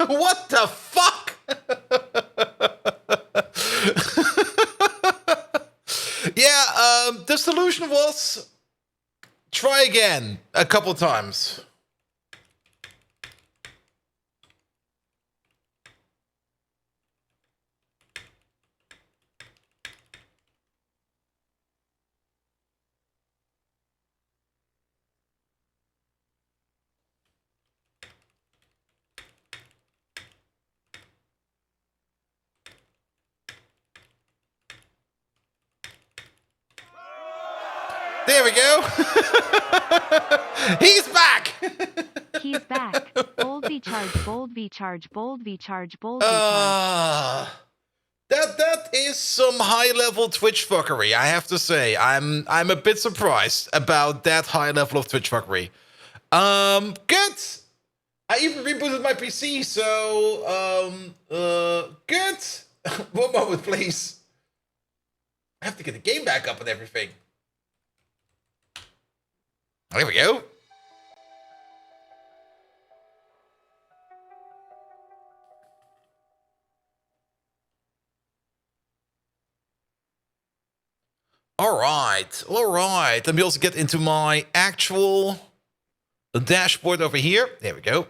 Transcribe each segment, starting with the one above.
What the fuck? Yeah, the solution was try again a couple times. There we go. He's back. He's back. Bold V charge, bold V charge, bold V charge, bold V charge. That is some high-level Twitch fuckery, I have to say. I'm a bit surprised about that high level of Twitch fuckery. Good. I even rebooted my PC, so good. One moment, please. I have to get the game back up and everything. There we go. All right. Let me also get into my actual dashboard over here. There we go.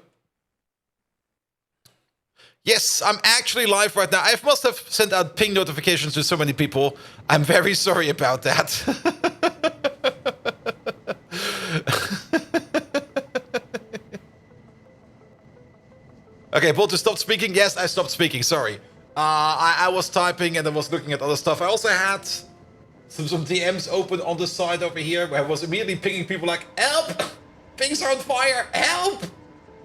Yes, I'm actually live right now. I must have sent out ping notifications to so many people. I'm very sorry about that. Okay, Bolter stopped speaking. Yes, I stopped speaking. Sorry. I was typing and I was looking at other stuff. I also had some DMs open on the side over here where I was immediately pinging people like, help! Things are on fire! Help!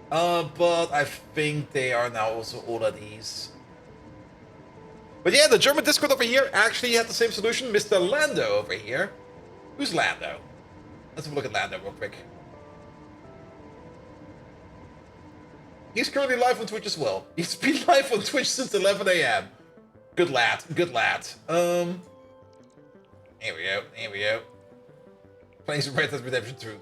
But I think they are now also all at ease. But yeah, the German Discord over here actually had the same solution. Mr. Lando over here. Who's Lando? Let's have a look at Lando real quick. He's currently live on Twitch as well. He's been live on Twitch since 11 a.m. Good lad, good lad. Here we go. Playing some Red Dead Redemption 2.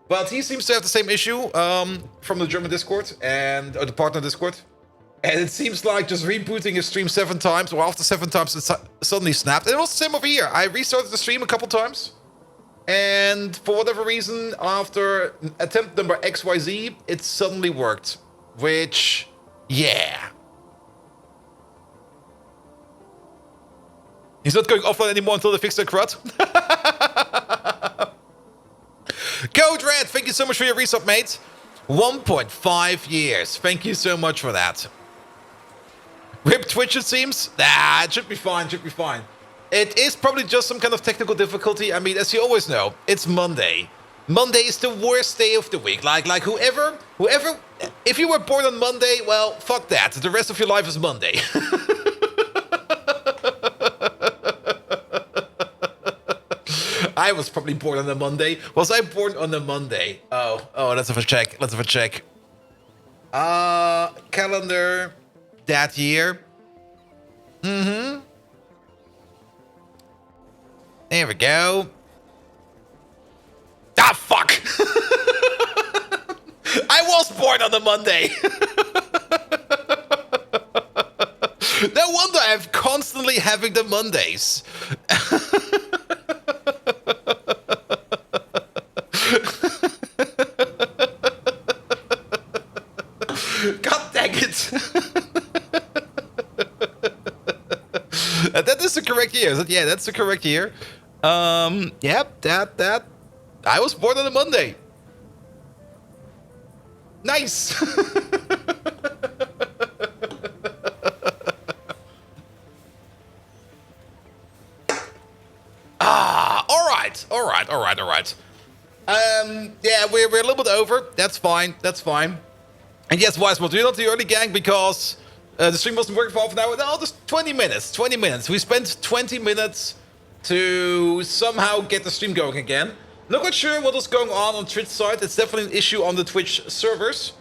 But he seems to have the same issue from the German Discord or the partner Discord. And it seems like just rebooting his stream 7 times, or after 7 times it suddenly snapped. And it was the same over here. I restarted the stream a couple times. And for whatever reason, after attempt number XYZ, it suddenly worked. Which, yeah. He's not going offline anymore until they fix their crud. Code Red, thank you so much for your resub, mate. 1.5 years. Thank you so much for that. Rip Twitch, it seems. Nah, it should be fine, It is probably just some kind of technical difficulty. I mean, as you always know, it's Monday. Monday is the worst day of the week. Like whoever, if you were born on Monday, well, fuck that. The rest of your life is Monday. I was probably born on a Monday. Was I born on a Monday? Oh, let's have a check. Calendar that year. There we go. Ah, fuck! I was born on a Monday! No wonder I'm constantly having the Mondays. God dang it! That is the correct year. Yeah, that's the correct year. Yep, that. I was born on a Monday. Nice. All right. Yeah, we're a little bit over. That's fine. And yes, Wisewell, do not the early gang because the stream wasn't working for half an hour. No, just 20 minutes. 20 minutes. We spent 20 minutes to somehow get the stream going again. Not quite sure what is going on Twitch side. It's definitely an issue on the Twitch servers.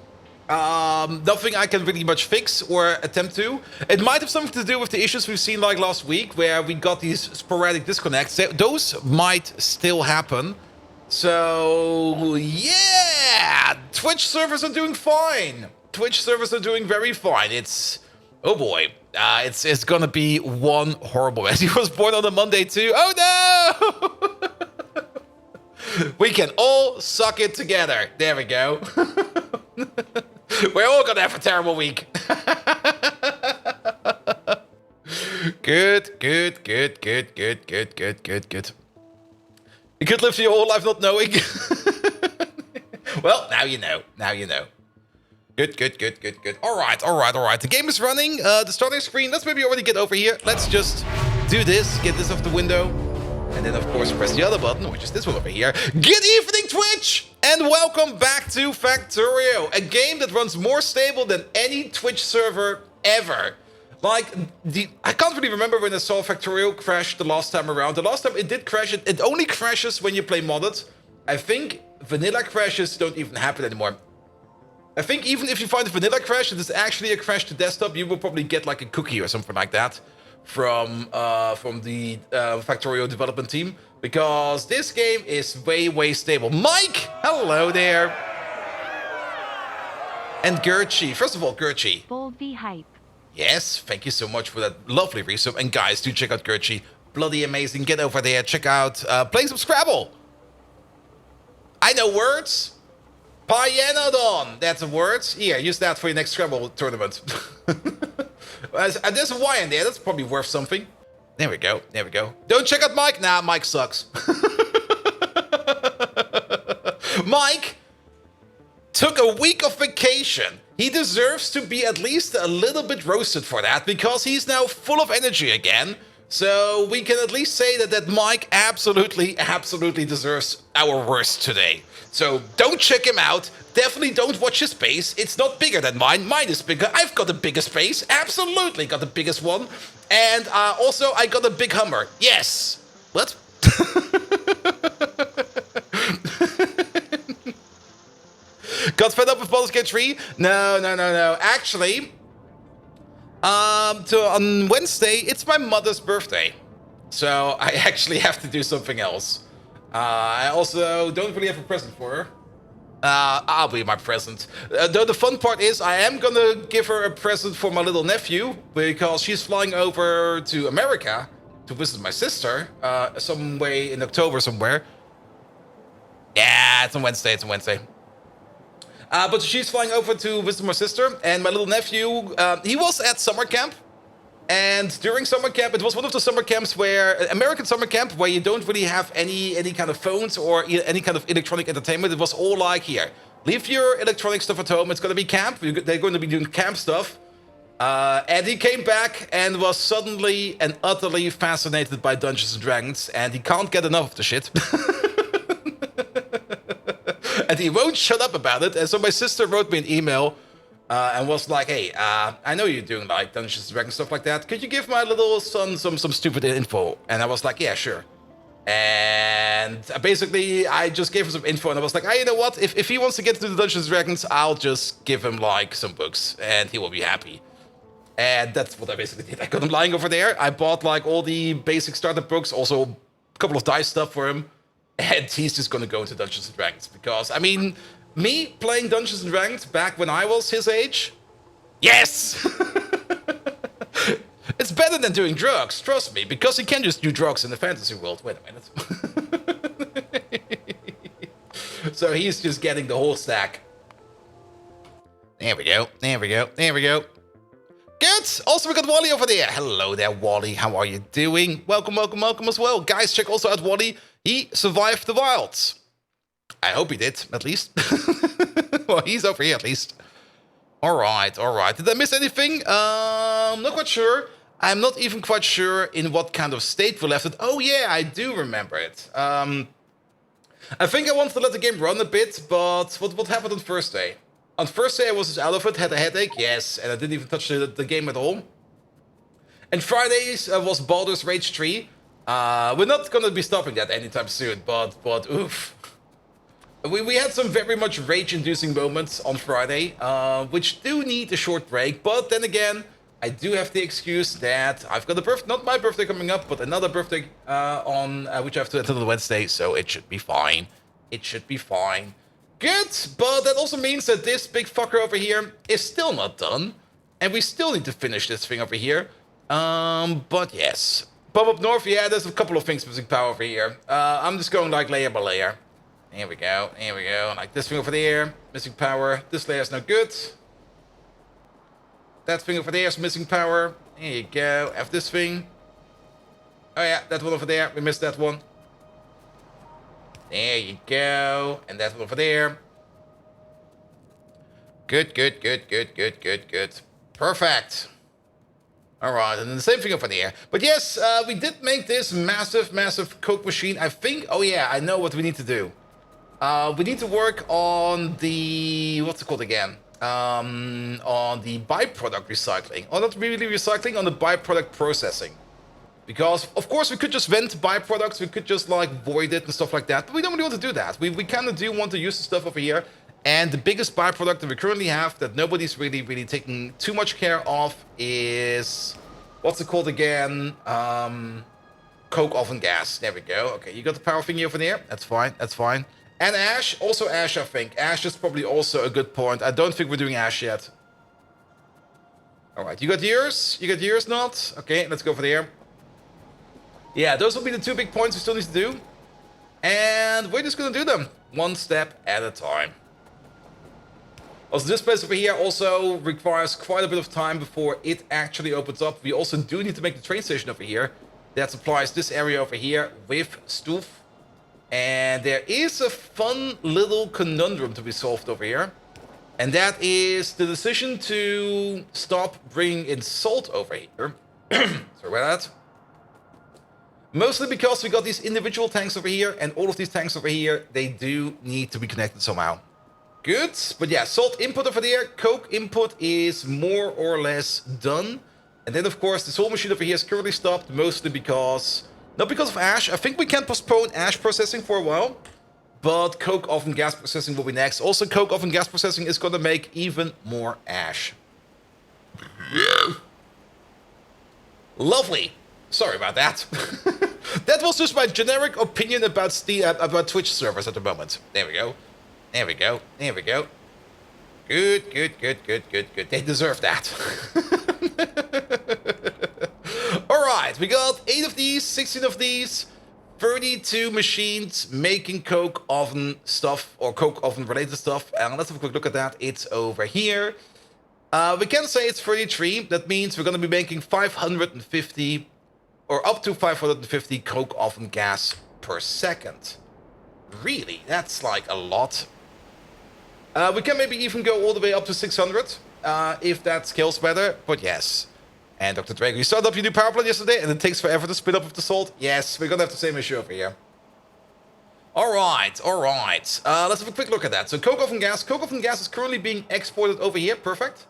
Nothing I can really much fix or attempt to. It might have something to do with the issues we've seen like last week, where we got these sporadic disconnects. Those might still happen. So, yeah! Twitch servers are doing fine. Twitch servers are doing very fine. It's... Oh boy. It's gonna be one horrible mess. He was born on a Monday too. Oh no! We can all suck it together. There we go. We're all gonna have a terrible week. Good. You could live your whole life not knowing. Well, now you know. Good. All right. The game is running. The starting screen. Let's maybe already get over here. Let's just do this. Get this off the window. And then, of course, press the other button, which is this one over here. Good evening, Twitch! And welcome back to Factorio, a game that runs more stable than any Twitch server ever. Like, I can't really remember when I saw Factorio crash the last time around. The last time it did crash, it only crashes when you play modded. I think vanilla crashes don't even happen anymore. I think even if you find a vanilla crash, it is actually a crash to desktop, you will probably get like a cookie or something like that from the Factorio development team, because this game is way stable. Mike, hello there. And Gertchie. First of all, Gertchie. Bold V hype. Yes, thank you so much for that lovely resub. And guys, do check out Gertchie. Bloody amazing. Get over there. Check out playing some Scrabble. I know words. Pyanodon. That's a word. Here, use that for your next Scrabble tournament. There's a Y in there. That's probably worth something. There we go. Don't check out Mike. Nah, Mike sucks. Mike took a week of vacation. He deserves to be at least a little bit roasted for that, because he's now full of energy again. So we can at least say that Mike absolutely deserves our worst today. So don't check him out. Definitely don't watch his space. It's not bigger than mine. Mine is bigger. I've got the biggest space. Absolutely got the biggest one. And also, I got a big Hummer. Yes. What? Got fed up with Baldur's Gate 3? No. Actually, on Wednesday, it's my mother's birthday. So I actually have to do something else. I also don't really have a present for her. I'll be my present. Though the fun part is, I am gonna give her a present for my little nephew, because she's flying over to America to visit my sister, some way in October somewhere. Yeah, it's on Wednesday. But she's flying over to visit my sister, and my little nephew, he was at summer camp. And during summer camp, it was one of the summer camps American summer camp, where you don't really have any kind of phones or any kind of electronic entertainment. It was all like, here, leave your electronic stuff at home. It's going to be camp. They're going to be doing camp stuff. And he came back and was suddenly and utterly fascinated by Dungeons and Dragons, and he can't get enough of the shit. And he won't shut up about it. And so my sister wrote me an email and was like, hey, I know you're doing like Dungeons and Dragons stuff like that. Could you give my little son some stupid info? And I was like, yeah, sure. And basically, I just gave him some info, and I was like, you know what? If he wants to get into the Dungeons and Dragons, I'll just give him like some books, and he will be happy. And that's what I basically did. I got him lying over there. I bought like all the basic starter books, also a couple of dice stuff for him. And he's just gonna go into Dungeons and Dragons, because, I mean, me playing Dungeons and Dragons back when I was his age, yes! It's better than doing drugs, trust me, because you can just do drugs in the fantasy world. Wait a minute. So he's just getting the whole stack. There we go. Good! Also, we got Wally over there. Hello there, Wally. How are you doing? Welcome as well. Guys, check also out Wally. He survived the wilds. I hope he did, at least. Well, he's over here, at least. All right. Did I miss anything? Not quite sure. I'm not even quite sure in what kind of state we left it. Oh, yeah, I do remember it. I think I wanted to let the game run a bit, but what happened on first day? On first day, I was just out of it, had a headache, yes, and I didn't even touch the game at all. And Fridays was Baldur's Rage 3. We're not going to be stopping that anytime soon, but oof. We had some very much rage-inducing moments on Friday, which do need a short break, but then again, I do have the excuse that I've got a birthday, not my birthday coming up, but another birthday on which I have to attend on Wednesday, so it should be fine. Good, but that also means that this big fucker over here is still not done. And we still need to finish this thing over here. But yes. Pop up north, yeah, there's a couple of things missing power over here. I'm just going like layer by layer. Here we go, here we go. Like this thing over there, missing power. This layer's no good. That thing over there is missing power. Here you go, have this thing. Oh yeah, that one over there, we missed that one. There you go. And that one over there. Good, good, good, good, good, good, good. Perfect. Alright, and then the same thing over there. But yes, we did make this massive, massive coke machine. I think, oh yeah, I know what we need to do. We need to work on the, what's it called again? On the byproduct recycling. Or not really recycling, on the byproduct processing. Because, of course, we could just vent byproducts, we could just, like, void it and stuff like that, but we don't really want to do that. We kind of do want to use the stuff over here, and the biggest byproduct that we currently have that nobody's really taking too much care of is... What's it called again? Coke oven gas. There we go. Okay, you got the power thingy over there. That's fine, that's fine. And ash. Also ash, I think. Ash is probably also a good point. I don't think we're doing ash yet. Alright, you got yours? You got yours not? Okay, let's go for there. Yeah, those will be the two big points we still need to do. And we're just gonna do them one step at a time. Also, this place over here also requires quite a bit of time before it actually opens up. We also do need to make the train station over here that supplies this area over here with stuff. And there is a fun little conundrum to be solved over here. And that is the decision to stop bringing in salt over here. Sorry about that. Mostly because we got these individual tanks over here, and all of these tanks over here, they do need to be connected somehow. Good, but yeah, salt input over there, coke input is more or less done. And then, of course, this whole machine over here is currently stopped, mostly because... Not because of ash, I think we can postpone ash processing for a while. But coke oven gas processing will be next. Also, coke oven gas processing is going to make even more ash. Lovely. Sorry about that. That was just my generic opinion about about Twitch servers at the moment. There we go. There we go. There we go. Good, good, good, good, good, good. They deserve that. Alright, we got 8 of these, 16 of these, 32 machines making coke oven stuff, or coke oven related stuff. And let's have a quick look at that. It's over here. We can say it's 33. That means we're going to be making 550... or up to 550 coke oven gas per second. Really? That's like a lot. We can maybe even go all the way up to 600, if that scales better, but yes. And Dr. Drago, you started up your new power plant yesterday, and it takes forever to spin up with the salt? Yes, we're gonna have the same issue over here. Alright, alright. Let's have a quick look at that. So coke oven gas is currently being exported over here, perfect.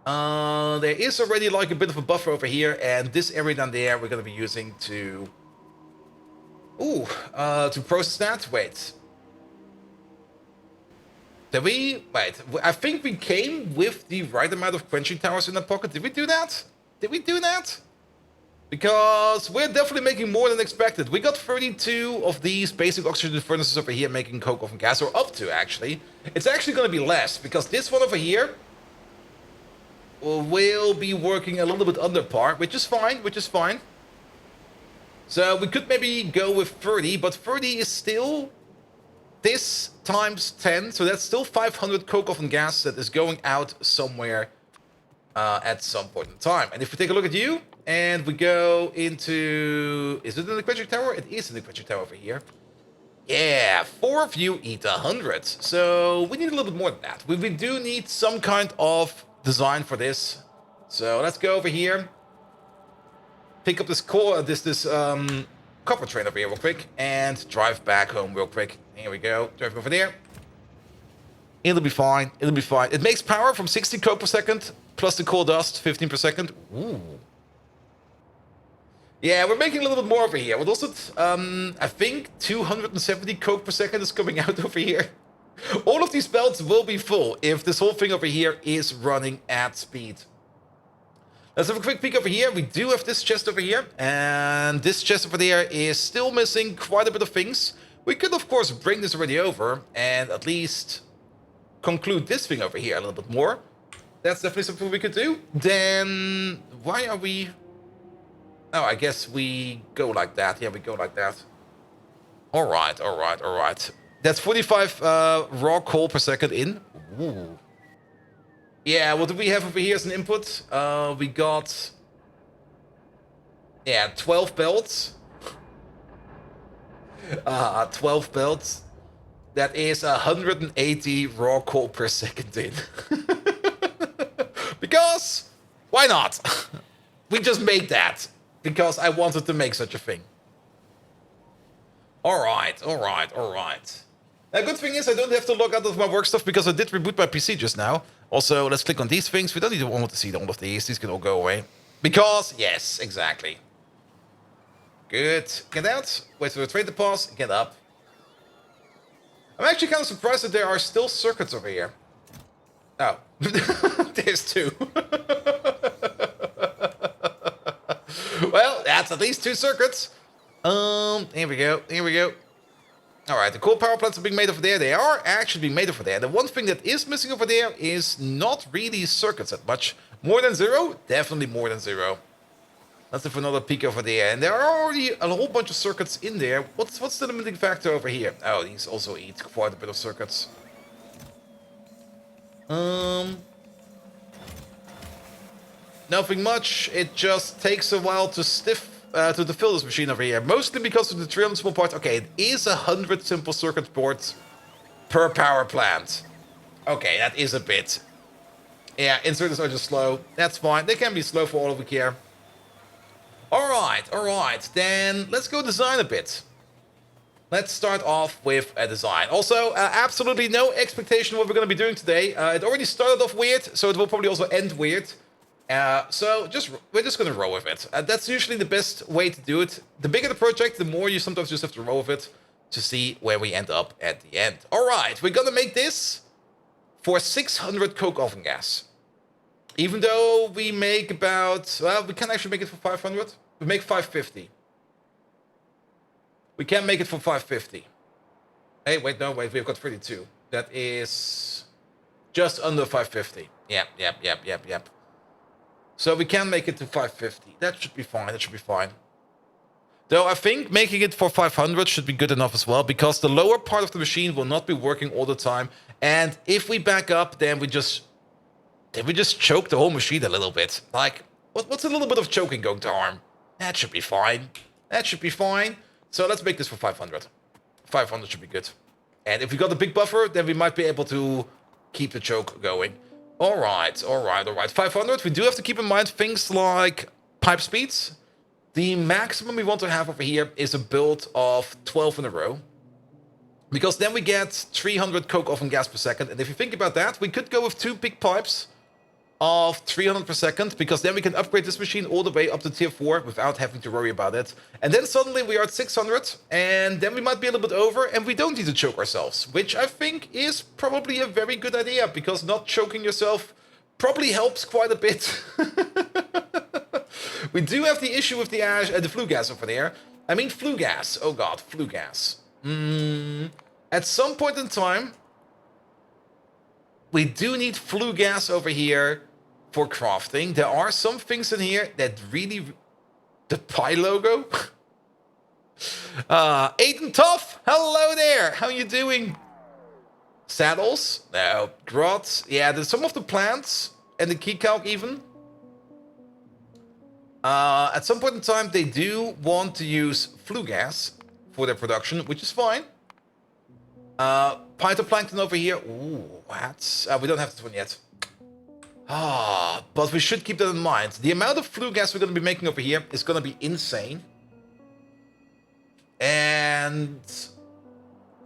There is already like a bit of a buffer over here, and this area down there we're gonna be using to... Ooh, to process that? Wait. Did we... Wait, I think we came with the right amount of quenching towers in the pocket. Did we do that? Did we do that? Because we're definitely making more than expected. We got 32 of these basic oxygen furnaces over here making coke oven gas, or up to, actually. It's actually gonna be less, because this one over here will be working a little bit under par, which is fine, which is fine. So we could maybe go with 30, but 30 is still this times 10, so that's still 500 coke oven gas that is going out somewhere at some point in time. And if we take a look at you, and we go into... Is it in the quenching tower? It is in the quenching tower over here. Yeah, 4 of you eat 100. So we need a little bit more than that. We do need some kind of design for this. So let's go over here. Pick up this copper train over here real quick. And drive back home real quick. Here we go. Drive over there. It'll be fine. It'll be fine. It makes power from 60 coke per second. Plus the coal dust, 15 per second. Ooh. Yeah, we're making a little bit more over here. What was it? I think 270 coke per second is coming out over here. All of these belts will be full if this whole thing over here is running at speed. Let's have a quick peek over here. We do have this chest over here. And this chest over there is still missing quite a bit of things. We could, of course, bring this already over and at least conclude this thing over here a little bit more. That's definitely something we could do. Then, why are we... Oh, I guess we go like that. Yeah, we go like that. All right, all right, all right. That's 45 raw coal per second in. Ooh. Yeah, what do we have over here as an input? We got... Yeah, 12 belts. 12 belts. That is 180 raw coal per second in. Because, why not? We just made that. Because I wanted to make such a thing. Alright, alright, alright. Now, good thing is I don't have to log out of my work stuff because I did reboot my PC just now. Also, let's click on these things. We don't even want to see all of these. These can all go away. Because, yes, exactly. Good. Get out. Wait for the trade to pause. Get up. I'm actually kind of surprised that there are still circuits over here. Oh. There's two. Well, that's at least two circuits. Here we go. Here we go. Alright, the coal power plants are being made over there. They are actually being made over there. The one thing that is missing over there is not really circuits that much. More than zero? Definitely more than zero. Let's do another peek over there. And there are already a whole bunch of circuits in there. What's the limiting factor over here? Oh, these also eat quite a bit of circuits. Nothing much. It just takes a while to to fill this machine over here. Mostly because of the 300 small parts. Okay, it is 100 simple circuit boards per power plant. Okay, that is a bit. Yeah, inserters are just slow. That's fine. They can be slow for all we care. Alright, alright. Then let's go design a bit. Let's start off with a design. Also, absolutely no expectation of what we're going to be doing today. It already started off weird, so it will probably also end weird. So we're just going to roll with it. That's usually the best way to do it. The bigger the project, the more you sometimes just have to roll with it to see where we end up at the end. Alright, we're going to make this for 600 coke oven gas. Even though we make about... Well, we can actually make it for 500. We make 550. We can make it for 550. Hey, wait, no, wait, we've got 32. That is just under 550. Yep. So we can make it to 550. That should be fine, that should be fine. Though I think making it for 500 should be good enough as well, because the lower part of the machine will not be working all the time. And if we back up, then we just choke the whole machine a little bit. Like, what's a little bit of choking going to harm? That should be fine. That should be fine. So let's make this for 500. 500 should be good. And if we got a big buffer, then we might be able to keep the choke going. Alright. 500. We do have to keep in mind things like pipe speeds. The maximum we want to have over here is a build of 12 in a row. Because then we get 300 coke oven gas per second. And if you think about that, we could go with two big pipes of 300 per second, because then we can upgrade this machine all the way up to tier 4 without having to worry about it. And then suddenly we are at 600, and then we might be a little bit over, and we don't need to choke ourselves, which I think is probably a very good idea, because not choking yourself probably helps quite a bit. We do have the issue with the flue gas over there. I mean, flue gas. Oh god, flue gas. At some point in time, we do need flue gas over here for crafting. There are some things in here that really... The pie logo? Aiden Tough! Hello there! How you doing? Saddles? No. Grots? Yeah, there's some of the plants. And the key calc even. At some point in time, they do want to use flue gas for their production, which is fine. Phytoplankton over here. Ooh, that's... we don't have this one yet. But we should keep that in mind. The amount of flue gas we're going to be making over here is going to be insane. And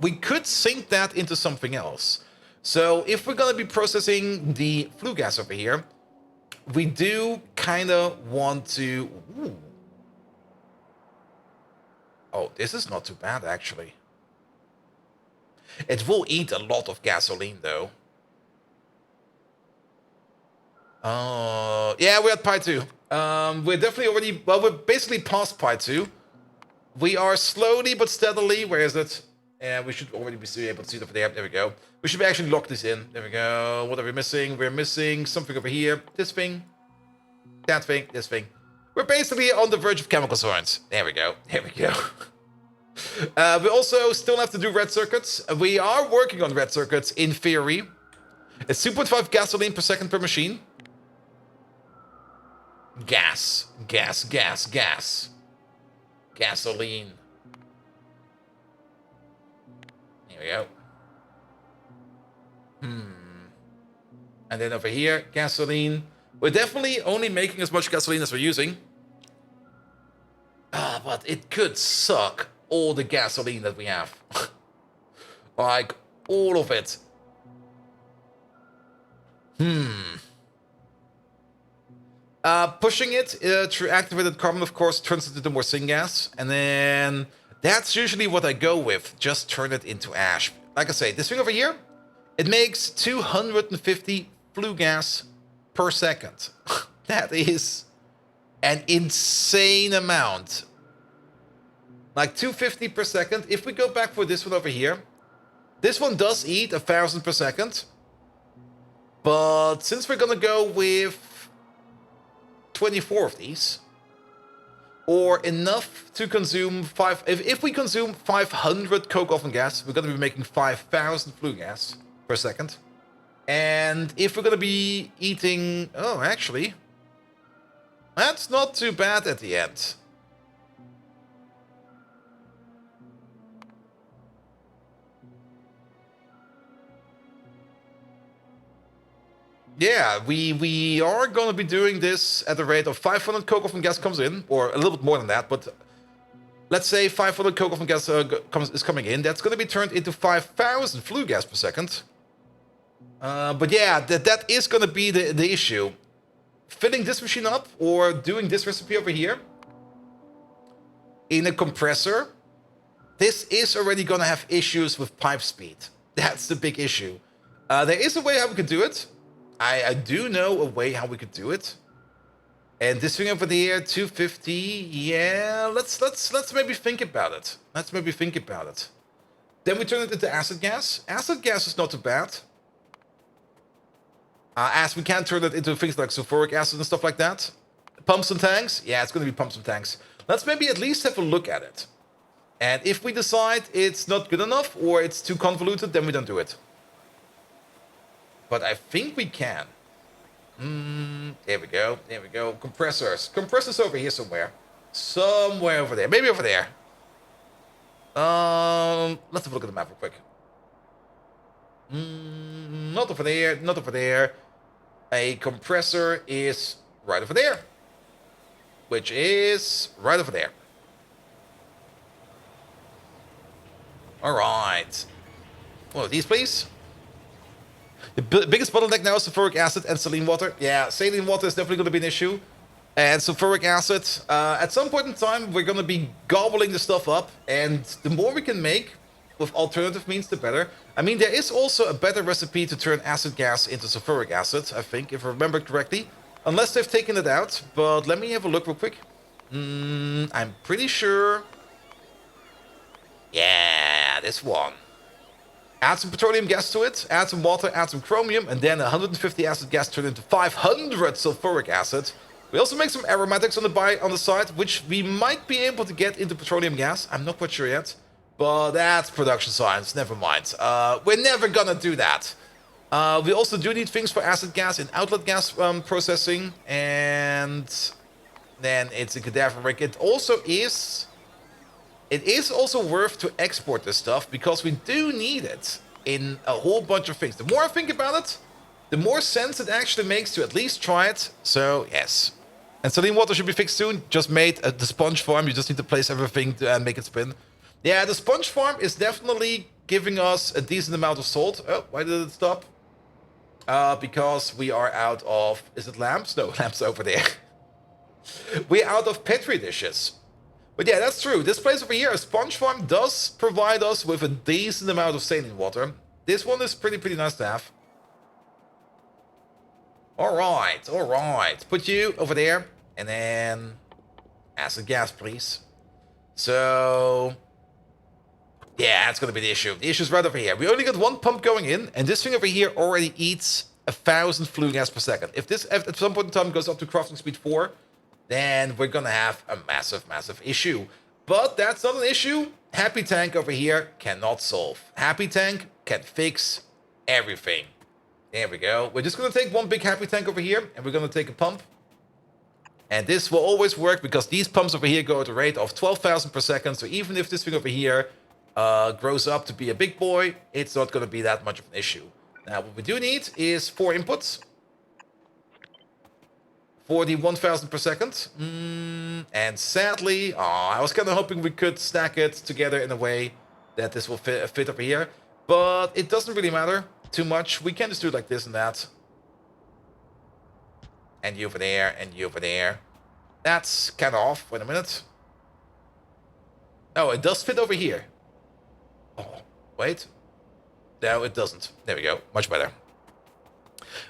we could sink that into something else. So if we're going to be processing the flue gas over here, we do kind of want to... Ooh. Oh, this is not too bad, actually. It will eat a lot of gasoline, though. Yeah, we're at Pi 2. We're definitely already... Well, we're basically past Pi 2. We are slowly but steadily... Where is it? And we should already be able to see it over there. There we go. We should actually lock this in. There we go. What are we missing? We're missing something over here. This thing. That thing. This thing. We're basically on the verge of chemical science. There we go. There we go. We also still have to do red circuits. We are working on red circuits in theory. It's 2.5 gasoline per second per machine. Gas. Gas, gas, gas. Gasoline. There we go. And then over here, gasoline. We're definitely only making as much gasoline as we're using. But it could suck all the gasoline that we have. Like, all of it. Pushing it through activated carbon, of course, turns it into more syngas. And then that's usually what I go with. Just turn it into ash. Like I say, this thing over here, it makes 250 flue gas per second. That is an insane amount. Like 250 per second. If we go back for this one over here, this one does eat 1,000 per second. But since we're gonna go with 24 of these, or enough to consume if we consume 500 coke oven gas, we're gonna be making 5,000 flue gas per second. And if we're gonna be eating, oh, actually, that's not too bad at the end. Yeah, we are going to be doing this at the rate of 500 coke oven gas comes in, or a little bit more than that, but let's say 500 coke oven gas is coming in. That's going to be turned into 5,000 flue gas per second. But yeah, that is going to be the issue. Filling this machine up, or doing this recipe over here in a compressor, this is already going to have issues with pipe speed. That's the big issue. There is a way how we could do it. I do know a way how we could do it. And this thing over there, 250, yeah, let's maybe think about it. Let's maybe think about it. Then we turn it into acid gas. Acid gas is not too bad. As we can turn it into things like sulfuric acid and stuff like that. Pumps and tanks? Yeah, it's going to be pumps and tanks. Let's maybe at least have a look at it. And if we decide it's not good enough or it's too convoluted, then we don't do it. But I think we can. There we go. There we go. Compressors. Compressors over here somewhere. Somewhere over there. Maybe over there. Let's have a look at the map real quick. Not over there. Not over there. A compressor is right over there. Which is right over there. Alright. One of these, please. The biggest bottleneck now is sulfuric acid and saline water. Yeah, saline water is definitely going to be an issue. And sulfuric acid, at some point in time, we're going to be gobbling the stuff up. And the more we can make with alternative means, the better. I mean, there is also a better recipe to turn acid gas into sulfuric acid, I think, if I remember correctly. Unless they've taken it out. But let me have a look real quick. I'm pretty sure... Yeah, this one. Add some petroleum gas to it, add some water, add some chromium, and then 150 acid gas turned into 500 sulfuric acid. We also make some aromatics on the side, which we might be able to get into petroleum gas. I'm not quite sure yet, but that's production science. Never mind. We're never gonna do that. We also do need things for acid gas and outlet gas processing, and then it's a cadaver rig. It is also worth to export this stuff because we do need it in a whole bunch of things. The more I think about it, the more sense it actually makes to at least try it. So, yes. And saline water should be fixed soon. Just made the sponge farm. You just need to place everything and make it spin. Yeah, the sponge farm is definitely giving us a decent amount of salt. Oh, why did it stop? Because we are out of... Is it lamps? No, lamps over there. We're out of Petri dishes. But yeah, that's true. This place over here, a sponge farm, does provide us with a decent amount of saline water. This one is pretty nice to have. Alright, alright. Put you over there. And then acid gas, please. So... Yeah, That's going to be the issue. The issue is right over here. We only got one pump going in, and this thing over here already eats 1,000 flue gas per second. If this at some point in time goes up to crafting speed 4, then we're going to have a massive, massive issue. But that's not an issue Happy Tank over here cannot solve. Happy Tank can fix everything. There we go. We're just going to take one big Happy Tank over here, and we're going to take a pump. And this will always work because these pumps over here go at a rate of 12,000 per second. So even if this thing over here grows up to be a big boy, it's not going to be that much of an issue. Now, what we do need is 4 inputs for the 1,000 per second. And sadly, I was kind of hoping we could stack it together in a way that this will fit over here. But it doesn't really matter too much. We can just do it like this and that. And you over there, and you over there. That's kind of off. Wait a minute. Oh, it does fit over here. Oh, wait. No, it doesn't. There we go. Much better.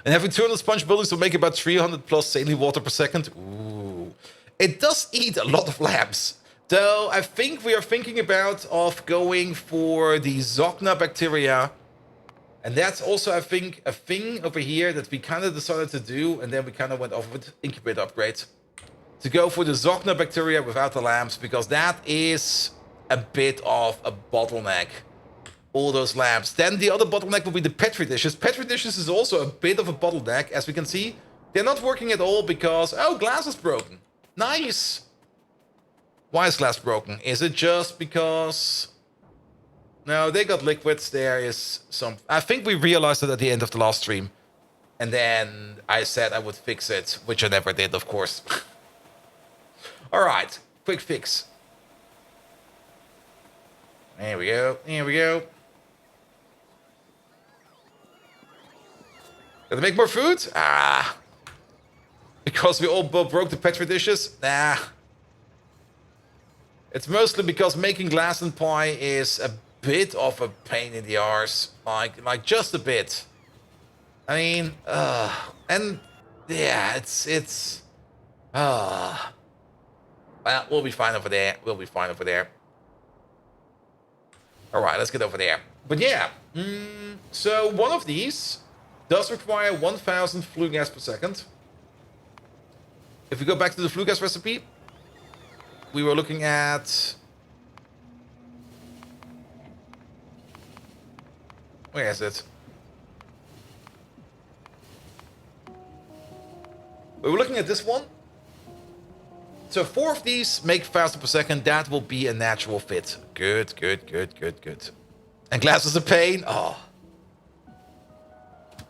And having 200 sponge buildings will make about 300 plus saline water per second. Ooh. It does eat a lot of lamps. Though I think we are thinking about going for the Zogna bacteria. And that's also, I think, a thing over here that we kind of decided to do. And then we kind of went off with incubator upgrade. To go for the Zogna bacteria without the lamps. Because that is a bit of a bottleneck. All those lamps. Then the other bottleneck will be the Petri dishes. Petri dishes is also a bit of a bottleneck. As we can see, they're not working at all because... Oh, glass is broken. Nice. Why is glass broken? Is it just because... No, they got liquids. There is some... I think we realized it at the end of the last stream. And then I said I would fix it, which I never did, of course. Alright, quick fix. There we go, here we go. Gotta make more food? Ah. Because we all broke the Petri dishes? Nah. It's mostly because making glass and pie is a bit of a pain in the arse. Like just a bit. I mean, and yeah, it's well, we'll be fine over there. We'll be fine over there. Alright, let's get over there. But yeah, so one of these does require 1,000 flue gas per second. If we go back to the flue gas recipe, we were looking at... Where is it? We were looking at this one. So 4 of these make 1,000 per second. That will be a natural fit. Good, good, good, good, good. And glass is a pain. Oh.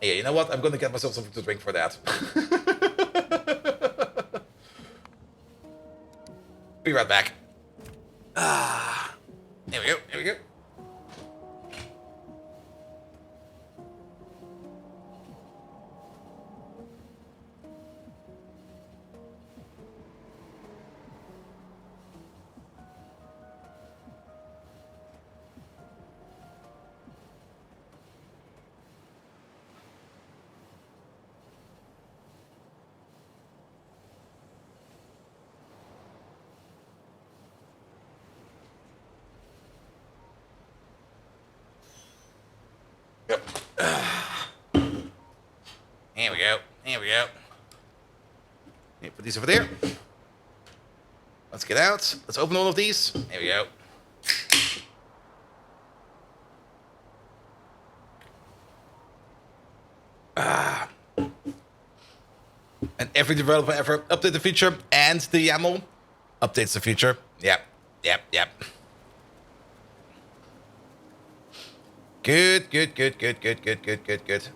Yeah, you know what? I'm going to get myself something to drink for that. Be right back. Here we go, here we go. Here we go. Here we go. Put these over there. Let's get out. Let's open all of these. Here we go. And every developer ever update the feature and the YAML updates the feature. Yep. Yep. Yep. Good, good, good, good, good, good, good, good, good.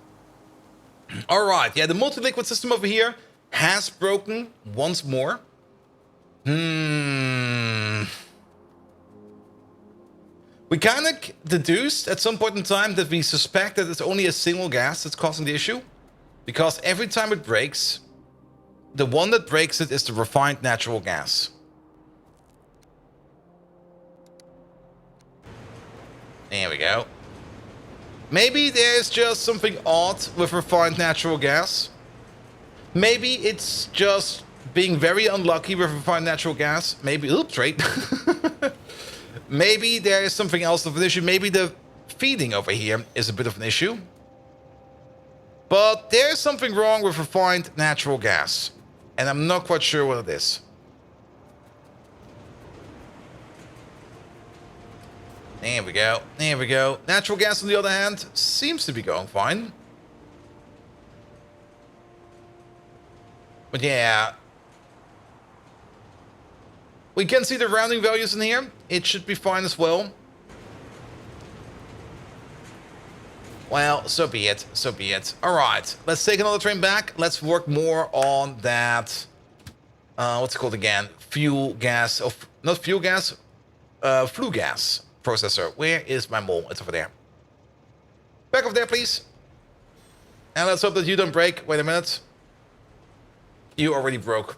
All right, yeah, the multi-liquid system over here has broken once more. We kind of deduced at some point in time that we suspect that it's only a single gas that's causing the issue. Because every time it breaks, the one that breaks it is the refined natural gas. There we go. Maybe there's just something odd with refined natural gas. Maybe it's just being very unlucky with refined natural gas. Maybe, oops, right. Maybe there is something else of an issue. Maybe the feeding over here is a bit of an issue. But there's something wrong with refined natural gas. And I'm not quite sure what it is. There we go. There we go. Natural gas, on the other hand, seems to be going fine. But yeah. We can see the rounding values in here. It should be fine as well. Well, so be it. So be it. All right. Let's take another train back. Let's work more on that. What's it called again? Fuel gas. Oh, not fuel gas. Flue gas processor. Where is my mole? It's over there. Back over there, please. And let's hope that you don't break. Wait a minute. You already broke.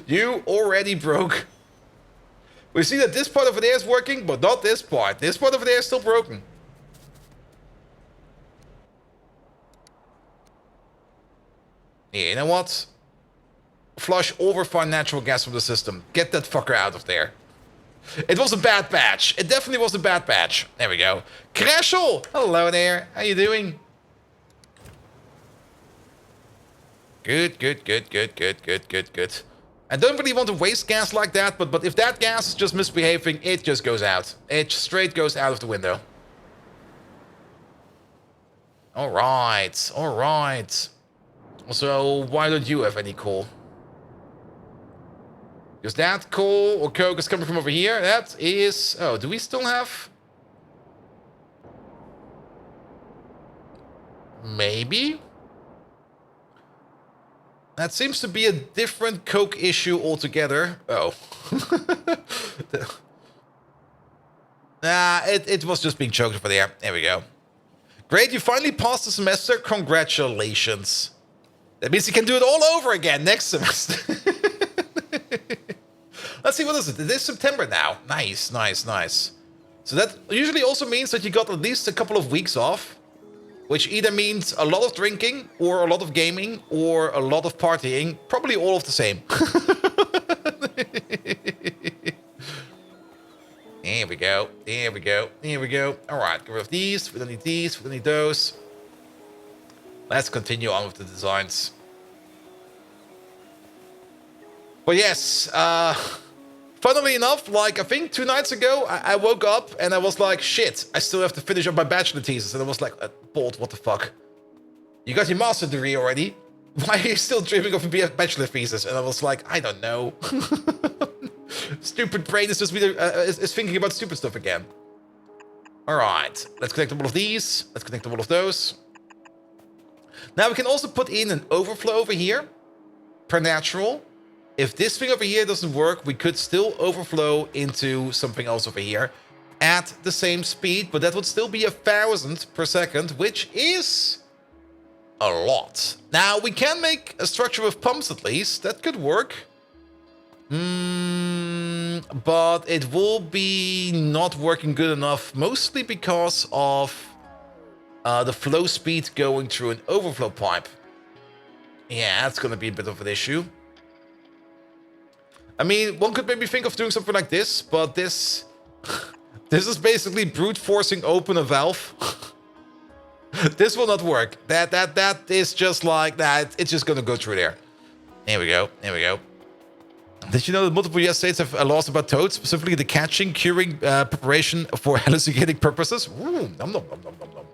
You already broke. We see that this part over there is working, but not this part. This part over there is still broken. Yeah, you know what? Flush all refined natural gas from the system. Get that fucker out of there. It was a bad batch. It definitely was a bad batch. There we go. Crashel! Hello there. How you doing? Good, good, good, good, good, good, good, good. I don't really want to waste gas like that, but if that gas is just misbehaving, it just goes out. It straight goes out of the window. Alright, alright. So, why don't you have any coal? Because that coal or coke is coming from over here. That is... Oh, do we still have... Maybe? That seems to be a different coke issue altogether. Oh. Nah, it was just being choked over there. There we go. Great, you finally passed the semester. Congratulations. That means you can do it all over again next semester. Let's see, what is it? It is September now. Nice, nice, nice. So that usually also means that you got at least a couple of weeks off, which either means a lot of drinking, or a lot of gaming, or a lot of partying. Probably all of the same. There we go. There we go. There we go. All right, get rid of these. We don't need these. We don't need those. Let's continue on with the designs. But yes, funnily enough, like I think 2 nights ago, I woke up and I was like, shit, I still have to finish up my bachelor thesis. And I was like, Bolt, what the fuck? You got your master's degree already? Why are you still dreaming of a bachelor thesis? And I was like, I don't know. Stupid brain is just is thinking about stupid stuff again. All right, let's connect all of these. Let's connect all of those. Now we can also put in an overflow over here, per natural. If this thing over here doesn't work, we could still overflow into something else over here at the same speed, but that would still be 1,000 per second, which is a lot. Now, we can make a structure with pumps at least. That could work. But it will be not working good enough, mostly because of the flow speed going through an overflow pipe. Yeah, that's going to be a bit of an issue. I mean, one could maybe think of doing something like this, but this is basically brute forcing open a valve. This will not work. That is just like that. It's just gonna go through there. There we go. There we go. Did you know that multiple US states have laws about toads, specifically the catching, curing, preparation for hallucinogenic purposes? Ooh, nom nom nom nom nom nom.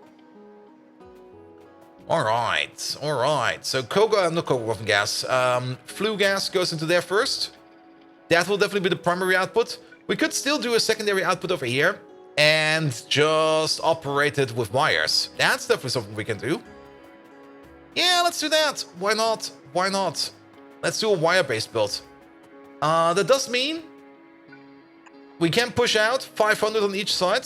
All right, all right. So not coke gas. Flue gas goes into there first. That will definitely be the primary output. We could still do a secondary output over here and just operate it with wires. That's definitely something we can do. Yeah, let's do that. Why not? Why not? Let's do a wire-based build. That does mean we can push out 500 on each side.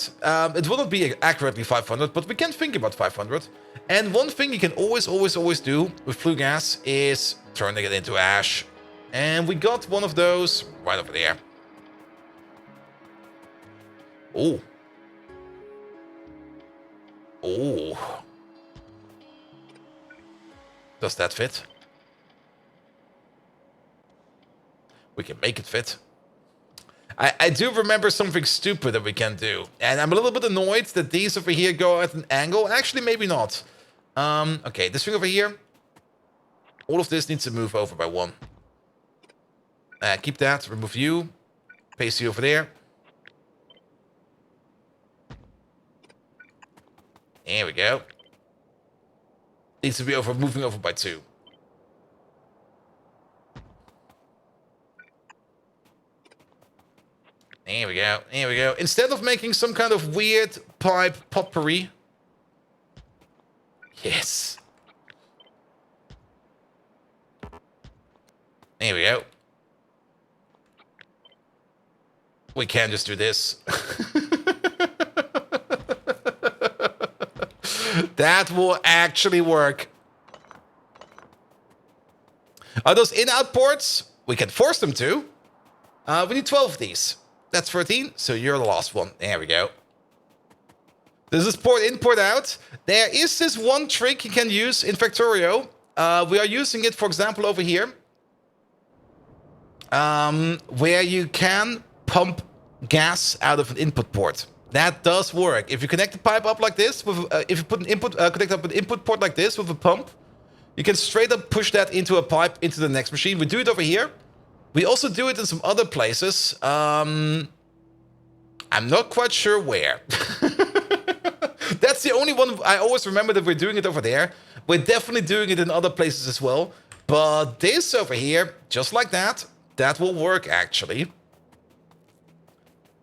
It will not be accurately 500, but we can think about 500. And one thing you can always do with flue gas is turning it into ash. And we got one of those right over there. Oh. Oh. Does that fit? We can make it fit. I do remember something stupid that we can do. And I'm a little bit annoyed that these over here go at an angle. Actually, maybe not. Okay, this thing over here. All of this needs to move over by 1. Keep that. Remove you. Paste you over there. There we go. Needs to be moving over by 2. There we go. There we go. Instead of making some kind of weird pipe potpourri. Yes. There we go. We can just do this. That will actually work. Are those in-out ports? We can force them to. We need 12 of these. That's 13, so you're the last one. There we go. This is port in, port out. There is this one trick you can use in Factorio. We are using it, for example, over here. Where you can pump gas out of an input port. That does work. If you connect the pipe up like this, with if you put an input, connect up an input port like this with a pump, you can straight up push that into a pipe into the next machine. We do it over here. We also do it in some other places. I'm not quite sure where. That's the only one I always remember that we're doing it over there. We're definitely doing it in other places as well. But this over here, just like that, that will work actually.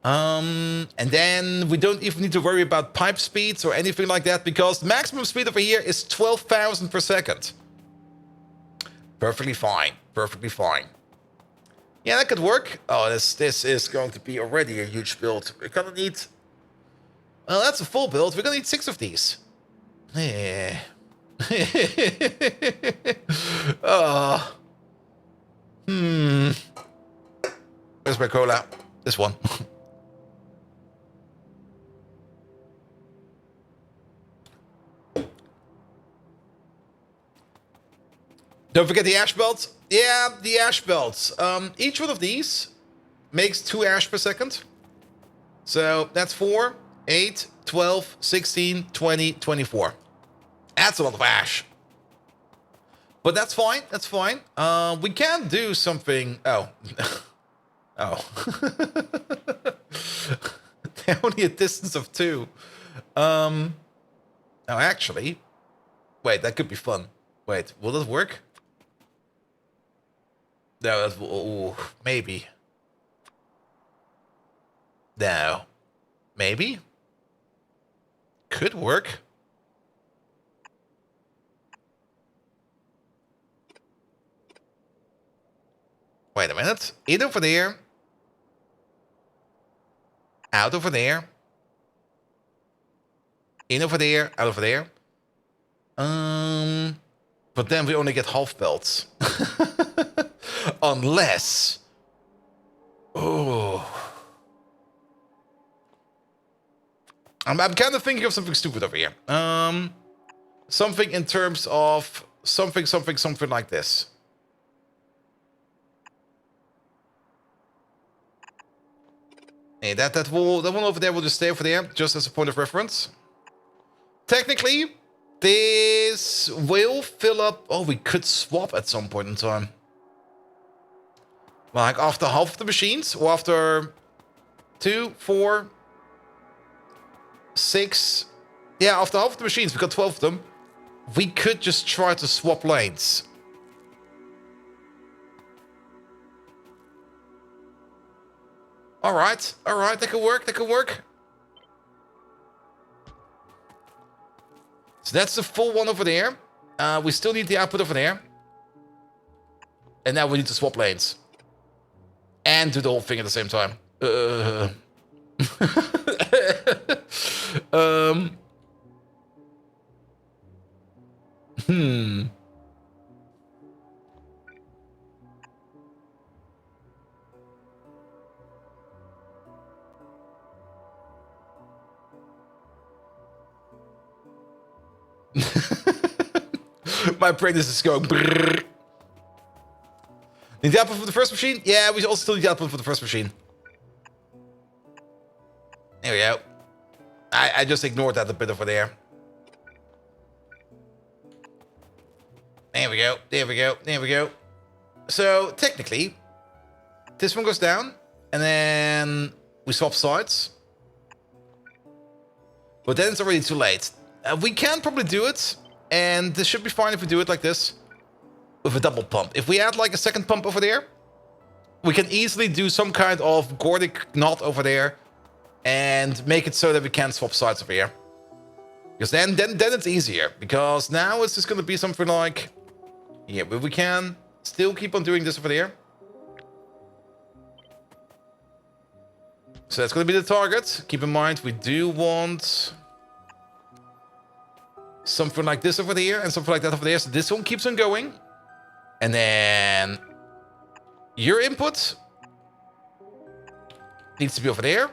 And then we don't even need to worry about pipe speeds or anything like that because the maximum speed over here is 12,000 per second. Perfectly fine. Perfectly fine. Yeah, that could work. Oh, this is going to be already a huge build. We're gonna need... Well, that's a full build. We're gonna need 6 of these. Yeah. Oh. Where's my cola? This one. Don't forget the ash belts. Yeah, the ash belts. Each one of these makes 2 ash per second. So that's 4, 8, 12, 16, 20, 24. That's a lot of ash. But that's fine. That's fine. We can do something. Oh. Oh. They're only a distance of 2. Oh, actually. Wait, that could be fun. Wait, will this work? No, that's... Ooh, maybe. No. Maybe? Could work. Wait a minute. In over there. Out over there. In over there. Out over there. But then we only get half belts. Unless... Oh... I'm kind of thinking of something stupid over here. Something in terms of something like this. Hey, that one over there will just stay over there, just as a point of reference. Technically, this will fill up... Oh, we could swap at some point in time. Like after half of the machines, or after 2, 4... 6. Yeah, after half of the machines, we got 12 of them. We could just try to swap lanes. Alright, alright, that could work, that could work. So that's the full one over there. We still need the output over there. And now we need to swap lanes. And do the whole thing at the same time. My brain is just going brrr. Need the output for the first machine? Yeah, we also still need the output for the first machine. There we go. I just ignored that a bit over there. There we go. There we go. There we go. So, technically, this one goes down, and then we swap sides. But then it's already too late. We can probably do it, and this should be fine if we do it like this, with a double pump. If we add like a second pump over there, we can easily do some kind of Gordic knot over there, and make it so that we can swap sides over here. Because then it's easier. Because now it's just going to be something like... Yeah, but we can still keep on doing this over there. So that's going to be the target. Keep in mind, we do want something like this over there and something like that over there. So this one keeps on going. And then your input needs to be over there.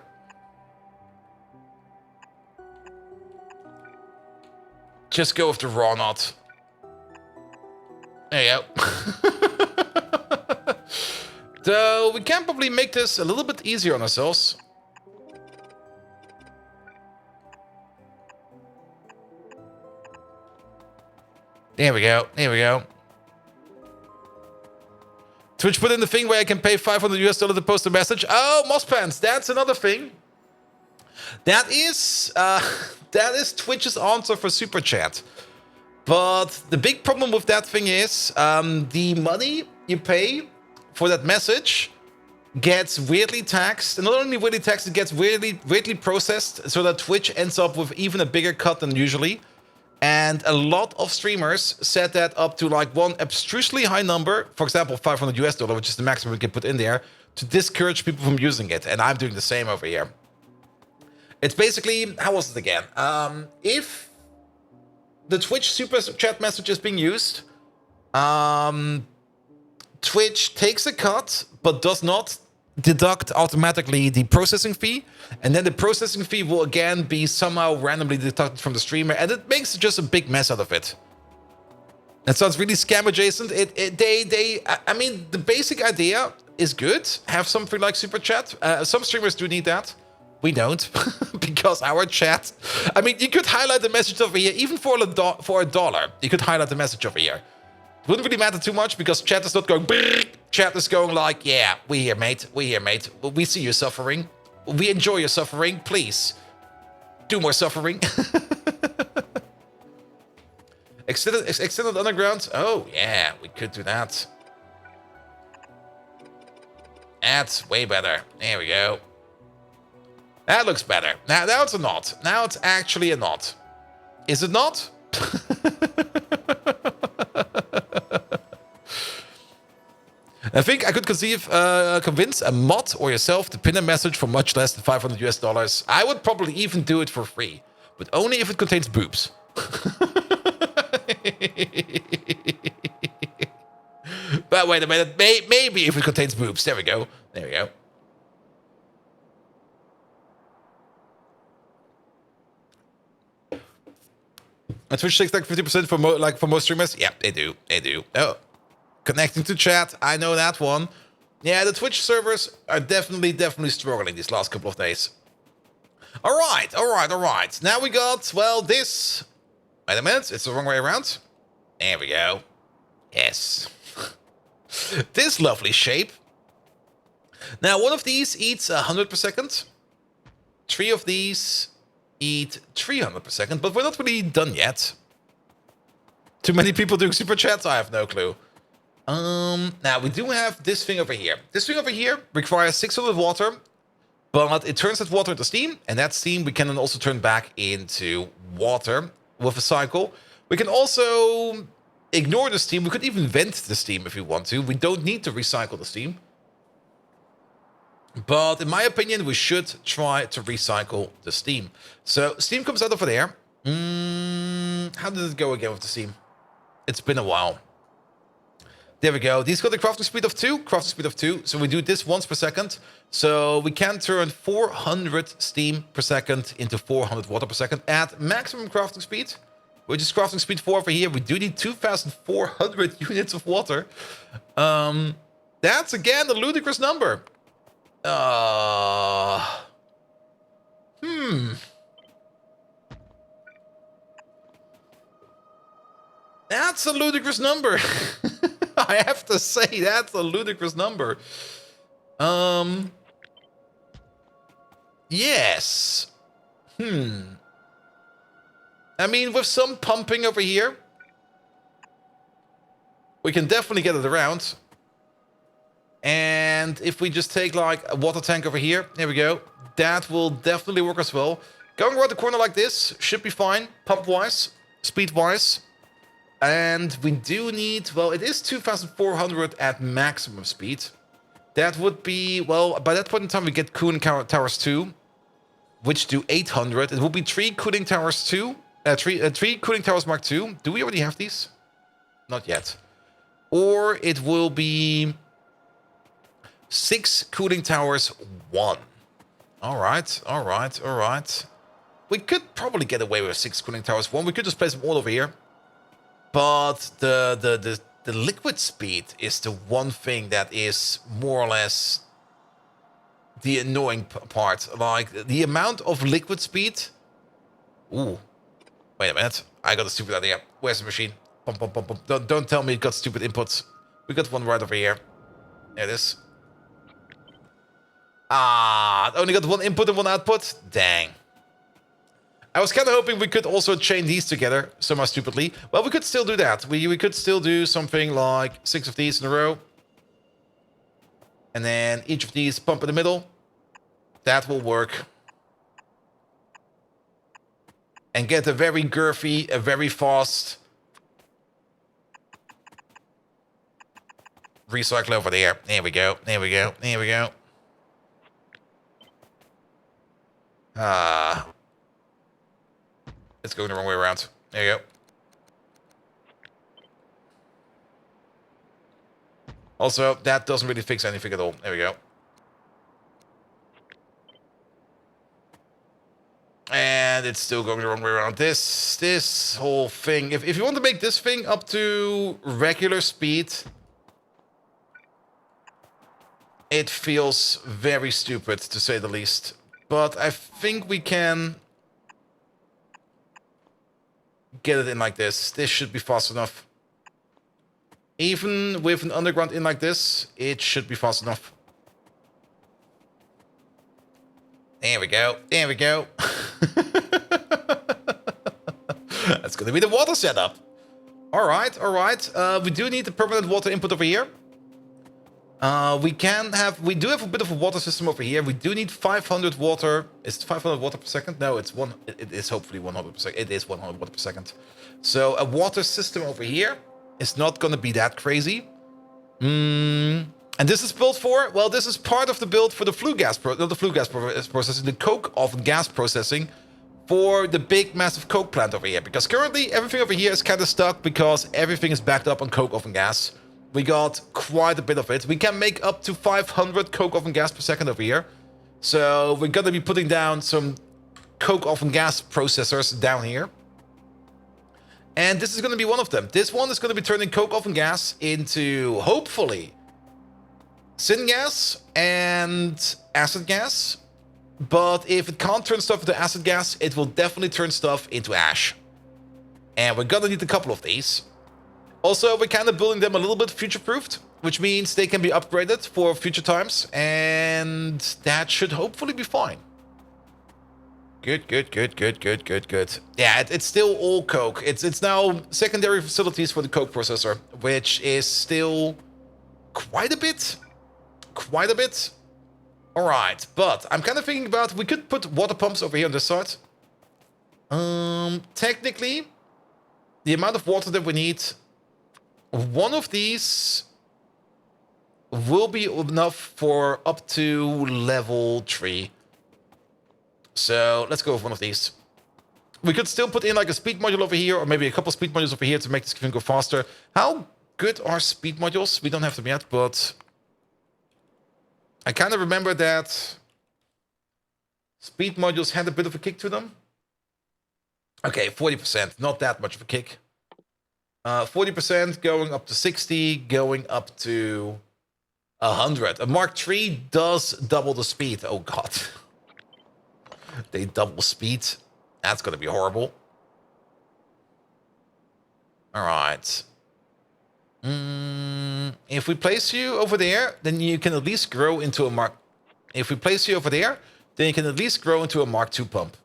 Just go with the raw knot. There you go. So we can probably make this a little bit easier on ourselves. There we go. There we go. Twitch put in the thing where I can pay $500 to post a message. Oh, Mospants, that's another thing. That is Twitch's answer for Super Chat. But the big problem with that thing is the money you pay for that message gets weirdly taxed. And not only weirdly taxed, it gets weirdly processed so that Twitch ends up with even a bigger cut than usually. And a lot of streamers set that up to like one abstrusely high number, for example, $500, which is the maximum we can put in there, to discourage people from using it. And I'm doing the same over here. It's basically, how was it again? If the Twitch Super Chat message is being used, Twitch takes a cut, but does not deduct automatically the processing fee. And then the processing fee will again be somehow randomly deducted from the streamer. And it makes just a big mess out of it. That sounds really scam adjacent. I mean, the basic idea is good. Have something like Super Chat. Some streamers do need that. We don't, because our chat... I mean, you could highlight the message over here, even for $1. You could highlight the message over here. It wouldn't really matter too much, because chat is not going... Brrr. Chat is going like, yeah, we here, mate. We here, mate. We see you suffering. We enjoy your suffering. Please, do more suffering. Extended underground. Oh, yeah, we could do that. That's way better. There we go. That looks better. Now it's a knot. Now it's actually a knot. Is it not? I think I could convince a mod or yourself to pin a message for much less than $500. I would probably even do it for free, but only if it contains boobs. But wait a minute, maybe if it contains boobs. There we go. There we go. And Twitch takes like 50% for most streamers. Yeah, they do. They do. Oh, connecting to chat. I know that one. Yeah, the Twitch servers are definitely struggling these last couple of days. All right. Now we got, well, this. Wait a minute. It's the wrong way around. There we go. Yes. This lovely shape. Now, one of these eats 100 per second. 3 of these eat 300 per second, but we're not really done yet. Too many people doing super chats? I have no clue. Now we do have this thing over here. This thing over here requires 600 water, but it turns that water into steam, and that steam we can then also turn back into water with a cycle. We can also ignore the steam. We could even vent the steam if we want to. We don't need to recycle the steam. But in my opinion, we should try to recycle the steam. So steam comes out over there. How did it go again with the steam? It's been a while. There we go. These got the crafting speed of 2. So we do this once per second. So we can turn 400 steam per second into 400 water per second at maximum crafting speed, which is crafting speed 4 over here. We do need 2,400 units of water. That's again a ludicrous number. That's a ludicrous number. I have to say, that's a ludicrous number. Yes. I mean, with some pumping over here, we can definitely get it around. And if we just take like a water tank over here, there we go. That will definitely work as well. Going around the corner like this should be fine, pump-wise, speed-wise. And we do need, well, it is 2,400 at maximum speed. That would be, well, by that point in time, we get cooling towers 2, which do 800. It will be 3 cooling towers 2, three cooling towers Mark 2. Do we already have these? Not yet. Or it will be 6 cooling towers 1. All right. We could probably get away with 6 cooling towers 1. We could just place them all over here. But the liquid speed is the one thing that is more or less the annoying part. Like, the amount of liquid speed... Ooh. Wait a minute. I got a stupid idea. Where's the machine? Don't tell me it got stupid inputs. We got one right over here. There it is. Ah, only got one input and one output? Dang. I was kind of hoping we could also chain these together, somehow stupidly. Well, we could still do that. We could still do something like 6 of these in a row. And then each of these pump in the middle. That will work. And get a very girthy, a very fast recycle over there. There we go. It's going the wrong way around. There you go. Also, that doesn't really fix anything at all. There we go. And it's still going the wrong way around. This whole thing. If you want to make this thing up to regular speed, it feels very stupid, to say the least. But I think we can get it in like this. This should be fast enough. Even with an underground in like this, it should be fast enough. There we go. That's going to be the water setup. All right. We do need the permanent water input over here. We do have a bit of a water system over here. We do need 500 water. Is it 500 water per second? No, it is hopefully 100 per second. It is 100 water per second. So a water system over here is not going to be that crazy. And this is built for, well, this is part of the build for the flue gas processing, the coke oven gas processing for the big massive coke plant over here. Because currently everything over here is kind of stuck because everything is backed up on coke oven gas. We got quite a bit of it. We can make up to 500 coke oven gas per second over here. So we're going to be putting down some coke oven gas processors down here. And this is going to be one of them. This one is going to be turning coke oven gas into, hopefully, syngas and acid gas. But if it can't turn stuff into acid gas, it will definitely turn stuff into ash. And we're going to need a couple of these. Also, we're kind of building them a little bit future-proofed, which means they can be upgraded for future times, and that should hopefully be fine. Good. Yeah, it's still all coke. It's now secondary facilities for the coke processor, which is still quite a bit. All right, but I'm kind of thinking about, we could put water pumps over here on this side. Technically, the amount of water that we need, one of these will be enough for up to level 3. So let's go with one of these. We could still put in like a speed module over here, or maybe a couple speed modules over here to make this thing go faster. How good are speed modules? We don't have them yet, but I kind of remember that speed modules had a bit of a kick to them. Okay, 40%, not that much of a kick. 40% going up to 60, going up to 100. A Mark III does double the speed. Oh, God. They double speed. That's going to be horrible. All right. If we place you over there, then you can at least grow into a Mark... If we place you over there, then you can at least grow into a Mark II pump.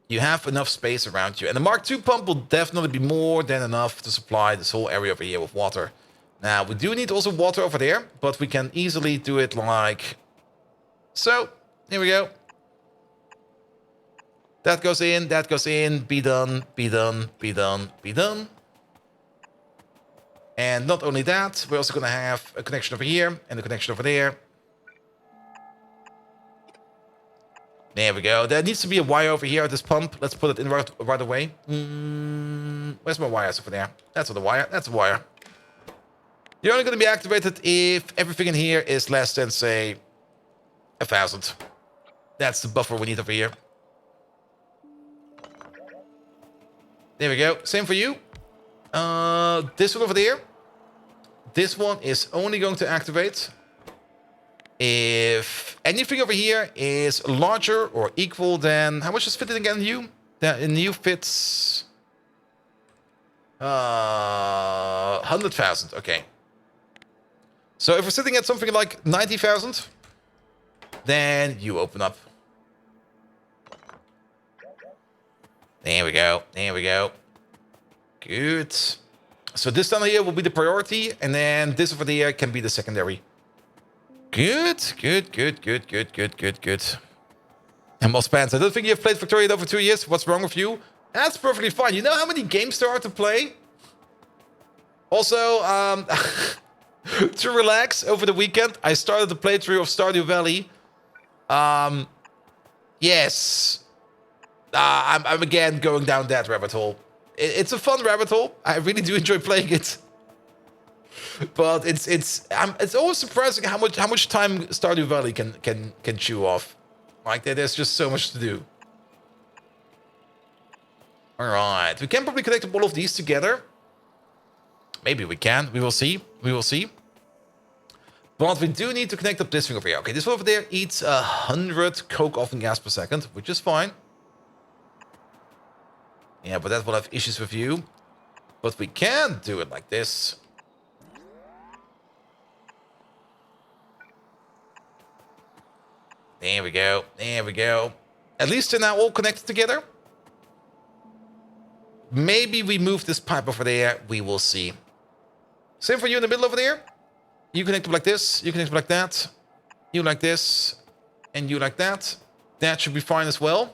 You have enough space around you. And the Mark II pump will definitely be more than enough to supply this whole area over here with water. Now, we do need also water over there, but we can easily do it like... So, here we go. That goes in, be done, be done, be done, be done. And not only that, we're also going to have a connection over here and a connection over there. There we go. There needs to be a wire over here at this pump. Let's put it in right away. Where's my wires over there? That's not a wire. That's a wire. You're only going to be activated if everything in here is less than, say, 1,000. That's the buffer we need over here. There we go. Same for you. This one over there. This one is only going to activate if anything over here is larger or equal than... How much is fitted again in you? In you fits... 100,000. Okay. So if we're sitting at something like 90,000, then you open up. There we go. There we go. Good. So this down here will be the priority, and then this over there can be the secondary. Good, good, good, good, good, good, good, good. And Moss Pants, I don't think you've played Factorio in over 2 years. What's wrong with you? That's perfectly fine. You know how many games there are to play? Also, to relax over the weekend, I started the playthrough of Stardew Valley. Yes. I'm again going down that rabbit hole. It's a fun rabbit hole. I really do enjoy playing it. But it's always surprising how much time Stardew Valley can chew off. Like there's just so much to do. All right, we can probably connect all of these together. Maybe we can. We will see. We will see. But we do need to connect up this thing over here. Okay, this one over there eats 100 coke oven gas per second, which is fine. Yeah, but that will have issues with you. But we can do it like this. There we go. There we go. At least they're now all connected together. Maybe we move this pipe over there. We will see. Same for you in the middle over there. You connect up like this. You connect up like that. You like this. And you like that. That should be fine as well.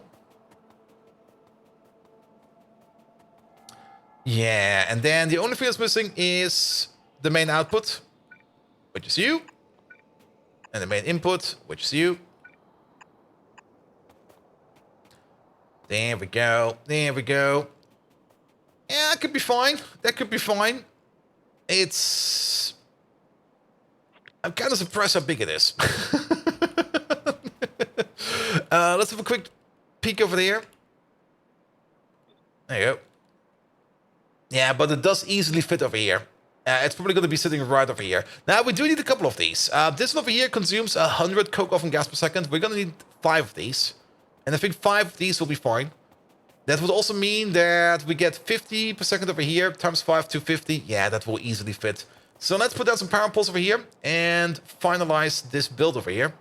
Yeah, and then the only thing that's missing is the main output, which is you. And the main input, which is you. There we go. There we go. Yeah, that could be fine. That could be fine. It's... I'm kind of surprised how big it is. Let's have a quick peek over there. There you go. Yeah, but it does easily fit over here. It's probably going to be sitting right over here. Now, we do need a couple of these. This one over here consumes 100 coke oven gas per second. We're going to need 5 of these. And I think 5 of these will be fine. That would also mean that we get 50 per second over here, times 5, 250. Yeah, that will easily fit. So let's put down some power poles over here and finalize this build over here.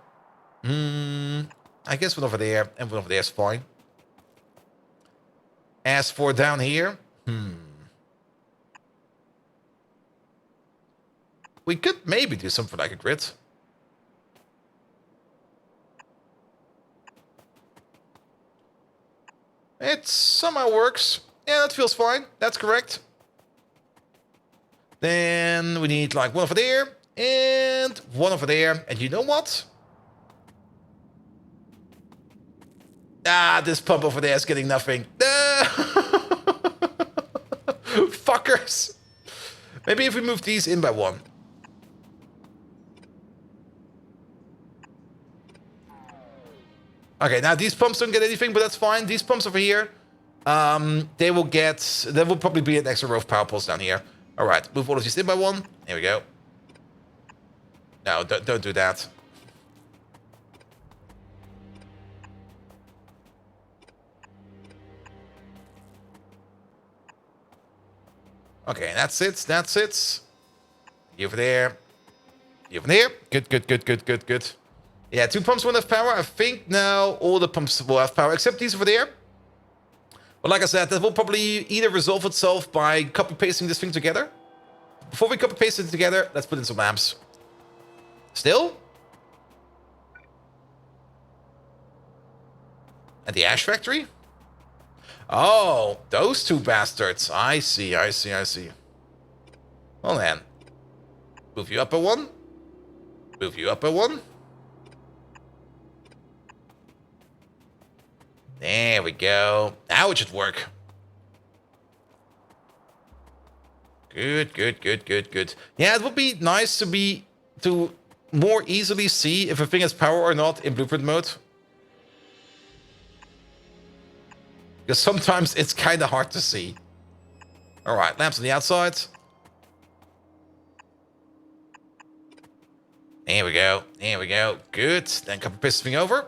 I guess one over there and one over there is fine. As for down here, we could maybe do something like a grid. It somehow works. Yeah, that feels fine. That's correct. Then we need like one over there and one over there. And you know what? This pump over there is getting nothing. Fuckers. Maybe if we move these in by 1. Okay, now these pumps don't get anything, but that's fine. These pumps over here, they will get... There will probably be an extra row of power poles down here. All right, move all of these in by 1. There we go. No, don't do that. Okay, that's it. That's it. You over there. You over there. Good, good, good, good, good, good. Yeah, 2 pumps won't have power. I think now all the pumps will have power, except these over there. But like I said, that will probably either resolve itself by copy-pasting this thing together. Before we copy-paste it together, let's put in some lamps. Still? At the ash factory? Oh, those 2 bastards. I see, I see, I see. Well then. Move you up a 1. Move you up a 1. There we go. Now it should work. Good, good, good, good, good. Yeah, it would be nice to more easily see if a thing has power or not in blueprint mode. Because sometimes it's kind of hard to see. Alright, lamps on the outside. There we go. There we go. Good. Then copy paste thing over.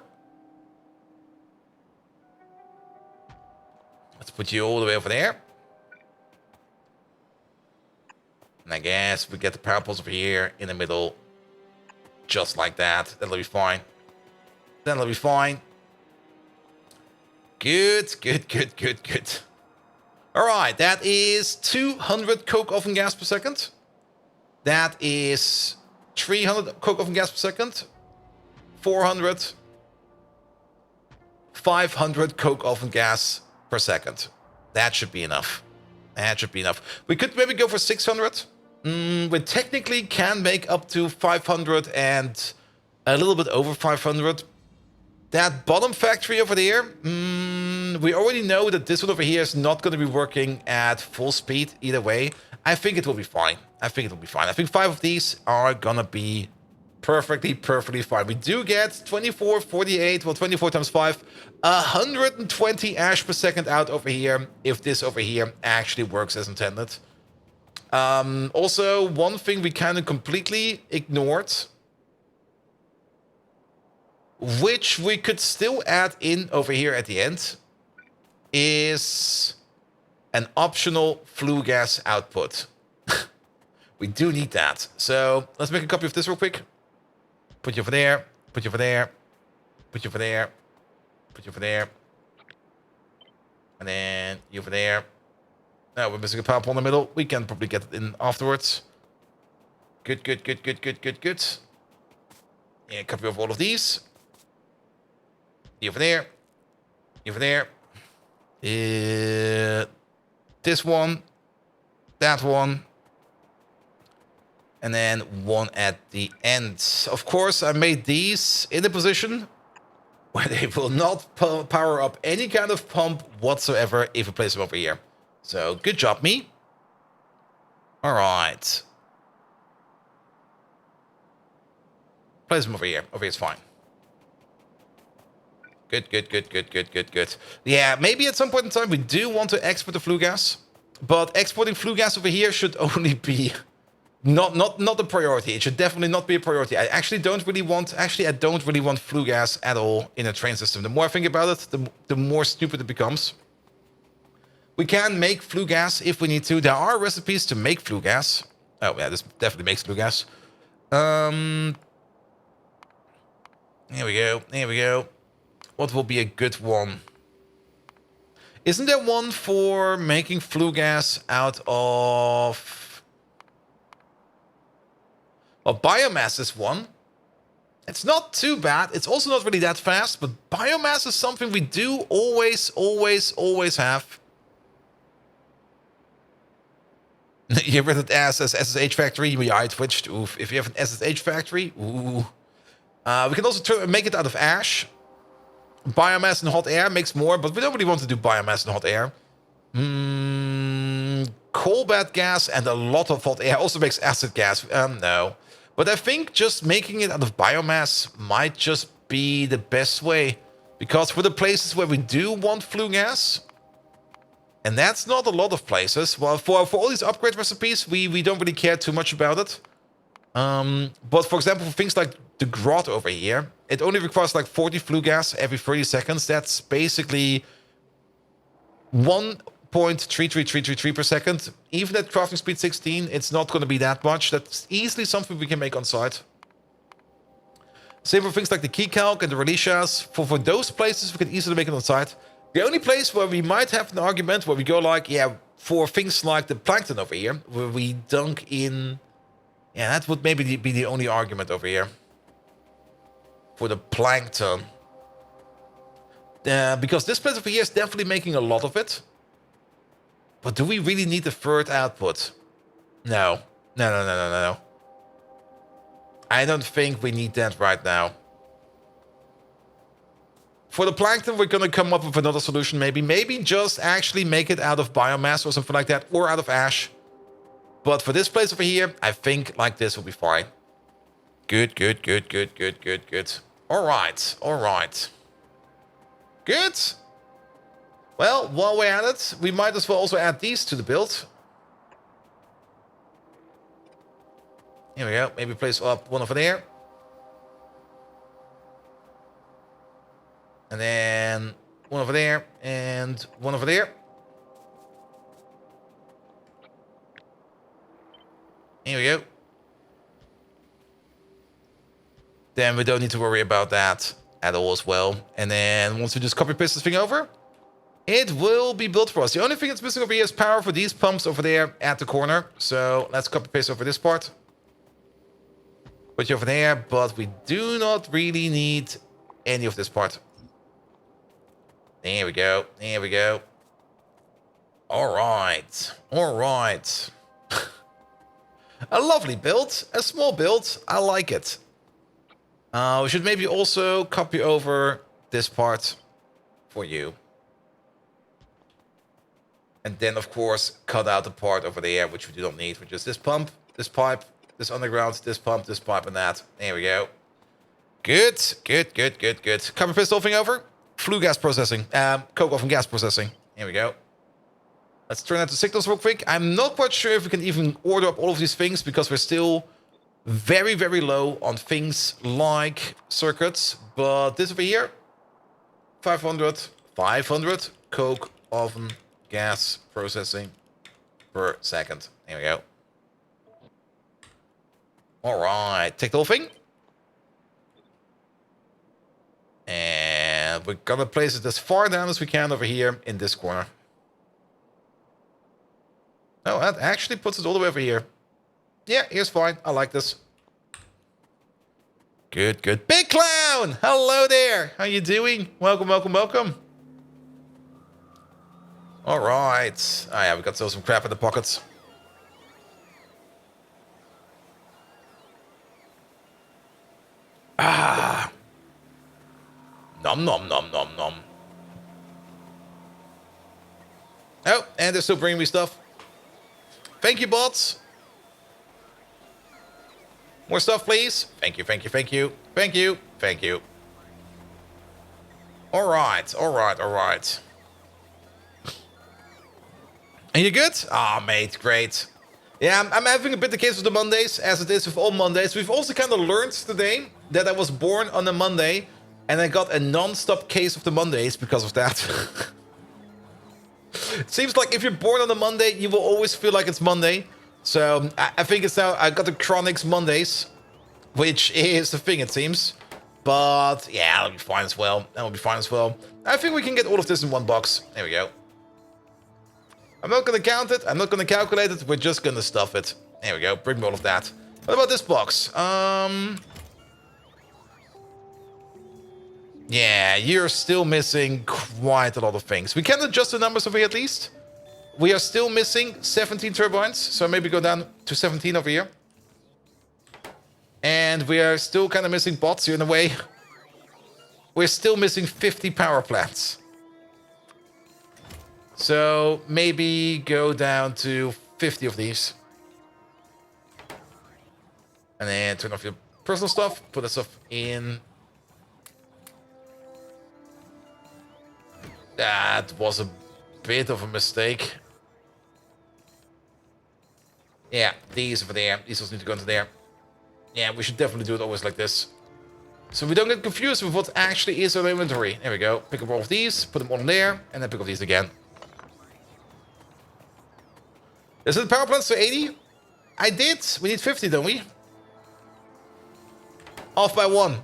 Let's put you all the way over there. And I guess we get the power poles over here in the middle. Just like that. That'll be fine. That'll be fine. Good, good, good, good, good. Alright, that is 200 coke oven gas per second. That is 300 coke oven gas per second. 400. 500 coke oven gas per second. That should be enough. That should be enough. We could maybe go for 600. We technically can make up to 500 and a little bit over 500. That bottom factory over there, we already know that this one over here is not going to be working at full speed either way. I think it will be fine. I think it will be fine. I think 5 of these are going to be perfectly fine. We do get 24, 48, well 24 times 5, 120 ash per second out over here if this over here actually works as intended. Also, one thing we kind of completely ignored, which we could still add in over here at the end, is an optional flue gas output. We do need that. So let's make a copy of this real quick. Put you over there, put you over there, put you over there, put you over there, and then you over there. Now we're missing a power pole in the middle. We can probably get it in afterwards. Good, good, good, good, good, good, good. Yeah, copy of all of these. You over there. You over there. This one. That one. And then one at the end. Of course, I made these in a position where they will not power up any kind of pump whatsoever if you place them over here. So, good job, me. All right. Place them over here. Over here is fine. Good, good, good, good, good, good, good. Yeah, maybe at some point in time we do want to export the flue gas. But exporting flue gas over here should only be not a priority. It should definitely not be a priority. I don't really want flue gas at all in a train system. The more I think about it, the more stupid it becomes. We can make flue gas if we need to. There are recipes to make flue gas. Oh yeah, this definitely makes flue gas. Here we go. Here we go. What will be a good one? Isn't there one for making flue gas out of... Well, biomass is one. It's not too bad. It's also not really that fast, but biomass is something we do always have. You read it as SSH factory. Yeah, I twitched. Oof. If you have an SSH factory, ooh. We can also make it out of ash. Biomass and hot air makes more, but we don't really want to do biomass and hot air. Coal bed gas and a lot of hot air also makes acid gas. No. But I think just making it out of biomass might just be the best way. Because for the places where we do want flue gas, and that's not a lot of places, well, for all these upgrade recipes, we don't really care too much about it. But for example, for things like the grot over here, it only requires like 40 flue gas every 30 seconds. That's basically 1 0.33333 per second. Even at crafting speed 16, it's not going to be that much. That's easily something we can make on site. Same for things like the key calc and the release shafts. For those places, we can easily make it on site. The only place where we might have an argument where we go like, yeah, for things like the plankton over here, where we dunk in... Yeah, that would maybe be the only argument over here. For the plankton. Because this place over here is definitely making a lot of it. But do we really need the third output? No. No. I don't think we need that right now. For the plankton, we're going to come up with another solution maybe. Maybe just actually make it out of biomass or something like that. Or out of ash. But for this place over here, I think like this will be fine. Good. Alright. Good. Well, while we're at it, we might as well also add these to the build. Here we go. Maybe place up one over there. And then one over there. And one over there. Here we go. Then we don't need to worry about that at all as well. And then once we just copy paste this thing over, it will be built for us. The only thing that's missing over here is power for these pumps over there at the corner. So let's copy paste over this part. Put you over there, but we do not really need any of this part. There we go. Alright. A lovely build. A small build. I like it. We should maybe also copy over this part for you. And then, of course, cut out the part over there, which we do not need, which is this pump, this pipe, this underground, this pump, this pipe, and that. There we go. Good. Copy paste the whole thing over. Flue gas processing. Coke oven gas processing. Here we go. Let's turn that to signals real quick. I'm not quite sure if we can even order up all of these things because we're still very low on things like circuits. But this over here, 500 Coke oven gas processing per second. There we go. Alright, take the whole thing. And we're gonna place it as far down as we can over here in this corner. Oh, that actually puts it all the way over here. Yeah, here's fine. I like this. Good. Big Clown! Hello there! How you doing? Welcome. Alright. Oh yeah, we got some crap in the pockets. Ah. Nom. Oh, and they're still bringing me stuff. Thank you, bots. More stuff, please. Thank you. Alright. Are you good? Ah, mate, great. Yeah, I'm having a bit the case with the Mondays, as it is with all Mondays. We've also kind of learned today that I was born on a Monday, and I got a non-stop case of the Mondays because of that. It seems like if you're born on a Monday, you will always feel like it's Monday. So I think it's now, I got the Chronics Mondays, which is the thing, it seems. But yeah, that'll be fine as well. I think we can get all of this in one box. There we go. I'm not going to count it. I'm not going to calculate it. We're just going to stuff it. There we go. Bring me all of that. What about this box? Yeah, you're still missing quite a lot of things. We can adjust the numbers over here at least. We are still missing 17 turbines. So maybe go down to 17 over here. And we are still kind of missing bots here in a way. We're still missing 50 power plants. So maybe go down to 50 of these. And then turn off your personal stuff. Put that stuff in. That was a bit of a mistake. Yeah, these over there. These also need to go into there. Yeah, we should definitely do it always like this. So we don't get confused with what actually is our inventory. There we go. Pick up all of these, put them all in there, and then pick up these again. Is it power plants to 80? I did. We need 50, don't we? Off by 1.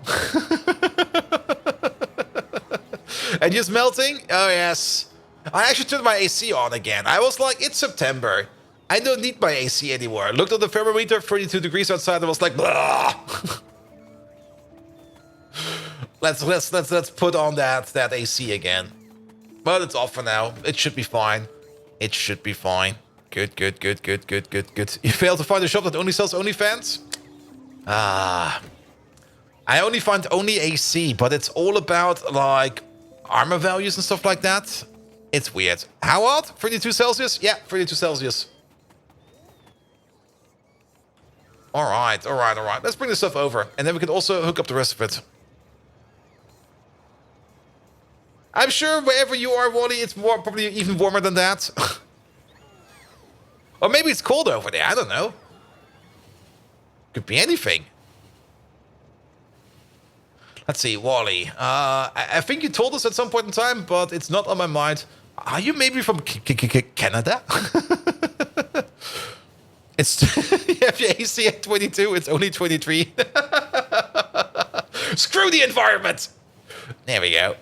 And just melting? Oh, yes. I actually turned my AC on again. I was like, it's September. I don't need my AC anymore. I looked at the thermometer, 32 degrees outside. I was like, blah. Let's put on that AC again. But it's off for now. It should be fine. It should be fine. Good. You failed to find a shop that only sells OnlyFans? Ah. I only find only AC, but it's all about, like, armor values and stuff like that. It's weird. How hot? 32 Celsius? Yeah, 32 Celsius. Alright. Let's bring this stuff over. And then we can also hook up the rest of it. I'm sure wherever you are, Wally, it's probably even warmer than that. Or maybe it's cold over there. I don't know. Could be anything. Let's see, Wally. I think you told us at some point in time, but it's not on my mind. Are you maybe from Canada? It's you have your AC at 22. It's only 23. Screw the environment. There we go.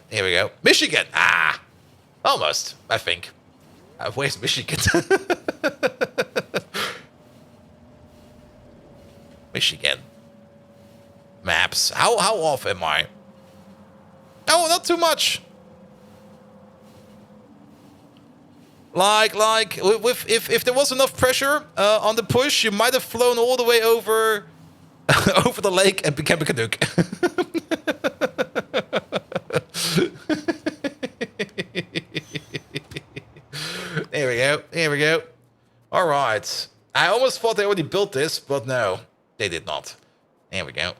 Michigan. Ah, almost. I think. Where's Michigan? Michigan. Maps. How off am I? Oh, not too much. Like, if there was enough pressure on the push, you might have flown all the way over over the lake and became a Canuck. There we go. All right. I almost thought they already built this, but no, they did not. There we go.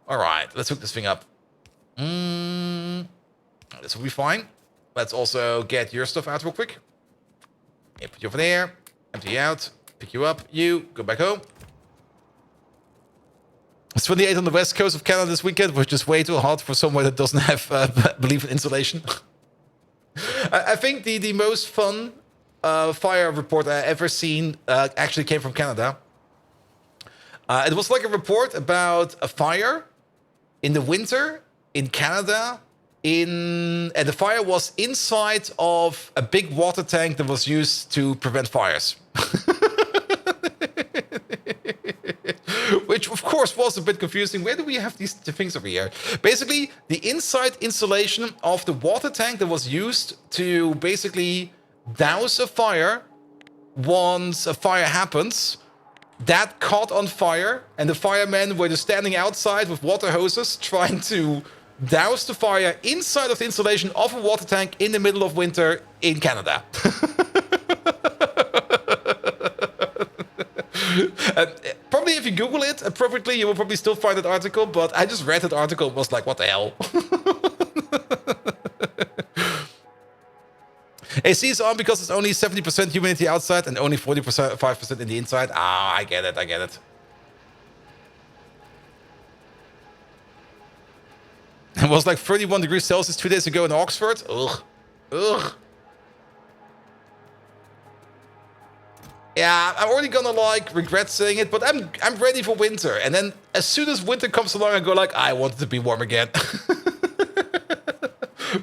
All right, let's hook this thing up. This will be fine. Let's also get your stuff out real quick. Yeah, put you over there. Empty you out. Pick you up. You go back home. It's 28 on the west coast of Canada this weekend, which is way too hot for somewhere that doesn't have believe in insulation. I think the most fun fire report I ever seen actually came from Canada. It was like a report about a fire in the winter in Canada. And the fire was inside of a big water tank that was used to prevent fires. Which, of course, was a bit confusing. Where do we have these things over here? Basically, the inside insulation of the water tank that was used to basically douse a fire once a fire happens, that caught on fire, and the firemen were just standing outside with water hoses trying to douse the fire inside of the insulation of a water tank in the middle of winter in Canada. Probably if you Google it appropriately, you will probably still find that article, but I just read that article and was like, what the hell? AC is on because it's only 70% humidity outside and only 5% in the inside. Ah, I get it. It was like 31 degrees Celsius 2 days ago in Oxford. Ugh. Yeah, I'm already gonna regret saying it, but I'm ready for winter. And then as soon as winter comes along, I go like, I want it to be warm again.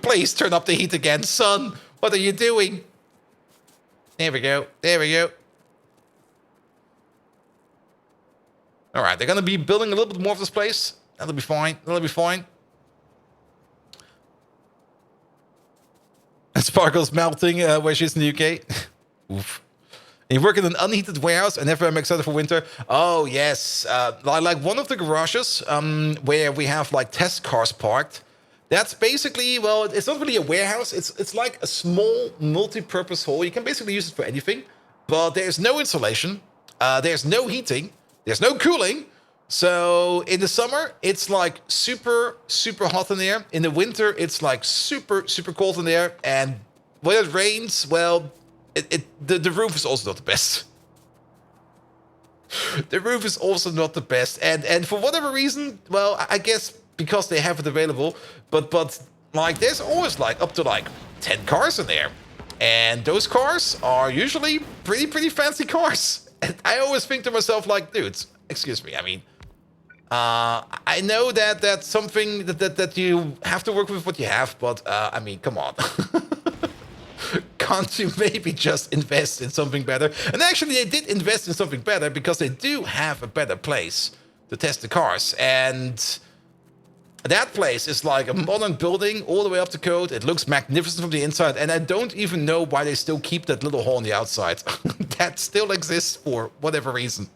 Please turn up the heat again, son. What are you doing? There we go. All right, they're gonna be building a little bit more of this place. That'll be fine. Sparkle's melting where she's in the UK. Oof. You work in an unheated warehouse and never am excited for winter. Oh, yes. Like one of the garages where we have test cars parked. That's basically, well, it's not really a warehouse. It's like a small multi-purpose hall. You can basically use it for anything. But there's no insulation. There's no heating. There's no cooling. So in the summer, it's super, super hot in there. In the winter, it's super, super cold in there. And when it rains, well, the roof is also not the best. The roof is also not the best. And for whatever reason, well, I guess because they have it available, but there's always up to 10 cars in there. And those cars are usually pretty fancy cars. And I always think to myself, like, dudes, excuse me. I mean, I know that that's something that you have to work with what you have, but I mean, come on. Can't you maybe just invest in something better? And actually, they did invest in something better because they do have a better place to test the cars. And that place is like a modern building all the way up to code. It looks magnificent from the inside. And I don't even know why they still keep that little hole on the outside. That still exists for whatever reason.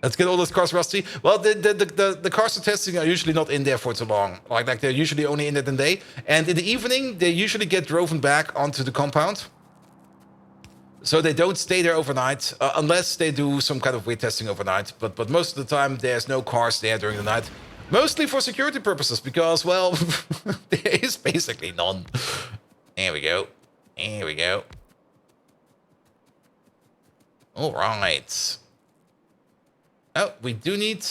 Let's get all those cars rusty. Well, the cars for testing are usually not in there for too long. Like they're usually only in it in the day. And in the evening, they usually get driven back onto the compound. So they don't stay there overnight, unless they do some kind of weird testing overnight. But most of the time, there's no cars there during the night. Mostly for security purposes, because, well, there is basically none. There we go. Here we go. All right. Oh, we do need...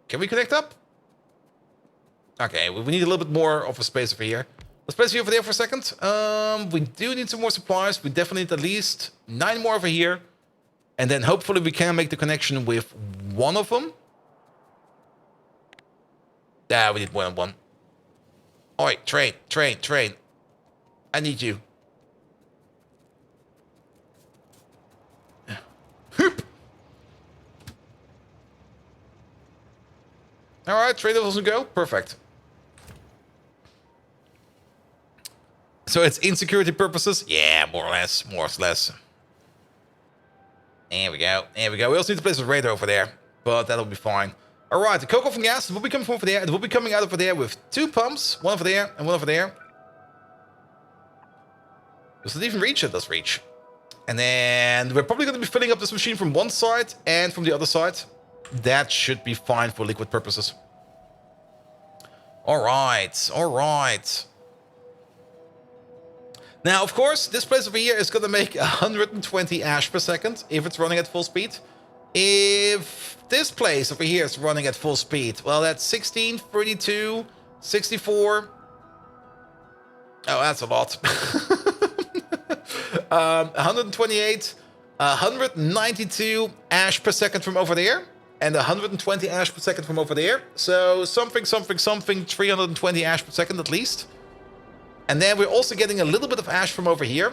Can we connect up? Okay, we need a little bit more of a space over here. Let's place you over there for a second. We do need some more supplies. We definitely need at least 9 more over here. And then hopefully we can make the connection with one of them. Yeah, we need more than one. Oi, train. I need you. Hoop! Alright, train doesn't go. Perfect. So it's insecurity purposes? Yeah, more or less. There we go. We also need to place a radar over there, but that'll be fine. Alright, the coke from gas will be coming from over there. It will be coming out over there with 2 pumps. One over there and one over there. Does it even reach? It does reach. And then we're probably going to be filling up this machine from one side and from the other side. That should be fine for liquid purposes. Alright. Now, of course, this place over here is going to make 120 ash per second if it's running at full speed. If this place over here is running at full speed, well, that's 16, 32, 64. Oh, that's a lot. 128, 192 ash per second from over there. And 120 ash per second from over there. So something, 320 ash per second at least. And then we're also getting a little bit of ash from over here,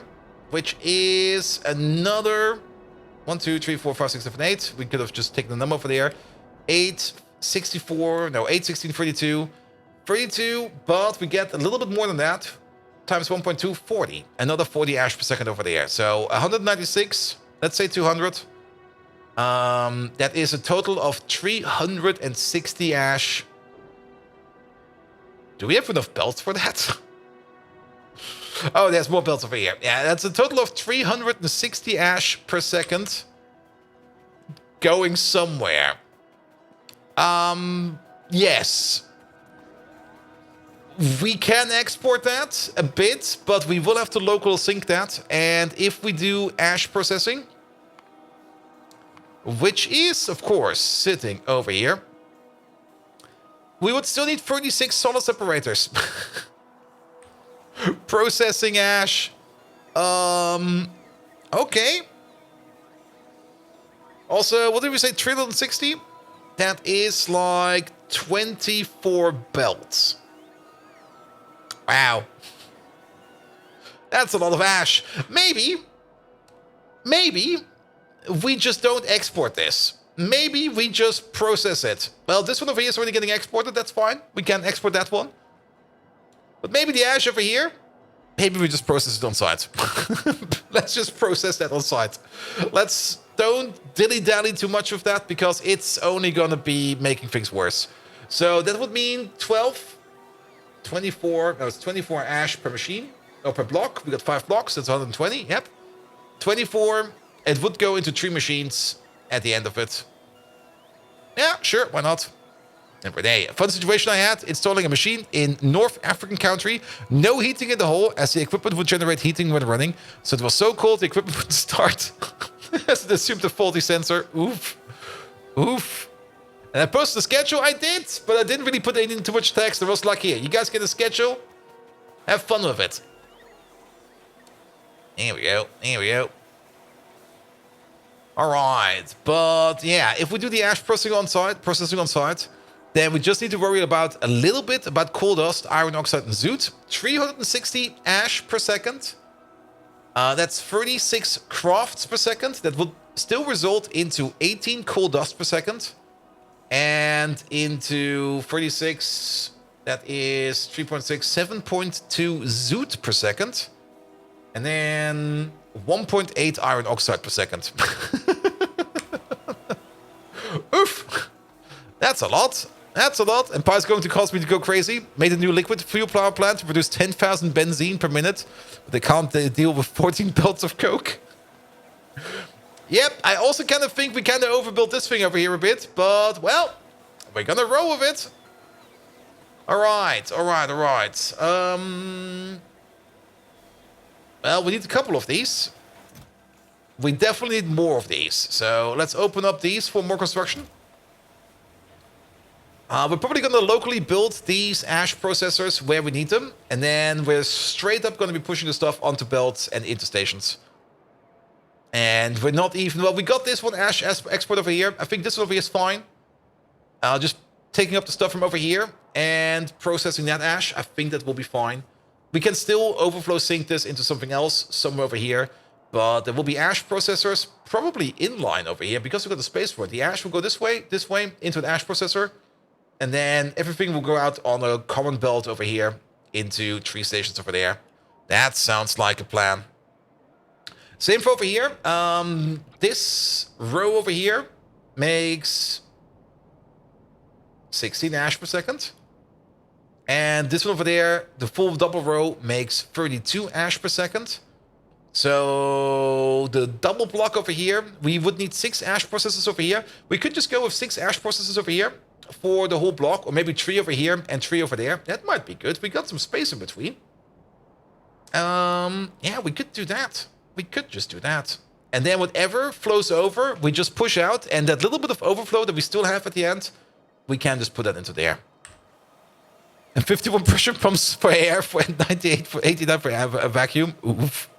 which is another 1, 2, 3, 4, 5, 6, 7, 8. We could have just taken the number over there. 8, 64, no, 8, 16, 32. 32, but we get a little bit more than that. Times 1.2, 40. Another 40 ash per second over there. So 196, let's say 200. That is a total of 360 ash. Do we have enough belts for that? Oh, there's more belts over here. Yeah, that's a total of 360 ash per second going somewhere. Yes. We can export that a bit, but we will have to local sync that. And if we do ash processing, which is, of course, sitting over here, we would still need 36 solid separators. Processing ash. Okay. Also, what did we say? 360? That is like 24 belts. Wow. That's a lot of ash. Maybe we just don't export this. Maybe we just process it. Well, this one over here is already getting exported. That's fine. We can export that one. But maybe the ash over here, maybe we just process it on site. Let's just process that on site. Don't dilly-dally too much with that, because it's only going to be making things worse. So that would mean 24, no, it's 24 ash per machine. Or per block. We got 5 blocks, that's 120, yep. 24, it would go into 3 machines at the end of it. Yeah, sure, why not? And Renee, a fun situation I had, installing a machine in North African country, no heating in the hole, as the equipment would generate heating when running. So it was so cold, the equipment would start. As it assumed a faulty sensor. Oof. And I posted the schedule, I did, but I didn't really put anything too much text. I was like, here, you guys get a schedule. Have fun with it. Here we go. Here we go. All right, but yeah, if we do the ash processing on site, then we just need to worry about a little bit about coal dust, iron oxide, and zoot. 360 ash per second. That's 36 crafts per second. That would still result into 18 coal dust per second. And into 36, that is 3.6, 7.2 zoot per second. And then 1.8 iron oxide per second. Oof. That's a lot. That's a lot. And Pi's going to cause me to go crazy. Made a new liquid fuel power plant to produce 10,000 benzene per minute. But they can't deal with 14 belts of coke. Yep, I also kind of think we kind of overbuilt this thing over here a bit. But, well, we're going to roll with it. All right, all right, all right. Well, we need a couple of these. We definitely need more of these. So let's open up these for more construction. We're probably going to locally build these ash processors where we need them. And then we're straight up going to be pushing the stuff onto belts and into stations. And we're not even... Well, we got this one ash export over here. I think this one over here is fine. Just taking up the stuff from over here and processing that ash. I think that will be fine. We can still overflow sink this into something else somewhere over here. But there will be ash processors probably inline over here because we've got the space for it. The ash will go this way, into an ash processor. And then everything will go out on a common belt over here into 3 stations over there. That sounds like a plan. Same for over here. This row over here makes 16 ash per second. And this one over there, the full double row, makes 32 ash per second. So the double block over here, we would need 6 ash processors over here. We could just go with 6 ash processors over here for the whole block, or maybe 3 over here and 3 over there. That might be good. We got some space in between. Yeah, we could do that. We could just do that. And then whatever flows over, we just push out, and that little bit of overflow that we still have at the end, we can just put that into there. And 51 pressure pumps for air, for 98 for 89 for a vacuum. Oof.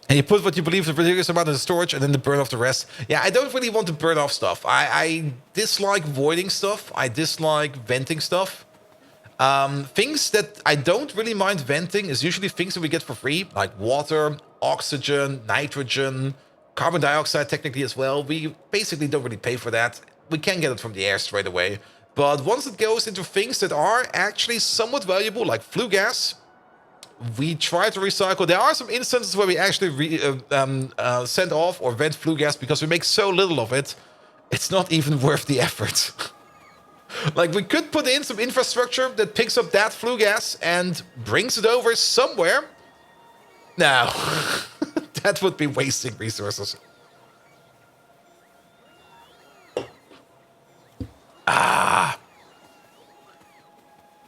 And you put what you believe is a ridiculous amount in the storage and then burn off the rest. Yeah, I don't really want to burn off stuff. I dislike voiding stuff. I dislike venting stuff. Things that I don't really mind venting is usually things that we get for free, like water, oxygen, nitrogen, carbon dioxide technically as well. We basically don't really pay for that. We can get it from the air straight away. But once it goes into things that are actually somewhat valuable, like flue gas, we try to recycle. There are some instances where we actually send off or vent flue gas because we make so little of it, it's not even worth the effort. Like, we could put in some infrastructure that picks up that flue gas and brings it over somewhere. No, that would be wasting resources.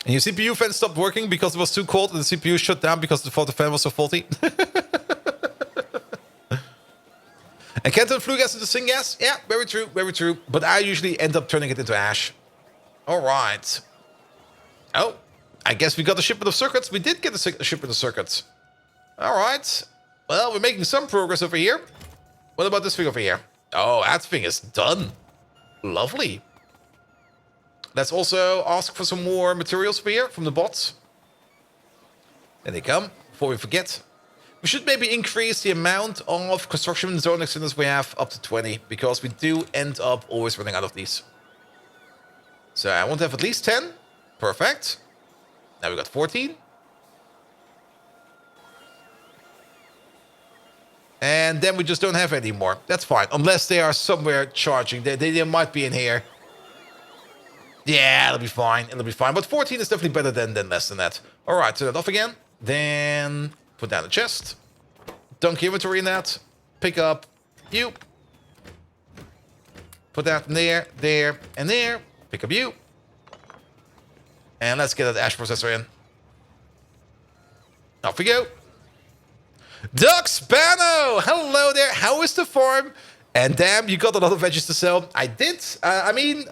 And your CPU fan stopped working because it was too cold and the CPU shut down because the fan was so faulty. And can't turn flue gas into syngas? Yeah, very true, very true. But I usually end up turning it into ash. All right. Oh, I guess we got a shipment of circuits. We did get a shipment of circuits. All right. Well, we're making some progress over here. What about this thing over here? Oh, that thing is done. Lovely. Let's also ask for some more materials over here from the bots. There they come, before we forget. We should maybe increase the amount of construction zone extenders we have up to 20, because we do end up always running out of these. So I want to have at least 10. Perfect. Now we got 14. And then we just don't have any more. That's fine, unless they are somewhere charging. They might be in here. Yeah, it'll be fine. It'll be fine. But 14 is definitely better than less than that. All right, turn that off again. Then put down the chest. Dunk inventory in that. Pick up you. Put that in there, there, and there. Pick up you. And let's get that ash processor in. Off we go. Doc Spano! Hello there. How is the farm? And damn, you got a lot of veggies to sell. I did. I mean...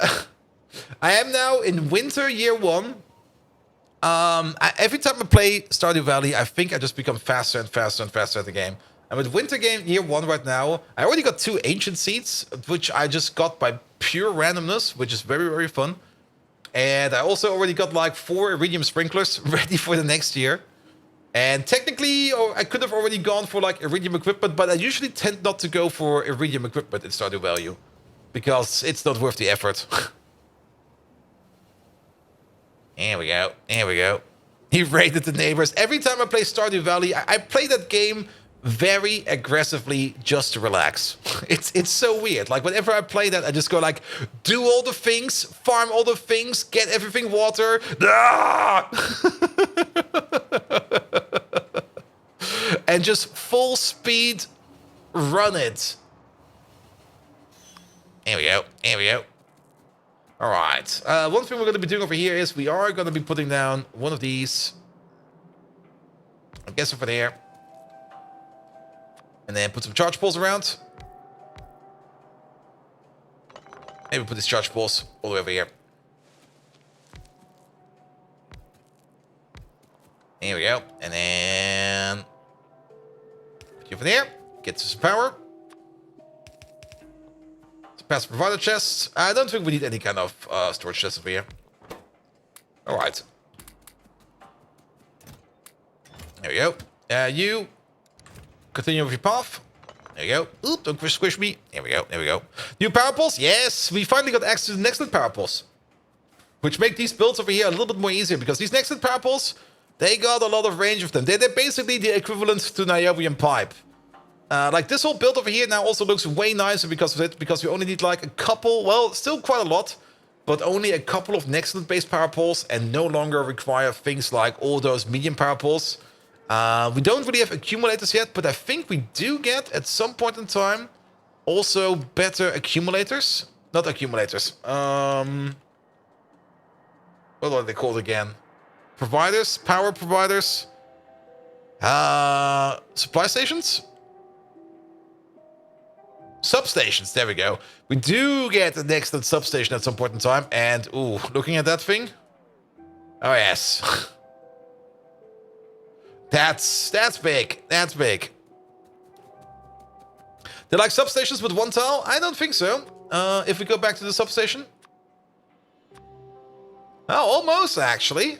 I am now in winter year 1. Every time I play Stardew Valley, I think I just become faster and faster and faster at the game. I'm with winter game year 1 right now. I already got 2 ancient seeds, which I just got by pure randomness, which is very, very fun. And I also already got like 4 iridium sprinklers ready for the next year. And technically, I could have already gone for like iridium equipment, but I usually tend not to go for iridium equipment in Stardew Valley because it's not worth the effort. Here we go. Here we go. He raided the neighbors. Every time I play Stardew Valley, I play that game very aggressively just to relax. It's so weird. Like, whenever I play that, I just go like, do all the things, farm all the things, get everything water. Ah! And just full speed run it. Here we go. Here we go. All right. One thing we're going to be doing over here is we are going to be putting down one of these. I guess over there. And then put some charge poles around. Maybe put these charge poles all the way over here. Here we go. And then put you over there. Get some power. Pass provider chests. I don't think we need any kind of storage chests over here. All right. There we go. You continue with your path. There you go. Oop, don't squish me. There we go. There we go. New power poles. Yes, we finally got access to the Nextlet power poles, which make these builds over here a little bit more easier because these Nextlet power poles, they got a lot of range of them. They're basically the equivalent to niobium pipe. Like this whole build over here now also looks way nicer because of it, because we only need like a couple, well, still quite a lot, but only a couple of Nextlet-based power poles and no longer require things like all those medium power poles. We don't really have accumulators yet, but I think we do get at some point in time also better accumulators. Not accumulators. What are they called again? Providers? Power providers? Supply stations? Substations, there we go. We do get the next substation at some point in time. And, ooh, looking at that thing. Oh, yes. That's big. That's big. They're like substations with 1 tile? I don't think so. If we go back to the substation. Oh, almost, actually.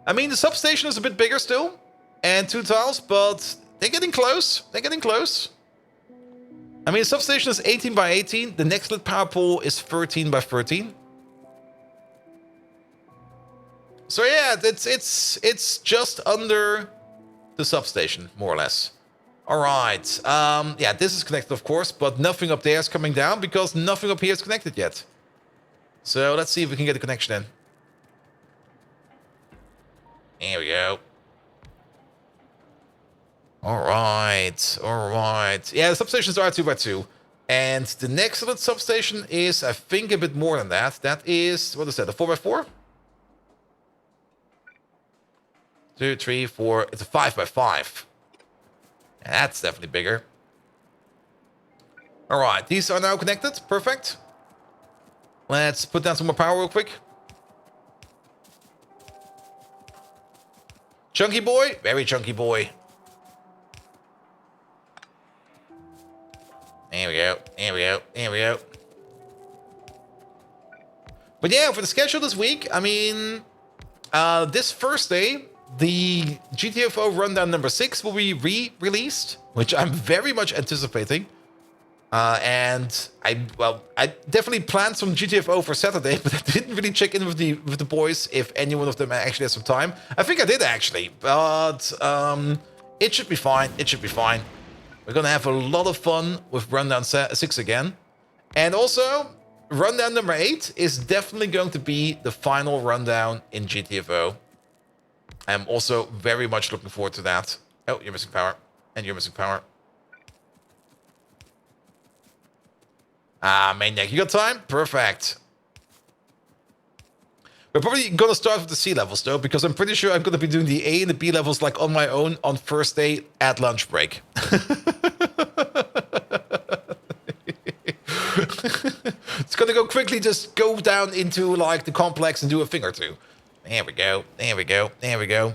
I mean, the substation is a bit bigger still. And 2 tiles, but they're getting close. They're getting close. I mean, the substation is 18 by 18. The Nextlet power pole is 13 by 13. So yeah, it's just under the substation, more or less. All right. Yeah, this is connected, of course, but nothing up there is coming down because nothing up here is connected yet. So let's see if we can get a connection in. Here we go. All right, all right. Yeah, the substations are 2 by 2. And the next substation is, I think, a bit more than that. That is, what is that, a 4 by 4? 2, 3, 4. It's a 5 by 5. That's definitely bigger. All right, these are now connected. Perfect. Let's put down some more power real quick. Chunky boy, very chunky boy. Here we go, here we go, here we go. But yeah, for the schedule this week, I mean, this Thursday, the GTFO Rundown number 6 will be re-released, which I'm very much anticipating. And I definitely planned some GTFO for Saturday, but I didn't really check in with the boys if any one of them actually has some time. I think I did actually, but it should be fine. It should be fine. We're gonna have a lot of fun with Rundown 6 again, and also Rundown number 8 is definitely going to be the final rundown in GTFO. I'm also very much looking forward to that. Oh, you're missing power, and you're missing power. Ah, Maniac, you got time? Perfect. We're probably gonna start with the C levels though, because I'm pretty sure I'm gonna be doing the A and the B levels like on my own on first day at lunch break. It's gonna go quickly, just go down into like the complex and do a thing or two. There we go. There we go. There we go.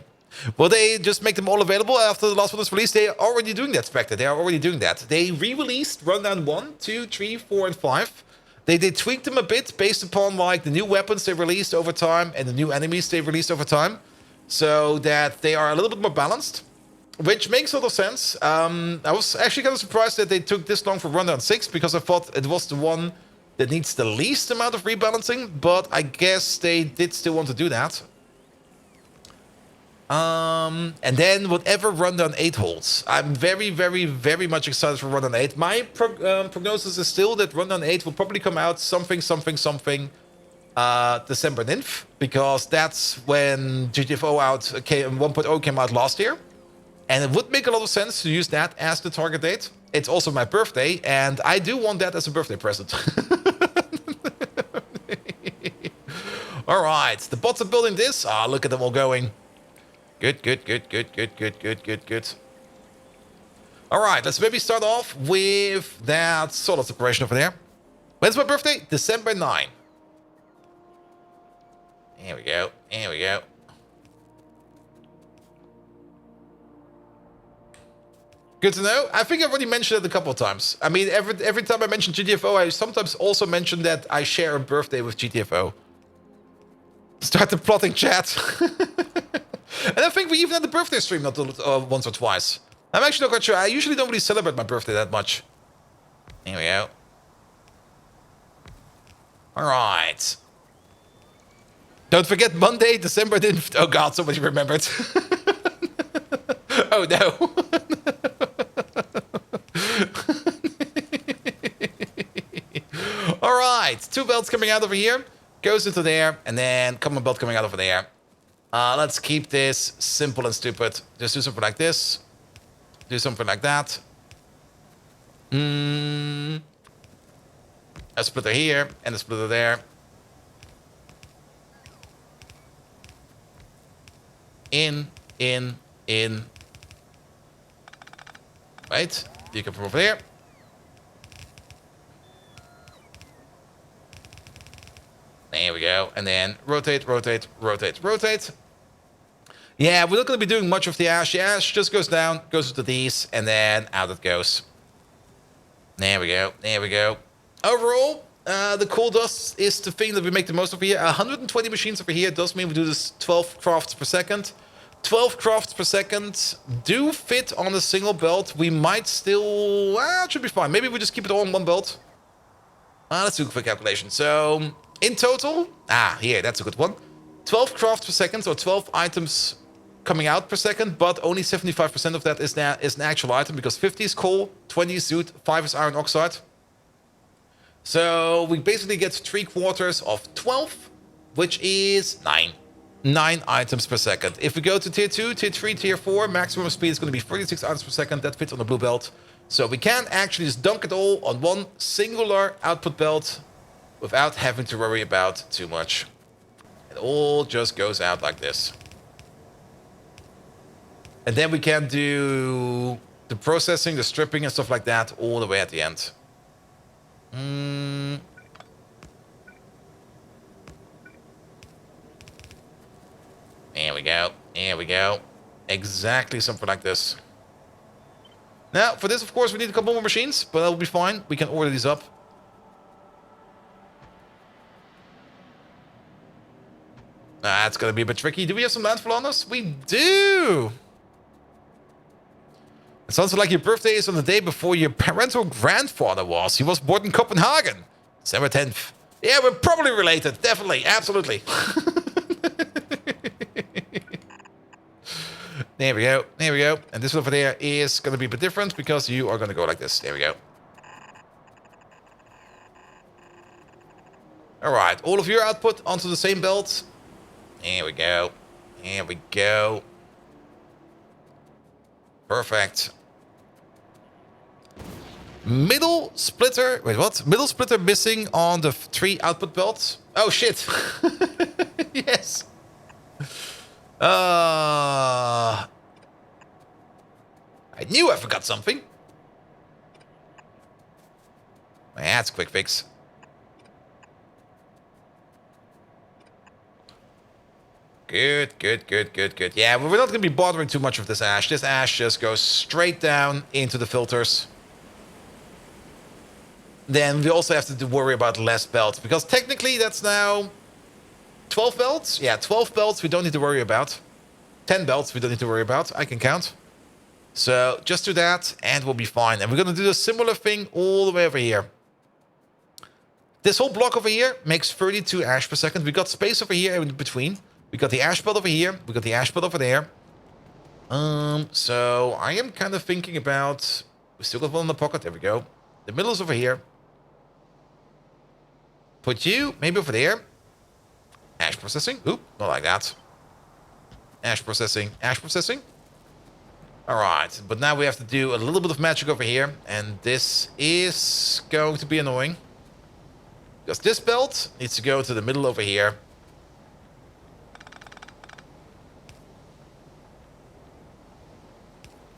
Will they just make them all available after the last one is released? They are already doing that, Spectre. They are already doing that. They re-released Rundown 1, 2, 3, 4, and 5. They tweaked them a bit based upon like the new weapons they released over time and the new enemies they released over time, so that they are a little bit more balanced, which makes a lot of sense. I was actually kind of surprised that they took this long for Rundown 6 because I thought it was the one that needs the least amount of rebalancing, but I guess they did still want to do that. And then whatever Rundown 8 holds, I'm very, very, very much excited for Rundown 8. My prognosis is still that Rundown 8 will probably come out something December 9th, because that's when GTFO 1.0 came out last year. And it would make a lot of sense to use that as the target date. It's also my birthday, and I do want that as a birthday present. All right, the bots are building this. Ah, look at them all going. Good. All right, let's maybe start off with that solar separation over there. When's my birthday? December 9. Here we go. Here we go. Good to know. I think I've already mentioned it a couple of times. I mean, every time I mention GTFO, I sometimes also mention that I share a birthday with GTFO. Start the plotting chat. And I think we even had the birthday stream not once or twice. I'm actually not quite sure. I usually don't really celebrate my birthday that much. Here we go. All right. Don't forget Monday, December 10th. Oh God, somebody remembered. Oh no. All right, 2 belts coming out over here. Goes into there, and then common belt coming out over there. Let's keep this simple and stupid. Just do something like this. Do something like that. A splitter here, and a splitter there. In. Right, you come from over there. There we go. And then rotate. Yeah, we're not going to be doing much of the ash. The ash just goes down, goes to these, and then out it goes. There we go. Overall, the coal dust is the thing that we make the most of here. 120 machines over here does mean we do this 12 crafts per second. 12 crafts per second do fit on a single belt. We might still... it should be fine. Maybe we just keep it all on one belt. Let's do a quick calculation. So, in total... here, that's a good one. 12 crafts per second, or 12 items coming out per second, but only 75% of that is an actual item, because 50 is coal, 20 is zoot, 5 is iron oxide. So, we basically get 3/4 of 12, which is 9. 9 items per second. If we go to tier 2, tier 3, tier 4, maximum speed is going to be 36 items per second. That fits on the blue belt. So we can actually just dunk it all on one singular output belt without having to worry about too much. It all just goes out like this. And then we can do the processing, the stripping and stuff like that all the way at the end. There we go. Exactly something like this. Now, for this, of course, we need a couple more machines, but that'll be fine. We can order these up. That's going to be a bit tricky. Do we have some landfall on us? We do! It sounds like your birthday is on the day before your parental grandfather was. He was born in Copenhagen. December 10th. Yeah, we're probably related. Definitely. Absolutely. There we go. And this one over there is going to be a bit different because you are going to go like this. There we go. All right. All of your output onto the same belt. There we go. Perfect. Middle splitter. Wait, what? Middle splitter missing on the 3 output belts. Oh, shit. Yes. I knew I forgot something. That's a quick fix. Good. Yeah, we're not going to be bothering too much with this ash. This ash just goes straight down into the filters. Then we also have to worry about less belts, because technically that's now 12 belts? Yeah, 12 belts we don't need to worry about. 10 belts we don't need to worry about. I can count. So just do that and we'll be fine. And we're going to do a similar thing all the way over here. This whole block over here makes 32 ash per second. We got space over here in between. We got the ash belt over here. We got the ash belt over there. So I am kind of thinking about... We still got one in the pocket. There we go. The middle is over here. Put you maybe over there. Ash processing. Oop, not like that. Ash processing. Ash processing. Alright, but now we have to do a little bit of magic over here. And this is going to be annoying. Because this belt needs to go to the middle over here.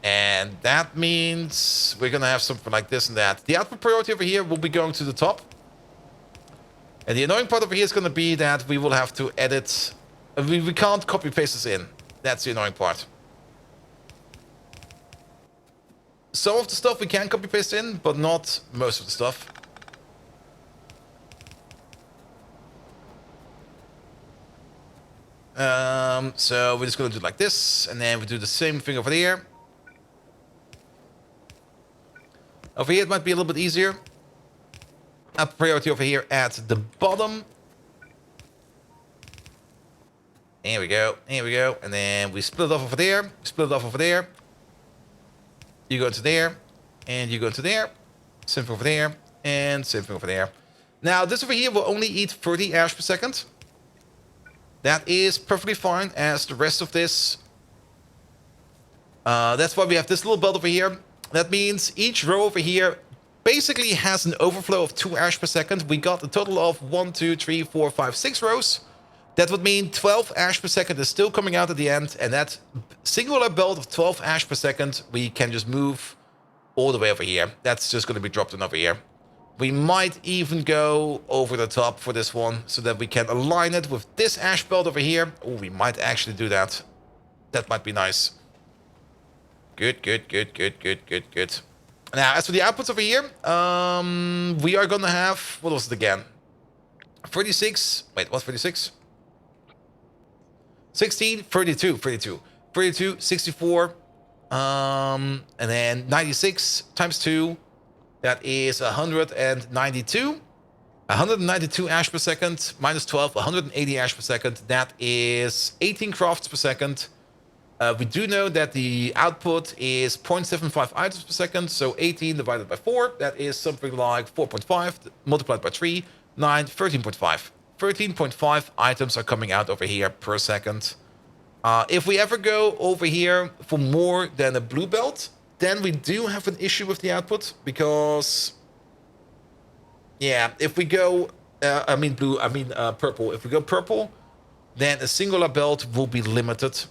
And that means we're going to have something like this and that. The output priority over here will be going to the top. And the annoying part over here is going to be that we will have to edit. We can't copy paste this in. That's the annoying part. Some of the stuff we can copy paste in, but not most of the stuff. So we're just going to do it like this. And then we do the same thing over there. Over here it might be a little bit easier. Up priority over here at the bottom. Here we go. Here we go. And then we split it off over there. Split it off over there. You go into there. And you go into there. Same thing over there. And same thing over there. Now, this over here will only eat 30 ash per second. That is perfectly fine as the rest of this. That's why we have this little belt over here. That means each row over here basically has an overflow of 2 ash per second. We got a total of 1, 2, 3, 4, 5, 6 rows. That would mean 12 ash per second is still coming out at the end. And that singular belt of 12 ash per second, we can just move all the way over here. That's just going to be dropped in over here. We might even go over the top for this one so that we can align it with this ash belt over here. Oh, we might actually do that. That might be nice. Good. Now, as for the outputs over here, we are going to have... What was it again? 36... Wait, what's 36? 16, 32, 64, and then 96 times 2, that is 192. 192 ash per second, minus 12, 180 ash per second, that is 18 crafts per second. We do know that the output is 0.75 items per second, so 18 divided by 4, that is something like 4.5, multiplied by 3, 9, 13.5. 13.5 items are coming out over here per second. If we ever go over here for more than a blue belt, then we do have an issue with the output, because... Yeah, if we go... purple. If we go purple, then a singular belt will be limited.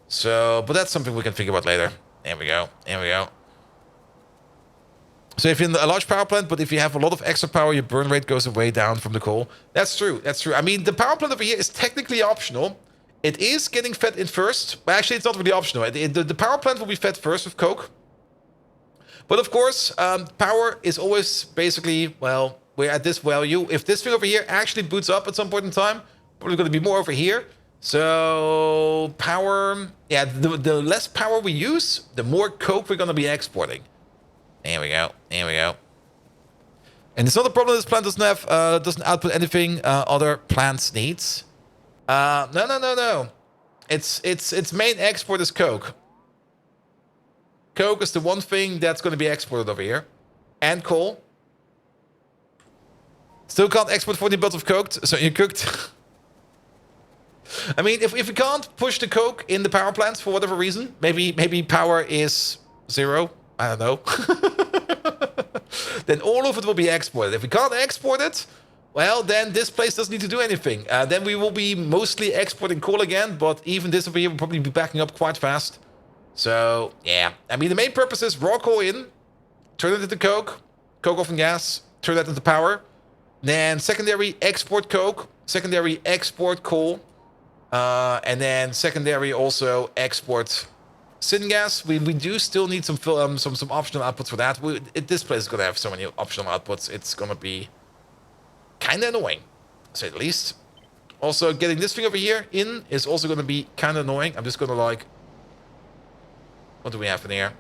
So, but that's something we can figure out later. There we go. So if you're in a large power plant, but if you have a lot of extra power, your burn rate goes way down from the coal. That's true. I mean, the power plant over here is technically optional. It is getting fed in first. But actually, it's not really optional. The power plant will be fed first with coke. But of course, power is always basically, well, we're at this value. If this thing over here actually boots up at some point in time, probably going to be more over here. So power, yeah, the less power we use, the more coke we're going to be exporting. There we go. And it's not a problem this plant doesn't output anything other plants needs. No. Its main export is coke. Coke is the one thing that's going to be exported over here. And coal. Still can't export 14 bottles of coke, so you cooked. I mean, if we can't push the coke in the power plants for whatever reason, maybe power is 0. I don't know. Then all of it will be exported. If we can't export it, well, then this place doesn't need to do anything. Then we will be mostly exporting coal again, but even this over here will probably be backing up quite fast. So, yeah. I mean, the main purpose is raw coal in, turn it into coke off and gas, turn that into power. Then secondary export coke, secondary export coal. And then secondary also export syngas. We do still need some optional outputs for that. This place is gonna have so many optional outputs. It's gonna be kind of annoying, to say the least. Also, getting this thing over here in is also gonna be kind of annoying. I'm just gonna like, what do we have in here?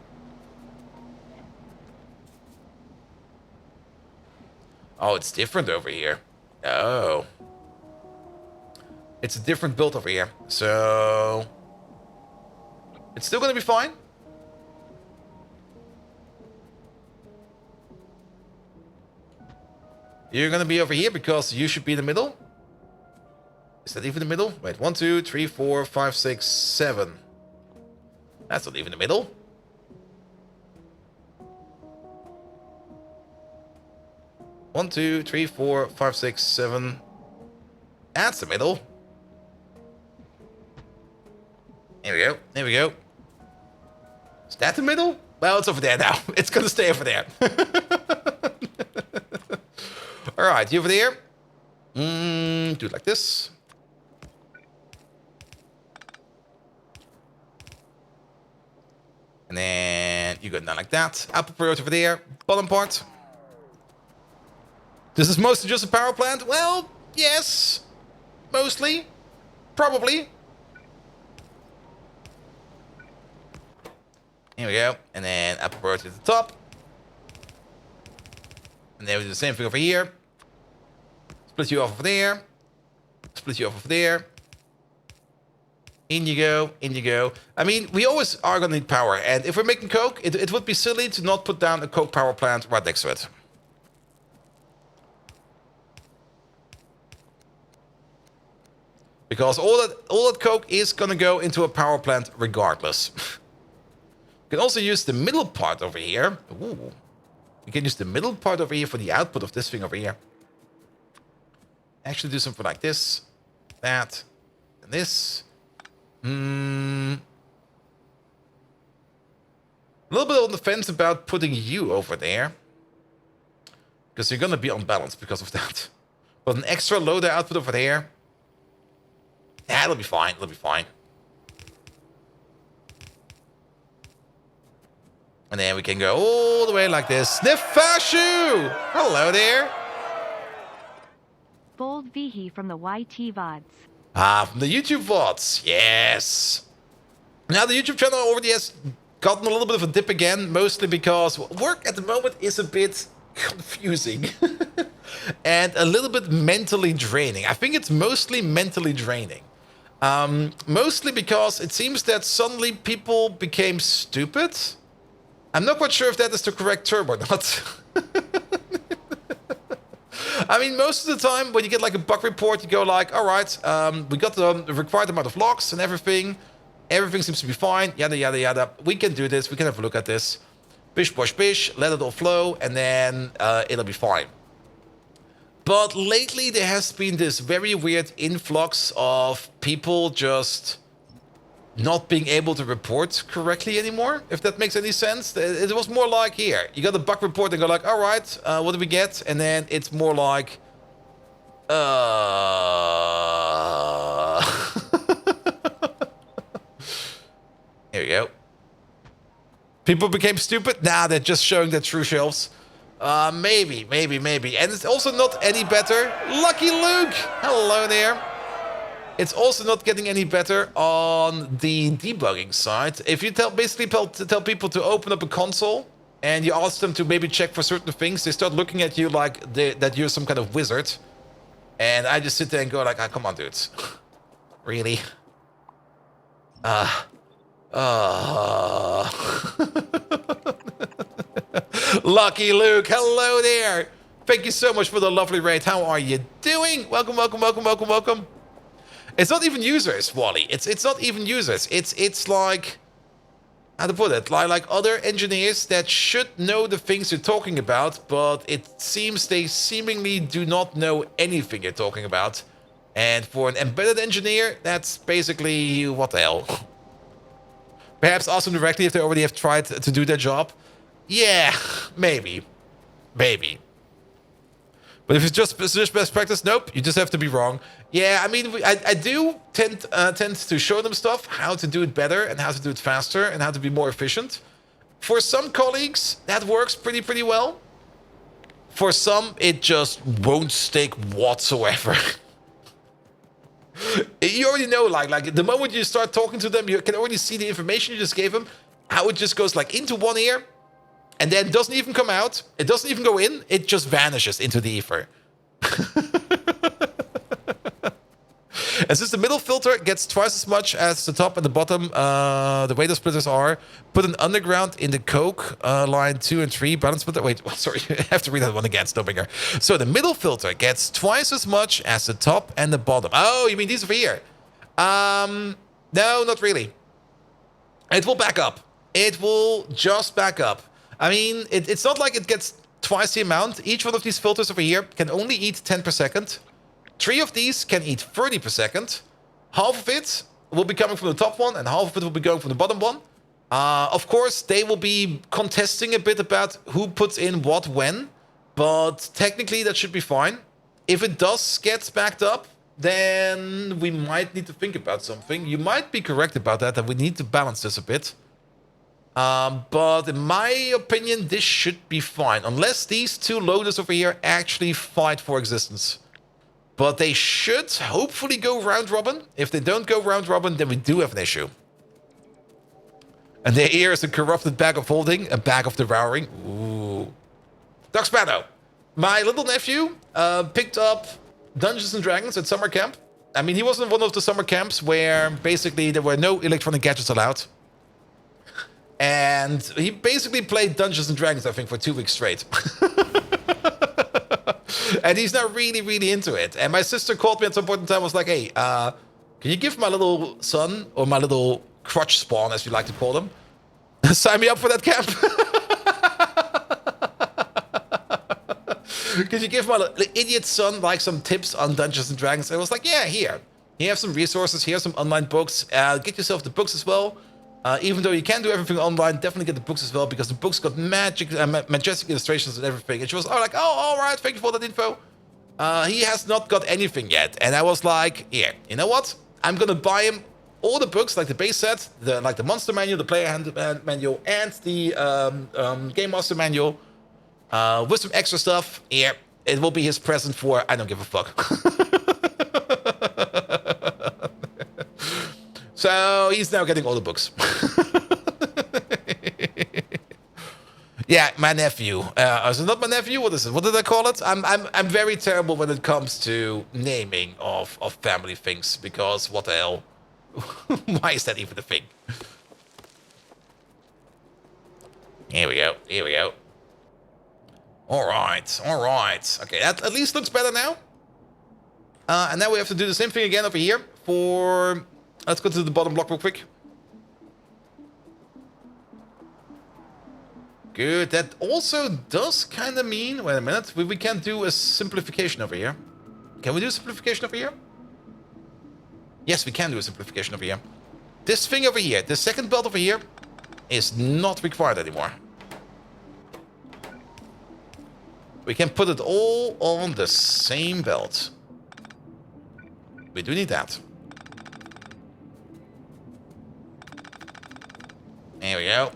Oh, it's different over here. Oh. It's a different build over here. So it's still gonna be fine. You're gonna be over here because you should be in the middle. Is that even the middle? Wait, 1, 2, 3, 4, 5, 6, 7. That's not even the middle. One, 2, 3, 4, 5, 6, 7. That's the middle. There we go. There we go. Is that the middle? Well, it's over there now. It's gonna stay over there. All right, you over there. Do it like this. And then you go down like that. Output port over there. Bottom part. This is mostly just a power plant? Well, yes. Mostly. Probably. Here we go. And then output port at the top. And then we do the same thing over here. Split you off over there. Split you off over there. In you go, in you go. I mean, we always are going to need power. And if we're making coke, it would be silly to not put down a coke power plant right next to it. Because all that coke is going to go into a power plant regardless. You can also use the middle part over here. Ooh. You can use the middle part over here for the output of this thing over here. Actually do something like this, that, and this. A little bit on the fence about putting you over there. Because you're going to be unbalanced because of that. But an extra loader output over there. That'll be fine. It'll be fine. And then we can go all the way like this. Sniffashu! Hello there. Bold Vihi from the YT VODs. Ah, from the YouTube VODs. Yes. Now the YouTube channel already has gotten a little bit of a dip again, mostly because work at the moment is a bit confusing. And a little bit mentally draining. I think it's mostly mentally draining. Mostly because it seems that suddenly people became stupid. I'm not quite sure if that is the correct term or not. I mean, most of the time when you get like a bug report, you go like, all right, we got the required amount of logs and everything. Everything seems to be fine. Yada, yada, yada. We can do this. We can have a look at this. Bish, bosh, bish. Let it all flow. And then it'll be fine. But lately there has been this very weird influx of people just not being able to report correctly anymore, if that makes any sense. It was more like, here, you got a bug report and go like, all right, what do we get? And then it's more like, Here we go. People became stupid? Nah, they're just showing their true selves. Maybe. And it's also not any better. Lucky Luke! Hello there. It's also not getting any better on the debugging side. If you tell people to open up a console and you ask them to maybe check for certain things, they start looking at you like that you're some kind of wizard. And I just sit there and go like, oh, come on, dudes. Really? Lucky Luke, hello there. Thank you so much for the lovely raid. How are you doing? Welcome. It's not even users, Wally. It's not even users. It's like, how to put it, like other engineers that should know the things you're talking about, but it seems they seemingly do not know anything you're talking about. And for an embedded engineer, that's basically what the hell. Perhaps ask them directly if they already have tried to do their job. Yeah, maybe. But if it's just best practice, nope, you just have to be wrong. Yeah, I mean, I do tend to show them stuff, how to do it better and how to do it faster and how to be more efficient. For some colleagues, that works pretty well. For some, it just won't stick whatsoever. You already know, like the moment you start talking to them, you can already see the information you just gave them, how it just goes like into one ear, and then doesn't even come out. It doesn't even go in. It just vanishes into the ether. And since the middle filter gets twice as much as the top and the bottom, the way the splitters are, put an underground in the coke line 2 and 3 balance splitter. Wait, sorry, I have to read that one again, Snowbringer. So the middle filter gets twice as much as the top and the bottom. Oh, you mean these over here? No, not really. It will back up. It will just back up. I mean, it's not like it gets twice the amount. Each one of these filters over here can only eat 10 per second. 3 of these can eat 30 per second. Half of it will be coming from the top one, and half of it will be going from the bottom one. Of course, they will be contesting a bit about who puts in what when, but technically that should be fine. If it does get backed up, then we might need to think about something. You might be correct about that we need to balance this a bit. But in my opinion, this should be fine, unless these two loaders over here actually fight for existence. But they should hopefully go round robin. If they don't go round robin, then we do have an issue. And their ear is a corrupted bag of holding, a bag of devouring. Ooh. Doc Spano, my little nephew picked up Dungeons and Dragons at summer camp. I mean, he was in one of the summer camps where basically there were no electronic gadgets allowed. And he basically played Dungeons and Dragons, I think, for 2 weeks straight. And he's now really into it. And my sister called me at some point in time and was like, hey, can you give my little son, or my little crutch spawn, as you like to call them, sign me up for that camp? Could you give my little idiot son like some tips on Dungeons and Dragons? And I was like, yeah, here. Here have some resources, here are some online books. Get yourself the books as well. Even though you can't do everything online, definitely get the books as well, because the books got majestic illustrations and everything. And she was like, oh, all right, thank you for that info. He has not got anything yet. And I was like, yeah, you know what? I'm going to buy him all the books, like the base set, like the monster manual, the player manual, and the game master manual, with some extra stuff. Yeah, it will be his present for I don't give a fuck. So he's now getting all the books. Yeah, my nephew. Is it not my nephew? What is it? What did I call it? I'm very terrible when it comes to naming of family things, because what the hell? Why is that even a thing? Here we go. Here we go. All right. All right. Okay, that at least looks better now. And now we have to do the same thing again over here for... Let's go to the bottom block real quick. Good. That also does kind of mean... Wait a minute. We can't do a simplification over here. Can we do a simplification over here? Yes, we can do a simplification over here. This thing over here, the second belt over here, is not required anymore. We can put it all on the same belt. We do need that. There we go.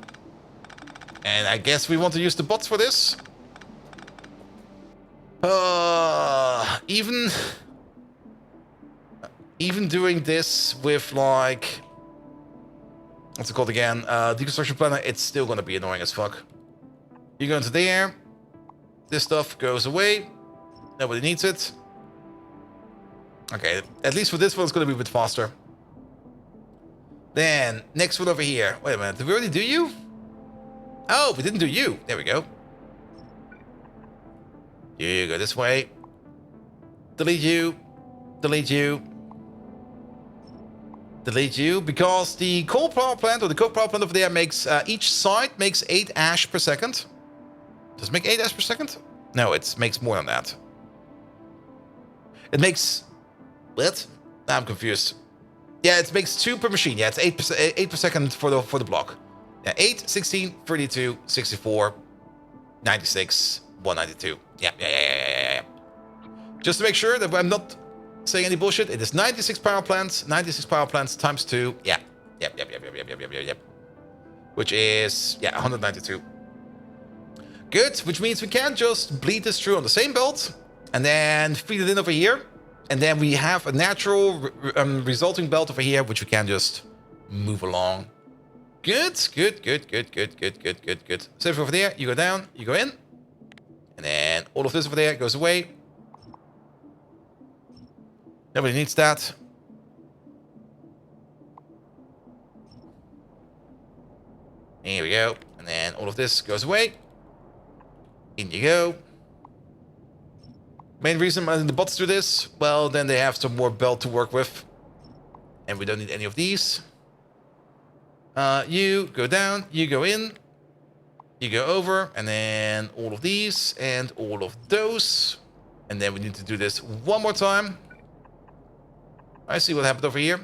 And I guess we want to use the bots for this. Even doing this with, like... What's it called again? Deconstruction planner, it's still going to be annoying as fuck. You go into there. This stuff goes away. Nobody needs it. Okay, at least for this one, it's going to be a bit faster. Then, next one over here. Wait a minute, did we already do you? Oh, we didn't do you. There we go. You go this way. Delete you. Delete you. Delete you. Because the coal power plant, or the coke power plant over there, makes each side makes 8 ash per second. Does it make 8 ash per second? No, it makes more than that. It makes... What? I'm confused. Yeah, it makes 2 per machine. Yeah, it's 8 per second for the block. Yeah, 8, 16, 32, 64, 96, 192. Yeah. Just to make sure that I'm not saying any bullshit, it is 96 power plants. 96 power plants times 2. Yeah. Yep. Which is, yeah, 192. Good, which means we can just bleed this through on the same belt and then feed it in over here. And then we have a natural resulting belt over here, which we can just move along. Good. Same over there, you go down, you go in. And then all of this over there goes away. Nobody needs that. Here we go. And then all of this goes away. In you go. Main reason why the bots do this, well, then they have some more belt to work with. And we don't need any of these. You go down, you go in. You go over, and then all of these, and all of those. And then we need to do this one more time. I see what happened over here.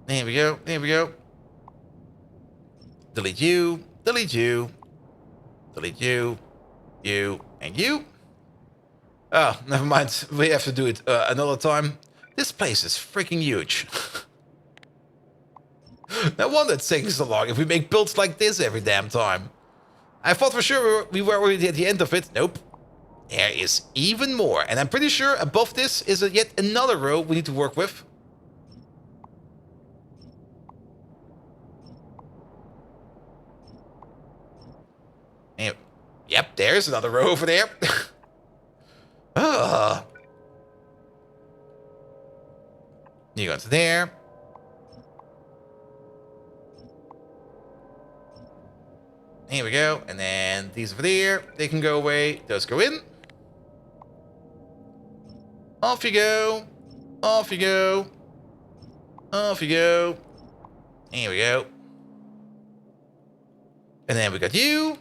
There we go, there we go. Delete you, delete you, delete you, you, and you. Oh, never mind. We have to do it another time. This place is freaking huge. No wonder it's taking so long if we make builds like this every damn time. I thought for sure we were already at the end of it. Nope. There is even more. And I'm pretty sure above this is yet another row we need to work with. And, yep, there's another row over there. You go to there. Here we go. And then these over there, they can go away. Those go in. Off you go. Off you go. Off you go. Here we go. And then we got you.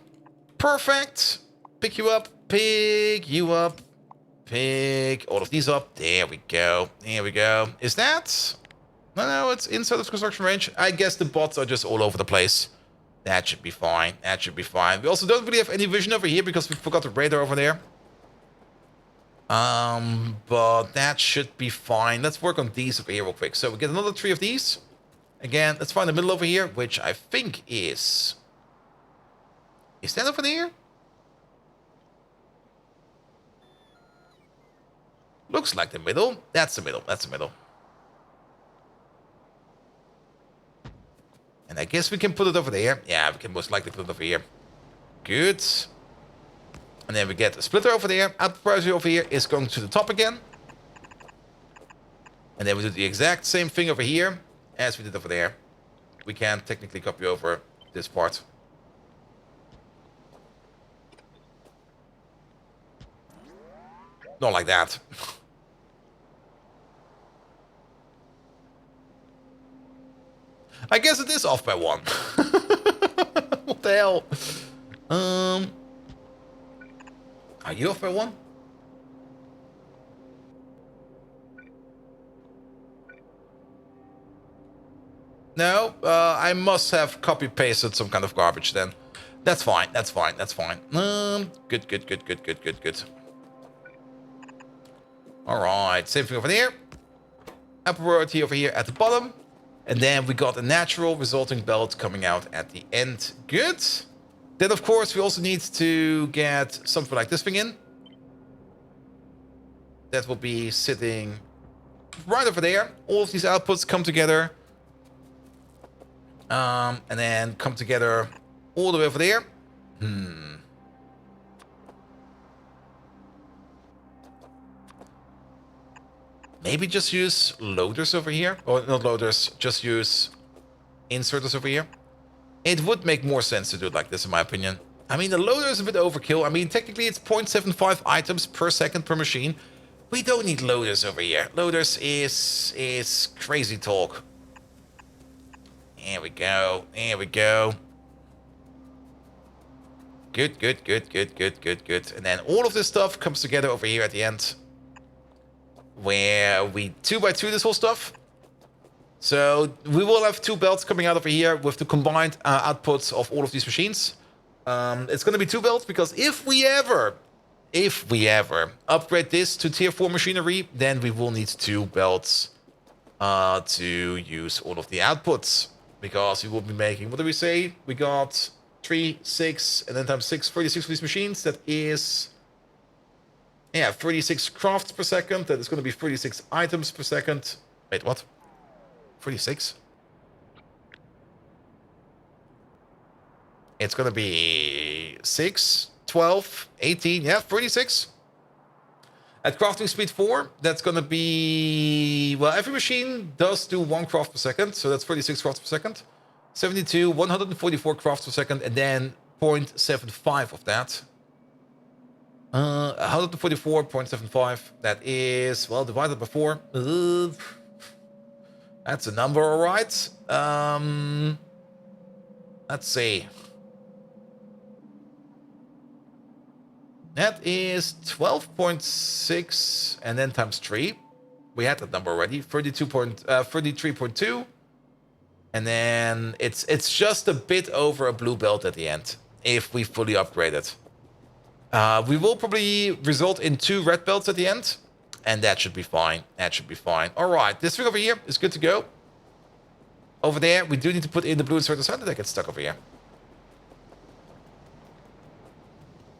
Perfect. Pick you up. Pick you up. Pick all of these up. There we go. Here we go. Is that? No, it's inside of construction range. I guess the bots are just all over the place. That should be fine. That should be fine. We also don't really have any vision over here because we forgot the radar over there. But that should be fine. Let's work on these over here real quick. So we get another 3 of these. Again, let's find the middle over here, which I think is... Is that over there? Looks like the middle. That's the middle. That's the middle. And I guess we can put it over there. Yeah, we can most likely put it over here. Good. And then we get a splitter over there. Output priority over here is going to the top again. And then we do the exact same thing over here as we did over there. We can technically copy over this part. Not like that. I guess it is off by 1. What the hell? Are you off by 1? No, I must have copy pasted some kind of garbage then. That's fine. That's fine. That's fine. Good. All right, same thing over there. Upper priority over here at the bottom. And then we got a natural resulting belt coming out at the end. Good. Then, of course, we also need to get something like this thing in. That will be sitting right over there. All of these outputs come together. And then come together all the way over there. Maybe just use loaders over here. Or not loaders, just use inserters over here. It would make more sense to do it like this, in my opinion. I mean, the loader is a bit overkill. I mean, technically it's 0.75 items per second per machine. We don't need loaders over here. Loaders is crazy talk. Here we go. Here we go. Good. And then all of this stuff comes together over here at the end. Where we 2x2 this whole stuff. So we will have 2 belts coming out over here with the combined outputs of all of these machines. It's going to be 2 belts because if we ever upgrade this to tier 4 machinery, then we will need 2 belts to use all of the outputs. Because we will be making, what do we say? We got 3, 6, and then times 6, 36 for these machines. That is, yeah, 36 crafts per second. That is going to be 36 items per second. Wait, what? 36? It's going to be 6, 12, 18, yeah, 36. At crafting speed 4, that's going to be... Well, every machine does do 1 craft per second, so that's 36 crafts per second. 72, 144 crafts per second, and then 0.75 of that. 144.75, that is, well, divided by 4. That's a number, all right. Let's see. That is 12.6 and then times 3. We had that number already. 33.2. And then it's just a bit over a blue belt at the end if we fully upgrade it. We will probably result in 2 red belts at the end. And that should be fine. That should be fine. All right. This thing over here is good to go. Over there, we do need to put in the blue inserters. How did I get stuck over here?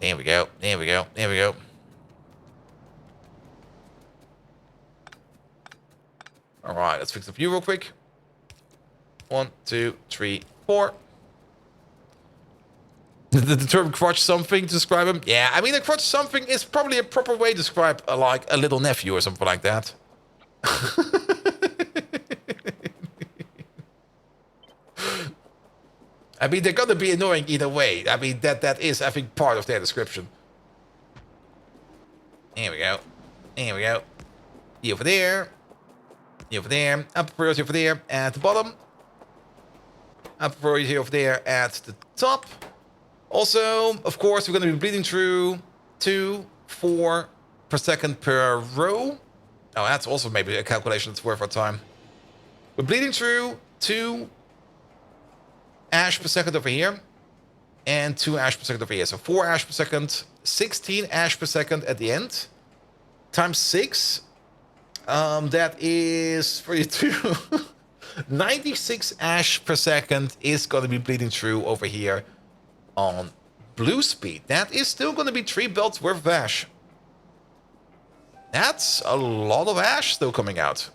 There we go. There we go. There we go. All right, let's fix the view real quick. 1, 2, 3, 4. The term crotch something to describe him? Yeah, I mean, a crotch something is probably a proper way to describe like a little nephew or something like that. I mean, they're gonna be annoying either way. I mean, that is, I think, part of their description. There we go. There we go. You over there. You over there. Up priority over there at the bottom. Up priority over there at the top. Also, of course, we're gonna be bleeding through 2, 4 per second per row. Oh, that's also maybe a calculation that's worth our time. We're bleeding through 2 ash per second over here, and 2 ash per second over here. So 4 ash per second, 16 ash per second at the end, times 6. That is 42. 96 ash per second is going to be bleeding through over here on blue speed. That is still going to be 3 belts worth of ash. That's a lot of ash still coming out.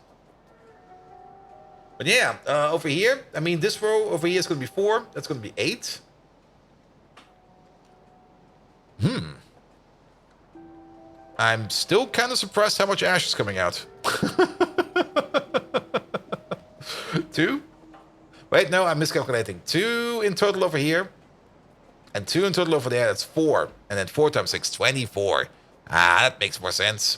But yeah, over here, I mean, this row over here is going to be 4. That's going to be 8. I'm still kind of surprised how much ash is coming out. 2? Wait, no, I'm miscalculating. 2 in total over here. And 2 in total over there, that's 4. And then 4 times 6, 24. Ah, that makes more sense.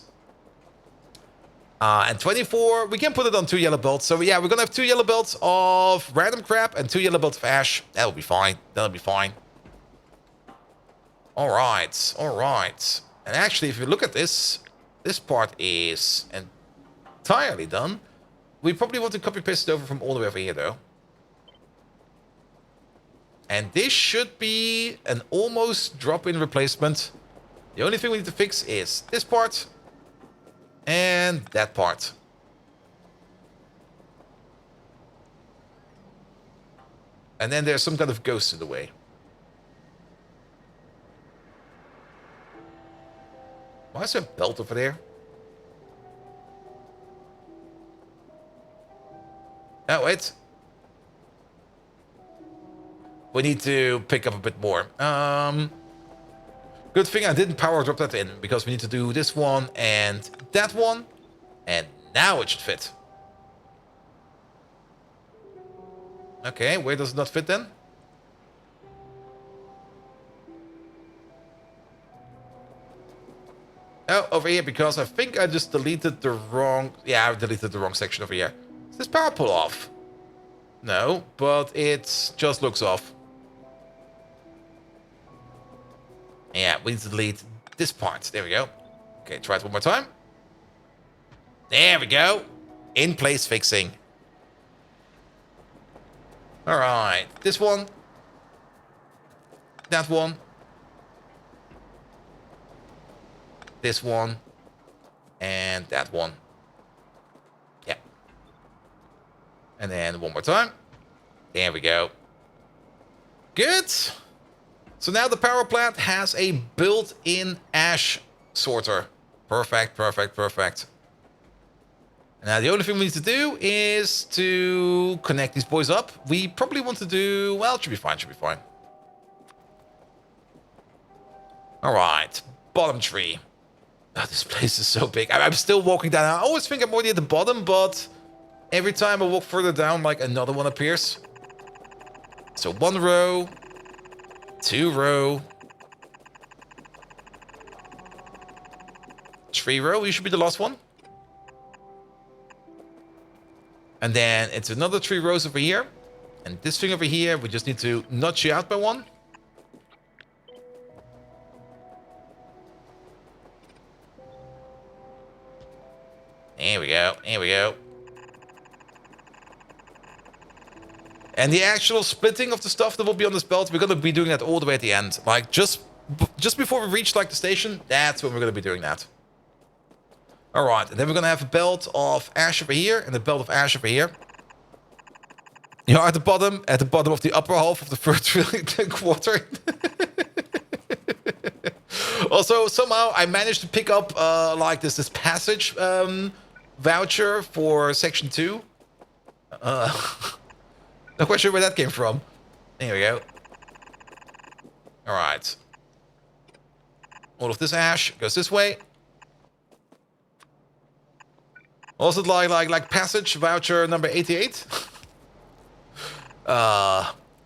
And 24, we can put it on 2 yellow belts. So yeah, we're gonna have 2 yellow belts of random crap and 2 yellow belts of ash. That'll be fine. That'll be fine. All right, all right. And actually, if you look at this, this part is entirely done. We probably want to copy paste it over from all the way over here, though. And this should be an almost drop-in replacement. The only thing we need to fix is this part. And that part. And then there's some kind of ghost in the way. Why is there a belt over there? Oh, wait. We need to pick up a bit more. Good thing I didn't power drop that in, because we need to do this one and that one. And now it should fit. Okay, where does it not fit then? Oh, over here, because I think I just deleted the wrong... Yeah, I deleted the wrong section over here. Is this power pull off? No, but it just looks off. Yeah, we need to delete this part. There we go. Okay, try it one more time. There we go. In place fixing. Alright, this one. That one. This one. And that one. Yeah. And then one more time. There we go. Good. So now the power plant has a built-in ash sorter. Perfect, perfect, perfect. Now the only thing we need to do is to connect these boys up. We probably want to do... Well, it should be fine, should be fine. Alright, bottom tree. Oh, this place is so big. I'm still walking down. I always think I'm already at the bottom, but every time I walk further down, like another one appears. So 1 row, 2 row, 3 row. You should be the last one. And then it's another 3 rows over here. And this thing over here, we just need to notch you out by 1. There we go. There we go. And the actual splitting of the stuff that will be on this belt, we're going to be doing that all the way at the end. Like, just before we reach, like, the station, that's when we're going to be doing that. Alright, and then we're going to have a belt of ash over here and a belt of ash over here. You know, at the bottom of the upper half of the first quarter. Also, somehow I managed to pick up, like, this passage voucher for Section 2. Not quite sure where that came from. There we go. Alright. All of this ash goes this way. Also like passage voucher number 88.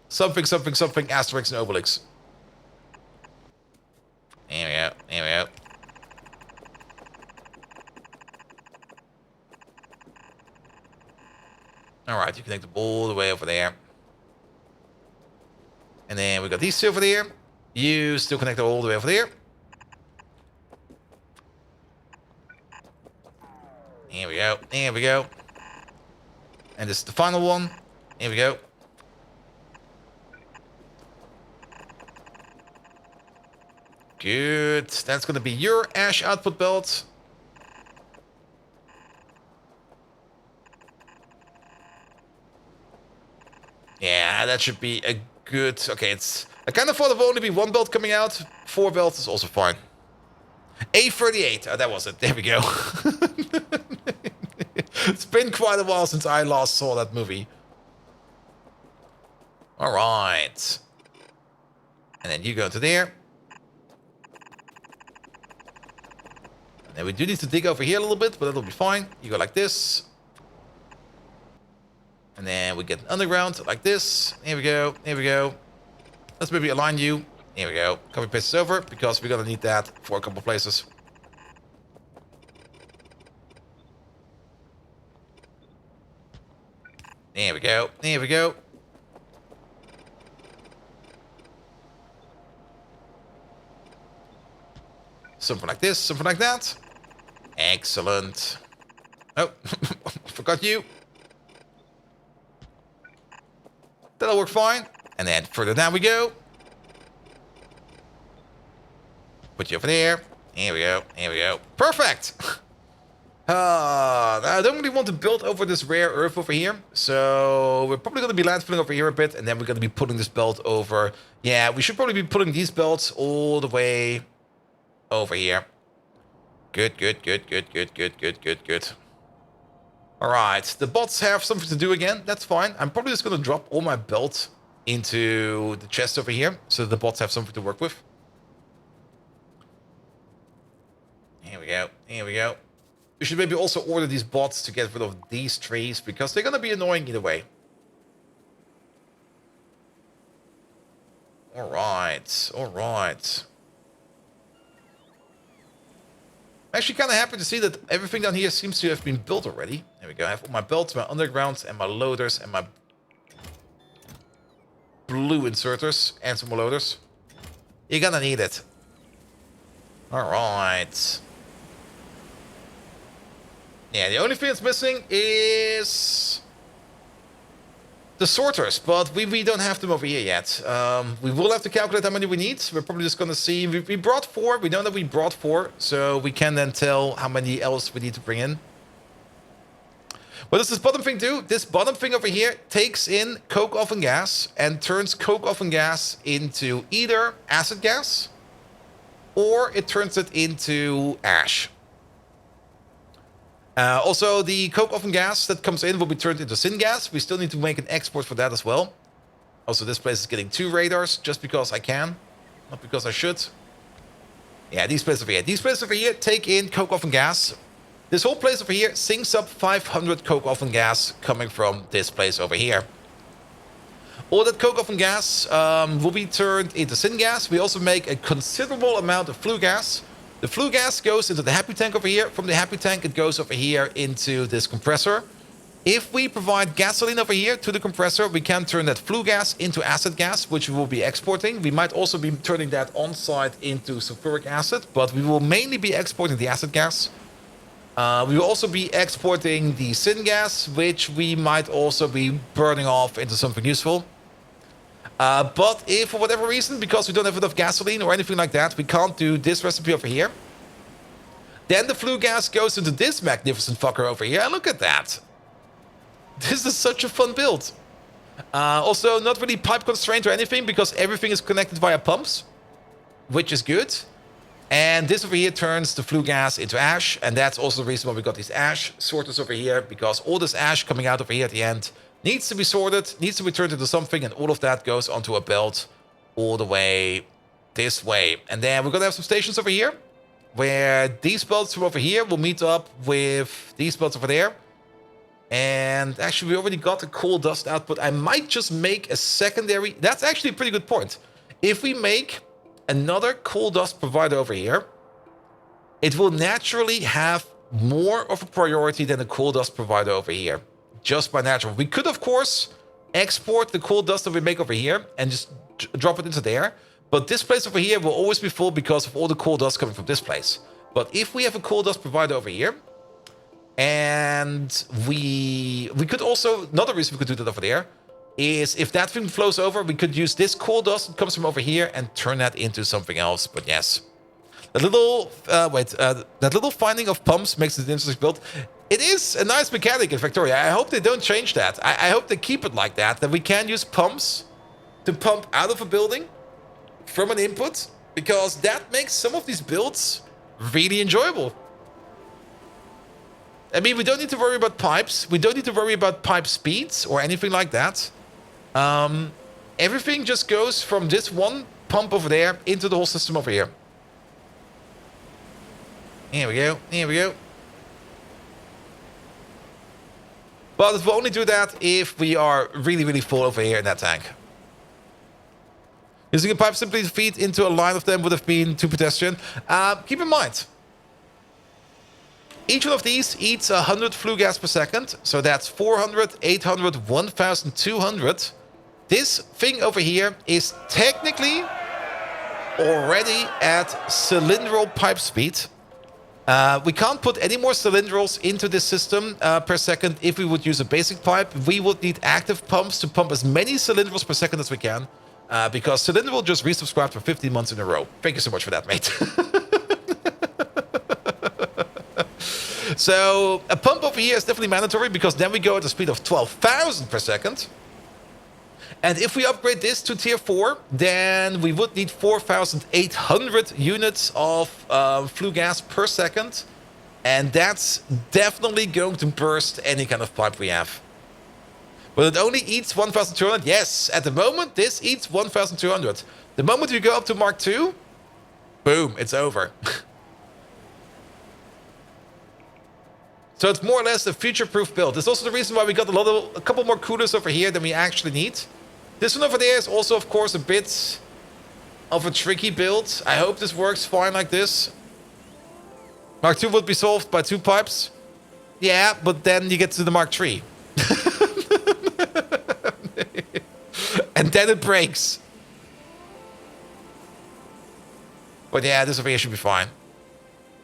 Something asterisk and obelix. There we go. There we go. Alright, you connect them all the way over there. And then we got these two over there. You still connect them all the way over there. Here we go. There we go. And this is the final one. Here we go. Good. That's going to be your ash output belt. Yeah, that should be a good... Okay, it's... I kind of thought it would only be 1 belt coming out. 4 belts is also fine. A38. Oh, that was it. There we go. It's been quite a while since I last saw that movie. Alright. And then you go to there. And then we do need to dig over here a little bit, but it'll be fine. You go like this. And then we get an underground like this. Here we go. Here we go. Let's maybe align you. Here we go. Copy paste this over because we're gonna need that for a couple places. There we go. There we go. Something like this. Something like that. Excellent. Oh, forgot you. That'll work fine. And then further down we go. Put you over there. Here we go. Here we go. Perfect. I don't really want to build over this rare earth over here. So we're probably going to be landfilling over here a bit. And then we're going to be putting this belt over. Yeah, we should probably be putting these belts all the way over here. Good, good, good, good, good, good, good, good, good. Alright, the bots have something to do again. That's fine. I'm probably just going to drop all my belts into the chest over here. So the bots have something to work with. Here we go. Here we go. We should maybe also order these bots to get rid of these trees because they're going to be annoying either way. Alright. Alright. I'm actually kind of happy to see that everything down here seems to have been built already. There we go. I have all my belts, my undergrounds, and my loaders, and my blue inserters, and some more loaders. You're gonna need it. Alright. Yeah, the only thing that's missing is... the sorters, but we don't have them over here yet. We will have to calculate how many we need. We're probably just going to see. We brought 4. We know that we brought 4, so we can then tell how many else we need to bring in. What does this bottom thing do? This bottom thing over here takes in coke oven gas and turns coke oven gas into either acid gas or it turns it into ash. Also, the coke oven gas that comes in will be turned into syngas. We still need to make an export for that as well. Also, this place is getting 2 radars just because I can, not because I should. Yeah, these places over here. These places over here take in coke oven gas. This whole place over here sinks up 500 coke oven gas coming from this place over here. All that coke oven gas will be turned into syngas. We also make a considerable amount of flue gas. The flue gas goes into the happy tank over here. From the happy tank, it goes over here into this compressor. If we provide gasoline over here to the compressor, we can turn that flue gas into acid gas, which we will be exporting. We might also be turning that on-site into sulfuric acid, but we will mainly be exporting the acid gas. We will also be exporting the syngas, which we might also be burning off into something useful. But if for whatever reason, because we don't have enough gasoline or anything like that, we can't do this recipe over here, then the flue gas goes into this magnificent fucker over here. And look at that. This is such a fun build. Also, not really pipe constrained or anything because everything is connected via pumps, which is good. And this over here turns the flue gas into ash. And that's also the reason why we got these ash sorters over here, because all this ash coming out over here at the end needs to be sorted, needs to be turned into something, and all of that goes onto a belt all the way this way. And then we're going to have some stations over here, where these belts from over here will meet up with these belts over there. And actually, we already got the coal dust output. I might just make a secondary... That's actually a pretty good point. If we make another coal dust provider over here, it will naturally have more of a priority than a coal dust provider over here. Just by natural. We could, of course, export the coal dust that we make over here and just drop it into there. But this place over here will always be full because of all the coal dust coming from this place. But if we have a coal dust provider over here, and we could also, another reason we could do that over there, is if that thing flows over, we could use this coal dust that comes from over here and turn that into something else. But yes. That little finding of pumps makes it an interesting build. It is a nice mechanic in Factorio. I hope they don't change that. I hope they keep it like that we can use pumps to pump out of a building from an input, because that makes some of these builds really enjoyable. I mean, we don't need to worry about pipes. We don't need to worry about pipe speeds or anything like that. Everything just goes from this one pump over there into the whole system over here. Here we go. Here we go. But it will only do that if we are really, really full over here in that tank. Using a pipe simply to feed into a line of them would have been too pedestrian. Keep in mind, each one of these eats 100 flue gas per second. So that's 400, 800, 1,200. This thing over here is technically already at cylindral pipe speed. We can't put any more cylindrils into this system per second. If we would use a basic pipe, we would need active pumps to pump as many cylindrils per second as we can. Because Cylinder will just resubscribe for 15 months in a row. Thank you so much for that, mate. So a pump over here is definitely mandatory, because then we go at a speed of 12,000 per second. And if we upgrade this to tier 4, then we would need 4,800 units of flue gas per second. And that's definitely going to burst any kind of pipe we have. But it only eats 1,200. Yes, at the moment, this eats 1,200. The moment we go up to Mark II, boom, it's over. So it's more or less a future-proof build. It's also the reason why we got a couple more coolers over here than we actually need. This one over there is also, of course, a bit of a tricky build. I hope this works fine like this. Mark II would be solved by 2 pipes. Yeah, but then you get to the Mark III. And then it breaks. But yeah, this over here should be fine.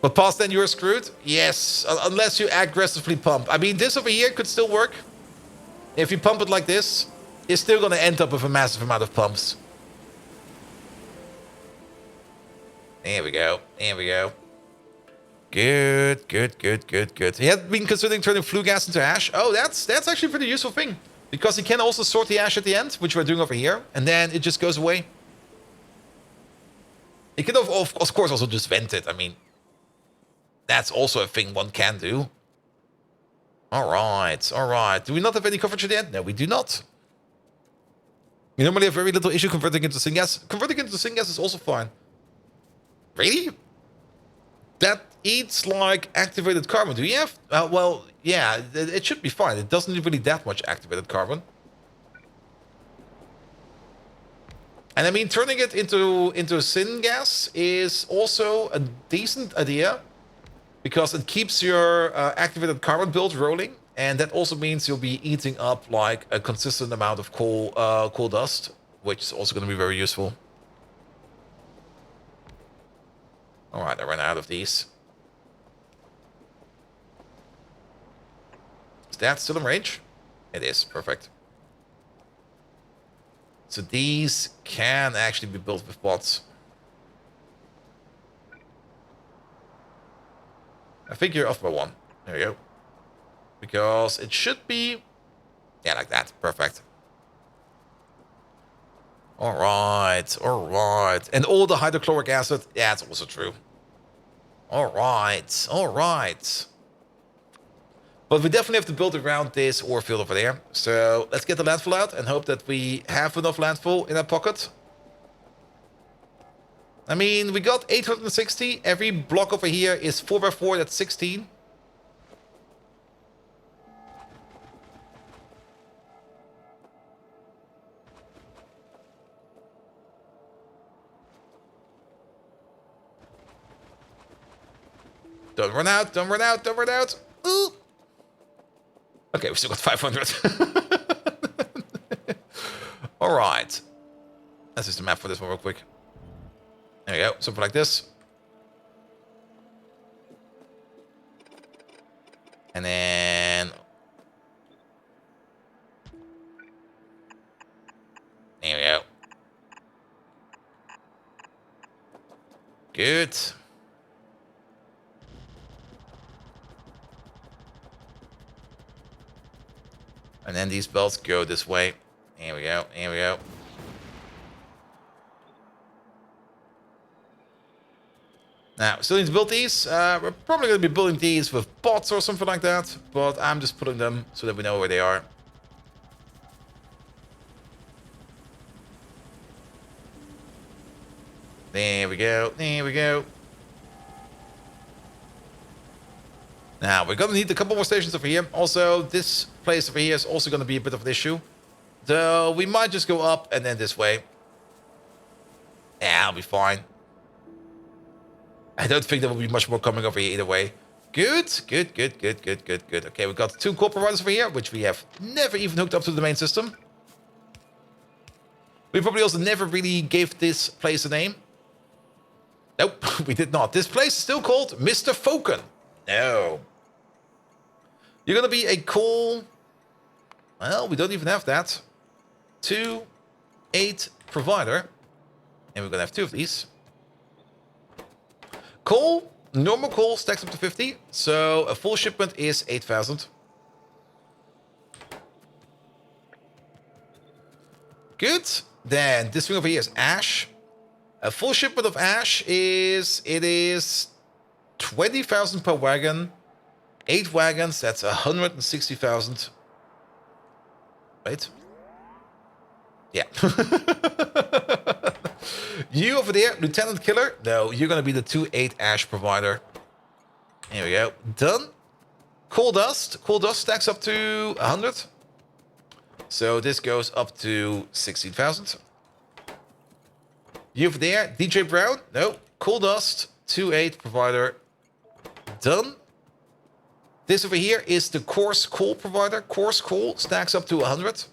But past then you're screwed? Yes, unless you aggressively pump. I mean, this over here could still work. If you pump it like this, you're still going to end up with a massive amount of pumps. There we go. There we go. Good, good, good, good, good. He had been considering turning flue gas into ash. Oh, that's actually a pretty useful thing. Because he can also sort the ash at the end, which we're doing over here. And then it just goes away. He can, of course, also just vent it. I mean, that's also a thing one can do. All right, all right. Do we not have any coverage at the end? No, we do not. We normally have very little issue converting into syngas. Converting into syngas is also fine. Really? That eats like activated carbon. Do you have? Well, yeah, it should be fine. It doesn't need really that much activated carbon. And I mean, turning it into syngas is also a decent idea because it keeps your activated carbon build rolling, and that also means you'll be eating up like a consistent amount of coal dust, which is also going to be very useful. All right, I ran out of these. Is that still in range? It is. Perfect. So these can actually be built with bots. I think you're off by one. There you go. Because it should be... Yeah, like that. Perfect. All right, all right. And all the hydrochloric acid, yeah, it's also true. All right, all right. But we definitely have to build around this ore field over there. So let's get the landfill out and hope that we have enough landfill in our pocket. I mean, we got 860. Every block over here is 4x4, that's 16. Don't run out, don't run out, don't run out. Ooh. Okay, we still got 500. All right. Let's just the map for this one real quick. There we go, something like this. And then... There we go. Good. And then these belts go this way. Here we go, here we go. Now, still need to build these. We're probably going to be building these with bots or something like that. But I'm just putting them so that we know where they are. There we go, there we go. Now, we're going to need a couple more stations over here. Also, this place over here is also going to be a bit of an issue. Though, we might just go up and then this way. Yeah, I'll be fine. I don't think there will be much more coming over here either way. Good, good, good, good, good, good, good. Okay, we've got 2 core providers over here, which we have never even hooked up to the main system. We probably also never really gave this place a name. Nope, we did not. This place is still called Mr. Foken. No. You're going to be a coal... Well, we don't even have that. 2, 8 provider. And we're going to have 2 of these. Coal, normal coal stacks up to 50. So a full shipment is 8,000. Good. Then this thing over here is ash. A full shipment of ash is... It is 20,000 per wagon. 8 wagons, that's 160,000. Wait. Yeah. You over there, Lieutenant Killer. No, you're going to be the 2-8 ash provider. Here we go. Done. Coal dust. Coal dust stacks up to 100. So this goes up to 16,000. You over there, DJ Brown. No. Coal dust. 2-8 provider. Done. This over here is the coarse coal provider. Coarse coal stacks up to 100.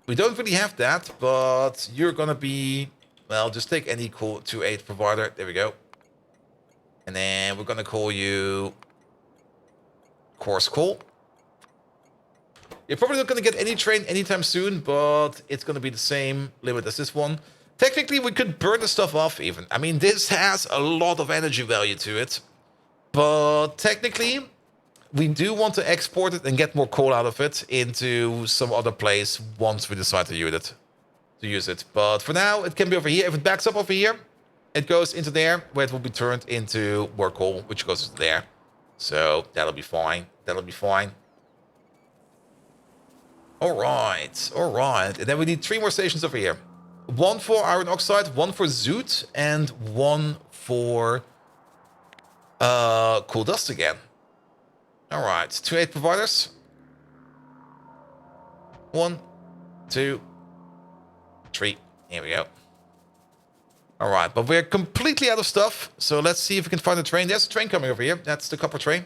We don't really have that, but you're gonna be... Well, just take any coal 2-8 provider. There we go. And then we're gonna call you... Coarse coal. You're probably not going to get any train anytime soon, but it's going to be the same limit as this one. Technically, we could burn the stuff off even. I mean, this has a lot of energy value to it. But technically, we do want to export it and get more coal out of it into some other place once we decide to use it. But for now, it can be over here. If it backs up over here, it goes into there, where it will be turned into more coal, which goes into there. So that'll be fine. That'll be fine. All right. And then we need 3 more stations over here. 1 for iron oxide, 1 for zoot, and 1 for coal dust again. All right, 2 8 providers. 1, 2, 3. Here we go. All right, but we're completely out of stuff. So let's see if we can find a train. There's a train coming over here. That's the copper train.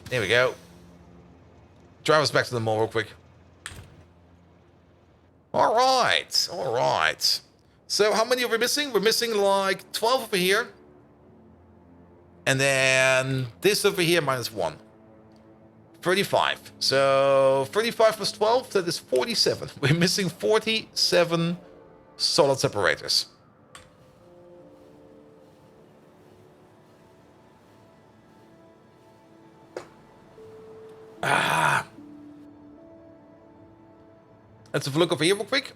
There we go. Drive us back to the mall real quick. All right. So how many are we missing? We're missing like 12 over here. And then this over here minus 1. 35. So 35 plus 12, that is 47. We're missing 47 solid separators. Let's have a look over here real quick.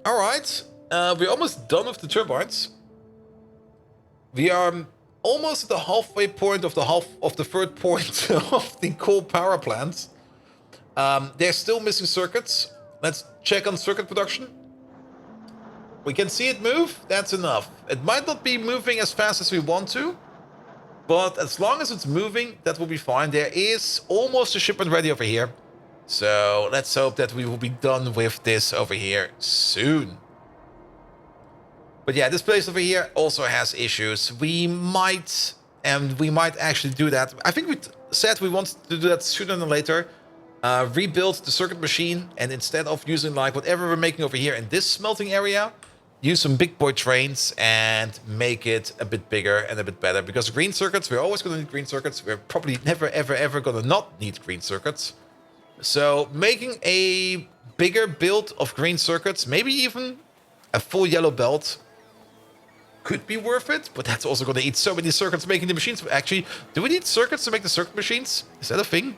All right. We're almost done with the turbines. We are almost at the halfway point of the third point of the coal power plants. They're still missing circuits. Let's check on circuit production. We can see it move. That's enough. It might not be moving as fast as we want to, but as long as it's moving, that will be fine. There is almost a shipment ready over here. So let's hope that we will be done with this over here soon. But yeah, this place over here also has issues. We might actually do that. I think we said we want to do that sooner than later. Rebuild the circuit machine, and instead of using like whatever we're making over here in this smelting area, use some big boy trains and make it a bit bigger and a bit better. Because green circuits, we're always going to need green circuits. We're probably never, ever going to not need green circuits. So making a bigger build of green circuits, maybe even a full yellow belt, could be worth it, but that's also going to eat so many circuits making the machines. Actually, do we need circuits to make the circuit machines? Is that a thing?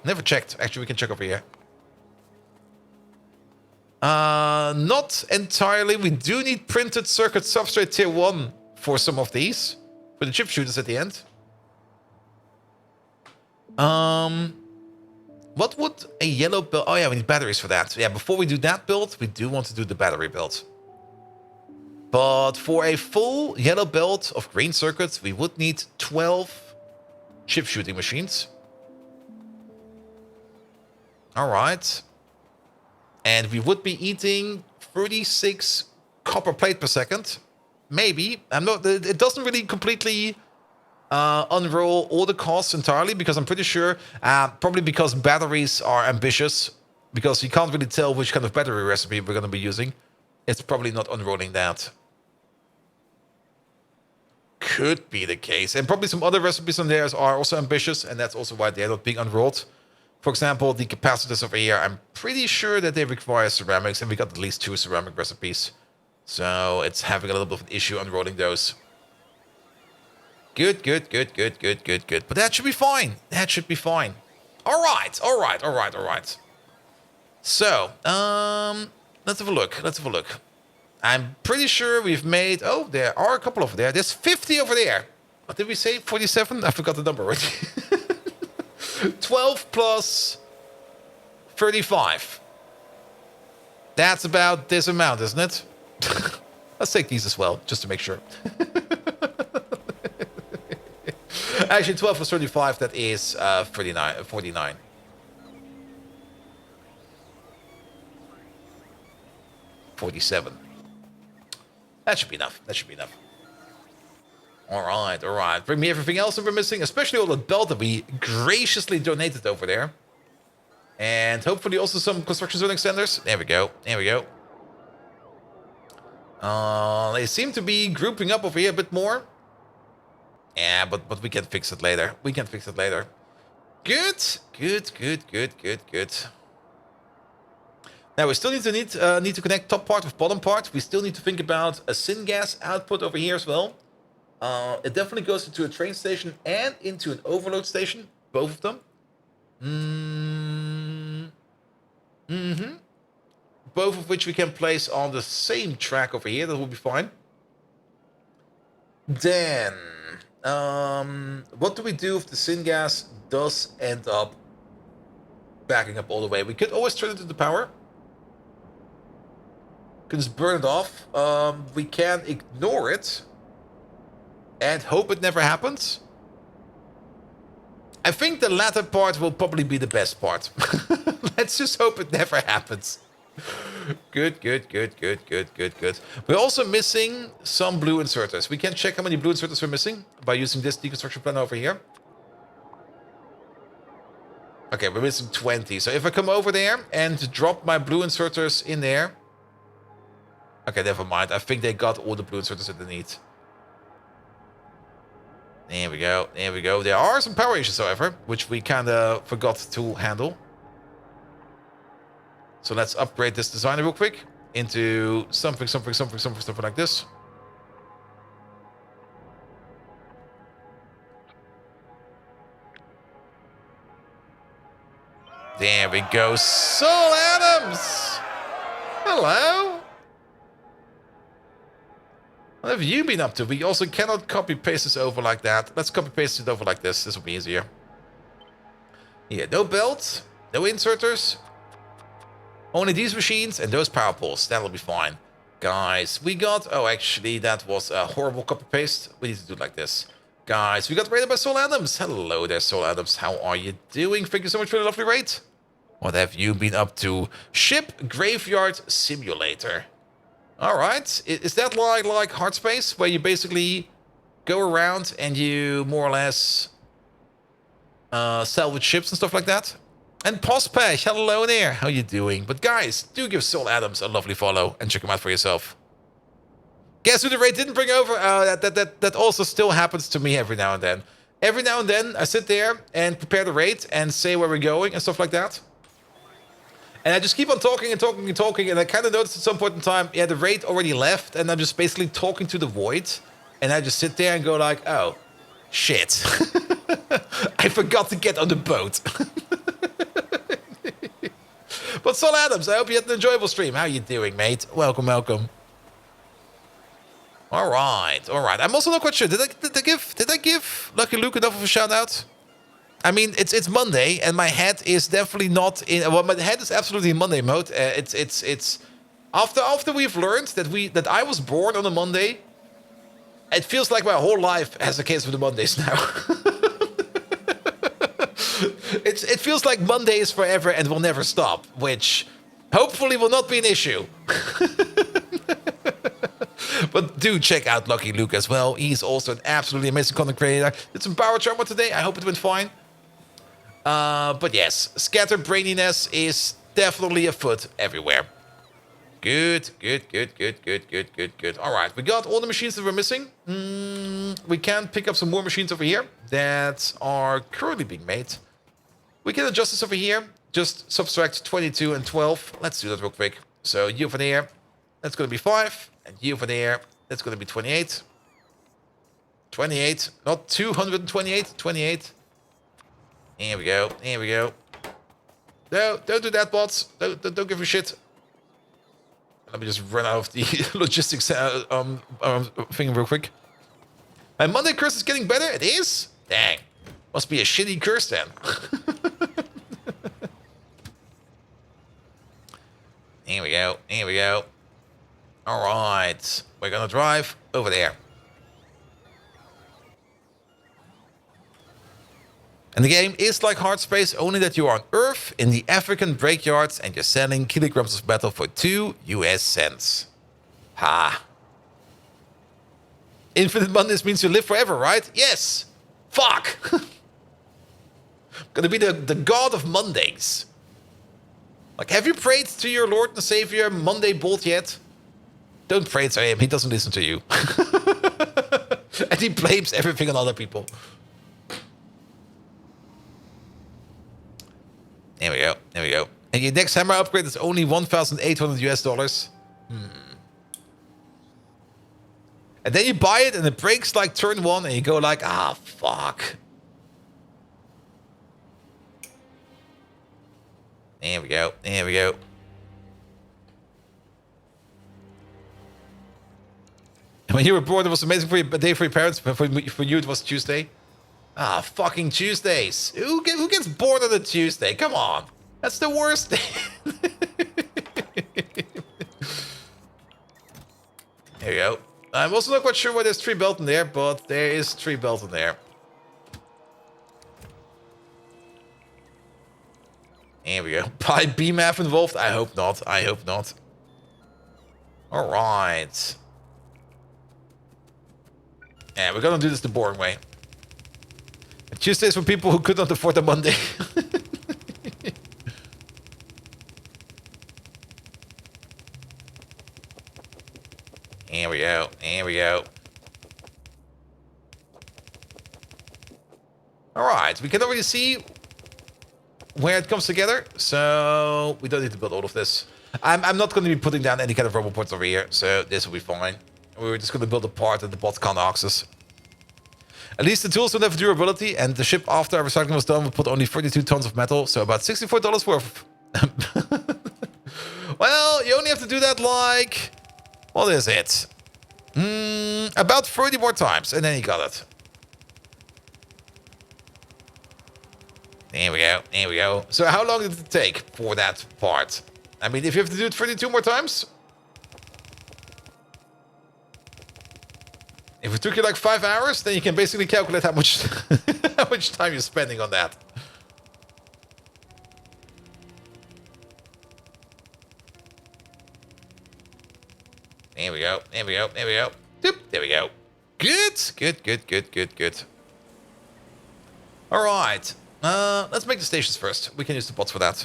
Never checked. Actually, we can check over here. Not entirely. We do need printed circuit substrate tier 1 for some of these. For the chip shooters at the end. What would a yellow build... Oh yeah, we need batteries for that. Yeah, before we do that build, we do want to do the battery build. But for a full yellow belt of green circuits, we would need 12 chip shooting machines. All right. And we would be eating 36 copper plate per second. Maybe. It doesn't really completely unroll all the costs entirely, because I'm pretty sure, probably because batteries are ambitious, because you can't really tell which kind of battery recipe we're going to be using. It's probably not unrolling that. Could be the case. And probably some other recipes on there are also ambitious, and that's also why they're not being unrolled. For example, the capacitors over here, I'm pretty sure that they require ceramics, and we got at least 2 ceramic recipes. So it's having a little bit of an issue unrolling those. Good. But that should be fine. That should be fine. All right. So, let's have a look. I'm pretty sure we've made... Oh, there are a couple over there. There's 50 over there. What did we say? 47? I forgot the number already. 12 plus 35. That's about this amount, isn't it? Let's take these as well, just to make sure. Actually, 12 plus 35, that is 49. 47. That should be enough. All right. Bring me everything else that we're missing, especially all the belt that we graciously donated over there. And hopefully also some construction zone extenders. There we go. They seem to be grouping up over here a bit more. Yeah, but we can fix it later. We can fix it later. Good. Good, good, good, good, good. Now we still need to connect top part with bottom part. We still need to think about a syngas output over here as well. It definitely goes into a train station and into an overload station, both of them. Both of which we can place on the same track over here. That will be fine. Then, what do we do if the syngas does end up backing up all the way? We could always turn it into power. Can just burn it off. We can ignore it and hope it never happens. I think the latter part will probably be the best part. Let's just hope it never happens. Good, good, good, good, good, good, good. We're also missing some blue inserters. We can check how many blue inserters we're missing by using this deconstruction plan over here. Okay, we're missing 20. So if I come over there and drop my blue inserters in there... Okay, never mind. I think they got all the blue inserters that they need. There we go. There we go. There are some power issues, however, which we kind of forgot to handle. So let's upgrade this designer real quick into something like this. There we go. Soul Adams! Hello! What have you been up to? We also cannot copy-paste this over like that. Let's copy-paste it over like this. This will be easier. Yeah, no belt, no inserters. Only these machines and those power poles. That'll be fine. Guys, we got... Oh, actually, that was a horrible copy-paste. We need to do it like this. Guys, we got raided by Soul Adams. Hello there, Soul Adams. How are you doing? Thank you so much for the lovely raid. What have you been up to? Ship Graveyard Simulator. Alright. Is that like Hard Space? Where you basically go around and you more or less salvage ships and stuff like that? And Pospech, hello there. How you doing? But guys, do give Soul Adams a lovely follow and check him out for yourself. Guess who the raid didn't bring over? That also still happens to me every now and then. Every now and then, I sit there and prepare the raid and say where we're going and stuff like that. And I just keep on talking and talking and talking, and I kind of noticed at some point in time, yeah, the raid already left, and I'm just basically talking to the void, and I just sit there and go like, oh, shit. I forgot to get on the boat. But Soul Adams, I hope you had an enjoyable stream. How you doing, mate? Welcome, welcome. All right. I'm also not quite sure. Did I give Lucky Luke enough of a shout out? I mean, it's Monday, and my head is definitely not in. Well, my head is absolutely in Monday mode. It's after we've learned that I was born on a Monday. It feels like my whole life has a case with the Mondays now. It feels like Monday is forever and will never stop, which hopefully will not be an issue. But do check out Lucky Luke as well. He's also an absolutely amazing content creator. Did some power trauma today. I hope it went fine. But yes, scattered braininess is definitely afoot everywhere. Good. All right, we got all the machines that we're missing. We can pick up some more machines over here that are currently being made. We can adjust this over here. Just subtract 22 and 12. Let's do that real quick. So you over there, that's going to be 5. And you over there, that's going to be 28. 28, not 228, 28. Here we go. No, don't do that, bots. Don't give a shit. Let me just run out of the logistics thing real quick. My Monday curse is getting better? It is? Dang. Must be a shitty curse then. Here we go. All right. We're going to drive over there. And the game is like Hard Space, only that you are on Earth in the African breakyards and you're selling kilograms of metal for 2 US cents. Ha. Infinite Mondays means you live forever, right? Yes. Fuck. Gonna be the god of Mondays. Like, have you prayed to your Lord and Savior Monday Bolt yet? Don't pray to him. He doesn't listen to you. And he blames everything on other people. There we go. There we go. And your next hammer upgrade is only 1,800 US dollars. And then you buy it and it breaks like turn 1 and you go like, ah, fuck. There we go. There we go. When you were born, it was amazing for you, a day for your parents, but for you it was Tuesday. Ah, fucking Tuesdays. Who gets born on a Tuesday? Come on. That's the worst day. There you go. I'm also not quite sure why there's tree belt in there, but there is tree belt in there. There we go. By BMAF involved? I hope not. I hope not. Alright. Yeah, we're gonna do this the boring way. Tuesdays for people who could not afford a Monday. Here we go. Here we go. Alright, we can already see where it comes together, so we don't need to build all of this. I'm not going to be putting down any kind of rubble points over here, so this will be fine. We're just going to build a part that the bot can't access. At least the tools don't have durability, and the ship after recycling was done will put only 32 tons of metal, so about $64 worth. Well, you only have to do that like... What is it? About 30 more times, and then you got it. There we go, there we go. So how long did it take for that part? I mean, if you have to do it 32 more times... If it took you like 5 hours, then you can basically calculate how much how much time you're spending on that. There we go, there we go, there we go. Doop, there we go. Good, good, good, good, good, good. Alright. Let's make the stations first. We can use the bots for that.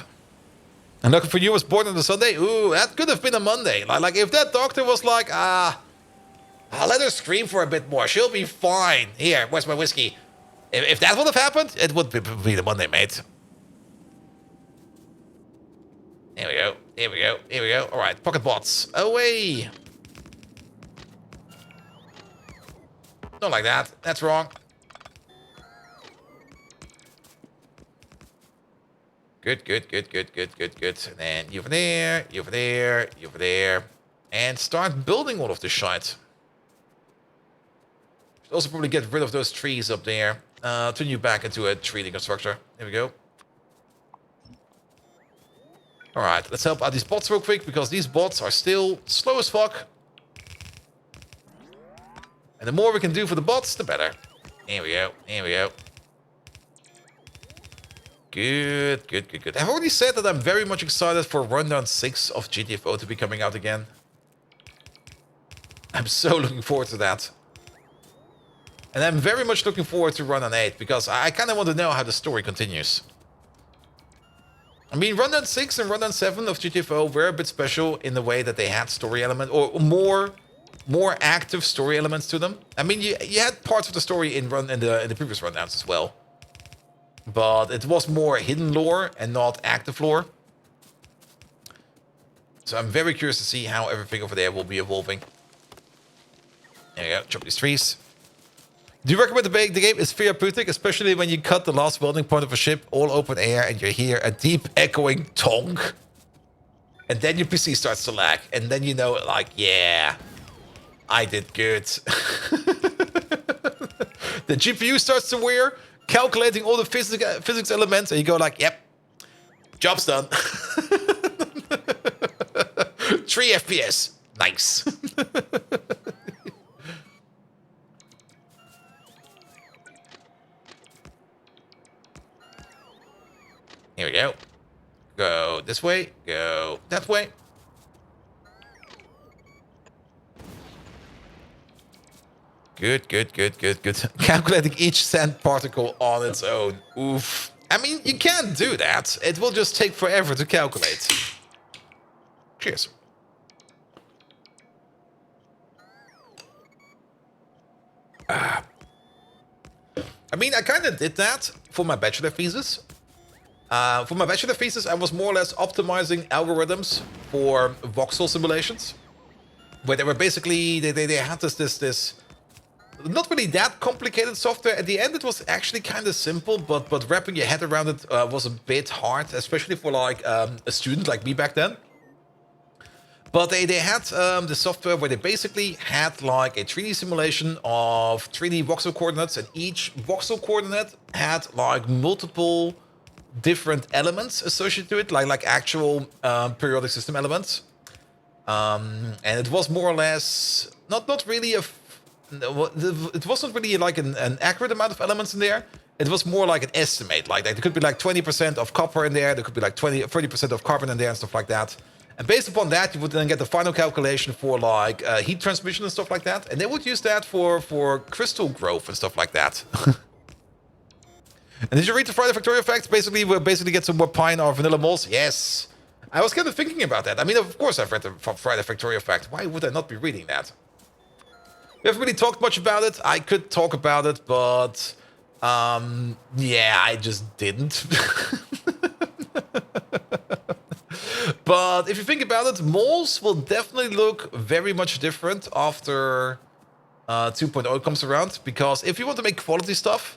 And looking for you was born on a Sunday? Ooh, that could have been a Monday. Like if that doctor was like, I'll let her scream for a bit more. She'll be fine. Here, where's my whiskey? If that would have happened, it would be the Monday, mate. Here we go. Here we go. Here we go. All right, pocket bots. Away. Don't like that. That's wrong. Good, good, good, good, good, good, good. And then you over there, you over there, you over there. And start building all of this shite. Also probably get rid of those trees up there. Turn you back into a tree constructor. There we go. Alright, let's help out these bots real quick, because these bots are still slow as fuck. And the more we can do for the bots, the better. Here we go, here we go. Good, good, good, good. I've already said that I'm very much excited for Rundown 6 of GTFO to be coming out again. I'm so looking forward to that. And I'm very much looking forward to Rundown 8, because I kind of want to know how the story continues. I mean, Rundown 6 and Rundown 7 of GTFO were a bit special in the way that they had story element, or more active story elements to them. I mean, you had parts of the story in the previous Rundowns as well. But it was more hidden lore and not active lore. So I'm very curious to see how everything over there will be evolving. There you go, chop these trees. Do you recommend the game is therapeutic, especially when you cut the last welding point of a ship, all open air, and you hear a deep echoing tonk? And then your PC starts to lag, and then you know, like, yeah, I did good. The GPU starts to wear, calculating all the physics elements, and you go like, yep, job's done. 3 FPS, nice. Here we go. Go this way. Go that way. Good, good, good, good, good. Calculating each sand particle on its own. Oof. I mean, you can't do that. It will just take forever to calculate. Cheers. Ah. I mean, I kind of did that for my bachelor thesis. I was more or less optimizing algorithms for voxel simulations, where they were basically they had this not really that complicated software. At the end, it was actually kind of simple, but wrapping your head around it was a bit hard, especially for like a student like me back then. But they had the software where they basically had like a 3D simulation of 3D voxel coordinates, and each voxel coordinate had like multiple different elements associated to it, like actual periodic system elements. And it was more or less not really it wasn't really like an accurate amount of elements in there. It was more like an estimate. Like there could be like 20% of copper in there. There could be like 30% of carbon in there and stuff like that. And based upon that, you would then get the final calculation for like heat transmission and stuff like that. And they would use that for crystal growth and stuff like that. And did you read the Friday Factorio facts? Basically, we'll get some more pine or vanilla moles. Yes. I was kind of thinking about that. I mean, of course I've read the Friday Factorio fact. Why would I not be reading that? We haven't really talked much about it. I could talk about it, but yeah, I just didn't. But if you think about it, moles will definitely look very much different after 2.0 comes around. Because if you want to make quality stuff,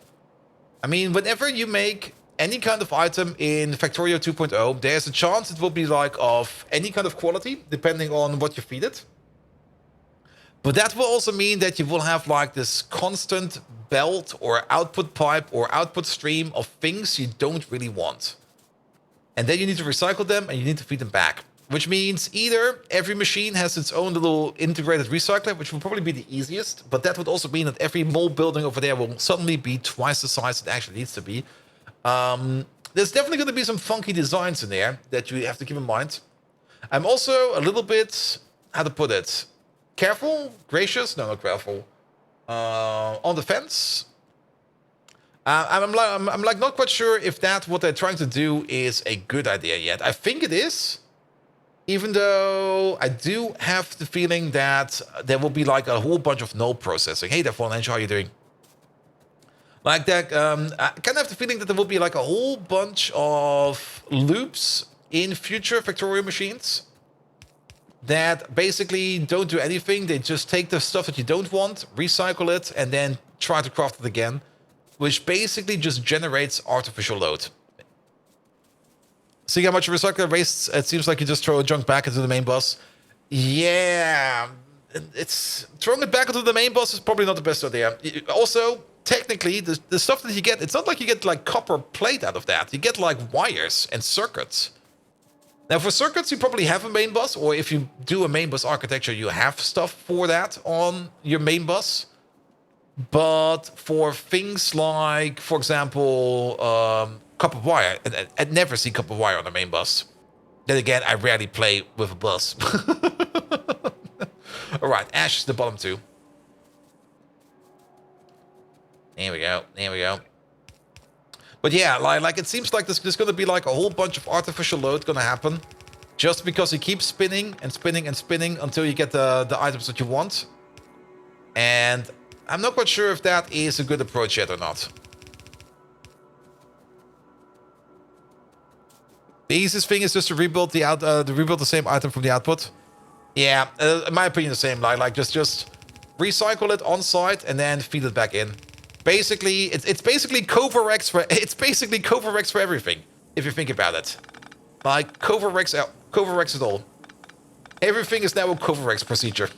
I mean, whenever you make any kind of item in Factorio 2.0, there's a chance it will be like of any kind of quality, depending on what you feed it. But that will also mean that you will have like this constant belt or output pipe or output stream of things you don't really want. And then you need to recycle them and you need to feed them back. Which means either every machine has its own little integrated recycler, which will probably be the easiest, but that would also mean that every mole building over there will suddenly be twice the size it actually needs to be. There's definitely going to be some funky designs in there that you have to keep in mind. I'm also a little bit, how to put it, careful, gracious, no, not careful, on the fence. I'm like not quite sure if that what they're trying to do is a good idea yet. I think it is, even though I do have the feeling that there will be like a whole bunch of null processing. Hey there, Fallen Angel, how are you doing? Like that, I kind of have the feeling that there will be like a whole bunch of loops in future Factorio machines that basically don't do anything. They just take the stuff that you don't want, recycle it, and then try to craft it again, which basically just generates artificial load. See how much recycler wastes? It seems like you just throw junk back into the main bus. Yeah, it's throwing it back into the main bus is probably not the best idea. Also, technically, the stuff that you get, it's not like you get like copper plate out of that. You get like wires and circuits. Now, for circuits, you probably have a main bus, or if you do a main bus architecture, you have stuff for that on your main bus. But for things like, for example, copper wire, I'd never see copper wire on the main bus. Then again, I rarely play with a bus. All right, ash is the bottom two. There we go. There we go. But yeah, like it seems like there's going to be like a whole bunch of artificial load going to happen, just because you keep spinning and spinning and spinning until you get the items that you want. And I'm not quite sure if that is a good approach yet or not. The easiest thing is just to rebuild the same item from the output. Yeah, in my opinion, the same. Like just recycle it on site and then feed it back in. Basically, it's basically Covarex for everything. If you think about it, like Covarex it all. Everything is now a Covarex procedure.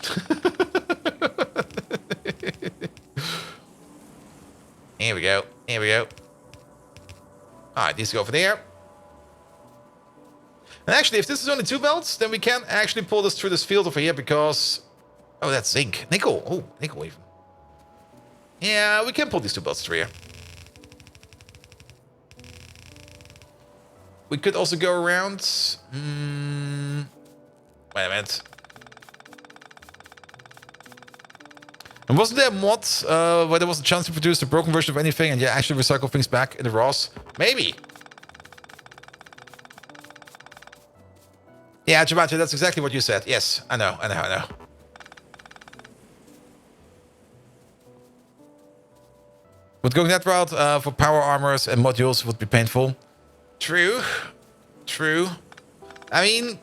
Here we go. Here we go. All right, these go over there. And actually, if this is only 2 belts, then we can actually pull this through this field over here because... Oh, that's zinc. Nickel. Oh, nickel even. Yeah, we can pull these 2 belts through here. We could also go around... Wait a minute. And wasn't there a mod where there was a chance to produce the broken version of anything and actually recycle things back in the ROS? Maybe. Yeah, Jabatu, that's exactly what you said. Yes, I know. But going that route for power armors and modules would be painful. True. True. I mean,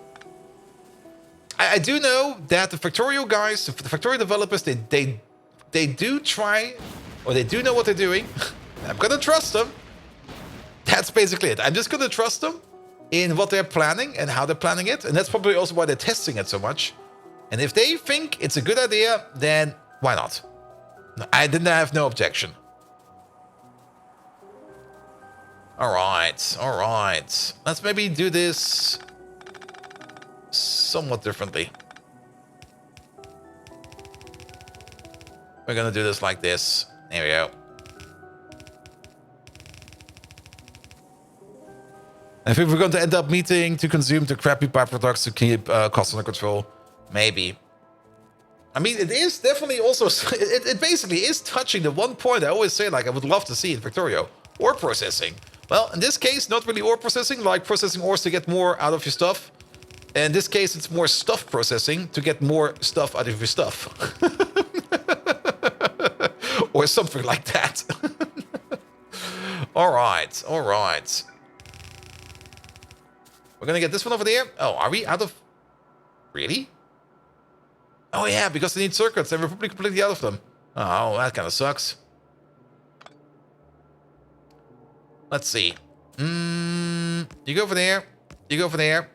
I do know that the Factorio guys, the Factorio developers, they do try, or they do know what they're doing. I'm gonna trust them. That's basically it. I'm just gonna trust them in what they're planning and how they're planning it. And that's probably also why they're testing it so much. And if they think it's a good idea, then why not? I have no objection. All right, all right. Let's maybe do this somewhat differently. We're gonna do this like this. There we go. I think we're going to end up needing to consume the crappy byproducts to keep costs under control. Maybe. I mean, it is definitely also... It basically is touching the one point I always say, like, I would love to see in Factorio. Ore processing. Well, in this case, not really ore processing, like processing ores to get more out of your stuff. In this case, it's more stuff processing to get more stuff out of your stuff. Or something like that. All right, all right. We're gonna get this one over there. Oh, are we out of... Really? Oh yeah, because they need circuits and we're probably completely out of them. Oh, that kind of sucks. Let's see. You go over there. You go over there.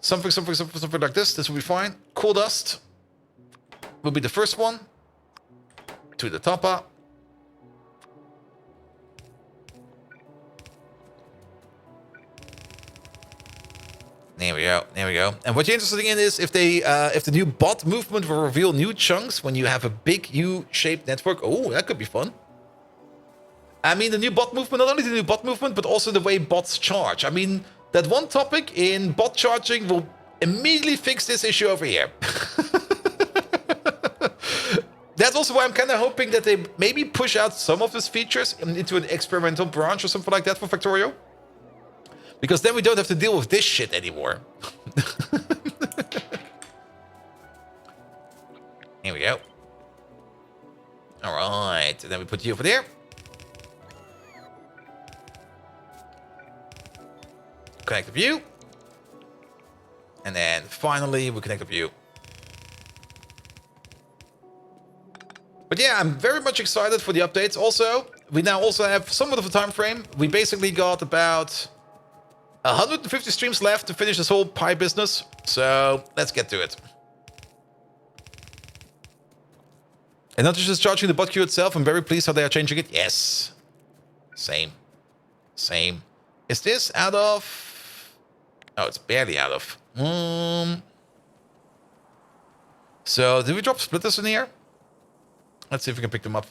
Something like this. This will be fine. Coal dust will be the first one. To the topper. There we go. There we go. And what you're interested in is if the new bot movement will reveal new chunks when you have a big U-shaped network. Oh, that could be fun. I mean, the new bot movement, not only the new bot movement, but also the way bots charge. I mean, that one topic in bot charging will immediately fix this issue over here. That's also why I'm kind of hoping that they maybe push out some of these features into an experimental branch or something like that for Factorio. Because then we don't have to deal with this shit anymore. Here we go. All right, and then we put you over there. Connect the view. And then finally, we connect the view. But yeah, I'm very much excited for the updates. Also, we now also have somewhat of a time frame. We basically got about 150 streams left to finish this whole pie business. So let's get to it. And not just charging the bot queue itself. I'm very pleased how they are changing it. Yes. Same. Same. Is this out of... Oh, it's barely out of. So, did we drop splitters in here? Let's see if we can pick them up.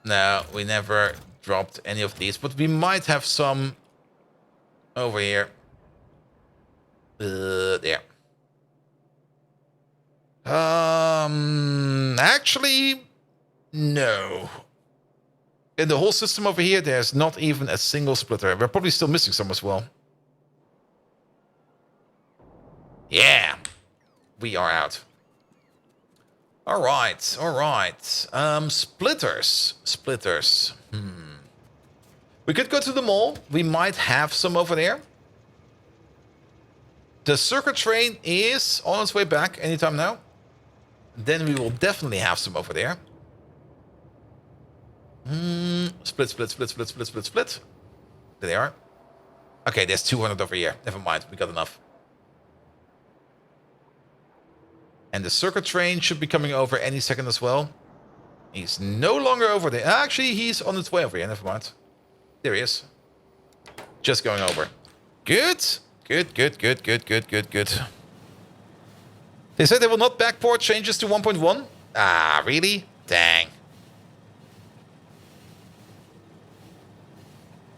No, we never dropped any of these, but we might have some over here. There. Actually, no. In the whole system over here, there's not even a single splitter. We're probably still missing some as well. Yeah, we are out. All right, all right. Splitters. We could go to the mall. We might have some over there. The circuit train is on its way back anytime now. Then we will definitely have some over there. Split. There they are. Okay, there's 200 over here. Never mind, we got enough. And the circuit train should be coming over any second as well. He's no longer over there. Actually, he's on its way over here. Never mind. There he is. Just going over. Good. Good. They said they will not backport changes to 1.1. Ah, really? Dang.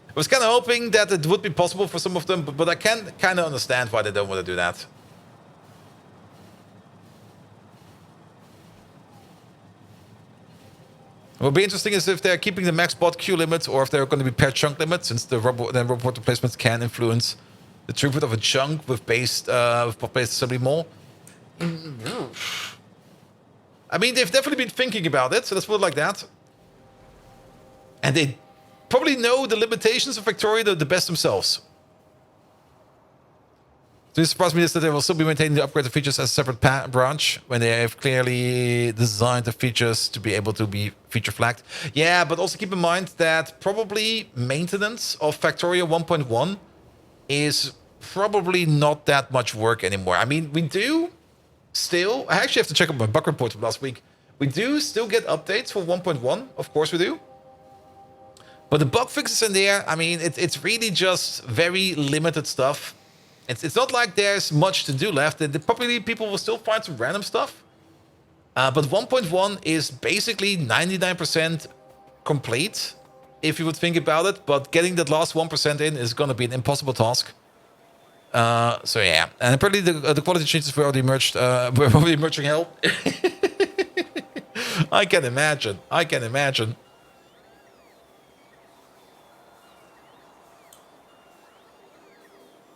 I was kind of hoping that it would be possible for some of them, but I can kind of understand why they don't want to do that. What will be interesting is if they're keeping the max bot queue limits or if they're going to be per chunk limits, since the robot replacements can influence the throughput of a chunk with based assembly more. I mean, they've definitely been thinking about it, so let's put it like that. And they probably know the limitations of Factorio the best themselves. So it surprised me is that they will still be maintaining the upgraded features as a separate branch when they have clearly designed the features to be able to be feature flagged. Yeah, but also keep in mind that probably maintenance of Factorio 1.1 is probably not that much work anymore. I mean, we do still... I actually have to check up my bug report from last week. We do still get updates for 1.1. Of course we do. But the bug fixes in there, I mean, it's really just very limited stuff. It's not like there's much to do left. Probably people will still find some random stuff. But 1.1 is basically 99% complete, if you would think about it. But getting that last 1% in is going to be an impossible task. So yeah. And apparently the quality changes were already merged. Were already merging hell. I can imagine. I can imagine.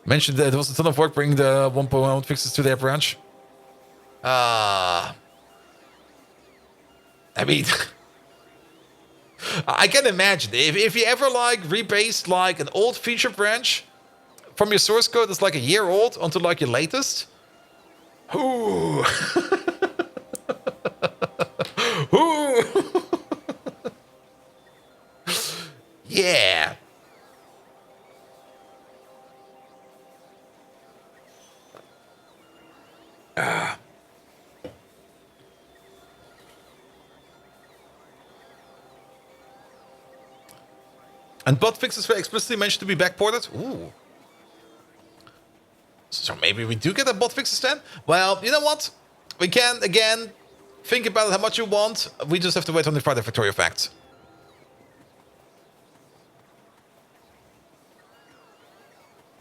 Mentioned that there was a ton of work bringing the 1.1 fixes to their branch. I mean, I can imagine if you ever like rebased like an old feature branch from your source code that's like a year old onto like your latest. Ooh. Ooh. Yeah. And bug fixes were explicitly mentioned to be backported. Ooh. So maybe we do get a bot fixes then? Well, you know what? We can, again, think about how much you want. We just have to wait on the Friday Factorio facts.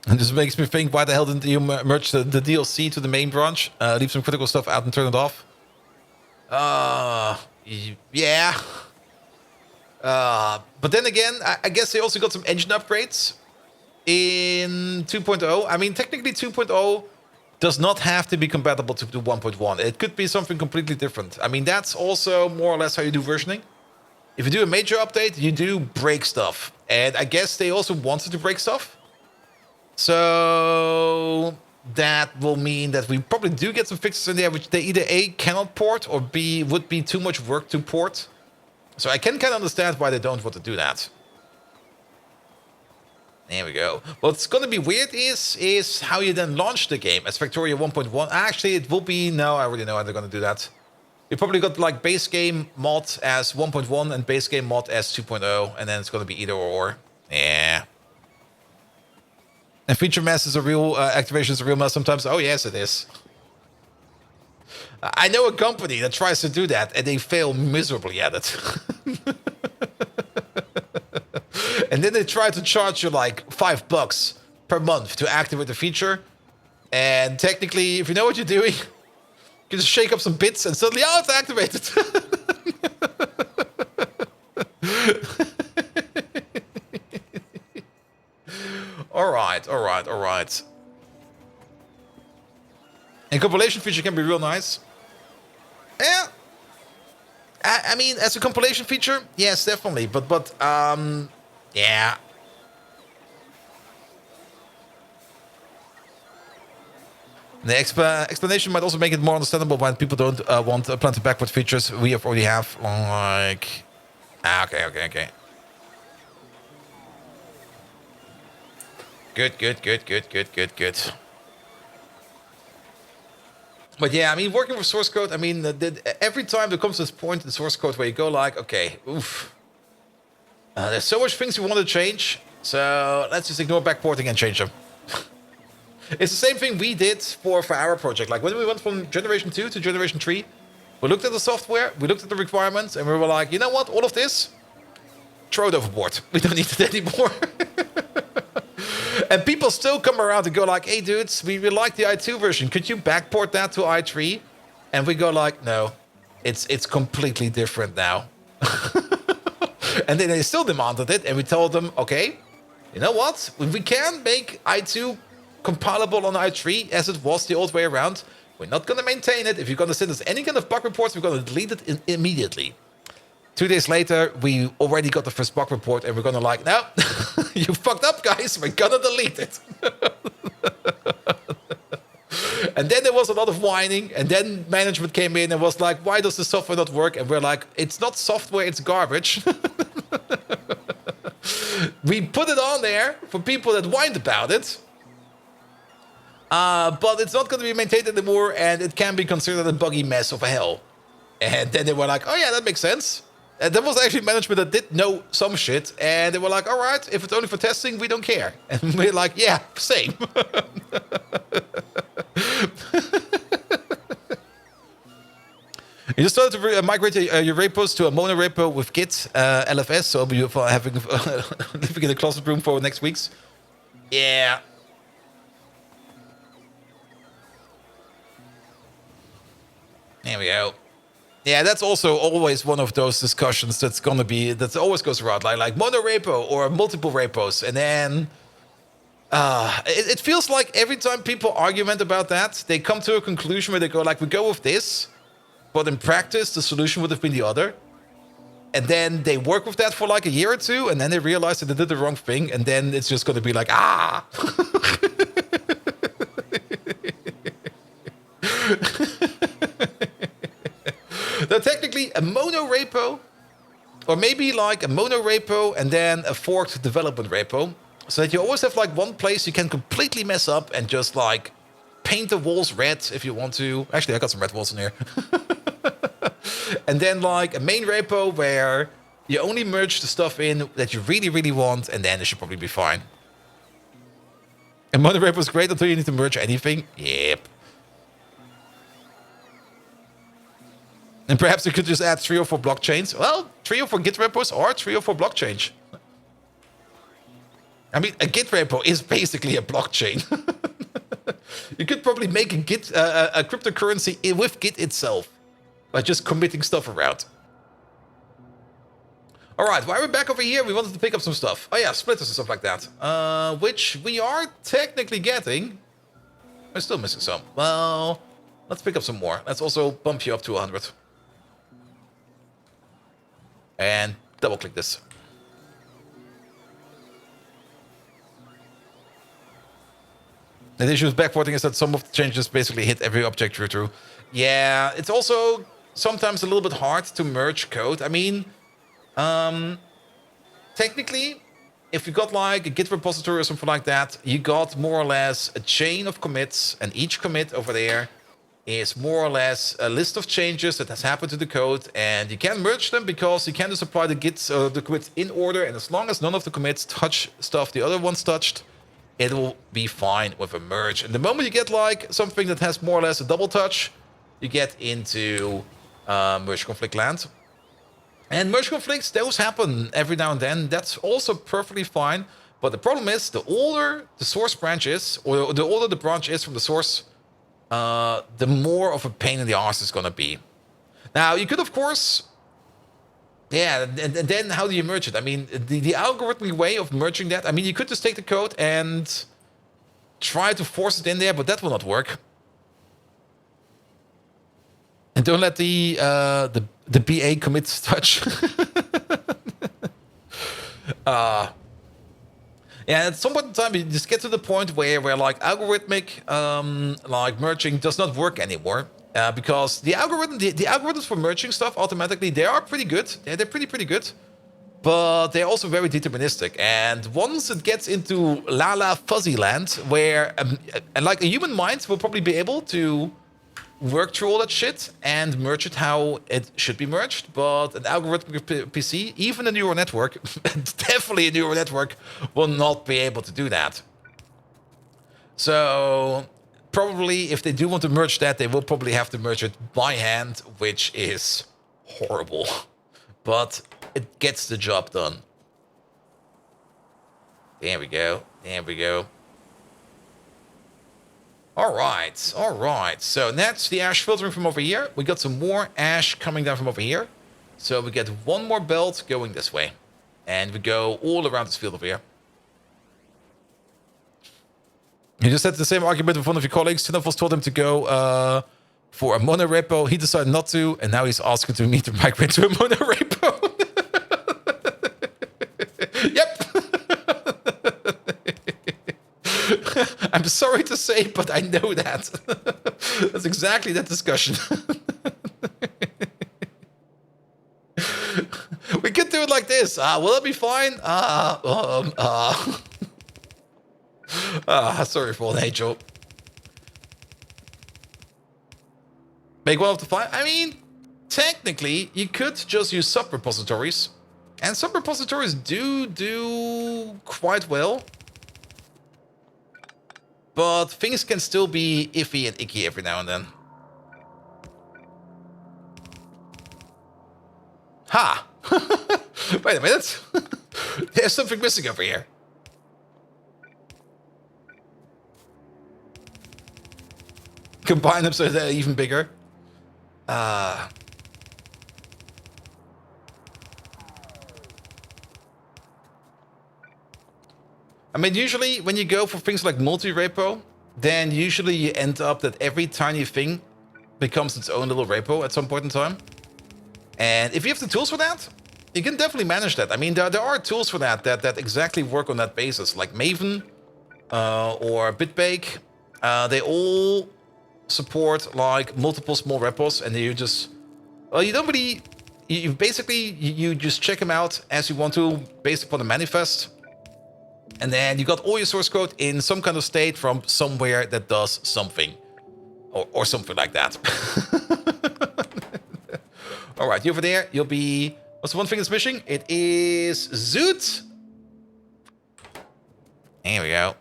And this makes me think, why the hell didn't you merge the DLC to the main branch? Leave some critical stuff out and turn it off? Yeah. But then again, I guess they also got some engine upgrades in 2.0. I mean, technically 2.0 does not have to be compatible to 1.1. It could be something completely different. I mean, that's also more or less how you do versioning. If you do a major update, you do break stuff. And I guess they also wanted to break stuff. So that will mean that we probably do get some fixes in there, which they either A, cannot port, or B, would be too much work to port. So I can kind of understand why they don't want to do that. There we go. What's going to be weird is how you then launch the game as Factorio 1.1. Actually, it will be... No, I already know how they're going to do that. You probably got like base game mod as 1.1 and base game mod as 2.0. And then it's going to be either or. Yeah. And feature mess is a real... activation is a real mess sometimes. Oh, yes, it is. I know a company that tries to do that, and they fail miserably at it. And then they try to charge you like $5 per month to activate the feature. And technically, if you know what you're doing, you can just shake up some bits and suddenly, oh, it's activated. All right. And compilation feature can be real nice. Yeah. I mean, as a compilation feature, yes, definitely. But yeah. The explanation might also make it more understandable why people don't want planted backward features we already have. Like, okay. Good. But yeah, I mean, working with source code, I mean, every time there comes this point in source code where you go like, okay, oof. There's so much things we want to change, so let's just ignore backporting and change them. It's the same thing we did for our project. Like when we went from generation 2 to generation 3, we looked at the software, we looked at the requirements, and we were like, you know what, all of this, throw it overboard. We don't need it anymore. And people still come around and go like, hey dudes, we like the i2 version. Could you backport that to i3? And we go like, no, it's completely different now. And then they still demanded it. And we told them, okay, you know what? We can make i2 compilable on i3 as it was the old way around. We're not going to maintain it. If you're going to send us any kind of bug reports, we're going to delete it immediately. 2 days later, we already got the first bug report, and we're going to like, no, you fucked up, guys. We're going to delete it. And then there was a lot of whining, and then management came in and was like, why does the software not work? And we're like, it's not software, it's garbage. We put it on there for people that whined about it. But it's not going to be maintained anymore, and it can be considered a buggy mess of hell. And then they were like, oh yeah, that makes sense. And there was actually management that did know some shit, and they were like, all right, if it's only for testing, we don't care. And we're like, yeah, same. You just started to migrate your repos to a mono repo with Git LFS, so you're having living in a closet room for next weeks. Yeah. There we go. Yeah, that's also always one of those discussions that always goes around, like mono repo or multiple repos, and then it feels like every time people argument about that, they come to a conclusion where they go like, we go with this, but in practice the solution would have been the other, and then they work with that for like a year or two, and then they realize that they did the wrong thing, and then it's just going to be like, ah. Now, technically, a mono repo, or maybe like a mono repo and then a forked development repo, so that you always have like one place you can completely mess up and just like paint the walls red if you want to. Actually, I got some red walls in here. And then like a main repo where you only merge the stuff in that you really, really want, and then it should probably be fine. And mono repo is great until you need to merge anything. Yep. And perhaps you could just add 3 or 4 blockchains. Well, 3 or 4 Git repos or 3 or 4 blockchains. I mean, a Git repo is basically a blockchain. You could probably make a Git, a cryptocurrency with Git itself by just committing stuff around. All right, while we're back over here, we wanted to pick up some stuff. Oh yeah, splitters and stuff like that, which we are technically getting. We're still missing some. Well, let's pick up some more. Let's also bump you up to 100. And double click this. The issue with backporting is that some of the changes basically hit every object you're through. Yeah, it's also sometimes a little bit hard to merge code. I mean, technically, if you got like a Git repository or something like that, you got more or less a chain of commits, and each commit over there is more or less a list of changes that has happened to the code, and you can merge them because you can just apply the Git the commits in order, and as long as none of the commits touch stuff the other ones touched, it will be fine with a merge. And the moment you get like something that has more or less a double touch, you get into merge conflict land. And merge conflicts, those happen every now and then. That's also perfectly fine. But the problem is, the older the source branch is, or the older the branch is from the source, the more of a pain in the arse it's going to be. Now, you could, of course... Yeah, and then how do you merge it? I mean, the algorithmic way of merging that... I mean, you could just take the code and try to force it in there, but that will not work. And don't let the BA commits touch. Yeah, at some point in time, you just get to the point where like algorithmic like merging does not work anymore, because the algorithms for merging stuff automatically, they are pretty good. They're pretty good, but they're also very deterministic. And once it gets into la fuzzy land, where like a human mind will probably be able to work through all that shit and merge it how it should be merged, but an algorithmic PC, even a neural network, definitely a neural network, will not be able to do that. So probably if they do want to merge that, they will probably have to merge it by hand, which is horrible, but it gets the job done. There we go. All right. So that's the ash filtering from over here. We got some more ash coming down from over here. So we get one more belt going this way. And we go all around this field over here. You just had the same argument with one of your colleagues. Tinov told him to go for a mono repo. He decided not to, and now he's asking me to migrate to a mono repo. Yep. I'm sorry to say, but I know that. That's exactly that discussion. We could do it like this. Will it be fine? Sorry, Fallen Angel. Make one of the five. I mean, technically, you could just use sub-repositories. And sub-repositories do quite well. But things can still be iffy and icky every now and then. Ha! Wait a minute. There's something missing over here. Combine them so they're even bigger. I mean, usually when you go for things like multi-repo, then usually you end up that every tiny thing becomes its own little repo at some point in time. And if you have the tools for that, you can definitely manage that. I mean, there are tools for that exactly work on that basis, like Maven or Bitbake. They all support like multiple small repos, and you just, well, you don't really, you basically, you just check them out as you want to based upon the manifest. And then you got all your source code in some kind of state from somewhere that does something. Or something like that. Alright, you over there, you'll be... What's the one thing that's missing? It is Zoot. There we go.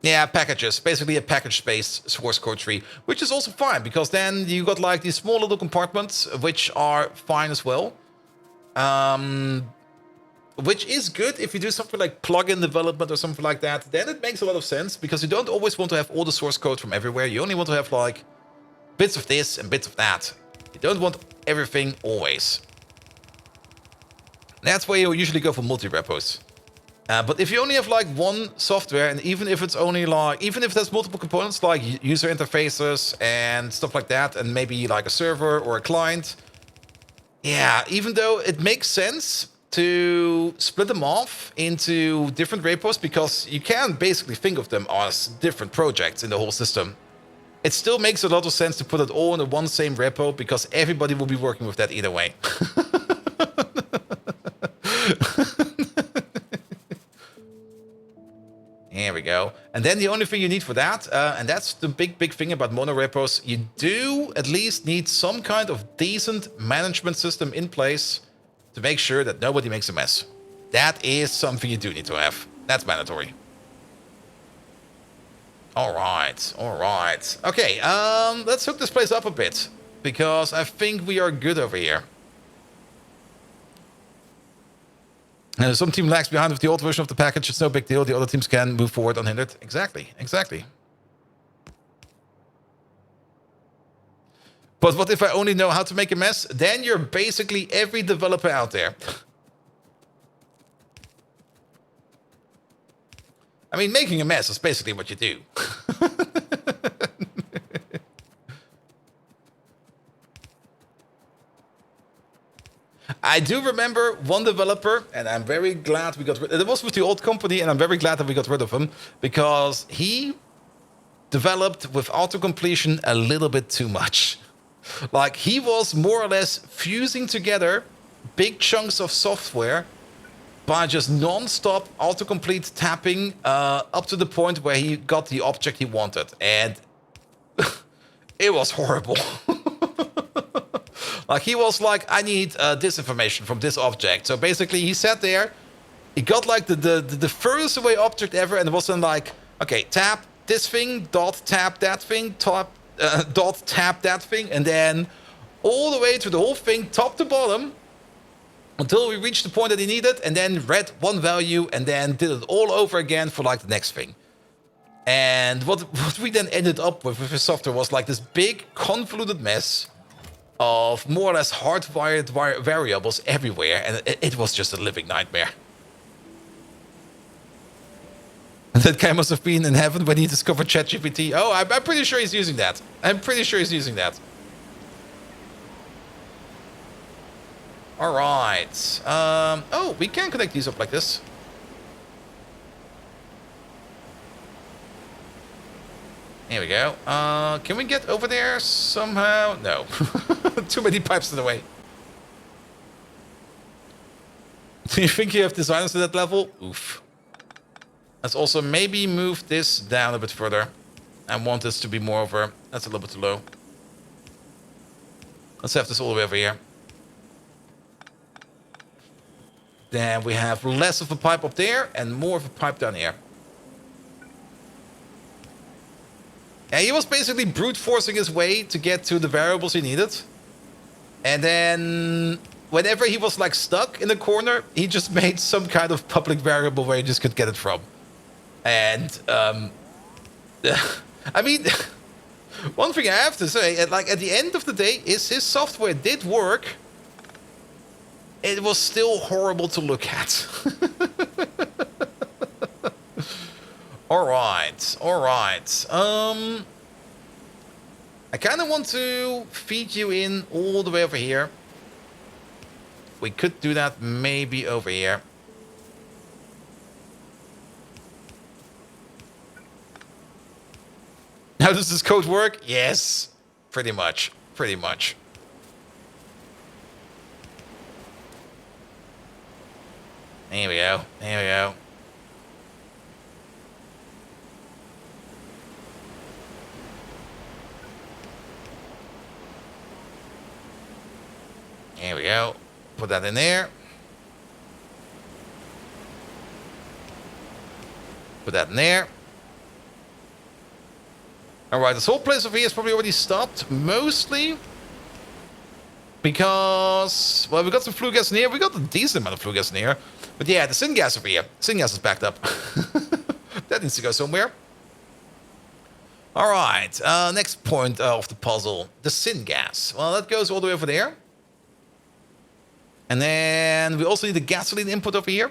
Yeah, packages. Basically a package-based source code tree. Which is also fine, because then you got like these small little compartments, which are fine as well. Which is good if you do something like plugin development or something like that. Then it makes a lot of sense, because you don't always want to have all the source code from everywhere. You only want to have like bits of this and bits of that. You don't want everything always. That's where you usually go for multi-repos. But if you only have like one software, and even if it's only like, even if there's multiple components like user interfaces and stuff like that, and maybe like a server or a client, yeah, even though it makes sense to split them off into different repos, because you can basically think of them as different projects in the whole system. It still makes a lot of sense to put it all in the one same repo, because everybody will be working with that either way. Here we go. And then the only thing you need for that, and that's the big thing about mono repos, you do at least need some kind of decent management system in place to make sure that nobody makes a mess. That is something you do need to have. That's mandatory. Alright. Okay, let's hook this place up a bit, because I think we are good over here. Some team lags behind with the old version of the package. It's no big deal. The other teams can move forward unhindered. Exactly. But what if I only know how to make a mess? Then you're basically every developer out there. I mean, making a mess is basically what you do. I do remember one developer, and I'm very glad we got rid of him. It was with the old company, and I'm very glad that we got rid of him, because he developed with auto-completion a little bit too much. Like, he was more or less fusing together big chunks of software by just non-stop autocomplete tapping up to the point where he got the object he wanted. And it was horrible. Like, he was like, I need this information from this object. So basically, he sat there, he got like the furthest away object ever, and it wasn't like, okay, tap this thing, dot tap that thing, dot tap that thing, and then all the way through the whole thing, top to bottom, until we reached the point that he needed, and then read one value, and then did it all over again for like the next thing. And what we then ended up with his software was like this big convoluted mess of more or less hardwired variables everywhere, and it was just a living nightmare. That guy must have been in heaven when he discovered ChatGPT. Oh, I'm pretty sure he's using that. I'm pretty sure he's using that. All right. Oh, we can connect these up like this. Here we go. Can we get over there somehow? No. Too many pipes in the way. Do you think you have designers to that level? Oof. Let's also maybe move this down a bit further. I want this to be more over. That's a little bit too low. Let's have this all the way over here. Then we have less of a pipe up there and more of a pipe down here. Yeah, he was basically brute forcing his way to get to the variables he needed. And then whenever he was like stuck in a corner, he just made some kind of public variable where he just could get it from. And I mean, one thing I have to say, like at the end of the day, is his software did work. It was still horrible to look at. All right, all right. I kind of want to feed you in all the way over here. We could do that maybe over here. How does this code work? Yes, pretty much, pretty much. Here we go, here we go. Here we go. Put that in there. Put that in there. Alright, this whole place over here is probably already stopped. Mostly because, well, we got some flue gas in here. We got a decent amount of flue gas in here. But yeah, the syngas over here. Syngas is backed up. That needs to go somewhere. Alright, next point of the puzzle. The syngas. Well, that goes all the way over there. And then we also need the gasoline input over here.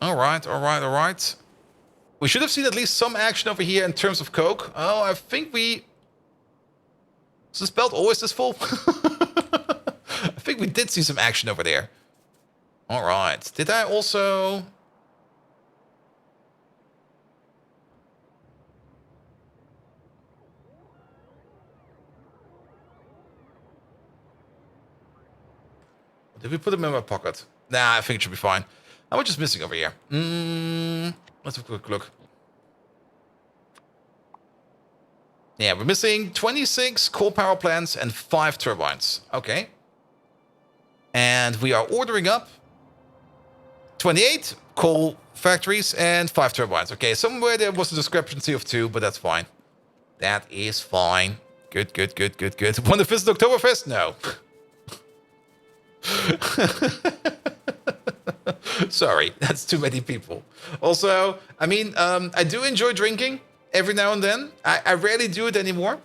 Alright, alright, alright. We should have seen at least some action over here in terms of coke. Oh, I think we... Is this belt always this full? I think we did see some action over there. Alright. Did I also... Did we put them in my pocket? Nah, I think it should be fine. I was just missing over here. Let's have a quick look. Yeah, we're missing 26 coal power plants and 5 turbines. Okay. And we are ordering up 28 coal factories and 5 turbines. Okay, somewhere there was a discrepancy of 2, but that's fine. That is fine. Good, good, good, good, good. Want to visit Oktoberfest? No. Sorry, that's too many people. Also, I mean, I do enjoy drinking every now and then. I rarely do it anymore.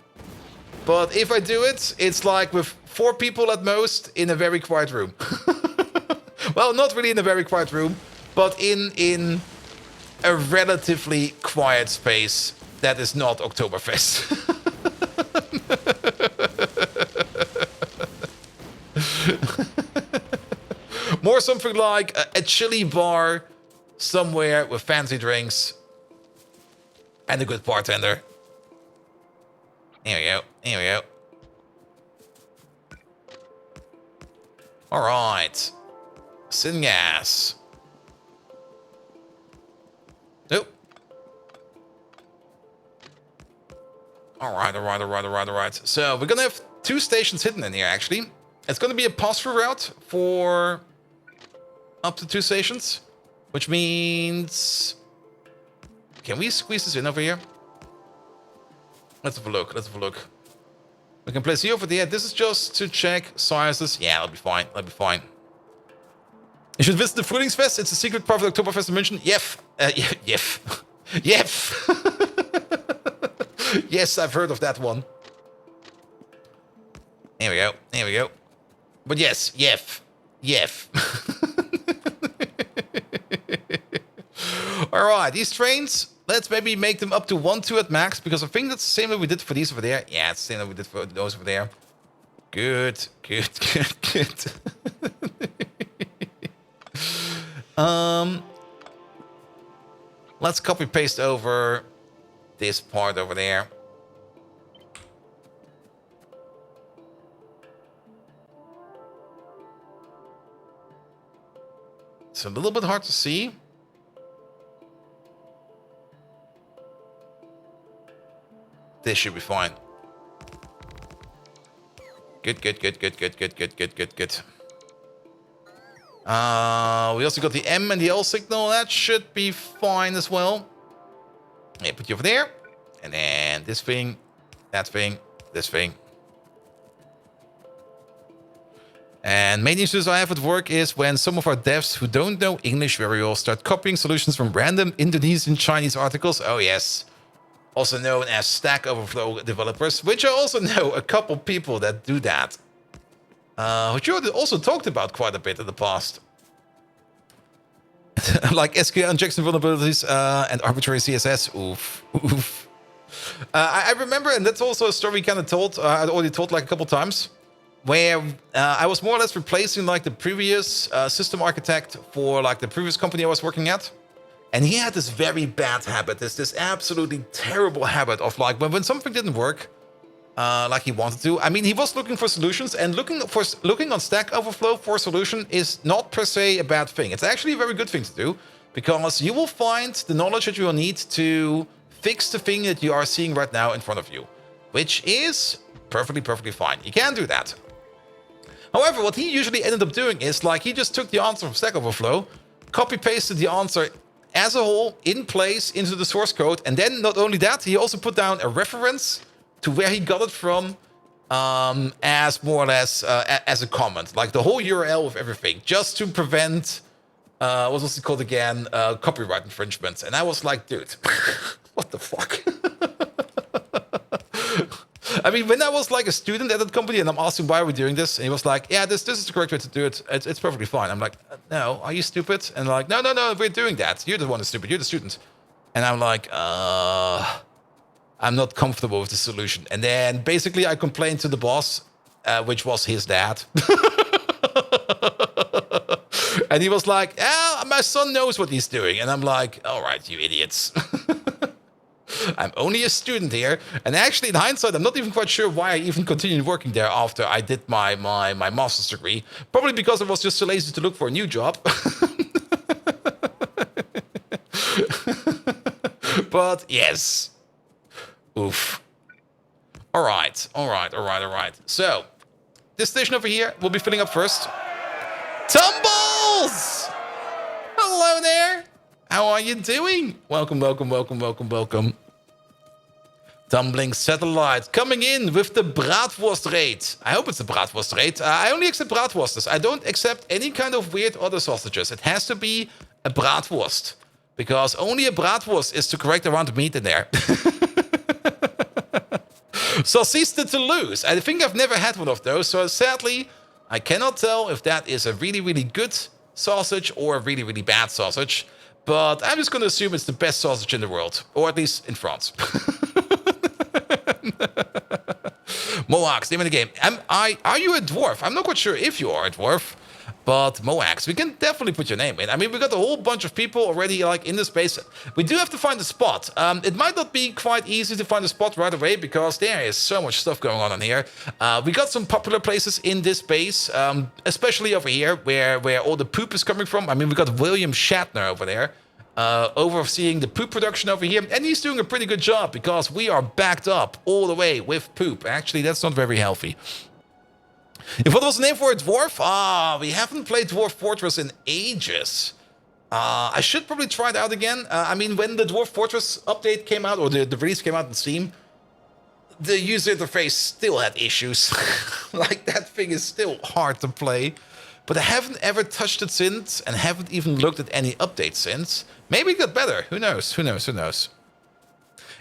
But if I do it, it's like with 4 people at most in a very quiet room. Well, not really in a very quiet room, but in a relatively quiet space that is not Oktoberfest. More something like a chilly bar somewhere with fancy drinks and a good bartender. Here we go. Here we go. All right. Syngas. Nope. All right, all right, all right, all right, all right. So we're gonna have 2 stations hidden in here, actually. It's gonna be a pass-through route for up to 2 stations, which means... Can we squeeze this in over here? Let's have a look, let's have a look. We can place you over there. This is just to check sizes. Yeah, that'll be fine, that'll be fine. You should visit the Frühlingsfest. It's a secret part of the Oktoberfest in München. Yef. Yef. Yef. Yes, I've heard of that one. Here we go, here we go. But yes, Yef. Yef. All right, these trains, let's maybe make them up to 1, 2 at max, because I think that's the same that we did for these over there. Yeah, it's the same that we did for those over there. Good. Let's copy paste over this part over there. It's a little bit hard to see. This should be fine. Good. We also got the M and the L signal. That should be fine as well. Yeah, put you over there. And then this thing, that thing, this thing. And main issues I have at work is when some of our devs who don't know English very well start copying solutions from random Indonesian Chinese articles. Oh yes. Also known as Stack Overflow developers, which I also know a couple people that do that. Which you also talked about quite a bit in the past. Like SQL injection vulnerabilities and arbitrary CSS. Oof. I remember, and that's also a story we kind of told, I'd already told like a couple times, where I was more or less replacing like the previous system architect for like the previous company I was working at. And he had this very bad habit, this absolutely terrible habit of like, when something didn't work like he wanted to, I mean, he was looking for solutions, and looking on Stack Overflow for a solution is not per se a bad thing. It's actually a very good thing to do, because you will find the knowledge that you will need to fix the thing that you are seeing right now in front of you, which is perfectly fine. You can do that. However, what he usually ended up doing is like he just took the answer from Stack Overflow, copy-pasted the answer as a whole in place into the source code, and then not only that, he also put down a reference to where he got it from, as more or less as a comment, like the whole URL of everything, just to prevent what was it called again, copyright infringements. And I was like, dude, what the fuck? I mean, when I was like a student at that company and I'm asking why are we doing this, and he was like, yeah, this is the correct way to do it. It's perfectly fine. I'm like, no, are you stupid? And like, no, we're doing that. You're the one who's stupid. You're the student. And I'm like, I'm not comfortable with the solution. And then basically I complained to the boss, which was his dad. And he was like, my son knows what he's doing. And I'm like, all right, you idiots. I'm only a student here. And actually, in hindsight, I'm not even quite sure why I even continued working there after I did my master's degree. Probably because I was just so lazy to look for a new job. But yes. Oof. All right. So, this station over here will be filling up first. Tumbles! Hello there. How are you doing? Welcome. Tumbling satellite coming in with the bratwurst rate. I hope it's the bratwurst rate. I only accept bratwursts. I don't accept any kind of weird other sausages. It has to be a bratwurst, because only a bratwurst is the correct amount of meat in there. Saucisse de Toulouse. I think I've never had one of those, so sadly, I cannot tell if that is a really, really good sausage or a really, really bad sausage. But I'm just going to assume it's the best sausage in the world, or at least in France. Moax, name of the game. Are you a dwarf? I'm not quite sure if you are a dwarf, but Moax, we can definitely put your name in. I mean, we got a whole bunch of people already like in the space. We do have to find a spot. It might not be quite easy to find a spot right away, because there is so much stuff going on in here. We got some popular places in this base, especially over here where all the poop is coming from. I mean, we got William Shatner over there. Overseeing the poop production over here, and he's doing a pretty good job, because we are backed up all the way with poop. Actually, that's not very healthy. If what was the name for a dwarf? We haven't played Dwarf Fortress in ages. I should probably try it out again. I mean, when the Dwarf Fortress update came out, or the release came out on Steam, the user interface still had issues. Like, that thing is still hard to play. But I haven't ever touched it since, and haven't even looked at any updates since. Maybe it got better. Who knows?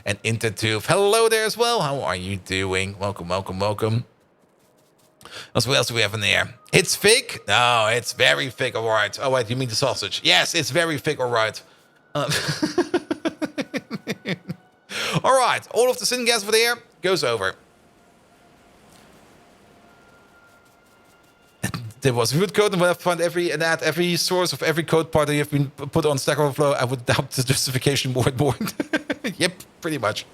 And Intertube, hello there as well. How are you doing? Welcome. What else do we have in there? It's thick? No, it's very thick, all right. Oh, wait, you mean the sausage? Yes, it's very thick, all right. All right, all of the syngas over there goes over. There was root code, and when I find every source of every code part that you've been put on Stack Overflow, I would doubt the justification more and more. Yep, pretty much.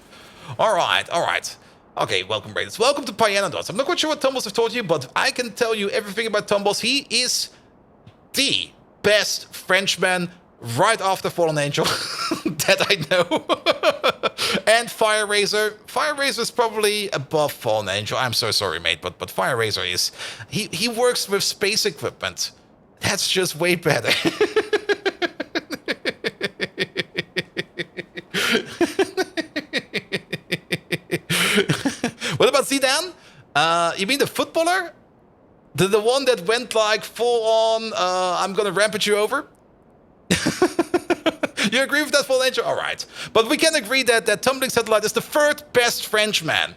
All right. Okay, welcome, Raiders. Welcome to Pyanodons. I'm not quite sure what Tumbles have told you, but I can tell you everything about Tumbles. He is the best Frenchman right after Fallen Angel that I know. And Fire Razor. Fire Razor is probably above Fallen Angel. I'm so sorry, mate, but Fire Razor is... He works with space equipment. That's just way better. What about Zidane? You mean the footballer? The one that went like full on, I'm gonna rampage you over? You agree with that, Full Angel? All right. But we can agree that Tumbling Satellite is the third best Frenchman.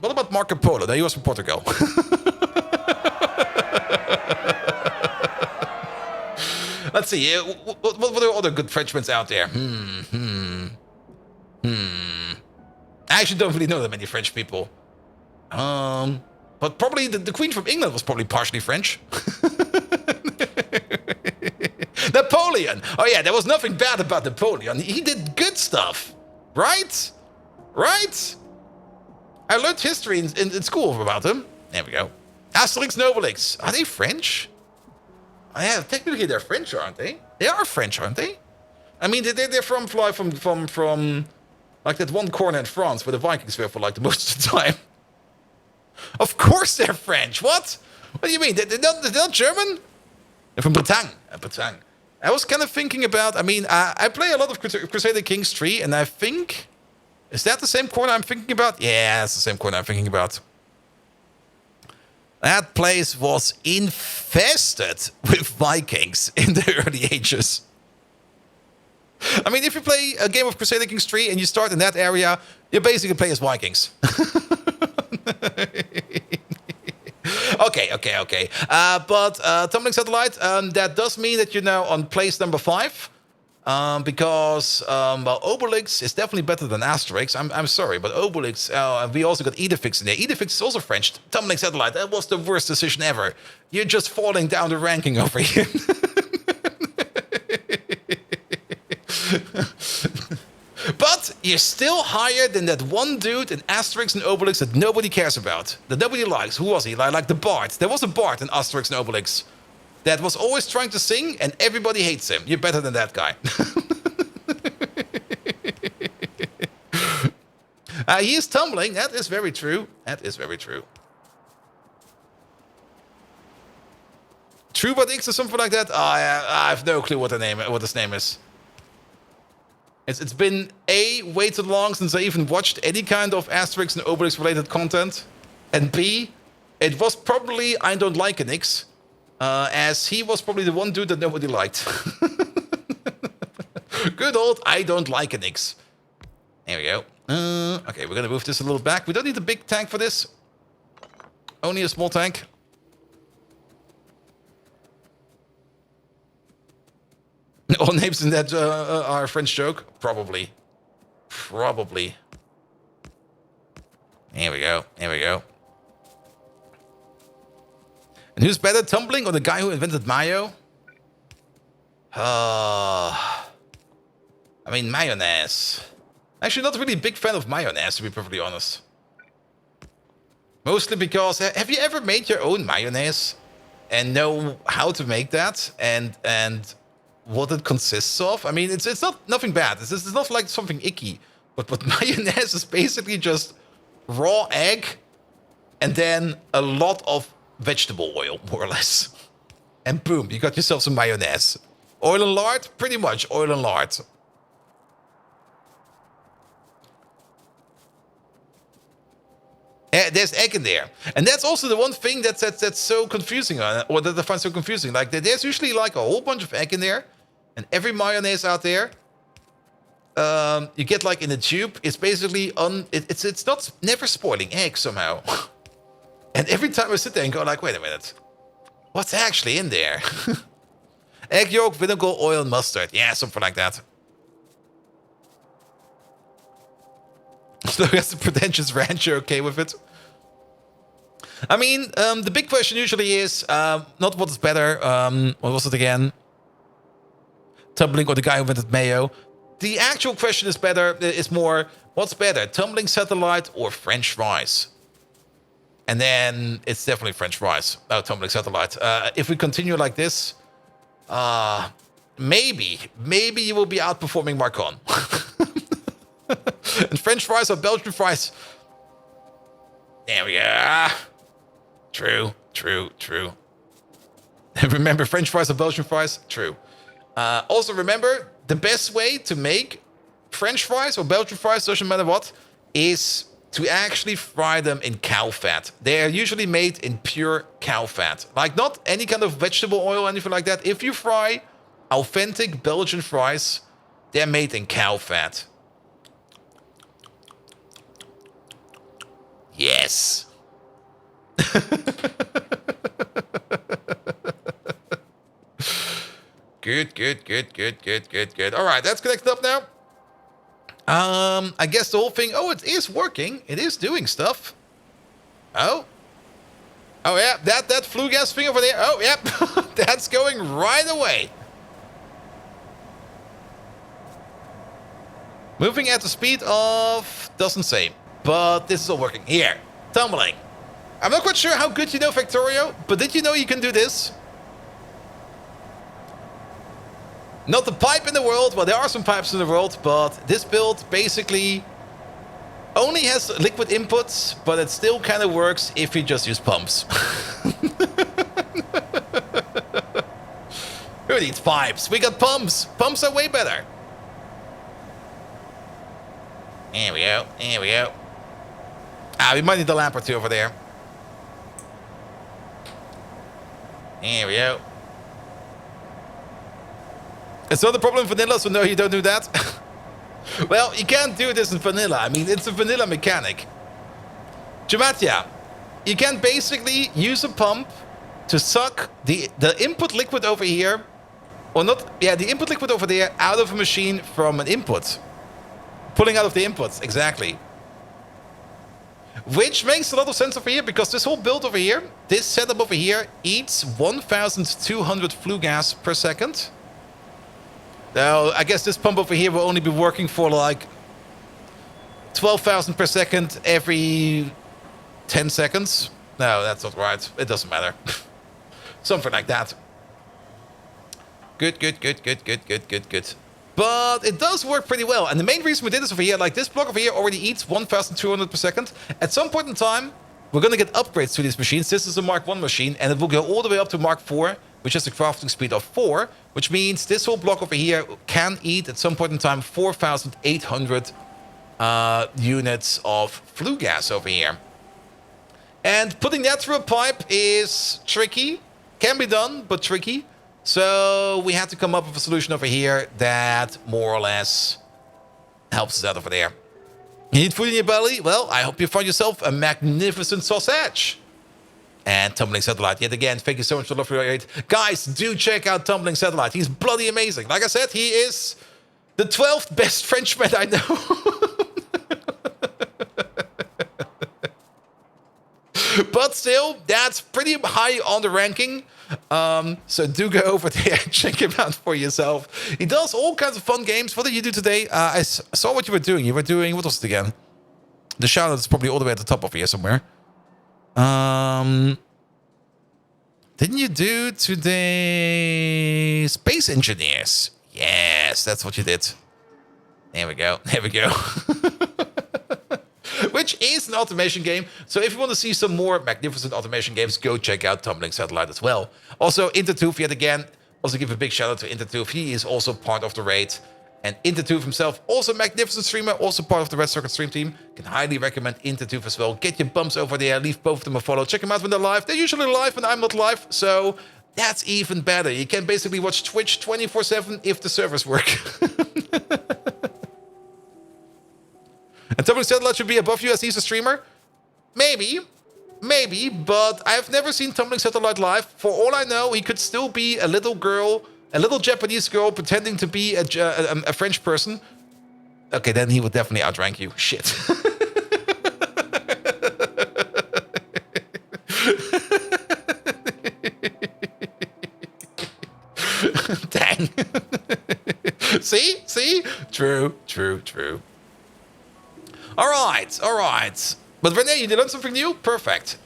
What about Marco Polo? No, he was from Portugal. Let's see. What are other good Frenchmen out there? I actually don't really know that many French people. But probably the Queen from England was probably partially French. Napoleon. Oh yeah, there was nothing bad about Napoleon. He did good stuff. Right? Right? I learned history in school about him. There we go. Asterix and Obelix. Are they French? Oh, yeah, technically they're French, aren't they? They are French, aren't they? I mean, they're from like that one corner in France where the Vikings were for like the most of the time. Of course they're French. What? What do you mean? They're not German? They're from Bretagne. Bretagne. I was kind of thinking about, I mean, I play a lot of Crusader Kings 3, and I think... Is that the same corner I'm thinking about? Yeah, that's the same corner I'm thinking about. That place was infested with Vikings in the early ages. I mean, if you play a game of Crusader Kings 3 and you start in that area, you basically play as Vikings. Okay. But Tumbling Satellite, that does mean that you're now on place number 5. Because, well, Obelix is definitely better than Asterix. I'm sorry, but Obelix, we also got Idefix in there. Idefix is also French. Tumbling Satellite, that was the worst decision ever. You're just falling down the ranking over here. But you're still higher than that one dude in Asterix and Obelix that nobody cares about. That nobody likes. Who was he? Like the Bard. There was a Bard in Asterix and Obelix that was always trying to sing, and everybody hates him. You're better than that guy. He is tumbling. That is very true. That is very true. Trubot X or something like that? I have no clue what his name is. It's been A, way too long since I even watched any kind of Asterix and Obelix related content. And B, it was probably I Don't Like an X. As he was probably the one dude that nobody liked. Good old I Don't Like an X. There we go. Okay, we're gonna move this a little back. We don't need a big tank for this. Only a small tank. All names in that are a French joke? Probably. Probably. Here we go. Here we go. And who's better, tumbling or the guy who invented mayo? I mean, mayonnaise. Actually, not really a big fan of mayonnaise, to be perfectly honest. Mostly because, have you ever made your own mayonnaise? And know how to make that? And what it consists of? I mean, it's not nothing bad. It's not like something icky. But mayonnaise is basically just raw egg and then a lot of vegetable oil, more or less. And boom, you got yourself some mayonnaise. Oil and lard? Pretty much oil and lard. There's egg in there. And that's also the one thing that's so confusing, or that I find so confusing. Like, there's usually like a whole bunch of egg in there. And every mayonnaise out there, you get like in a tube, it's basically it's not never spoiling egg somehow. And every time I sit there and go like, wait a minute, what's actually in there? Egg yolk, vinegar, oil, and mustard. Yeah, something like that. So as the pretentious rancher, okay with it? I mean, the big question usually is not what is better. What was it again? Tumbling or the guy who invented mayo. The actual question is more, what's better, tumbling satellite or French fries? And then it's definitely French fries. Oh, tumbling satellite. If we continue like this, maybe you will be outperforming Marcon. And French fries or Belgian fries. There we go. True. Remember, French fries or Belgian fries? True. Also remember, the best way to make French fries or Belgian fries, doesn't matter what, is to actually fry them in cow fat. They are usually made in pure cow fat. Like not any kind of vegetable oil or anything like that. If you fry authentic Belgian fries, they're made in cow fat. Yes. Good. All right, that's connected up now. I guess the whole thing. Oh, it is working. It is doing stuff. Oh yeah, that flue gas thing over there. Oh yep, that's going right away. Moving at the speed of doesn't say, but this is all working. Here, tumbling. I'm not quite sure how good you know Factorio, but did you know you can do this? Not the pipe in the world. Well, there are some pipes in the world, but this build basically only has liquid inputs, but it still kind of works if you just use pumps. Who needs pipes? We got pumps. Pumps are way better. There we go. We might need a lamp or two over there. There we go. It's not a problem in vanilla, so no, you don't do that. Well, you can't do this in vanilla. I mean, it's a vanilla mechanic. Jamatia, you can basically use a pump to suck the input liquid over here, or not, yeah, the input liquid over there out of a machine from an input. Pulling out of the inputs, exactly. Which makes a lot of sense over here, because this whole build over here, this setup over here, eats 1,200 flue gas per second. Now, I guess this pump over here will only be working for like 12,000 per second every 10 seconds. No, that's not right. It doesn't matter. Something like that. Good. But it does work pretty well. And the main reason we did this over here, like this block over here already eats 1,200 per second. At some point in time, we're going to get upgrades to these machines. This is a Mark 1 machine, and it will go all the way up to Mark 4, which has a crafting speed of 4, which means this whole block over here can eat at some point in time 4,800 units of flue gas over here. And putting that through a pipe is tricky. Can be done, but tricky. So we had to come up with a solution over here that more or less helps us out over there. You need food in your belly? Well, I hope you find yourself a magnificent sausage. And Tumbling Satellite, yet again, thank you so much for the love for your aid. Guys, do check out Tumbling Satellite. He's bloody amazing. Like I said, he is the 12th best Frenchman I know. But still, that's pretty high on the ranking. So do go over there and check him out for yourself. He does all kinds of fun games. What did you do today? I saw what you were doing. You were doing, what was it again? The shout out is probably all the way at the top of here somewhere. Didn't you do today Space Engineers? Yes, that's what you did. There we go. Which is an automation game. So if you want to see some more magnificent automation games, go check out Tumbling Satellite as well. Also, Intertooth, yet again, also give a big shout out to Intertooth. He is also part of the raid. And Intertooth himself, also a magnificent streamer, also part of the Red Circuit stream team. Can highly recommend Intertooth as well. Get your bumps over there, leave both of them a follow. Check them out when they're live. They're usually live when I'm not live, so that's even better. You can basically watch Twitch 24/7 if the servers work. And Tumbling Satellite should be above you as he's a streamer? Maybe, but I've never seen Tumbling Satellite live. For all I know, he could still be a little girl A little Japanese girl pretending to be a French person. Okay, then he would definitely outrank you. Shit. Dang. See? See? True, true, true. All right, all right. But Renee, you learned something new? Perfect.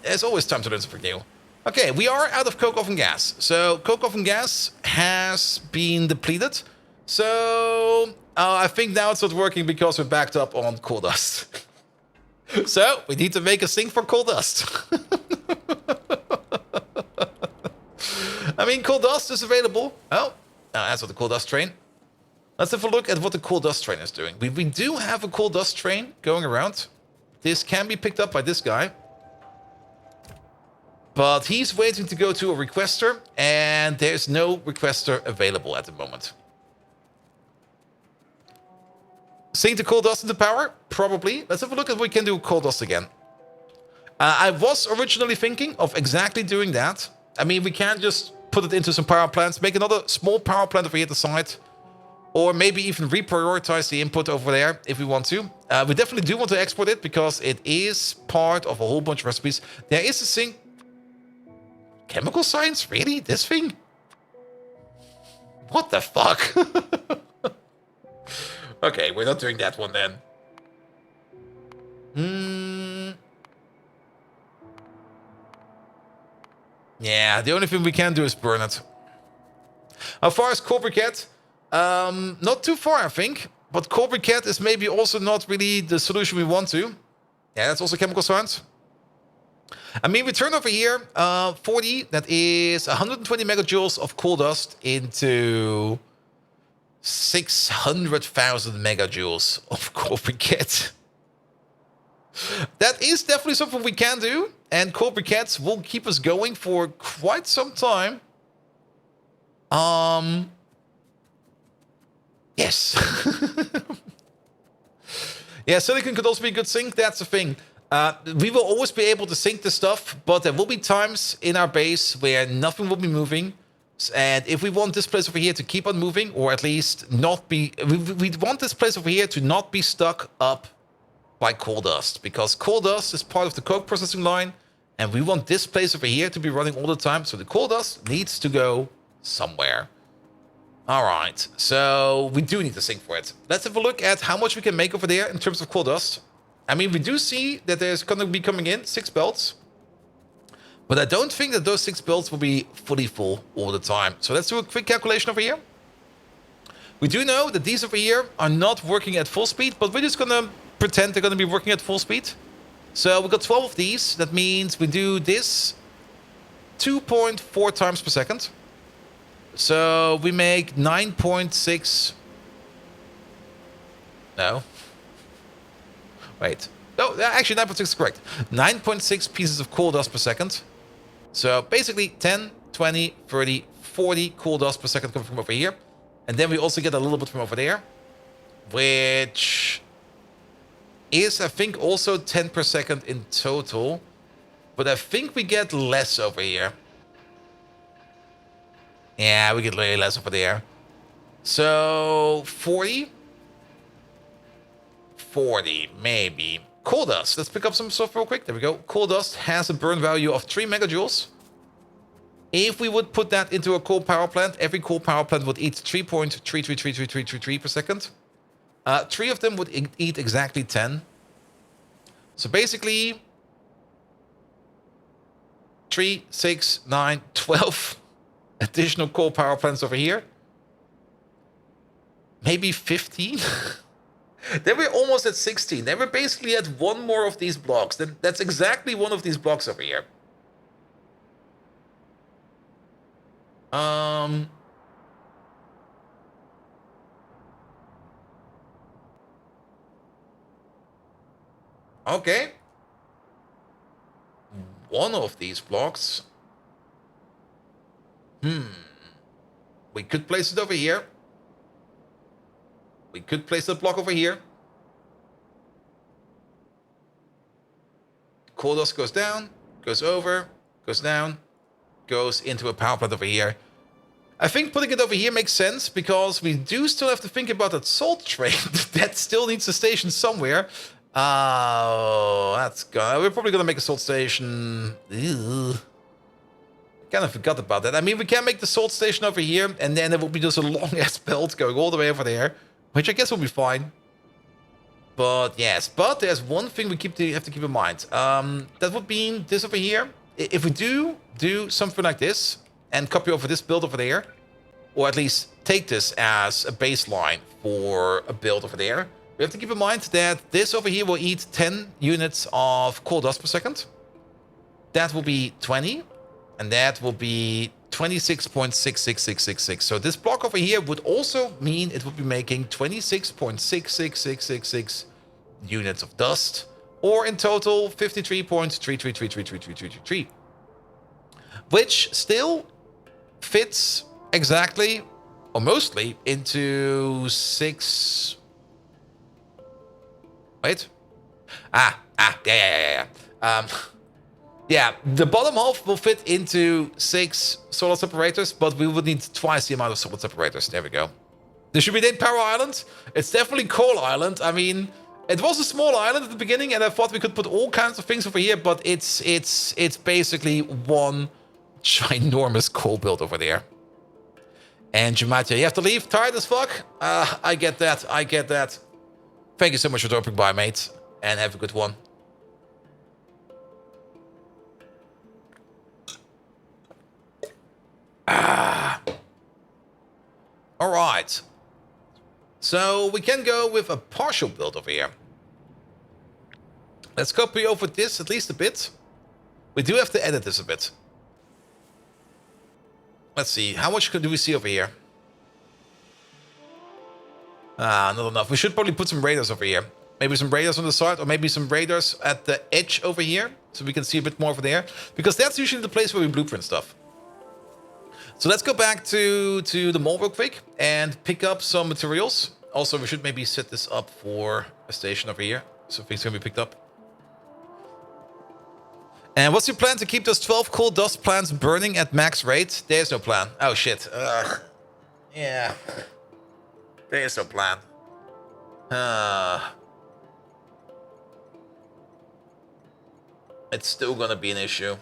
There's always time to learn something new. Okay, we are out of coke oven gas. So coke oven gas has been depleted. So I think now it's not working because we're backed up on coal dust. So we need to make a sink for coal dust. I mean, coal dust is available. Oh, that's what the coal dust train. Let's have a look at what the coal dust train is doing. We do have a coal dust train going around. This can be picked up by this guy. But he's waiting to go to a requester, and there's no requester available at the moment. Sink the coal dust into power? Probably. Let's have a look at what we can do with coal dust again. I was originally thinking of exactly doing that. I mean, we can just put it into some power plants, make another small power plant over here at the side, or maybe even reprioritize the input over there if we want to. We definitely do want to export it because it is part of a whole bunch of recipes. There is a sink. Chemical science? Really? This thing? What the fuck? Okay, we're not doing that one then. Yeah, the only thing we can do is burn it. How far is coal briquette? Not too far, I think. But coal briquette is maybe also not really the solution we want to. Yeah, that's also chemical science. I mean, we turn over here 40, that is 120 megajoules of coal dust into 600,000 megajoules of coal briquette. That is definitely something we can do, and coal briquettes will keep us going for quite some time. Yes. Yeah, silicon could also be a good sink, that's the thing. We will always be able to sink the stuff, but there will be times in our base where nothing will be moving. And if we want this place over here to keep on moving, or at least not be... We want this place over here to not be stuck up by coal dust, because coal dust is part of the coke processing line, and we want this place over here to be running all the time, so the coal dust needs to go somewhere. All right, so we do need to sink for it. Let's have a look at how much we can make over there in terms of coal dust. I mean, we do see that there's going to be coming in 6 belts. But I don't think that those 6 belts will be fully full all the time. So let's do a quick calculation over here. We do know that these over here are not working at full speed, but we're just going to pretend they're going to be working at full speed. So we got 12 of these. That means we do this 2.4 times per second. So we make 9.6... No. Wait. No, actually 9.6 is correct. 9.6 pieces of coal dust per second. So basically 10, 20, 30, 40 coal dust per second coming from over here. And then we also get a little bit from over there. Which is, I think, also 10 per second in total. But I think we get less over here. Yeah, we get way less over there. So 40. 40, maybe. Coal dust. Let's pick up some stuff real quick. There we go. Coal dust has a burn value of 3 megajoules. If we would put that into a coal power plant, every coal power plant would eat 3.333333 per second. 3 of them would eat exactly 10. So basically, 3, 6, 9, 12 additional coal power plants over here. Maybe 15? Then we're almost at 16. Then we're basically at one more of these blocks. Then that's exactly one of these blocks over here. Okay. One of these blocks. We could place it over here. We could place the block over here. Coal dust goes down, goes over, goes down, goes into a power plant over here. I think putting it over here makes sense because we do still have to think about that salt train that still needs a station somewhere. Oh, that's gonna. We're probably gonna make a salt station. Ew. Kind of forgot about that. I mean, we can make the salt station over here, and then there will be just a long ass belt going all the way over there, which I guess will be fine. But yes, but there's one thing we have to keep in mind. That would mean this over here. If we do something like this and copy over this build over there, or at least take this as a baseline for a build over there, we have to keep in mind that this over here will eat 10 units of coal dust per second. That will be 20, and that will be 26.66666. So this block over here would also mean it would be making 26.66666 units of dust, or in total 53.33333333, which still fits exactly or mostly into 6. Wait. Yeah. Yeah, the bottom half will fit into 6 solar separators, but we would need twice the amount of solar separators. There we go. This should be named Power Island. It's definitely Coal Island. I mean, it was a small island at the beginning, and I thought we could put all kinds of things over here, but it's basically one ginormous coal build over there. And Jumatia, you have to leave? Tired as fuck? I get that. Thank you so much for dropping by, mate, and have a good one. All right. So we can go with a partial build over here. Let's copy over this at least a bit. We do have to edit this a bit. Let's see. How much do we see over here? Not enough. We should probably put some radars over here. Maybe some radars on the side, or maybe some radars at the edge over here, so we can see a bit more over there. Because that's usually the place where we blueprint stuff. So let's go back to the mall real quick and pick up some materials. Also, we should maybe set this up for a station over here, so things can be picked up. And what's your plan to keep those 12 coal dust plants burning at max rate? There's no plan. Oh shit. Yeah. There's no plan. It's still gonna be an issue.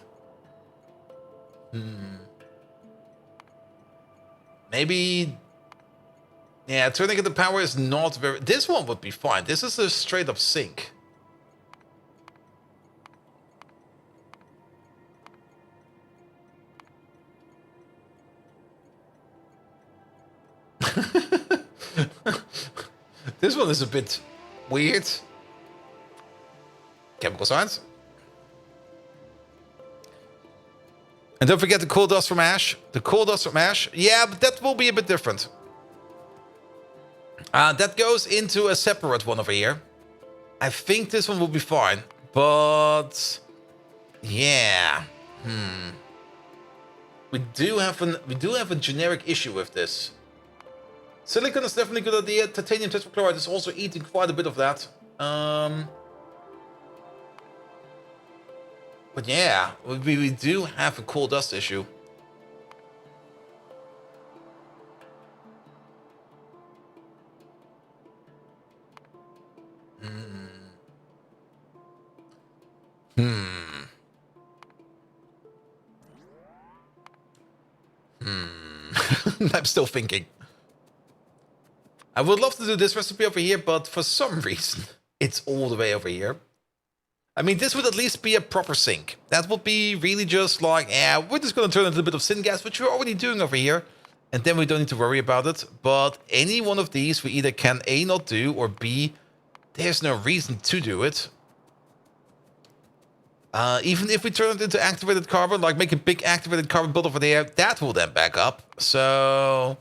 Maybe... Yeah, turning into power is not very... This one would be fine. This is a straight up sink. This one is a bit weird. Chemical science. And don't forget the coal dust from ash. The coal dust from ash. Yeah, but that will be a bit different. That goes into a separate one over here. I think this one will be fine. But... Yeah. We do have a generic issue with this. Silicon is definitely a good idea. Titanium tetrachloride is also eating quite a bit of that. But yeah, we do have a coal dust issue. I'm still thinking. I would love to do this recipe over here, but for some reason, it's all the way over here. I mean, this would at least be a proper sink. That would be really just like, yeah, we're just going to turn into a bit of syngas, which we're already doing over here. And then we don't need to worry about it. But any one of these we either can A, not do, or B, there's no reason to do it. Even if we turn it into activated carbon, like make a big activated carbon build over there, that will then back up. So,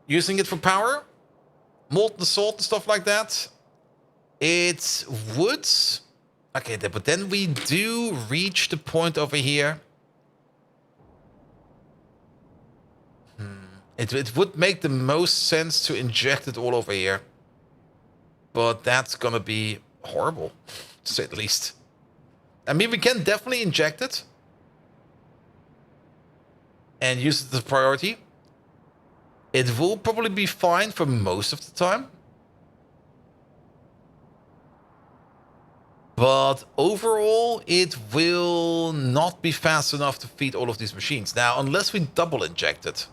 using it for power, molten salt and stuff like that, it would... Okay, but then we do reach the point over here. It would make the most sense to inject it all over here. But that's gonna be horrible, to say the least. I mean, we can definitely inject it. and use it as a priority. It will probably be fine for most of the time. But overall, it will not be fast enough to feed all of these machines. Now, unless we double inject it.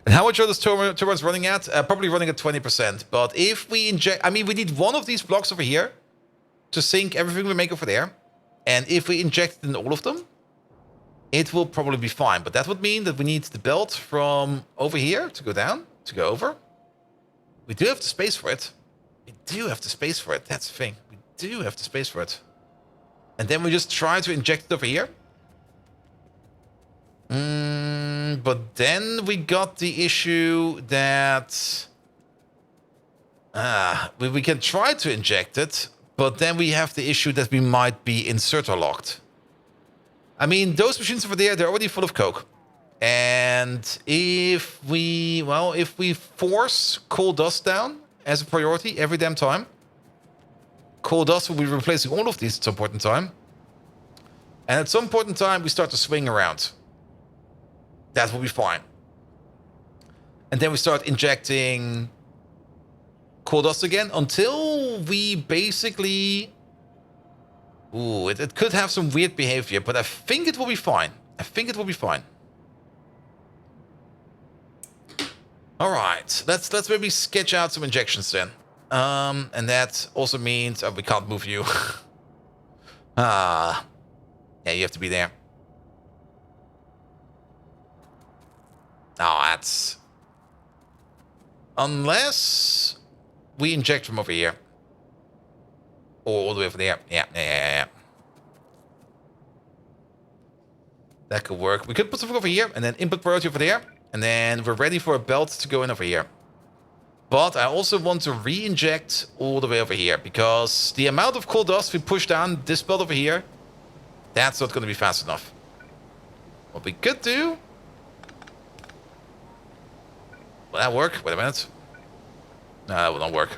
And how much are those turbines running at? Probably running at 20%. But if we inject... I mean, we need one of these blocks over here to sink everything we make over there. And if we inject it in all of them, it will probably be fine. But that would mean that we need the belt from over here to go down, to go over. We do have the space for it. We do have the space for it. That's the thing. We do have the space for it. And then we just try to inject it over here. But then we got the issue that... we can try to inject it, but then we have the issue that we might be inserter locked. I mean, those machines over there, they're already full of coke. And if we force coal dust down as a priority every damn time, coal dust will be replacing all of these at some point in time. And at some point in time, we start to swing around. That will be fine. And then we start injecting coal dust again until we basically... Ooh, it could have some weird behavior, but I think it will be fine. I think it will be fine. All right, let's maybe sketch out some injections then. And that also means we can't move you. Yeah, you have to be there. Oh, that's... Unless we inject from over here. Or all the way over there. Yeah. That could work. We could put something over here and then input priority over there. And then we're ready for a belt to go in over here. But I also want to re-inject all the way over here. Because the amount of coal dust we push down this belt over here, that's not going to be fast enough. What we could do... Will that work? Wait a minute. No, that will not work.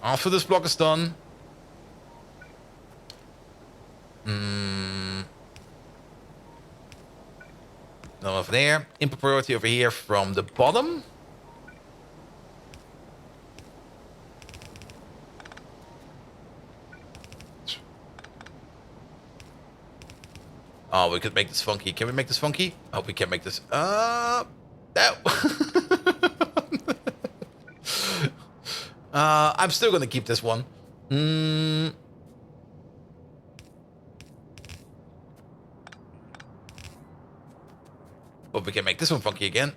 After this block is done... No, over there. Input priority over here from the bottom. Oh, we could make this funky. Can we make this funky? Oh, we can make this. No. I'm still gonna keep this one. But we can make this one funky again.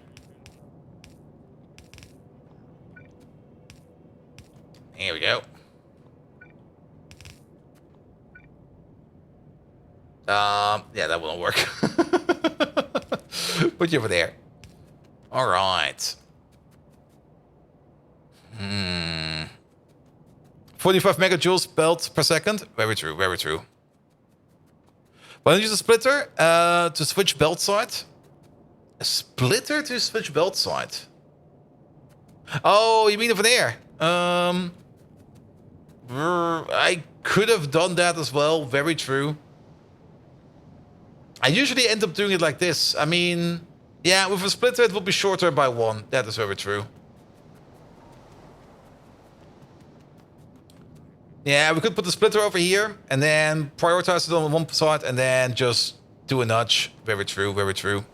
Here we go. Yeah, that won't work. Put you over there. All right. 45 megajoules belt per second. Very true, very true. Why don't you use a splitter to switch belt side? A splitter to switch belt side? Oh, you mean over there? I could have done that as well. Very true. I usually end up doing it like this. I mean, yeah, with a splitter it will be shorter by 1. That is very true. Yeah, we could put the splitter over here and then prioritize it on one side and then just do a nudge. Very true, very true.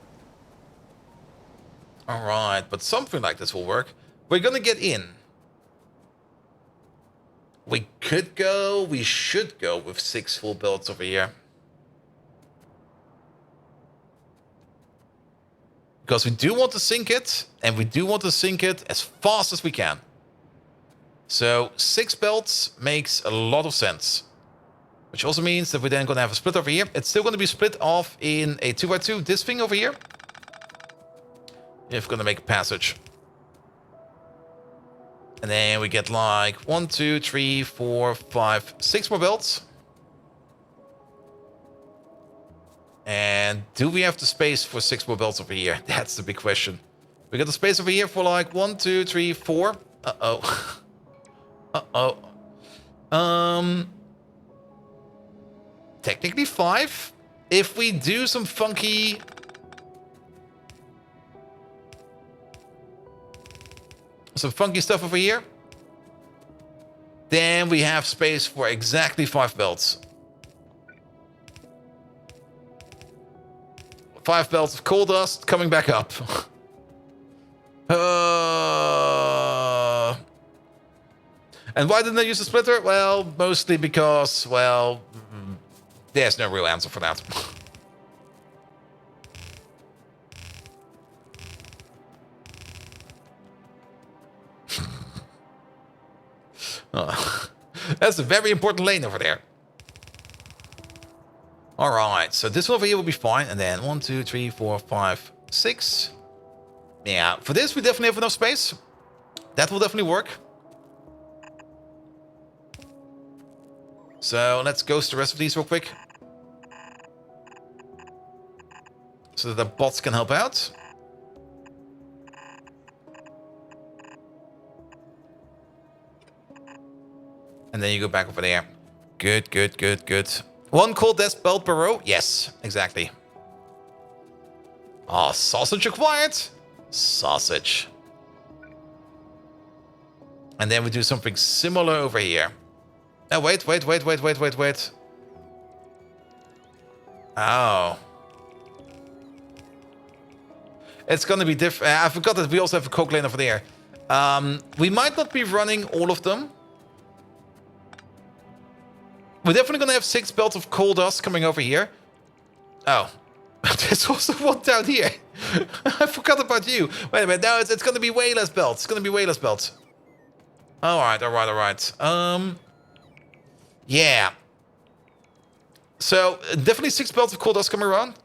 All right, but something like this will work. We're gonna get in. We should go with 6 full belts over here. Because we do want to sink it, and we do want to sink it as fast as we can. So 6 belts makes a lot of sense. Which also means that we're then going to have a split over here. It's still going to be split off in a 2x2, this thing over here. If we're going to make a passage. And then we get like 1, 2, 3, 4, 5, 6 more belts. And do we have the space for 6 more belts over here? That's the big question. We got the space over here for like 1, 2, 3, 4. Uh-oh. Uh-oh. Technically 5. If we do some funky... stuff over here, then we have space for exactly 5 belts. 5 belts of coal dust coming back up. And why didn't I use the splitter? Well, mostly because, well, there's no real answer for that. That's a very important lane over there. All right, so this one over here will be fine. And then 1, 2, 3, 4, 5, 6. Yeah, for this we definitely have enough space. That will definitely work. So let's ghost the rest of these real quick. So that the bots can help out. And then you go back over there. Good, good, good, good. 1 coal desk belt per row? Yes, exactly. Oh, sausage acquired. Sausage. And then we do something similar over here. Oh, wait. Oh. It's gonna be different. I forgot that we also have a coke lane over there. We might not be running all of them. We're definitely gonna have 6 belts of coal dust coming over here. Oh. There's also one down here. I forgot about you. Wait a minute. No, it's gonna be way less belts. It's gonna be way less belts. Alright. Yeah. So, definitely 6 belts of coal dust coming around.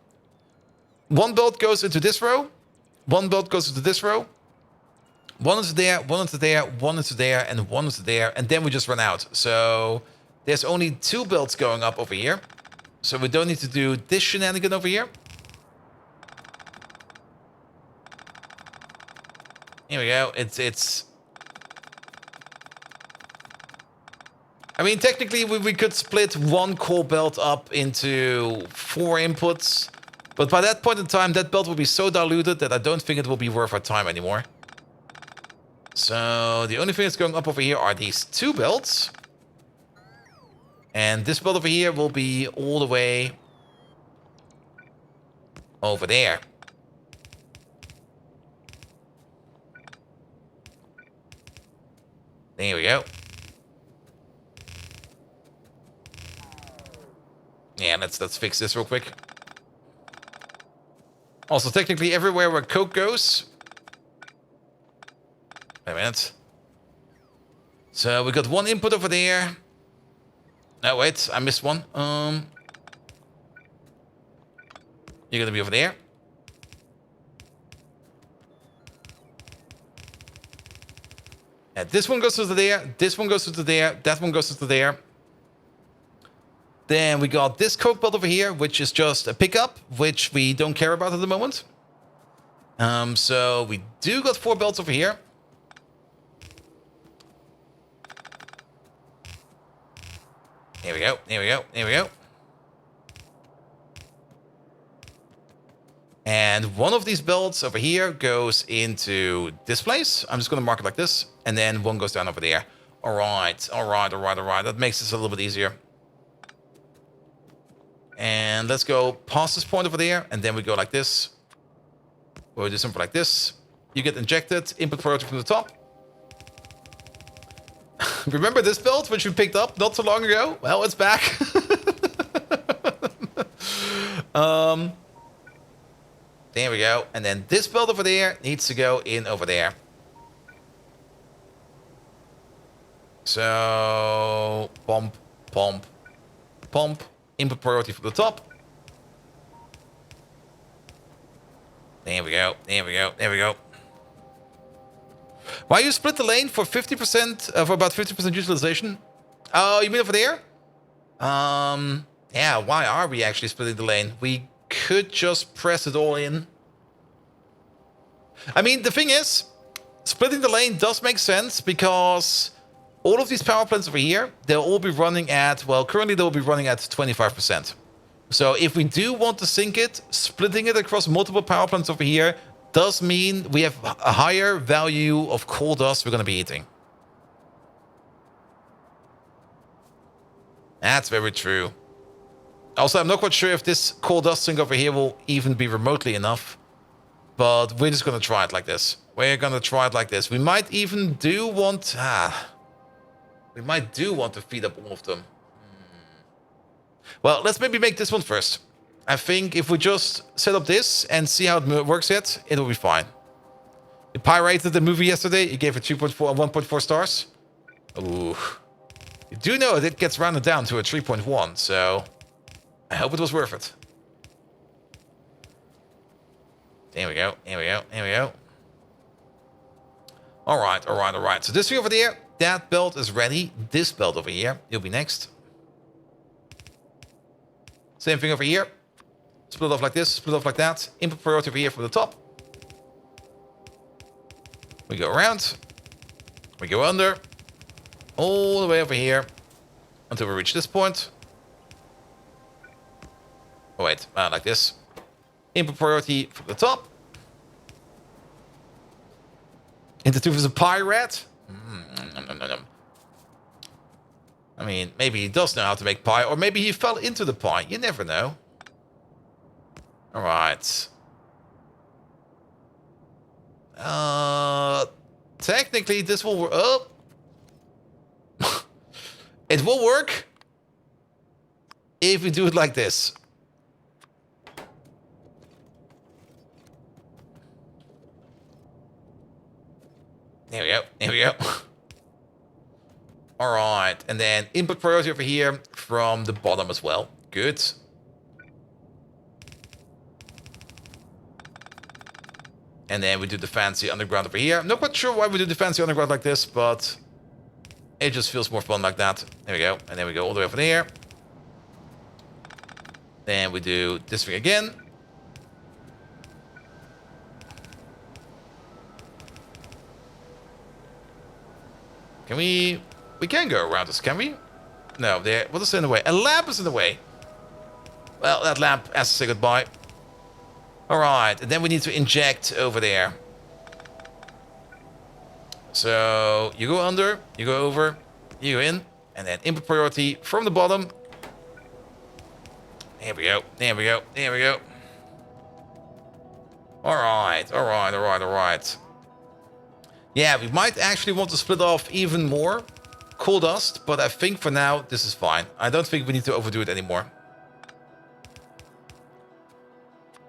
1 belt goes into this row. 1 belt goes into this row. 1 is there, 1 is there, 1 is there, and 1 is there. And then we just run out. So, there's only 2 belts going up over here. So, we don't need to do this shenanigan over here. Here we go. It's... I mean, technically, we could split 1 coal belt up into 4 inputs. But by that point in time, that belt will be so diluted that I don't think it will be worth our time anymore. So, the only thing that's going up over here are these 2 belts. And this belt over here will be all the way over there. There we go. Yeah, let's fix this real quick. Also, technically, everywhere where coke goes... Wait a minute. So, we got 1 input over there. No, wait, I missed one. You're gonna be over there. And this one goes to there, this one goes to there, that one goes to there. Then we got this coke belt over here, which is just a pickup, which we don't care about at the moment. So we do got 4 belts over here. Here we go, here we go, here we go. And one of these belts over here goes into this place. I'm just going to mark it like this. And then one goes down over there. All right. That makes this a little bit easier. And let's go past this point over there. And then we go like this. We'll do something like this. You get injected. Input priority from the top. Remember this belt, which we picked up not so long ago? Well, it's back. There we go. And then this belt over there needs to go in over there. So, pump. Input priority from the top. There we go. Why you split the lane for 50%, for about 50% utilization? Oh, you mean over there? Yeah, why are we actually splitting the lane? We could just press it all in. I mean, the thing is, splitting the lane does make sense because all of these power plants over here, they'll all be running at, well, currently they'll be running at 25%. So if we do want to sink it, splitting it across multiple power plants over here does mean we have a higher value of coal dust we're going to be eating. That's very true. Also, I'm not quite sure if this coal dust sink over here will even be remotely enough. But we're just going to try it like this. We're going to try it like this. We might even do want... we might do want to feed up all of them. Well, let's maybe make this one first. I think if we just set up this and see how it works yet, it'll be fine. You pirated the movie yesterday. You gave it 2.4 and 1.4 stars. Ooh. You do know it gets rounded down to a 3.1, so I hope it was worth it. There we go, there we go, there we go. Alright, alright, alright. So this thing over there, that belt is ready. This belt over here, it'll be next. Same thing over here. Split off like this, split off like that. Input priority over here from the top. We go around. We go under. All the way over here. Until we reach this point. Oh wait, like this. Input priority from the top. Into two is a pirate. I mean, maybe he does know how to make pie, or maybe he fell into the pie. You never know. Alright. Technically, this will work. Oh. It will work if we do it like this. There we go. There we go. All right. And then input priority over here from the bottom as well. Good. And then we do the fancy underground over here. I'm not quite sure why we do the fancy underground like this, but it just feels more fun like that. There we go. And then we go all the way over there. Then we do this thing again. Can we... We can go around this, can we? No, there... What is in the way? A lamp is in the way. Well, that lamp has to say goodbye. Alright, and then we need to inject over there. So, you go under, you go over, you go in, and then input priority from the bottom. There we go, there we go, there we go. Alright, alright, alright, alright. Yeah, we might actually want to split off even more coal dust, but I think for now, this is fine. I don't think we need to overdo it anymore.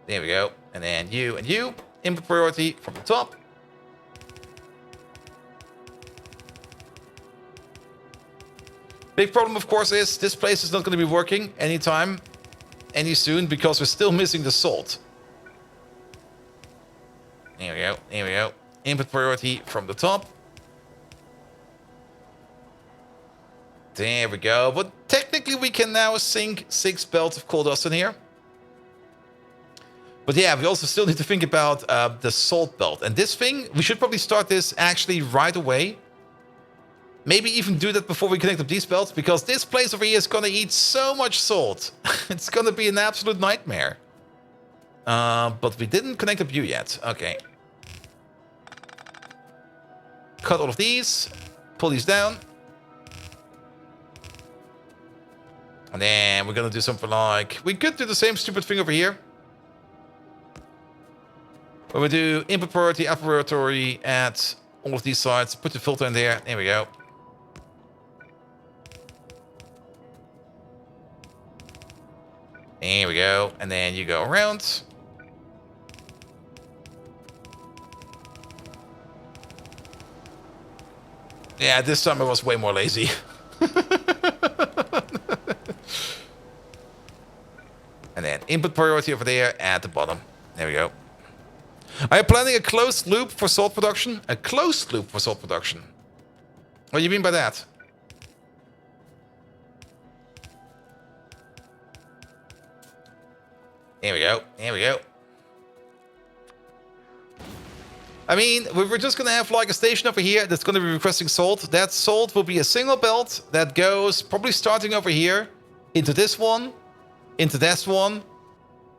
There we go. And then you and you. Input priority from the top. Big problem, of course, is this place is not going to be working anytime, any soon, because we're still missing the salt. There we go. There we go. Input priority from the top. There we go. But technically, we can now sink 6 belts of coal dust in here. But yeah, we also still need to think about the salt belt. And this thing, we should probably start this actually right away. Maybe even do that before we connect up these belts, because this place over here is going to eat so much salt. It's going to be an absolute nightmare. But we didn't connect up you yet. Okay. Cut all of these. Pull these down. And then we're going to do something like... We could do the same stupid thing over here. But we do input priority, output priority at all of these sides. Put the filter in there. There we go. There we go. And then you go around. Yeah, this time I was way more lazy. And then input priority over there at the bottom. There we go. Are you planning a closed loop for salt production? A closed loop for salt production? What do you mean by that? Here we go. Here we go. I mean, we're just going to have like a station over here that's going to be requesting salt. That salt will be a single belt that goes probably starting over here into this one, into this one.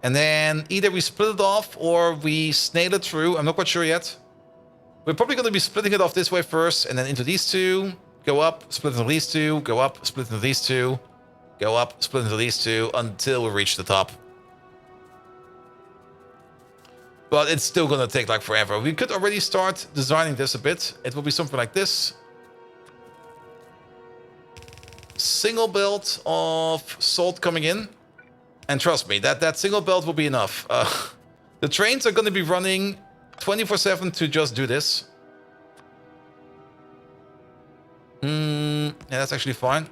And then either we split it off or we snail it through. I'm not quite sure yet. We're probably going to be splitting it off this way first and then into these two. Go up, split into these two, go up, split into these two. Go up, split into these two until we reach the top. But it's still going to take like forever. We could already start designing this a bit. It will be something like this. Single belt of salt coming in. And trust me, that single belt will be enough. The trains are going to be running 24/7 to just do this. Yeah, that's actually fine.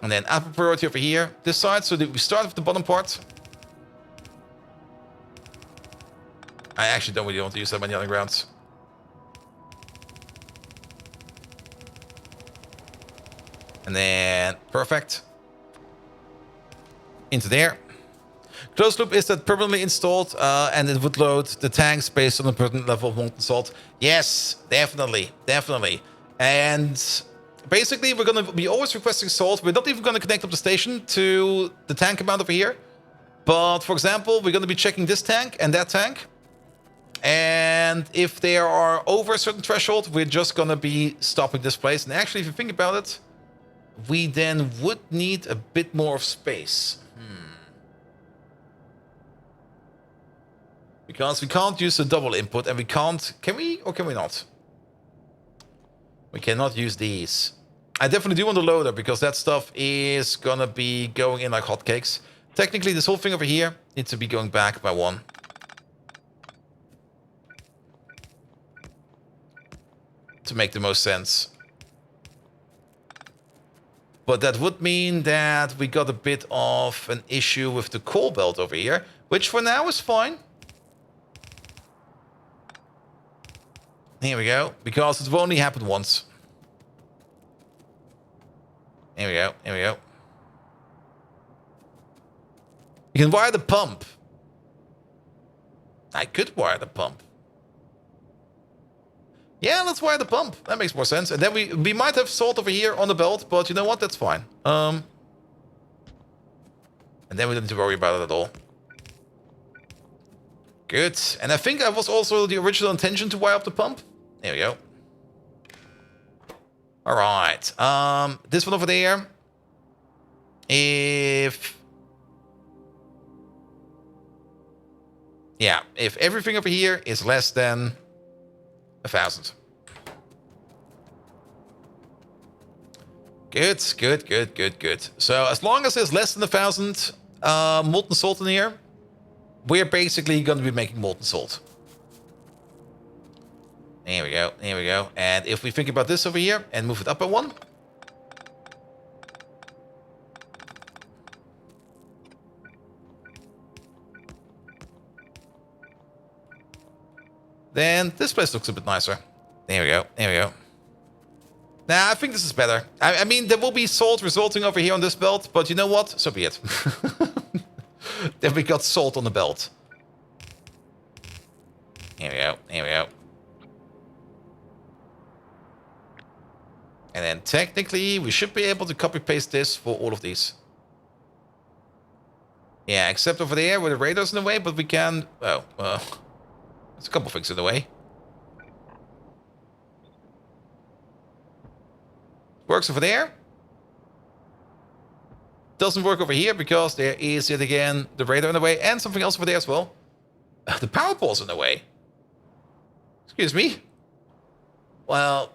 And then upper priority over here, this side, so that we start with the bottom part. I actually don't really want to use that many undergrounds. And then, perfect. Into there. Closed loop is that permanently installed, and it would load the tanks based on a certain level of molten salt. Yes, definitely, definitely. And basically, we're going to be always requesting salt. We're not even going to connect up the station to the tank amount over here. But for example, we're going to be checking this tank and that tank. And if they are over a certain threshold, we're just going to be stopping this place. And actually, if you think about it, we then would need a bit more of space. Because we can't use the double input, and we can't... Can we, or can we not? We cannot use these. I definitely do want the loader, because that stuff is gonna be going in like hotcakes. Technically, this whole thing over here needs to be going back by one. To make the most sense. But that would mean that we got a bit of an issue with the coal belt over here, which for now is fine. Here we go, because it will only happen once. Here we go, here we go. You can wire the pump. I could wire the pump. Yeah, let's wire the pump. That makes more sense. And then we might have salt over here on the belt, but you know what? That's fine. And then we don't need to worry about it at all. Good. And I think that was also the original intention to wire up the pump. There we go. All right. This one over there. If everything over here is less than 1,000. Good, good, good, good, good. So as long as there's less than 1,000 molten salt in here, we're basically going to be making molten salt. There we go, there we go. And if we think about this over here and move it up by one. Then this place looks a bit nicer. There we go, there we go. Nah, I think this is better. I mean, there will be salt resulting over here on this belt, but you know what? So be it. Then we got salt on the belt. Here we go, here we go. And then technically, we should be able to copy-paste this for all of these. Yeah, except over there where the radar's in the way, but we can... Oh, there's a couple things in the way. Works over there. Doesn't work over here because there is, yet again, the radar in the way and something else over there as well. The power pole's in the way. Excuse me? Well...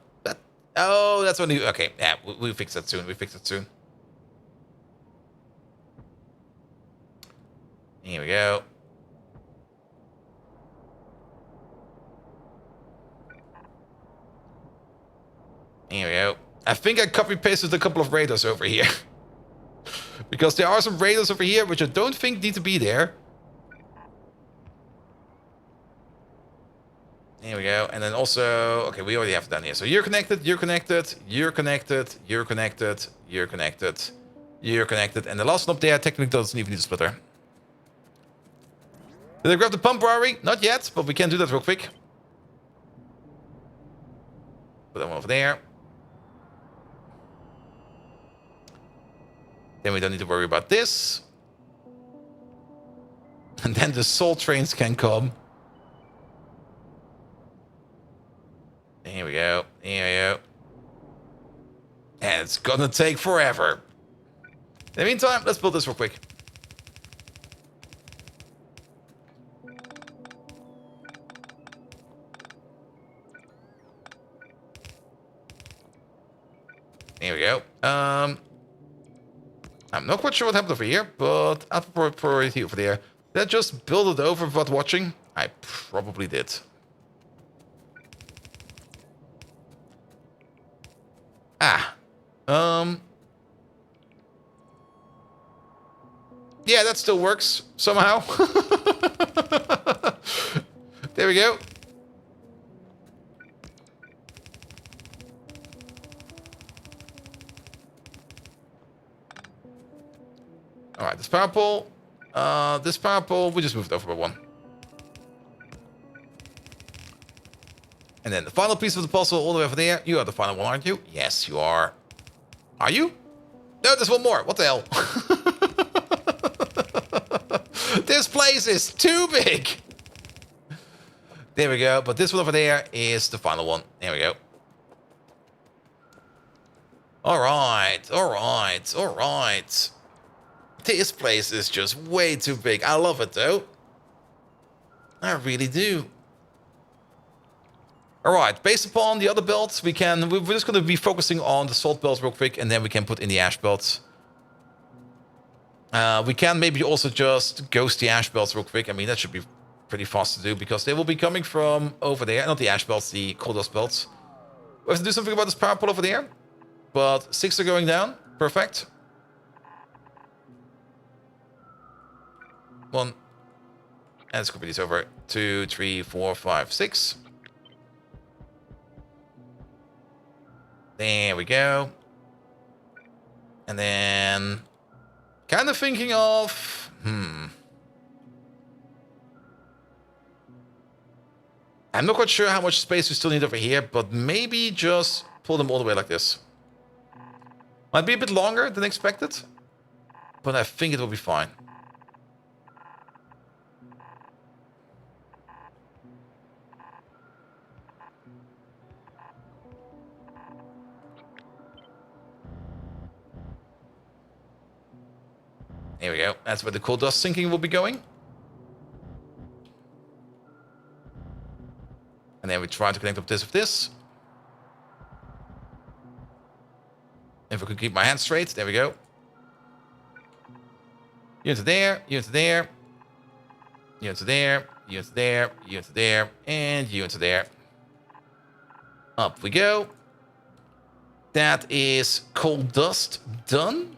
Oh, that's only... Okay, yeah, we'll fix that soon. We'll fix it soon. Here we go. Here we go. I think I copy-pasted a couple of radars over here. Because there are some radars over here which I don't think need to be there. Here we go. And then also... Okay, we already have it down here. So you're connected, you're connected, you're connected, you're connected, you're connected, you're connected. And the last one up there technically doesn't even need a splitter. Did I grab the pump, Rory? Not yet, but we can do that real quick. Put that one over there. Then we don't need to worry about this. And then the salt trains can come. Here we go. Here we go. And it's gonna take forever. In the meantime, let's build this real quick. Here we go. I'm not quite sure what happened over here, but I'll put priority over there. Did I just build it over without watching? I probably did. Ah. Yeah, that still works somehow. There we go. All right, this power pole. This power pole, we just moved over by one. And then the final piece of the puzzle all the way over there. You are the final one, aren't you? Yes, you are. Are you? No, there's one more. What the hell? This place is too big. There we go. But this one over there is the final one. There we go. All right. All right. All right. This place is just way too big. I love it, though. I really do. All right. Based upon the other belts, we're just going to be focusing on the salt belts real quick, and then we can put in the ash belts. We can maybe also just ghost the ash belts real quick. I mean, that should be pretty fast to do because they will be coming from over there. Not the ash belts, the coal dust belts. We have to do something about this power pole over there. But 6 are going down. Perfect. 1. And let's copy these over. 2, 3, 4, 5, 6. There we go. And then... kind of thinking of... I'm not quite sure how much space we still need over here, but maybe just pull them all the way like this. Might be a bit longer than expected, but I think it will be fine. There we go. That's where the coal dust sinking will be going. And then we try to connect up this with this. If I could keep my hands straight, there we go. You into there, you into there. You into there, you into there, you into there, and you into there. Up we go. That is coal dust done.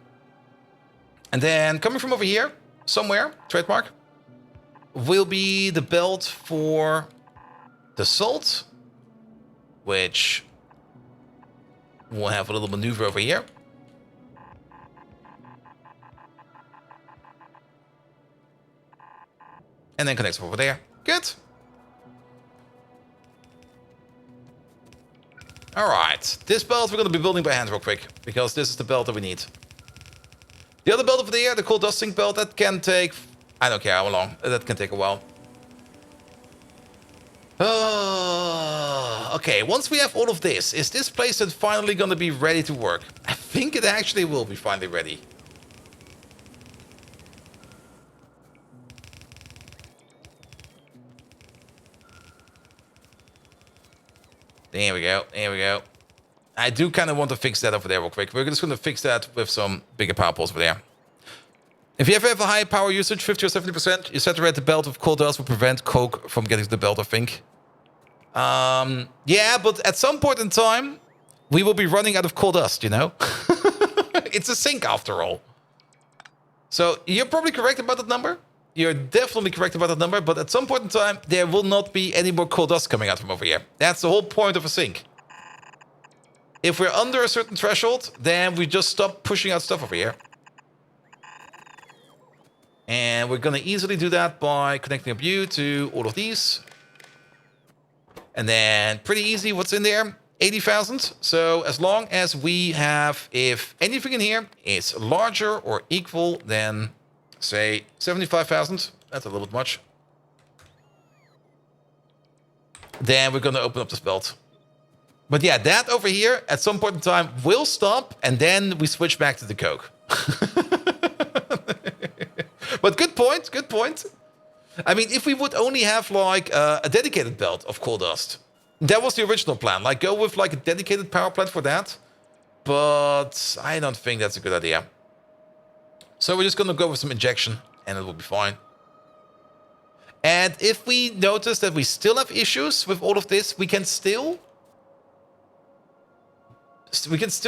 And then coming from over here, somewhere, trademark, will be the belt for the salt, which we'll have a little maneuver over here. And then connects over there. Good. All right. This belt we're going to be building by hand real quick, because this is the belt that we need. The other belt over there, the coal dust sink belt, that can take... I don't care how long. That can take a while. Okay, once we have all of this, is this place then finally going to be ready to work? I think it actually will be finally ready. There we go, there we go. I do kind of want to fix that over there real quick. We're just going to fix that with some bigger power poles over there. If you ever have a high power usage, 50 or 70%, you saturate the belt with coal dust will prevent coke from getting to the belt, I think. Yeah, but at some point in time, we will be running out of coal dust, you know? It's a sink after all. So you're probably correct about that number. You're definitely correct about that number, but at some point in time, there will not be any more coal dust coming out from over here. That's the whole point of a sink. If we're under a certain threshold, then we just stop pushing out stuff over here. And we're going to easily do that by connecting up you to all of these. And then pretty easy, what's in there? 80,000. So as long as we have, if anything in here is larger or equal than, say, 75,000, that's a little bit much, then we're going to open up this belt. But yeah, that over here, at some point in time, will stop, and then we switch back to the coke. But good point, good point. I mean, if we would only have, like, a dedicated belt of coal dust, that was the original plan. Like, go with, like, a dedicated power plant for that. But I don't think that's a good idea. So we're just going to go with some injection, and it will be fine. And if we notice that we still have issues with all of this, we can still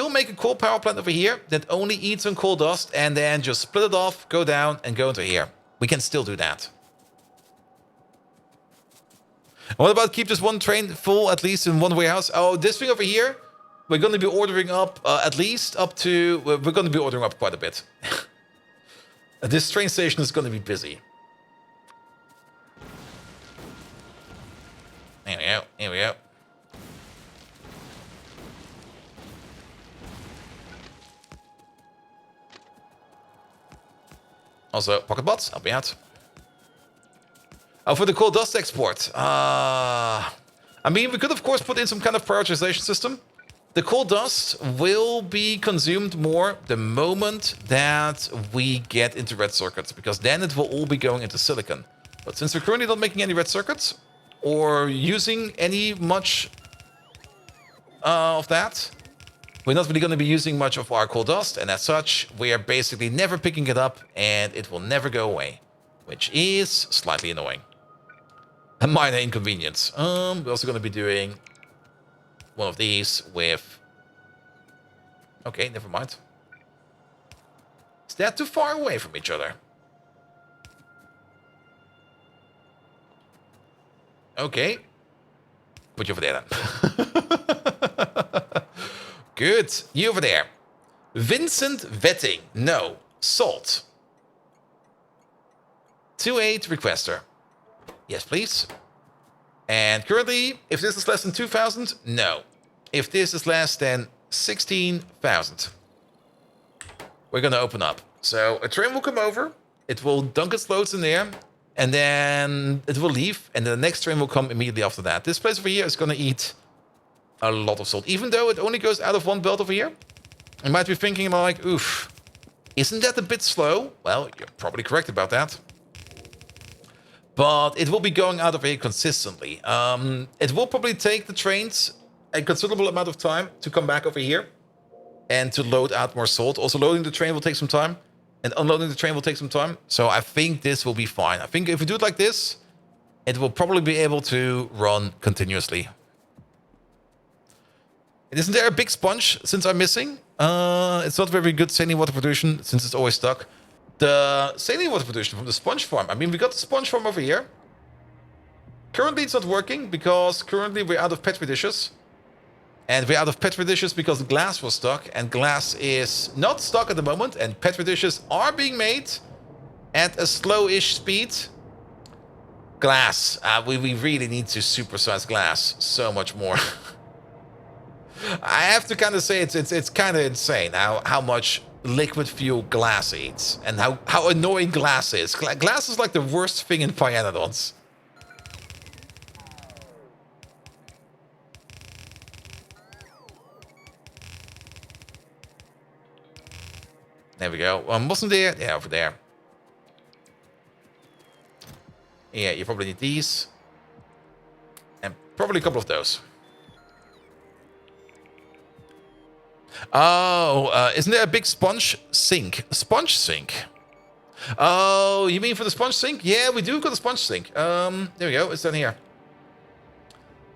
make a coal power plant over here that only eats on coal dust, and then just split it off, go down, and go into here. We can still do that. What about keep this one train full, at least in one warehouse? Oh, this thing over here, we're going to be ordering up at least up to... We're going to be ordering up quite a bit. This train station is going to be busy. Here we go, here we go. Also, pocket bots, help me out. Oh, for the coal dust export. I mean, we could, of course, put in some kind of prioritization system. The coal dust will be consumed more the moment that we get into red circuits, because then it will all be going into silicon. But since we're currently not making any red circuits, or using any much of that, we're not really going to be using much of our coal dust, and as such, we are basically never picking it up, and it will never go away, which is slightly annoying. A minor inconvenience. We're also going to be doing one of these with... Okay, never mind. Is that too far away from each other? Okay. Put you over there then. Good. You over there. Vincent Vetting. No. Salt. 2.8 requester. Yes, please. And currently, if this is less than 2,000, no. If this is less than 16,000, we're going to open up. So a train will come over. It will dunk its loads in there. And then it will leave. And the next train will come immediately after that. This place over here is going to eat a lot of salt. Even though it only goes out of one belt over here. You might be thinking like, oof, isn't that a bit slow? Well, you're probably correct about that. But it will be going out of here consistently. It will probably take the trains a considerable amount of time to come back over here and to load out more salt. Also, loading the train will take some time, and unloading the train will take some time. So I think this will be fine. I think if we do it like this, it will probably be able to run continuously. And isn't there a big sponge since I'm missing? It's not very good saline water production since it's always stuck. The saline water production from the sponge farm. I mean, we got the sponge farm over here. Currently, it's not working because currently we're out of Petri dishes. And we're out of Petri dishes because glass was stuck. And glass is not stuck at the moment. And Petri dishes are being made at a slow-ish speed. Glass. We really need to supersize glass so much more. I have to kind of say it's kind of insane how much liquid fuel glass eats and how annoying glass is. Glass is like the worst thing in Pyanodons. There we go. Wasn't there? Yeah, over there. Yeah, you probably need these. And probably a couple of those. Oh, isn't there a big sponge sink? Sponge sink? Oh, you mean for the sponge sink? Yeah, we do got a sponge sink. There we go. It's down here.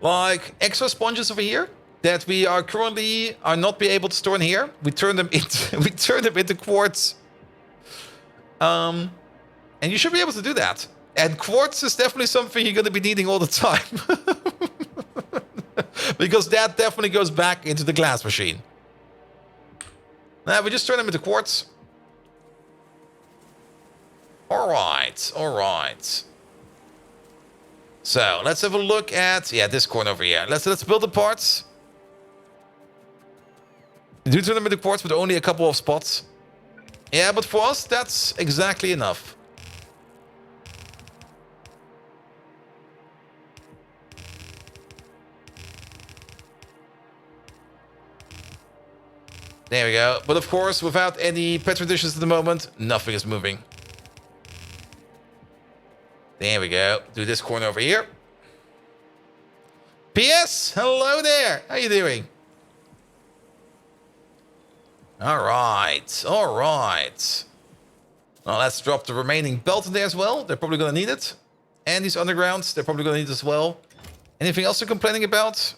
Like extra sponges over here that we are currently not be able to store in here. We turn them into quartz. And you should be able to do that. And quartz is definitely something you're going to be needing all the time. Because that definitely goes back into the glass machine. Now, we just turn them into quartz. Alright, alright. So, let's have a look at... Yeah, this corner over here. Let's build the parts. They do turn them into quartz, but only a couple of spots. Yeah, but for us, that's exactly enough. There we go. But of course, without any petri dishes at the moment, nothing is moving. There we go. Do this corner over here. PS, hello there. How you doing? All right. All right. Well, let's drop the remaining belt in there as well. They're probably going to need it. And these undergrounds, they're probably going to need it as well. Anything else they're complaining about?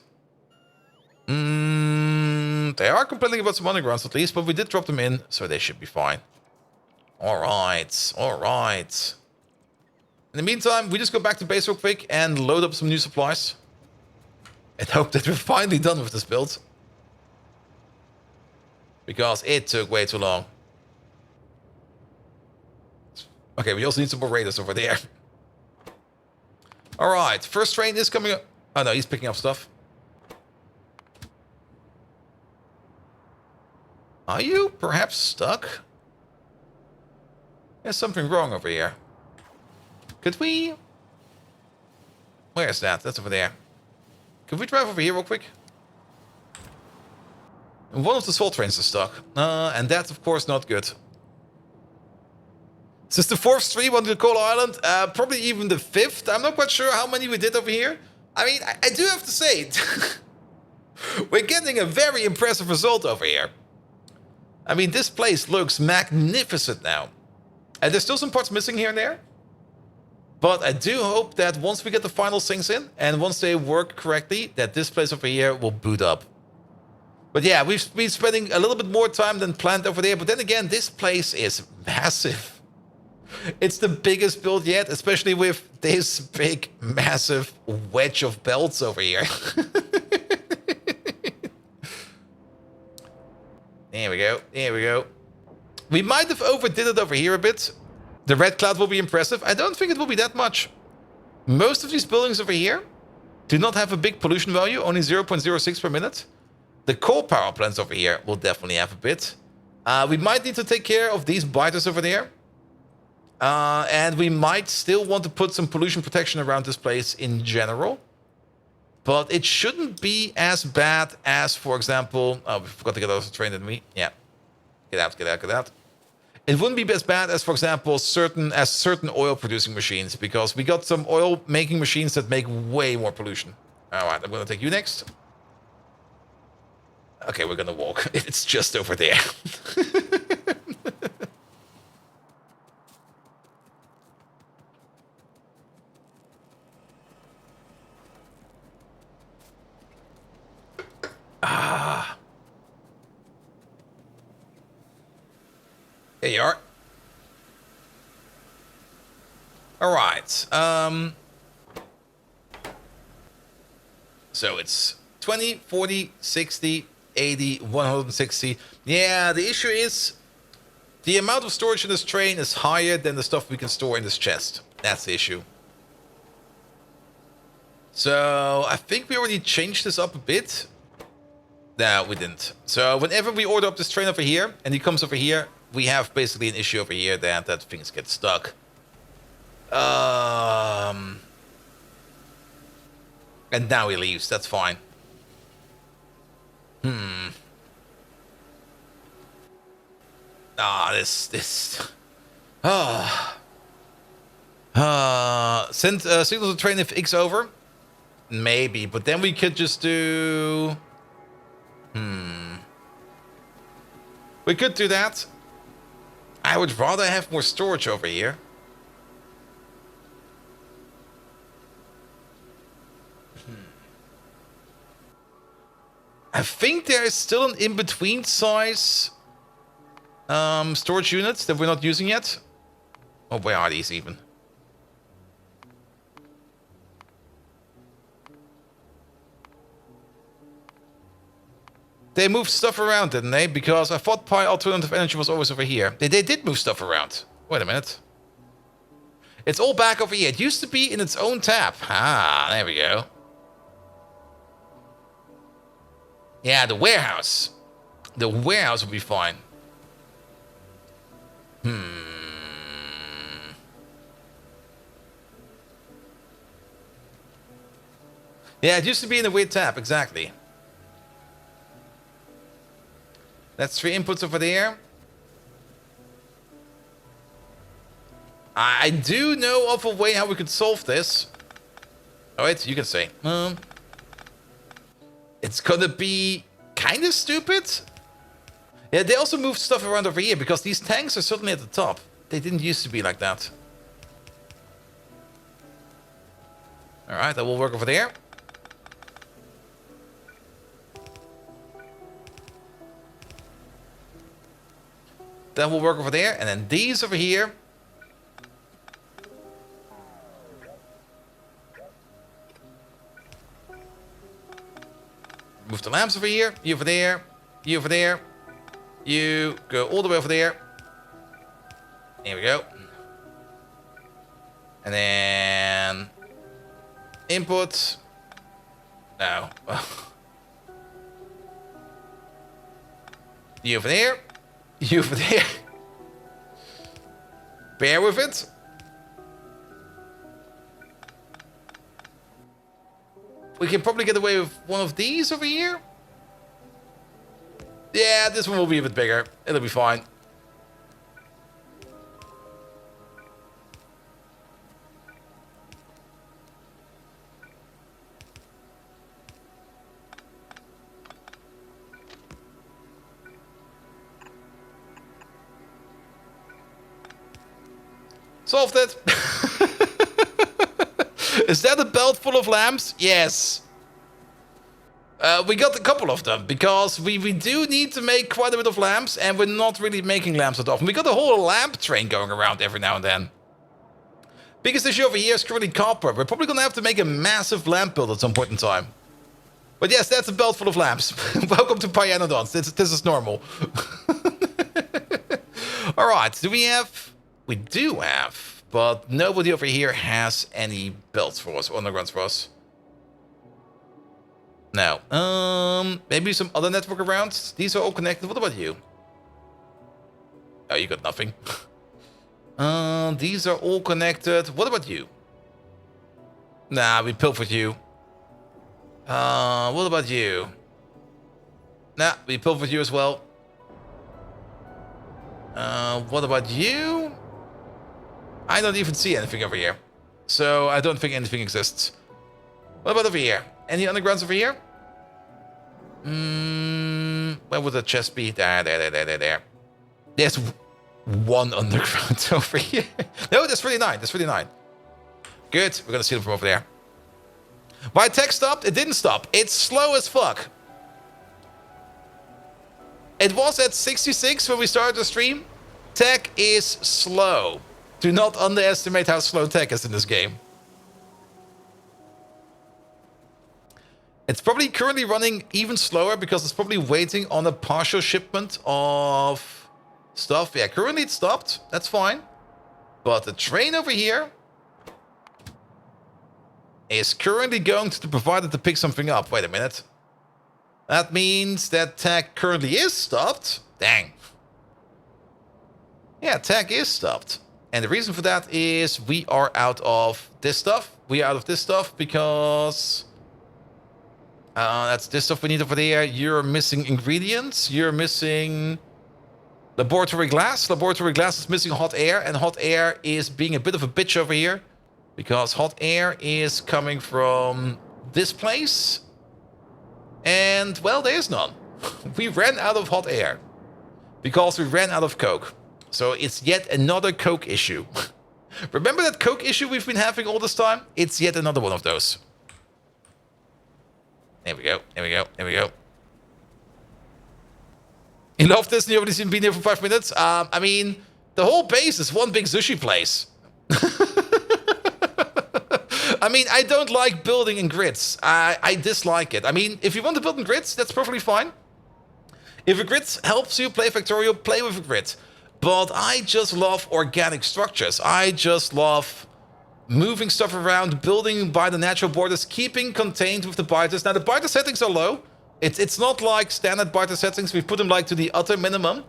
They are complaining about some undergrounds at least, but we did drop them in, so they should be fine. All right. All right. In the meantime, we just go back to base real quick and load up some new supplies. And hope that we're finally done with this build. Because it took way too long. Okay, we also need some more raiders over there. Alright, first train is coming up. Oh no, he's picking up stuff. Are you perhaps stuck? There's something wrong over here. Could we... Where is that? That's over there. Could we drive over here real quick? One of the salt trains is stuck. And that's of course not good. This is the 4th stream on the Coal Island. Probably even the 5th. I'm not quite sure how many we did over here. I mean, I do have to say... we're getting a very impressive result over here. I mean, this place looks magnificent now. And there's still some parts missing here and there. But I do hope that once we get the final things in, and once they work correctly, that this place over here will boot up. But yeah, we've been spending a little bit more time than planned over there. But then again, this place is massive. It's the biggest build yet, especially with this big, massive wedge of belts over here. There we go. There we go. We might have overdid it over here a bit. The red cloud will be impressive. I don't think it will be that much. Most of these buildings over here do not have a big pollution value, only 0.06 per minute. The coal power plants over here will definitely have a bit. We might need to take care of these biters over there. And we might still want to put some pollution protection around this place in general. But it shouldn't be as bad as, for example... Oh, we forgot to get out of the train, didn't we? Yeah. Get out, get out, get out. It wouldn't be as bad as, for example, certain oil-producing machines, because we got some oil-making machines that make way more pollution. All right, I'm going to take you next. Okay, we're going to walk. It's just over there. There you are. All right. So it's 20, 40, 60, 80, 160. Yeah, the issue is the amount of storage in this train is higher than the stuff we can store in this chest. That's the issue. So I think we already changed this up a bit. No, we didn't. So whenever we order up this train over here and he comes over here, we have basically an issue over here that things get stuck. And now he leaves. That's fine. This. Send signal to train if X over. Maybe, but then we could just do. We could do that. I would rather have more storage over here. I think there is still an in-between size storage units that we're not using yet. Oh, where are these even? They moved stuff around, didn't they? Because I thought Alternative Energy was always over here. They did move stuff around. Wait a minute. It's all back over here. It used to be in its own tab. Ah, there we go. Yeah, the warehouse. The warehouse will be fine. Yeah, it used to be in the weird tab, exactly. That's 3 inputs over there. I do know of a way how we could solve this. Alright, you can say. It's gonna be kind of stupid. Yeah, they also moved stuff around over here because these tanks are certainly at the top. They didn't used to be like that. Alright, that will work over there. That will work over there. And then these over here. Move the lamps over here. You over there. You over there. You go all the way over there. Here we go. And then... input. No. You over there. You over there. Bear with it. We can probably get away with one of these over here. Yeah, this one will be a bit bigger. It'll be fine. Solved it. Is that a belt full of lamps? Yes. We got a couple of them because we do need to make quite a bit of lamps and we're not really making lamps that often. We got a whole lamp train going around every now and then. Biggest issue over here is currently copper. We're probably going to have to make a massive lamp build at some point in time. But yes, that's a belt full of lamps. Welcome to Pyanodons. This is normal. Alright, do we have... We do have, but nobody over here has any belts for us, or undergrounds for us. No. Maybe some other network around. These are all connected. What about you? Oh, you got nothing. These are all connected. What about you? Nah, we pilfered you. What about you? Nah, we pilfered you as well. What about you? I don't even see anything over here. So I don't think anything exists. What about over here? Any undergrounds over here? Where would the chest be? There. There's one underground over here. No, there's 39. There's 39. Good. We're gonna see them from over there. Why tech stopped? It didn't stop. It's slow as fuck. It was at 66 when we started the stream. Tech is slow. Do not underestimate how slow tech is in this game. It's probably currently running even slower because it's probably waiting on a partial shipment of stuff. Yeah, currently it's stopped. That's fine. But the train over here is currently going to the provider to pick something up. Wait a minute. That means that tech currently is stopped. Dang. Yeah, tech is stopped. And the reason for that is we are out of this stuff. We are out of this stuff because... that's this stuff we need over there. You're missing ingredients. You're missing laboratory glass. Laboratory glass is missing hot air. And hot air is being a bit of a bitch over here. Because hot air is coming from this place. And, well, there is none. We ran out of hot air. Because we ran out of coke. So it's yet another coke issue. Remember that coke issue we've been having all this time? It's yet another one of those. There we go. There we go. There we go. You love this and you've only been here for 5 minutes? I mean, the whole base is one big sushi place. I mean, I don't like building in grids. I dislike it. I mean, if you want to build in grids, that's perfectly fine. If a grid helps you play Factorio, play with a grid. But I just love organic structures. I just love moving stuff around, building by the natural borders, keeping contained with the biters. Now, the biter settings are low. It's not like standard biter settings. We put them like to the utter minimum.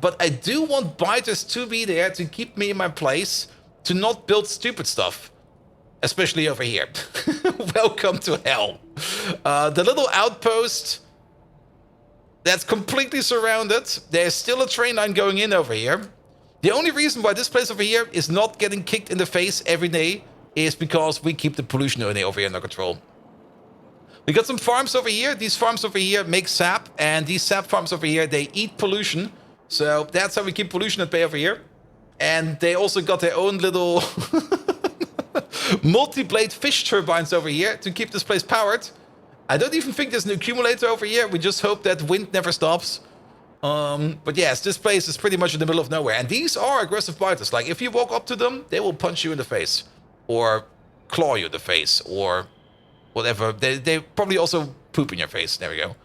But I do want biters to be there to keep me in my place, to not build stupid stuff. Especially over here. Welcome to hell. The little outpost that's completely surrounded. There's still a train line going in over here. The only reason why this place over here is not getting kicked in the face every day is because we keep the pollution over here under control. We got some farms over here. These farms over here make sap, and these sap farms over here, they eat pollution. So that's how we keep pollution at bay over here. And they also got their own little multi-blade fish turbines over here to keep this place powered. I don't even think there's an accumulator over here. We just hope that wind never stops. But yes, this place is pretty much in the middle of nowhere. And these are aggressive biters. Like, if you walk up to them, they will punch you in the face. Or claw you in the face. Or whatever. They probably also poop in your face. There we go.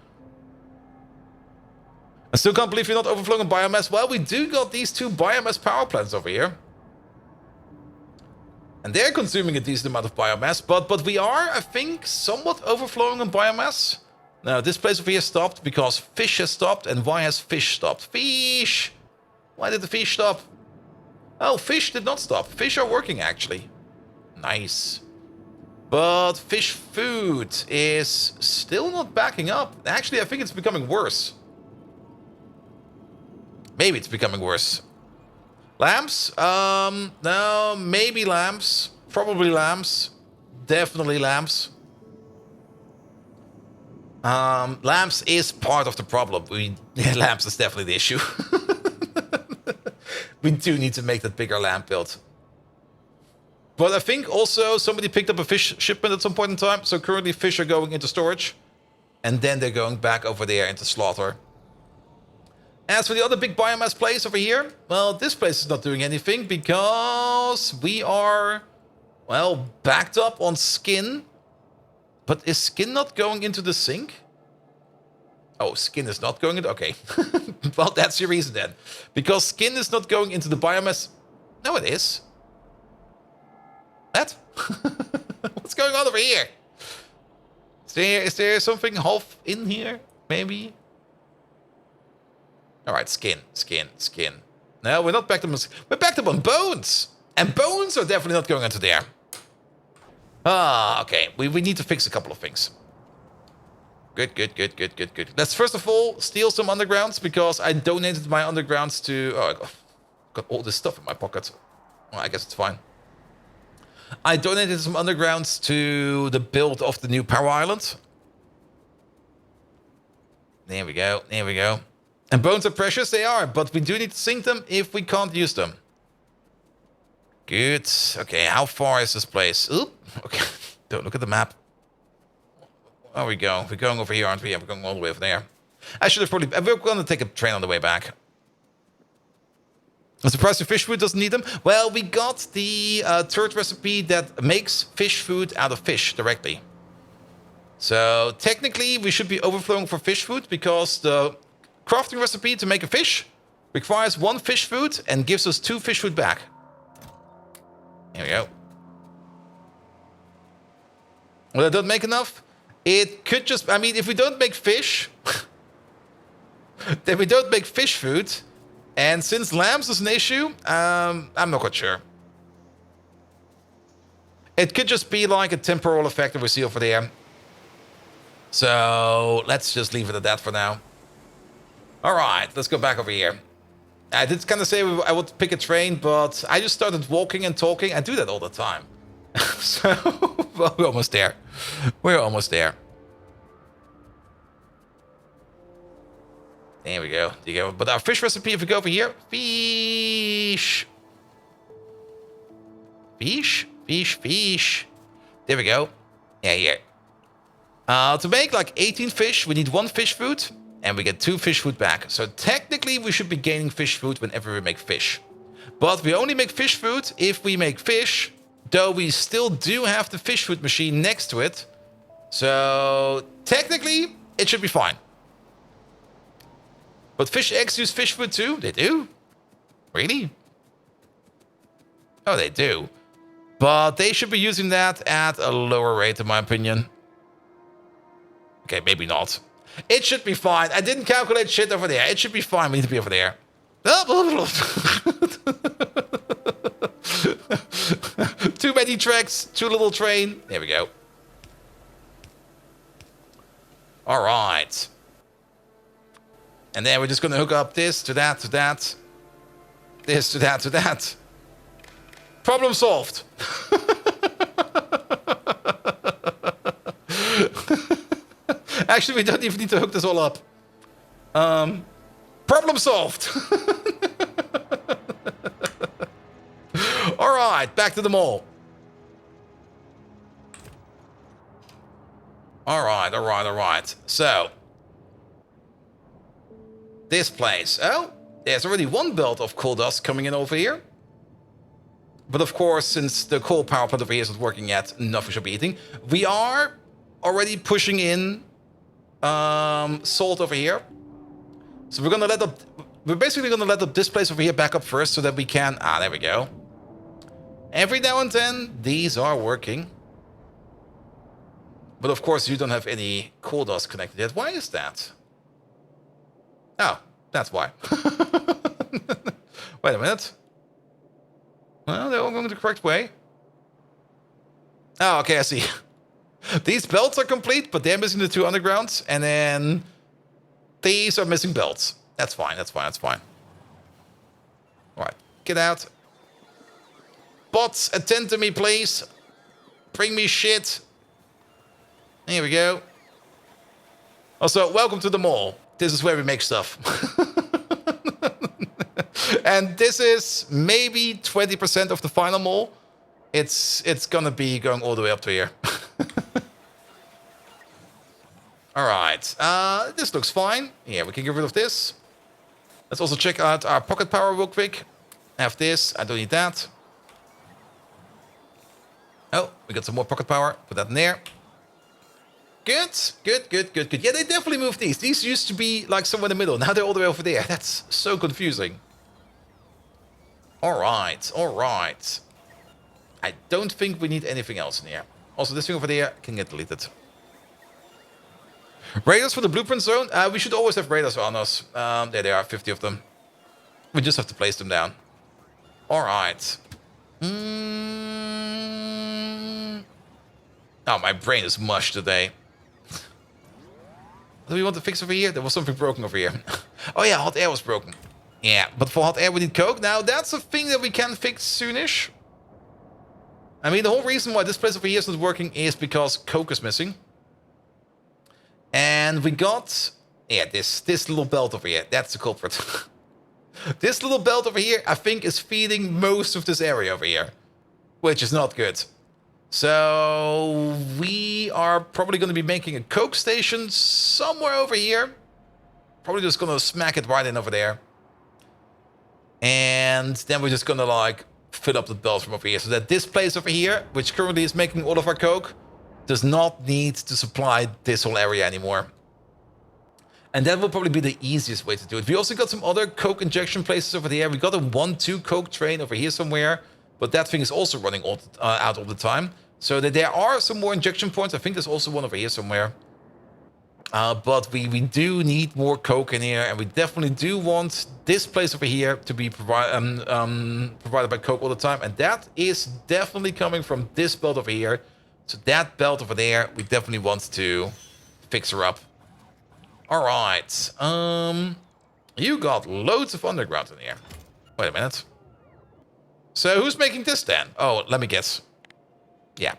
I still can't believe you're not overflowing on biomass. Well, we do got these 2 biomass power plants over here. And they're consuming a decent amount of biomass. But we are, I think, somewhat overflowing on biomass. Now, this place over here stopped because fish has stopped. And why has fish stopped? Fish! Why did the fish stop? Oh, fish did not stop. Fish are working, actually. Nice. But fish food is still not backing up. Actually, I think it's becoming worse. Maybe it's becoming worse. Lambs? No, maybe lambs. Probably lambs. Definitely lambs. Lambs is part of the problem. Lambs is definitely the issue. We do need to make that bigger lamb build. But I think also somebody picked up a fish shipment at some point in time. So currently fish are going into storage. And then they're going back over there into slaughter. As for the other big biomass place over here, well, this place is not doing anything because we are, well, backed up on skin. But is skin not going into the sink? Oh, skin is not going into... Okay. Well, that's your reason then. Because skin is not going into the biomass... No, it is. What? What's going on over here? Is there something half in here? Maybe? Alright, skin. No, we're not backed up on... We're backed up on bones! And bones are definitely not going into there. Ah, okay. We need to fix a couple of things. Good. Let's first of all steal some undergrounds because I donated my undergrounds to... Oh, I got all this stuff in my pocket. Well, I guess it's fine. I donated some undergrounds to the build of the new power island. There we go. And bones are precious, they are, but we do need to sink them if we can't use them. Good. Okay, how far is this place? Oop. Okay, don't look at the map. Where we go? We're going over here, aren't we? Yeah, we're going all the way over there. I should have probably... We're going to take a train on the way back. I'm surprised the fish food doesn't need them. Well, we got the third recipe that makes fish food out of fish directly. So, technically, we should be overflowing for fish food because the crafting recipe to make a fish requires 1 fish food and gives us 2 fish food back. There we go. Well, I don't make enough. It could just... I mean, if we don't make fish... then we don't make fish food. And since lambs is an issue, I'm not quite sure. It could just be like a temporal effect that we see over there. So, let's just leave it at that for now. Alright, let's go back over here. I did kind of say I would pick a train, but I just started walking and talking. I do that all the time. So, well, we're almost there. We're almost there. There we go. There you go. But our fish recipe, if we go over here, fish. Fish. There we go. Yeah, here. To make like 18 fish, we need 1 fish food, and we get 2 fish food back. So technically, we should be gaining fish food whenever we make fish. But we only make fish food if we make fish, though we still do have the fish food machine next to it. So technically, it should be fine. But fish eggs use fish food too? They do? Really? Oh, they do. But they should be using that at a lower rate, in my opinion. Okay, maybe not. It should be fine. I didn't calculate shit over there. It should be fine. We need to be over there. Too many tracks. Too little train. There we go. All right. And then we're just going to hook up this to that to that. This to that to that. Problem solved. Actually, we don't even need to hook this all up. Problem solved. All right, back to the mall. All right. So, this place. Oh, there's already one belt of coal dust coming in over here. But of course, since the coal power plant over here isn't working yet, nothing should be eating. We are already pushing in salt over here. So we're gonna let up. We're basically gonna let this place over here back up first, so that we can. Ah, there we go. Every now and then, these are working. But of course, you don't have any coal dust connected yet. Why is that? Oh, that's why. Wait a minute. Well, they're all going the correct way. Oh, okay, I see. These belts are complete, but they're missing the 2 undergrounds. And then these are missing belts. That's fine. All right, get out. Bots, attend to me, please. Bring me shit. Here we go. Also, welcome to the mall. This is where we make stuff. And this is maybe 20% of the final mall. It's gonna be going all the way up to here. All right. This looks fine. Yeah, we can get rid of this. Let's also check out our pocket power real quick. I have this. I don't need that. Oh, we got some more pocket power. Put that in there. Good. Yeah, they definitely moved these. These used to be like somewhere in the middle. Now they're all the way over there. That's so confusing. All right. I don't think we need anything else in here. Also, this thing over there can get deleted. Radars for the blueprint zone. We should always have radars on us. There they are, 50 of them. We just have to place them down. All right. Oh, my brain is mush today. What do we want to fix over here? There was something broken over here. Oh yeah, hot air was broken. Yeah, but for hot air we need coke. Now that's a thing that we can fix soonish. I mean, the whole reason why this place over here is not working is because coke is missing. And we got, yeah, this little belt over here. That's the culprit. This little belt over here, I think, is feeding most of this area over here, which is not good. So we are probably going to be making a coke station somewhere over here. Probably just going to smack it right in over there. And then we're just going to like fill up the belt from over here so that this place over here, which currently is making all of our coke, does not need to supply this whole area anymore. And that will probably be the easiest way to do it. We also got some other coke injection places over there. We got a 1-2 coke train over here somewhere. But that thing is also running out all the time. So that there are some more injection points. I think there's also one over here somewhere. But we do need more coke in here. And we definitely do want this place over here to be provided by coke all the time. And that is definitely coming from this belt over here. So that belt over there, we definitely want to fix her up. All right. You got loads of underground in here. Wait a minute. So who's making this then? Oh, let me guess. Yeah.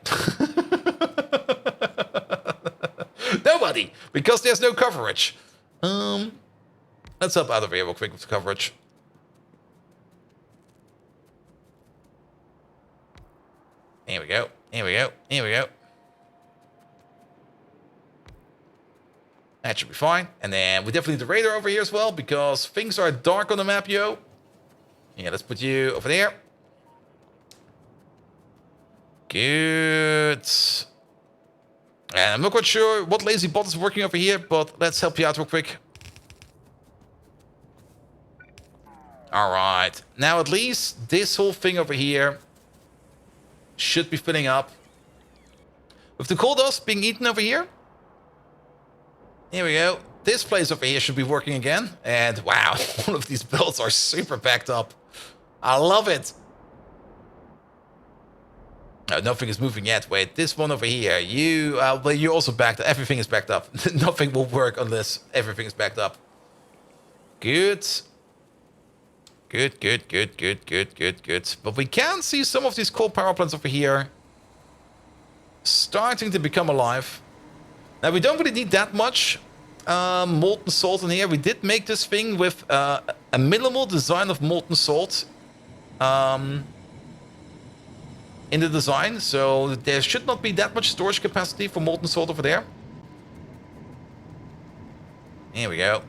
Nobody, because there's no coverage. Let's up out of here real quick with the coverage. Here we go. That should be fine. And then we definitely need the radar over here as well, because things are dark on the map, yo. Yeah, let's put you over there. Good. And I'm not quite sure what lazy bot is working over here, but let's help you out real quick. All right. Now at least this whole thing over here should be filling up. With the coal dust being eaten over here. Here we go. this place over here should be working again. And wow, all of these builds are super backed up. I love it. No, nothing is moving yet. Wait, this one over here. Well, you also backed up. Everything is backed up. Nothing will work unless everything is backed up. Good. Good, good, good, good, good, good, good. But we can see some of these coal power plants over here starting to become alive. Now, we don't really need that much molten salt in here. We did make this thing with a minimal design of molten salt in the design. So there should not be that much storage capacity for molten salt over there. Here we go.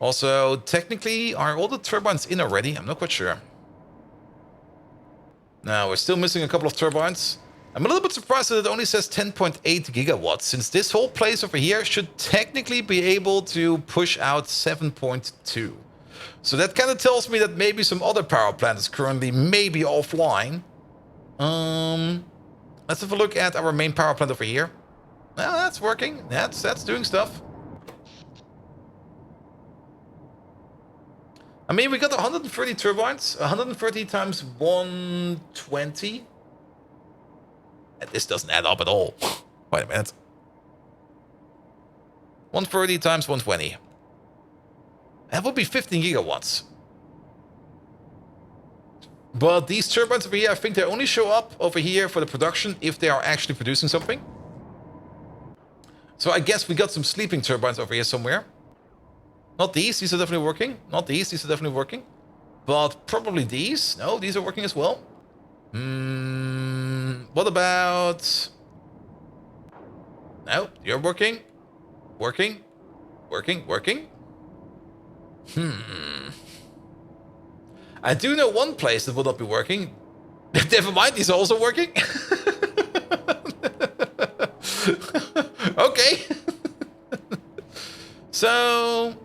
Also, technically, are all the turbines in already? I'm not quite sure. No, we're still missing a couple of turbines. I'm a little bit surprised that it only says 10.8 gigawatts, since this whole place over here should technically be able to push out 7.2. So that kind of tells me that maybe some other power plant is currently maybe offline. Let's have a look at our main power plant over here. Well, that's working. That's doing stuff. I mean, we got 130 turbines, 130 times 120. And this doesn't add up at all. Wait a minute. 130 times 120. That would be 15 gigawatts. But these turbines over here, I think they only show up over here for the production if they are actually producing something. So I guess we got some sleeping turbines over here somewhere. Not these are definitely working. Not these are definitely working. But probably these. No, these are working as well. What about... No, you're working. Working. Working. I do know one place that will not be working. Never mind, these are also working. Okay. So...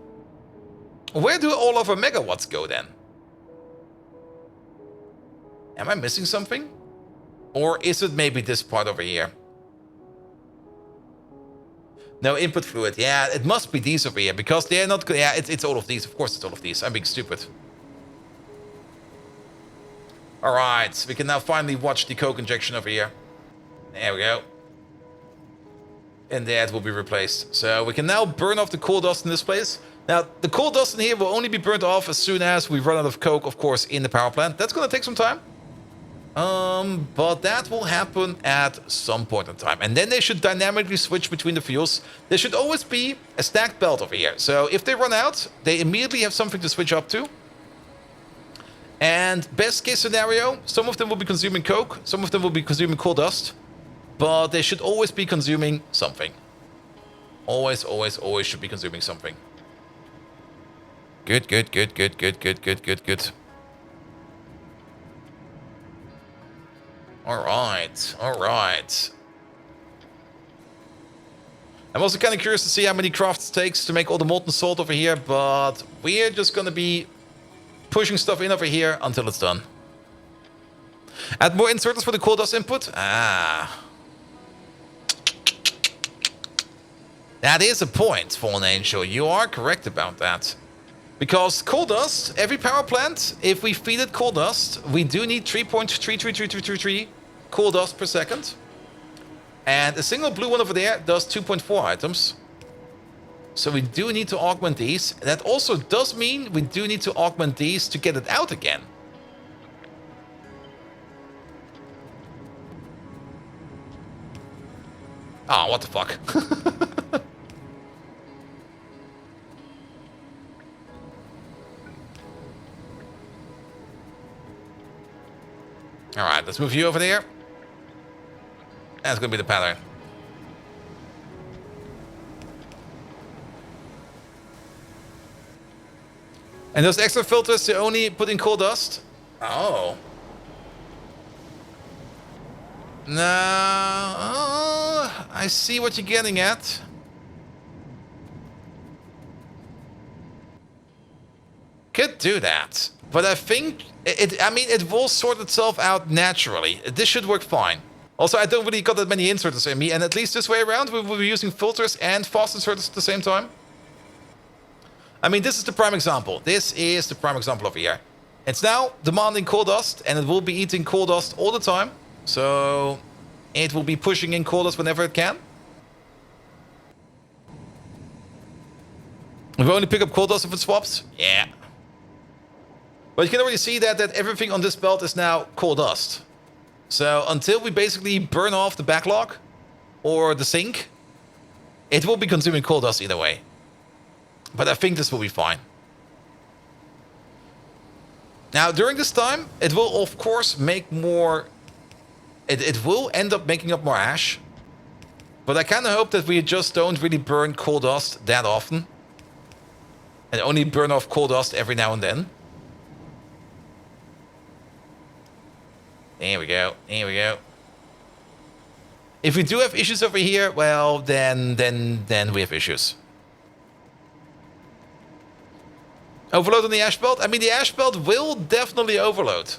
where do all of our megawatts go then? Am I missing something? Or is it maybe this part over here? No, input fluid. Yeah, it must be these over here because they're not... yeah, it's all of these. Of course it's all of these. I'm being stupid. Alright, we can now finally watch the coke injection over here. There we go. And that will be replaced. So we can now burn off the coal dust in this place. Now, the coal dust in here will only be burnt off as soon as we run out of coke, of course, in the power plant. That's going to take some time. But that will happen at some point in time. And then they should dynamically switch between the fuels. There should always be a stacked belt over here. So if they run out, they immediately have something to switch up to. And best case scenario, some of them will be consuming coke, some of them will be consuming coal dust. But they should always be consuming something. Always should be consuming something. Good. Alright. I'm also kind of curious to see how many crafts it takes to make all the molten salt over here, but we're just gonna be pushing stuff in over here until it's done. Add more inserters for the coal dust input? Ah. That is a point, Fallen Angel. You are correct about that. Because coal dust, every power plant, if we feed it coal dust, we do need 3.33333 coal dust per second. And a single blue one over there does 2.4 items. So we do need to augment these. That also does mean we do need to augment these to get it out again. Ah, what the fuck? Alright, let's move you over there. That's gonna be the pattern. And those extra filters to only put in coal dust? Oh. No. Oh, I see what you're getting at. Could do that. But I think, it will sort itself out naturally. This should work fine. Also, I don't really got that many inserters in me, and at least this way around, we will be using filters and fast inserters at the same time. I mean, this is the prime example. This is the prime example over here. It's now demanding coal dust, and it will be eating coal dust all the time. So it will be pushing in coal dust whenever it can. We only pick up coal dust if it swaps. Yeah. But you can already see that everything on this belt is now coal dust. So until we basically burn off the backlog or the sink, it will be consuming coal dust either way. But I think this will be fine. Now, during this time, it will, of course, make more... It will end up making up more ash. But I kind of hope that we just don't really burn coal dust that often. And only burn off coal dust every now and then. There we go. There we go. If we do have issues over here, well, then we have issues. Overload on the ash belt? I mean, the ash belt will definitely overload.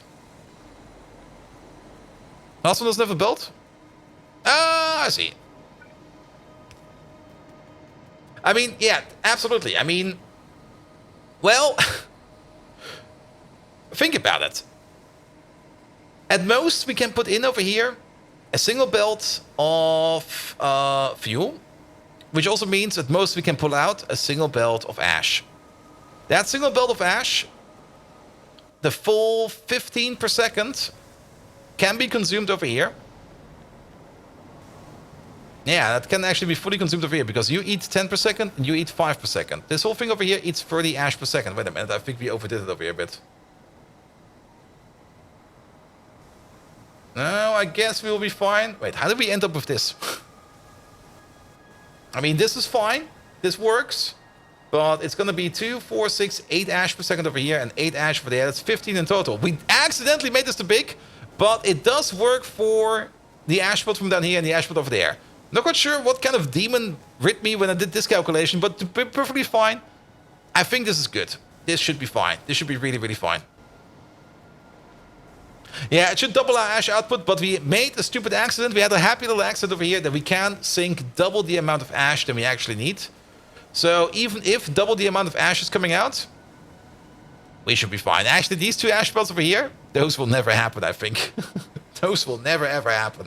Last one doesn't have a belt? Ah, I see. I mean, yeah, absolutely. I mean, well, think about it. At most, we can put in over here a single belt of fuel, which also means at most we can pull out a single belt of ash. That single belt of ash, the full 15 per second, can be consumed over here. Yeah, that can actually be fully consumed over here, because you eat 10 per second and you eat 5 per second. This whole thing over here eats 30 ash per second. Wait a minute, I think we overdid it over here a bit. No, I guess we will be fine. Wait, how did we end up with this? I mean, this is fine. This works. But it's going to be 2, 4, 6, 8 ash per second over here and 8 ash over there. That's 15 in total. We accidentally made this too big, but it does work for the ash pot from down here and the ash pot over there. Not quite sure what kind of demon rid me when I did this calculation, but perfectly fine. I think this is good. This should be fine. This should be really, really fine. Yeah, it should double our ash output, but we made a stupid accident. We had a happy little accident over here that we can sink double the amount of ash than we actually need. So even if double the amount of ash is coming out, we should be fine. Actually, these 2 ash belts over here, those will never happen, I think. Those will never, ever happen.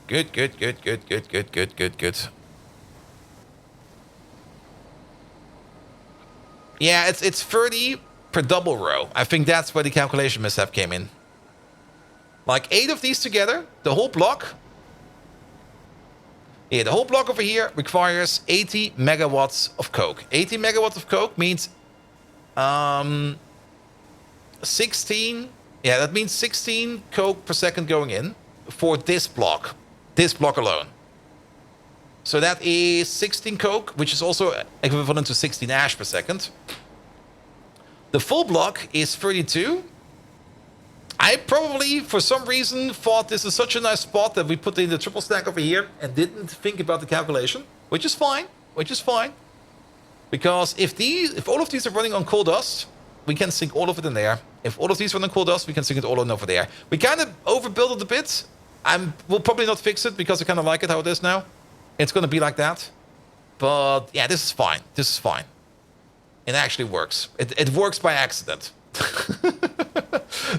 Good, good, good, good, good, good, good, good, good. Yeah, it's 30 per double row. I think that's where the calculation mishap came in. Like 8 of these together, the whole block. Yeah, the whole block over here requires 80 megawatts of coke. 80 megawatts of coke means 16. Yeah, that means 16 coke per second going in for this block. This block alone. So that is 16 coke, which is also equivalent to 16 ash per second. The full block is 32. I probably, for some reason, thought this is such a nice spot that we put in the triple stack over here and didn't think about the calculation, which is fine, Because if all of these are running on coal dust, we can sink all of it in there. If all of these run on coal dust, we can sink it all in over there. We kind of overbuilt it a bit. We'll probably not fix it because I kind of like it how it is now. It's going to be like that. But yeah, this is fine. This is fine. It actually works. It works by accident.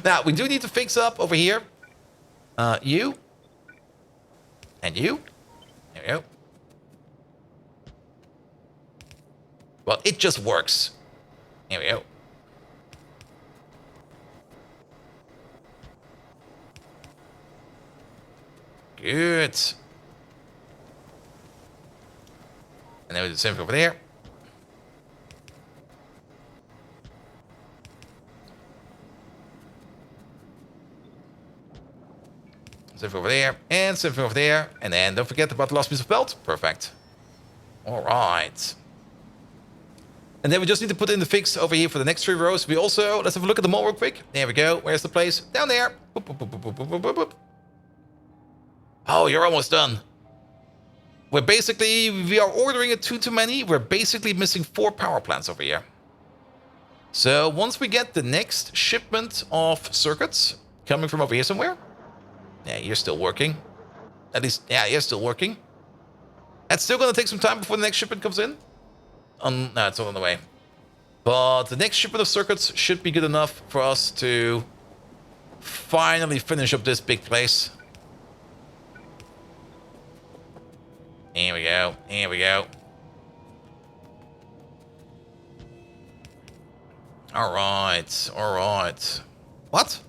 Now, we do need to fix up over here. You. And you. There we go. Well, it just works. There we go. Good. And then we do the same thing over there. Something over there, and something over there. And then don't forget about the last piece of belt. Perfect. All right. And then we just need to put in the fix over here for the next 3 rows. We also, let's have a look at the mall real quick. There we go. Where's the place? Down there. Boop, boop, boop, boop, boop, boop, boop. Oh, you're almost done. We are ordering it too many. We're basically missing 4 power plants over here. So once we get the next shipment of circuits, coming from over here somewhere. Yeah, you're still working. At least, yeah, you're still working. It's still going to take some time before the next shipment comes in. No, it's all on the way. But the next shipment of circuits should be good enough for us to finally finish up this big place. Here we go. Here we go. All right. All right. What?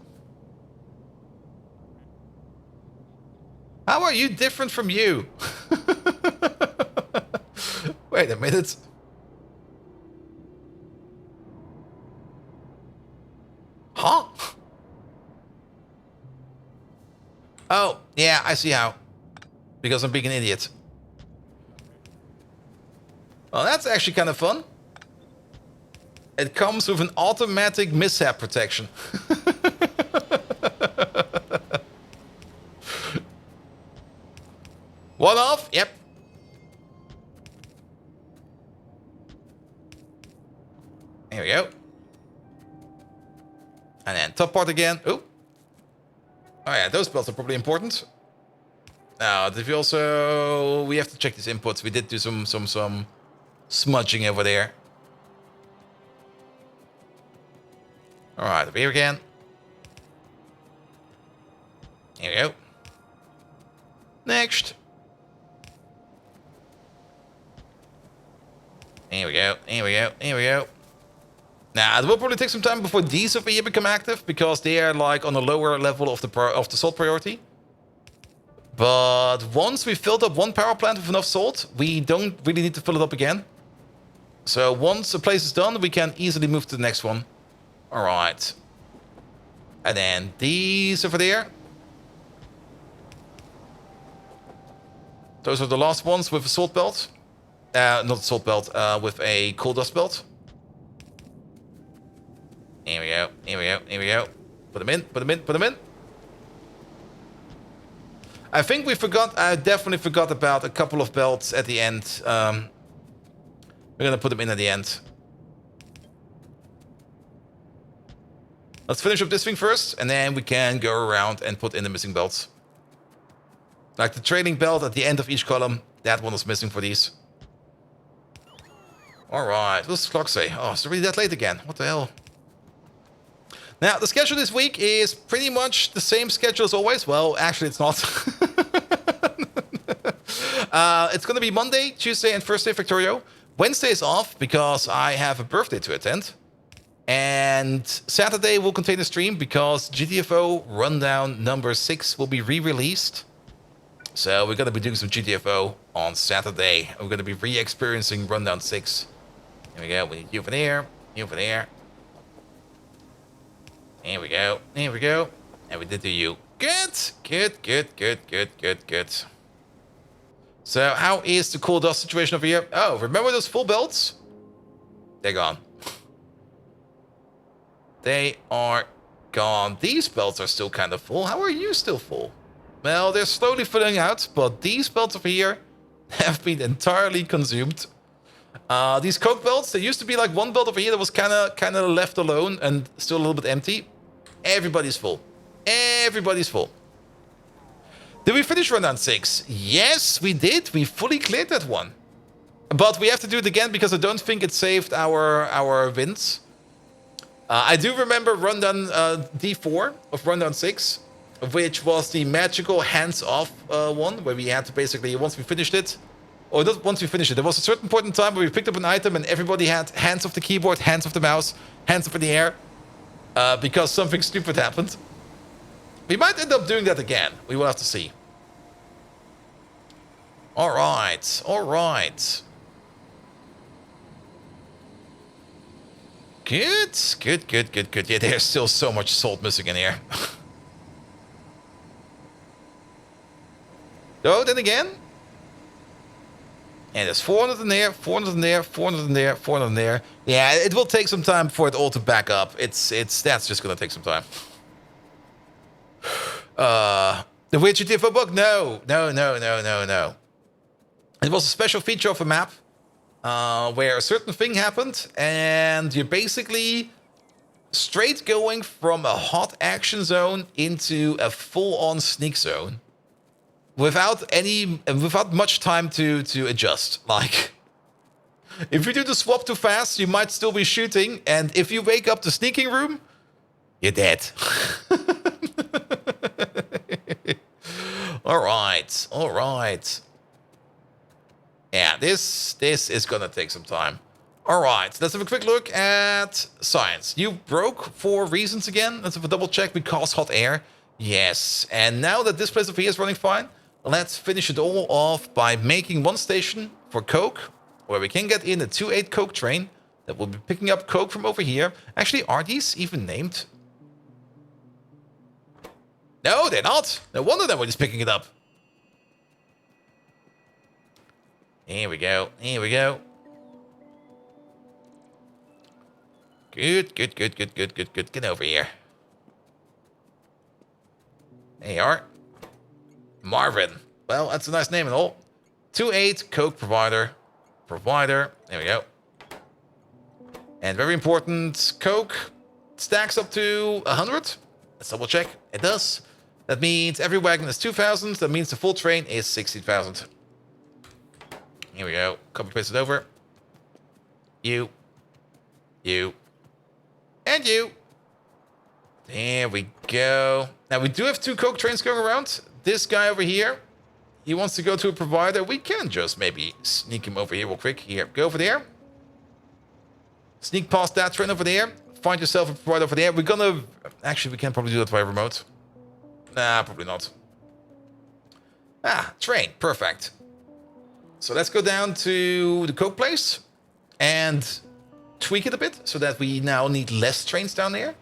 How are you different from you? Wait a minute. Huh? Oh, yeah, I see how. Because I'm being an idiot. Well, that's actually kind of fun. It comes with an automatic mishap protection. One off? Yep. Here we go. And then top part again. Ooh. Oh yeah, those belts are probably important. Now, did we also... We have to check these inputs. We did do some smudging over there. Alright, over here again. Here we go. Next. Here we go, here we go, here we go. Now, it will probably take some time before these over here become active, because they are like on a lower level of the salt priority. But once we filled up one power plant with enough salt, we don't really need to fill it up again. So once the place is done, we can easily move to the next one. Alright. And then these over there. Those are the last ones with a salt belt. Not a salt belt, with a coal dust belt. Here we go, here we go, here we go. Put them in, put them in, put them in. I think we forgot, I definitely forgot about a couple of belts at the end. We're gonna put them in at the end. Let's finish up this thing first, and then we can go around and put in the missing belts. Like the trailing belt at the end of each column, that one is missing for these. Alright, what does the clock say? Oh, it's already that late again. What the hell? Now, the schedule this week is pretty much the same schedule as always. Well, actually, it's not. It's going to be Monday, Tuesday, and Thursday, Factorio. Wednesday is off because I have a birthday to attend. And Saturday will contain a stream because GTFO Rundown number 6 will be re-released. So we're going to be doing some GTFO on Saturday. We're going to be re-experiencing Rundown 6. Here we go. We need you over there. You over there. Here we go. Here we go. And we did do you. Good. Good, good, good, good, good, good. So how is the coal dust situation over here? Oh, remember those full belts? They're gone. They are gone. These belts are still kind of full. How are you still full? Well, they're slowly filling out, but these belts over here have been entirely consumed. These coke belts, there used to be like one belt over here that was kind of left alone and still a little bit empty. Everybody's full. Everybody's full. Did we finish Rundown 6? Yes, we did. We fully cleared that one. But we have to do it again because I don't think it saved our wins. I do remember Rundown D4 of Rundown 6, which was the magical hands-off one, where we had to basically, once we finished it, or not once we finished it, there was a certain point in time where we picked up an item and everybody had hands off the keyboard, hands off the mouse, hands up in the air, because something stupid happened. We might end up doing that again. We will have to see. All right, all right. Good, good, good, good, good. Yeah, there's still so much salt missing in here. Oh, then again. And there's 400 in there, 400 in there, 400 in there, 400 in there. Yeah, it will take some time for it all to back up. That's just gonna take some time. The weird GTFO bug? No. It was a special feature of a map where a certain thing happened, and you basically straight going from a hot action zone into a full-on sneak zone without much time to adjust. Like, if you do the swap too fast, you might still be shooting, and if you wake up the sneaking room, you're dead. All right. Yeah, this is gonna take some time. All right, let's have a quick look at science. You broke for reasons again. Let's have a double check because hot air. Yes, and now that this place over here is running fine, let's finish it all off by making one station for coke, where we can get in a 2-8 coke train that will be picking up coke from over here. Actually, are these even named? No, they're not. No wonder nobody's picking it up. Here we go. Good. Get over here. There you are. Marvin. Well, that's a nice name and all. 2-8 coke provider. There we go. And very important, coke stacks up to 100. Let's double check. It does. That means every wagon is 2,000. That means the full train is 16,000. Here we go. Copy paste it over. You. And you. There we go. Now, we do have 2 coke trains going around. This guy over here, he wants to go to a provider. We can just maybe sneak him over here real quick. Here, go over there. Sneak past that train over there. Find yourself a provider over there. We're gonna... Actually, we can probably do that via remote. Nah, probably not. Ah, train. Perfect. So let's go down to the coke place and tweak it a bit so that we now need less trains down there.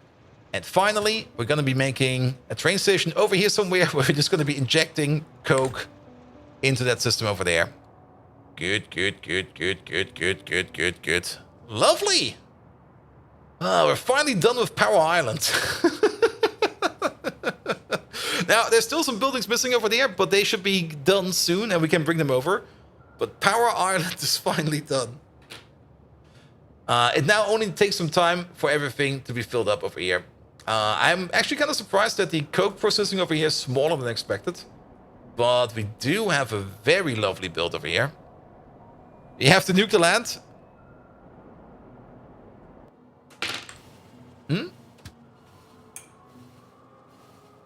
And finally, we're going to be making a train station over here somewhere where we're just going to be injecting coke into that system over there. Good. Lovely. Oh, we're finally done with Power Island. Now, there's still some buildings missing over there, but they should be done soon and we can bring them over. But Power Island is finally done. It now only takes some time for everything to be filled up over here. I'm actually kind of surprised that the coke processing over here is smaller than expected. But we do have a very lovely build over here. You have to nuke the land.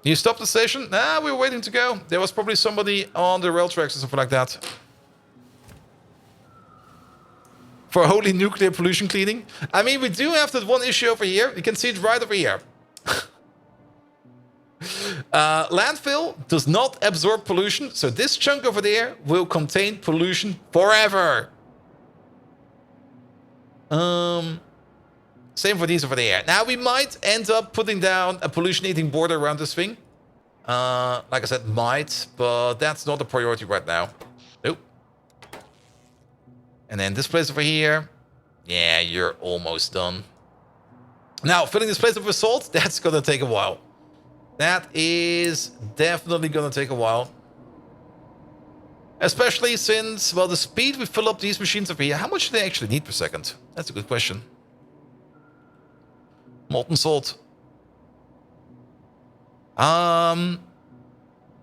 You stopped the station? Nah, we were waiting to go. There was probably somebody on the rail tracks or something like that. For holy nuclear pollution cleaning. I mean, we do have that one issue over here. You can see it right over here. Landfill does not absorb pollution, so this chunk over there will contain pollution forever. Same for these over there. Now, we might end up putting down a pollution-eating border around this thing. Like I said, might, but that's not a priority right now. Nope. And then this place over here. Yeah, you're almost done. Now, filling this place up with salt, that's going to take a while. That is definitely going to take a while. Especially since, well, the speed we fill up these machines over here, how much do they actually need per second? That's a good question. Molten salt.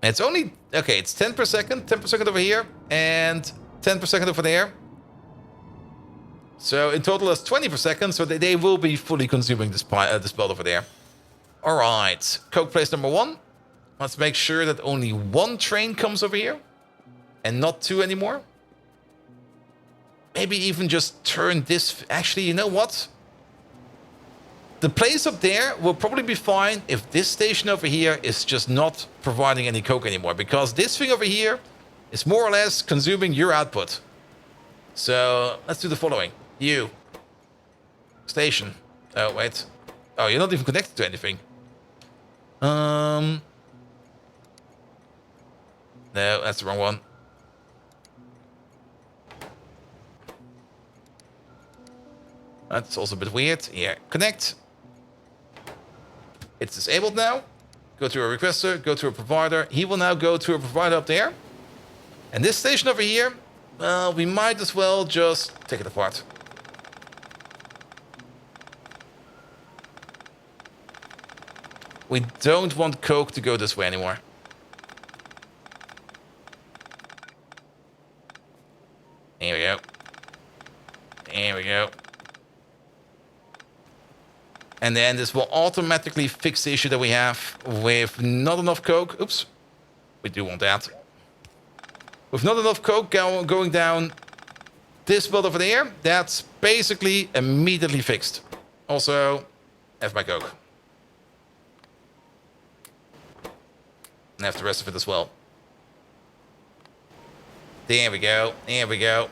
It's only, okay, it's 10 per second. 10 per second over here. And 10 per second over there. So in total, that's 20 per second. So they will be fully consuming this belt over there. All right. Coke place number 1. Let's make sure that only 1 train comes over here. And not 2 anymore. Maybe even just turn this... Actually, you know what? The place up there will probably be fine if this station over here is just not providing any coke anymore. Because this thing over here is more or less consuming your output. So let's do the following. You. Station. Oh, wait. Oh, you're not even connected to anything. No, that's the wrong one. That's also a bit weird. Here, connect. It's disabled now. Go to a requester, go to a provider. He will now go to a provider up there. And this station over here, well, we might as well just take it apart. We don't want coke to go this way anymore. There we go. There we go. And then this will automatically fix the issue that we have with not enough coke. Oops. We do want that. With not enough coke going down this belt over there, that's basically immediately fixed. Also, have my coke. And have the rest of it as well. There we go. There we go.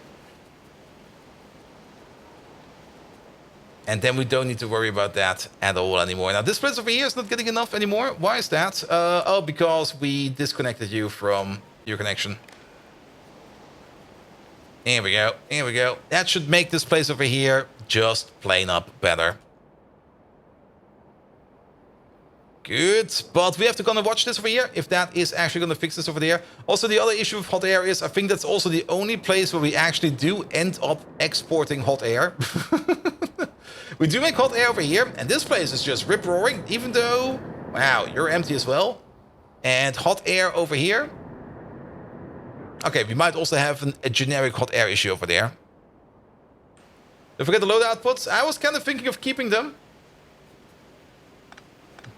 And then we don't need to worry about that at all anymore. Now, this place over here is not getting enough anymore. Why is that? Oh, because we disconnected you from your connection. Here we go. Here we go. That should make this place over here just plain up better. Good. But we have to go and watch this over here, if that is actually going to fix this over there. Also, the other issue with hot air is I think that's also the only place where we actually do end up exporting hot air. We do make hot air over here, and this place is just rip-roaring, even though, wow, you're empty as well. And hot air over here. Okay, we might also have a generic hot air issue over there. Don't forget the load outputs. I was kind of thinking of keeping them.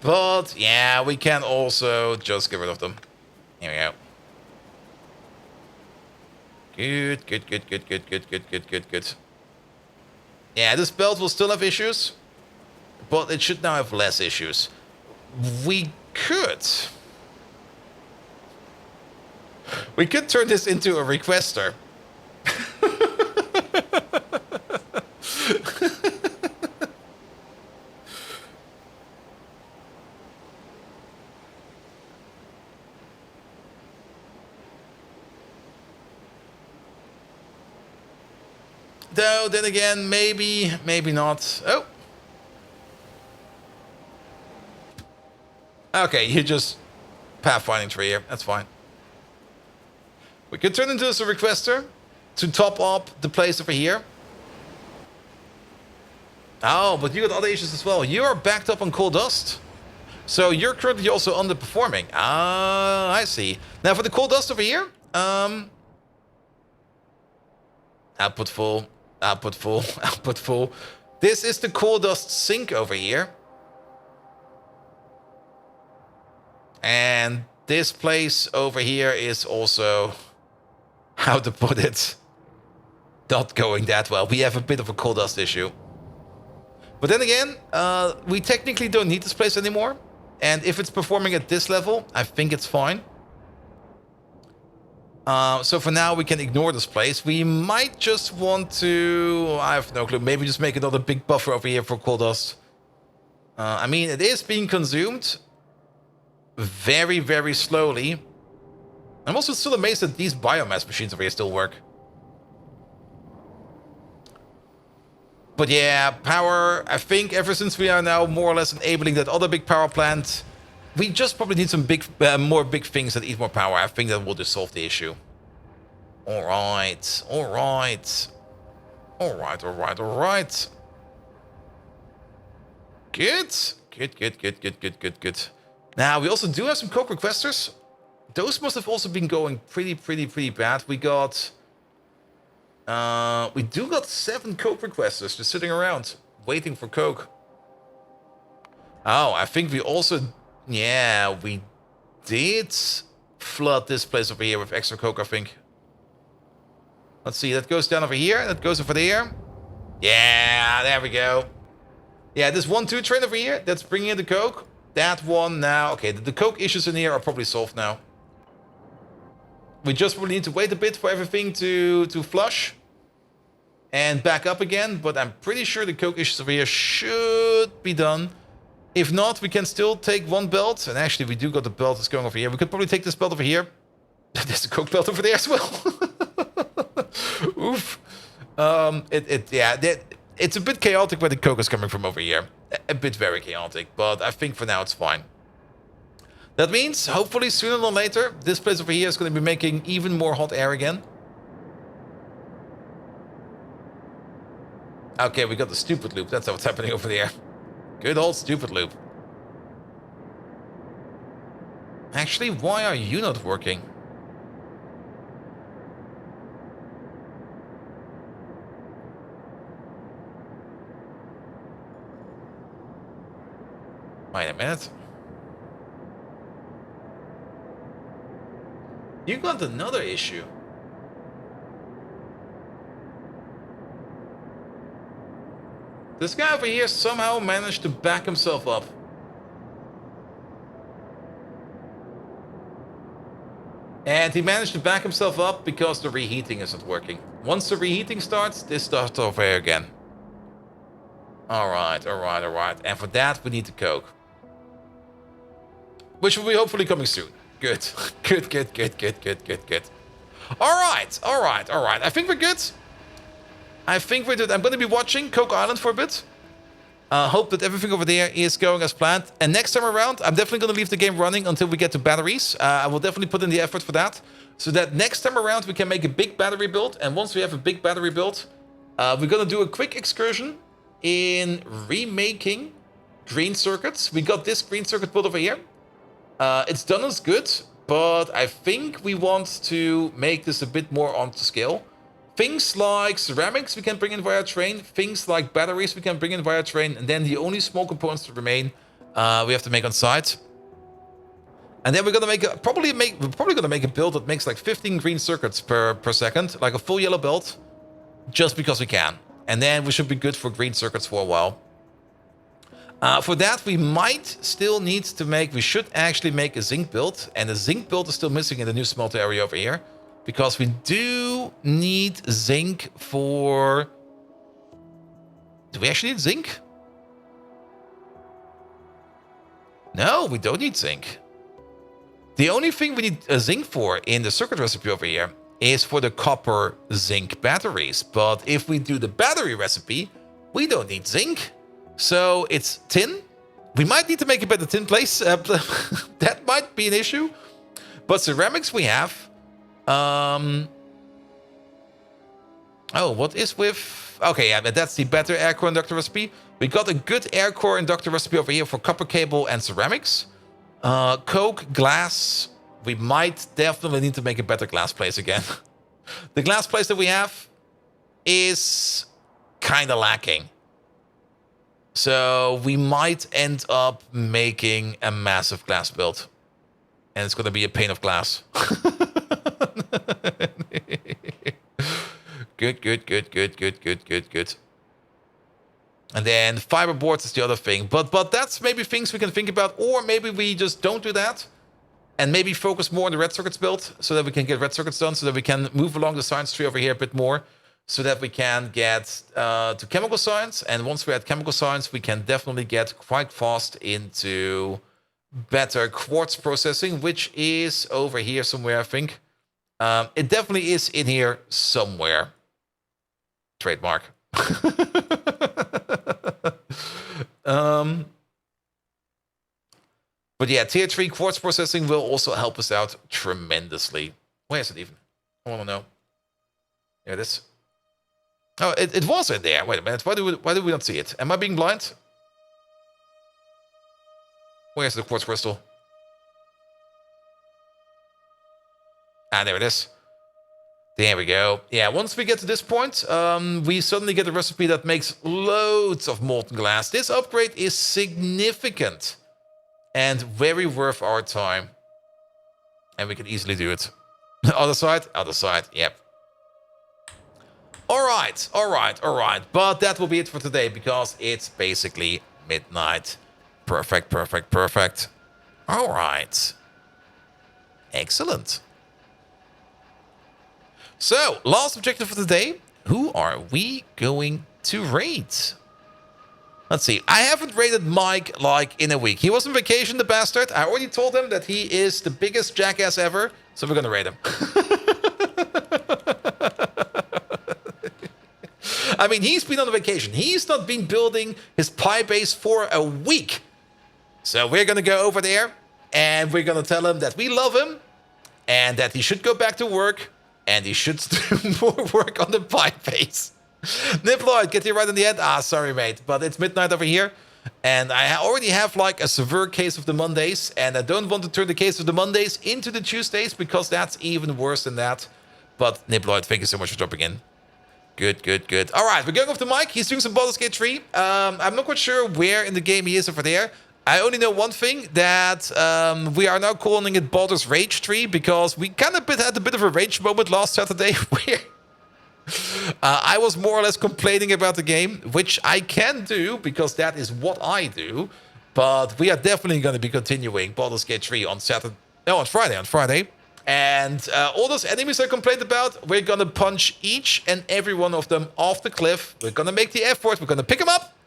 But, yeah, we can also just get rid of them. Here we go. Good, good, good, good, good, good, good, good, good, good. Yeah, this belt will still have issues, but it should now have less issues. We could turn this into a requester. Though, then again, maybe, maybe not. Oh. Okay, you just pathfinding tree here. That's fine. We could turn into this a requester to top up the place over here. Oh, but you got other issues as well. You are backed up on coal dust. So you're currently also underperforming. Ah, I see. Now for the coal dust over here, output full. Output full, output full. This is the coal dust sink over here. And this place over here is also, how to put it, not going that well. We have a bit of a coal dust issue. But then again, we technically don't need this place anymore. And if it's performing at this level, I think it's fine. So for now, we can ignore this place. We might just want to, I have no clue, maybe just make another big buffer over here for coal dust. I mean, it is being consumed very, very slowly. I'm also still amazed that these biomass machines over here still work. But yeah, power, I think ever since we are now more or less enabling that other big power plant, we just probably need some big, more big things that eat more power. I think that will just solve the issue. Alright, alright. Alright, alright, alright. Good. Good, good, good, good, good, good, good. Now, we also do have some coke requesters. Those must have also been going pretty bad. We got... we do got 7 coke requesters just sitting around, waiting for coke. Oh, I think we also... Yeah, we did flood this place over here with extra coke, I think. Let's see, that goes down over here, that goes over there. Yeah, there we go. Yeah, this 1-2 train over here, that's bringing in the coke. That one now, okay, the coke issues in here are probably solved now. We just probably need to wait a bit for everything to flush and back up again, but I'm pretty sure the coke issues over here should be done. If not, we can still take one belt. And actually, we do got the belt that's going over here. We could probably take this belt over here. There's a coke belt over there as well. Oof. It's a bit chaotic where the coke is coming from over here. A bit very chaotic, but I think for now it's fine. That means, hopefully sooner than later, this place over here is going to be making even more hot air again. Okay, we got the stupid loop. That's what's happening over there. Good old stupid loop. Actually, why are you not working? Wait a minute. You got another issue. This guy over here somehow managed to back himself up. And he managed to back himself up because the reheating isn't working. Once the reheating starts, this starts over here again. Alright. And for that, we need the coke. Which will be hopefully coming soon. Good. Good. Alright. I think we're good. I'm going to be watching Coke Island for a bit. Hope that everything over there is going as planned. And next time around, I'm definitely going to leave the game running until we get to batteries. I will definitely put in the effort for that. So that next time around, we can make a big battery build. And once we have a big battery build, we're going to do a quick excursion in remaking green circuits. We got this green circuit built over here. It's done as good, but I think we want to make this a bit more onto scale. Things like ceramics we can bring in via train. Things like batteries we can bring in via train. And then the only small components that remain we have to make on site. And then we're gonna make we're probably gonna make a build that makes like 15 green circuits per second, like a full yellow build, just because we can. And then we should be good for green circuits for a while. For that, we might still need to we should actually make a zinc build. And the zinc build is still missing in the new smelter area over here. Because we do need zinc for... Do we actually need zinc? No, we don't need zinc. The only thing we need a zinc for in the circuit recipe over here is for the copper zinc batteries. But if we do the battery recipe, we don't need zinc. So it's tin. We might need to make a better tin place. That might be an issue. But ceramics we have. Oh, what is with... Okay, yeah, that's the better air core inductor recipe. We got a good air core inductor recipe over here for copper cable and ceramics. Coke, glass. We might definitely need to make a better glass place again. The glass place that we have is kind of lacking. So we might end up making a massive glass build. And it's going to be a pane of glass. Good. And then fiber boards is the other thing. But that's maybe things we can think about. Or maybe we just don't do that. And maybe focus more on the red circuits build. So that we can get red circuits done. So that we can move along the science tree over here a bit more. So that we can get to chemical science. And once we're at chemical science, we can definitely get quite fast into better quartz processing. Which is over here somewhere, I think. It definitely is in here somewhere. Trademark. But yeah, tier 3 quartz processing will also help us out tremendously. Where is it even? I want to know. There it is. Oh, it was in there. Wait a minute. Why do we not see it? Am I being blind? Where's the quartz crystal? Ah, there it is. There we go. Yeah, once we get to this point, we suddenly get a recipe that makes loads of molten glass. This upgrade is significant and very worth our time. And we can easily do it. Other side? Other side, yep. All right. But that will be it for today because it's basically midnight. Perfect. All right. Excellent. So, last objective for today. Who are we going to raid? Let's see. I haven't raided Mike like in a week. He was on vacation, the bastard. I already told him that he is the biggest jackass ever. So we're going to raid him. I mean, he's been on vacation. He's not been building his Pi base for a week. So we're going to go over there. And we're going to tell him that we love him. And that he should go back to work. And he should do more work on the Pi base. Niploid, get you right in the end. Ah, sorry, mate. But it's midnight over here. And I already have like a severe case of the Mondays, and I don't want to turn the case of the Mondays into the Tuesdays because that's even worse than that. But Nibloid, thank you so much for dropping in. Good, good, good. All right, we're going off the mic. He's doing some Baldur's Gate 3. I'm not quite sure where in the game he is over there. I only know one thing, that we are now calling it Baldur's Rage 3 because we kind of had a bit of a rage moment last Saturday where I was more or less complaining about the game, which I can do because that is what I do. But we are definitely going to be continuing Baldur's Gate 3 on Saturday. No, on Friday. And all those enemies I complained about, we're going to punch each and every one of them off the cliff. We're going to make the effort. We're going to pick them up.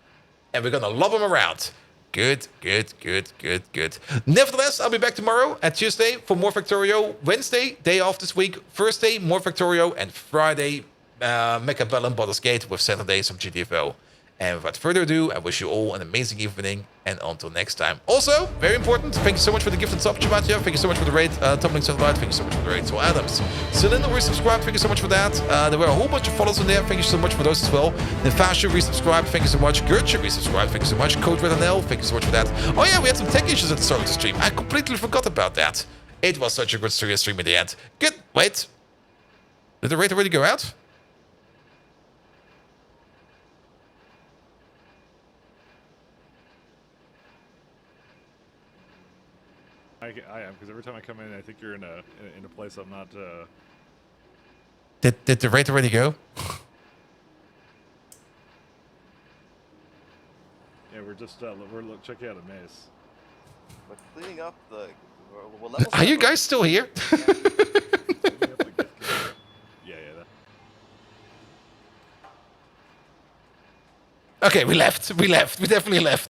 And we're going to lob them around. Good, good, good, good, good. Nevertheless, I'll be back tomorrow at Tuesday for more Factorio. Wednesday, day off this week. Thursday, more Factorio. And Friday, Mecha Bell and Baldur's Gate with Saturday, some GTFO. And without further ado, I wish you all an amazing evening, and until next time. Also, very important, thank you so much for the gifted sub, Chabatia. Thank you so much for the raid, Tumbling Satellite. Thank you so much for the raid, Soul Adams. Cylinder, resubscribed, thank you so much for that. There were a whole bunch of follows in there, thank you so much for those as well. Nefasha, resubscribed, thank you so much. Gertrude, resubscribed, thank you so much. Code Red NL, thank you so much for that. Oh yeah, we had some tech issues at the start of the stream. I completely forgot about that. It was such a good stream in the end. Good, wait. Did the raid already go out? I am, because every time I come in, I think you're in a place I'm not. Did the raid already go? Yeah, we're just we're checking out a maze. We're cleaning up the. We're Are you guys still here? Yeah. Okay, we left. We definitely left.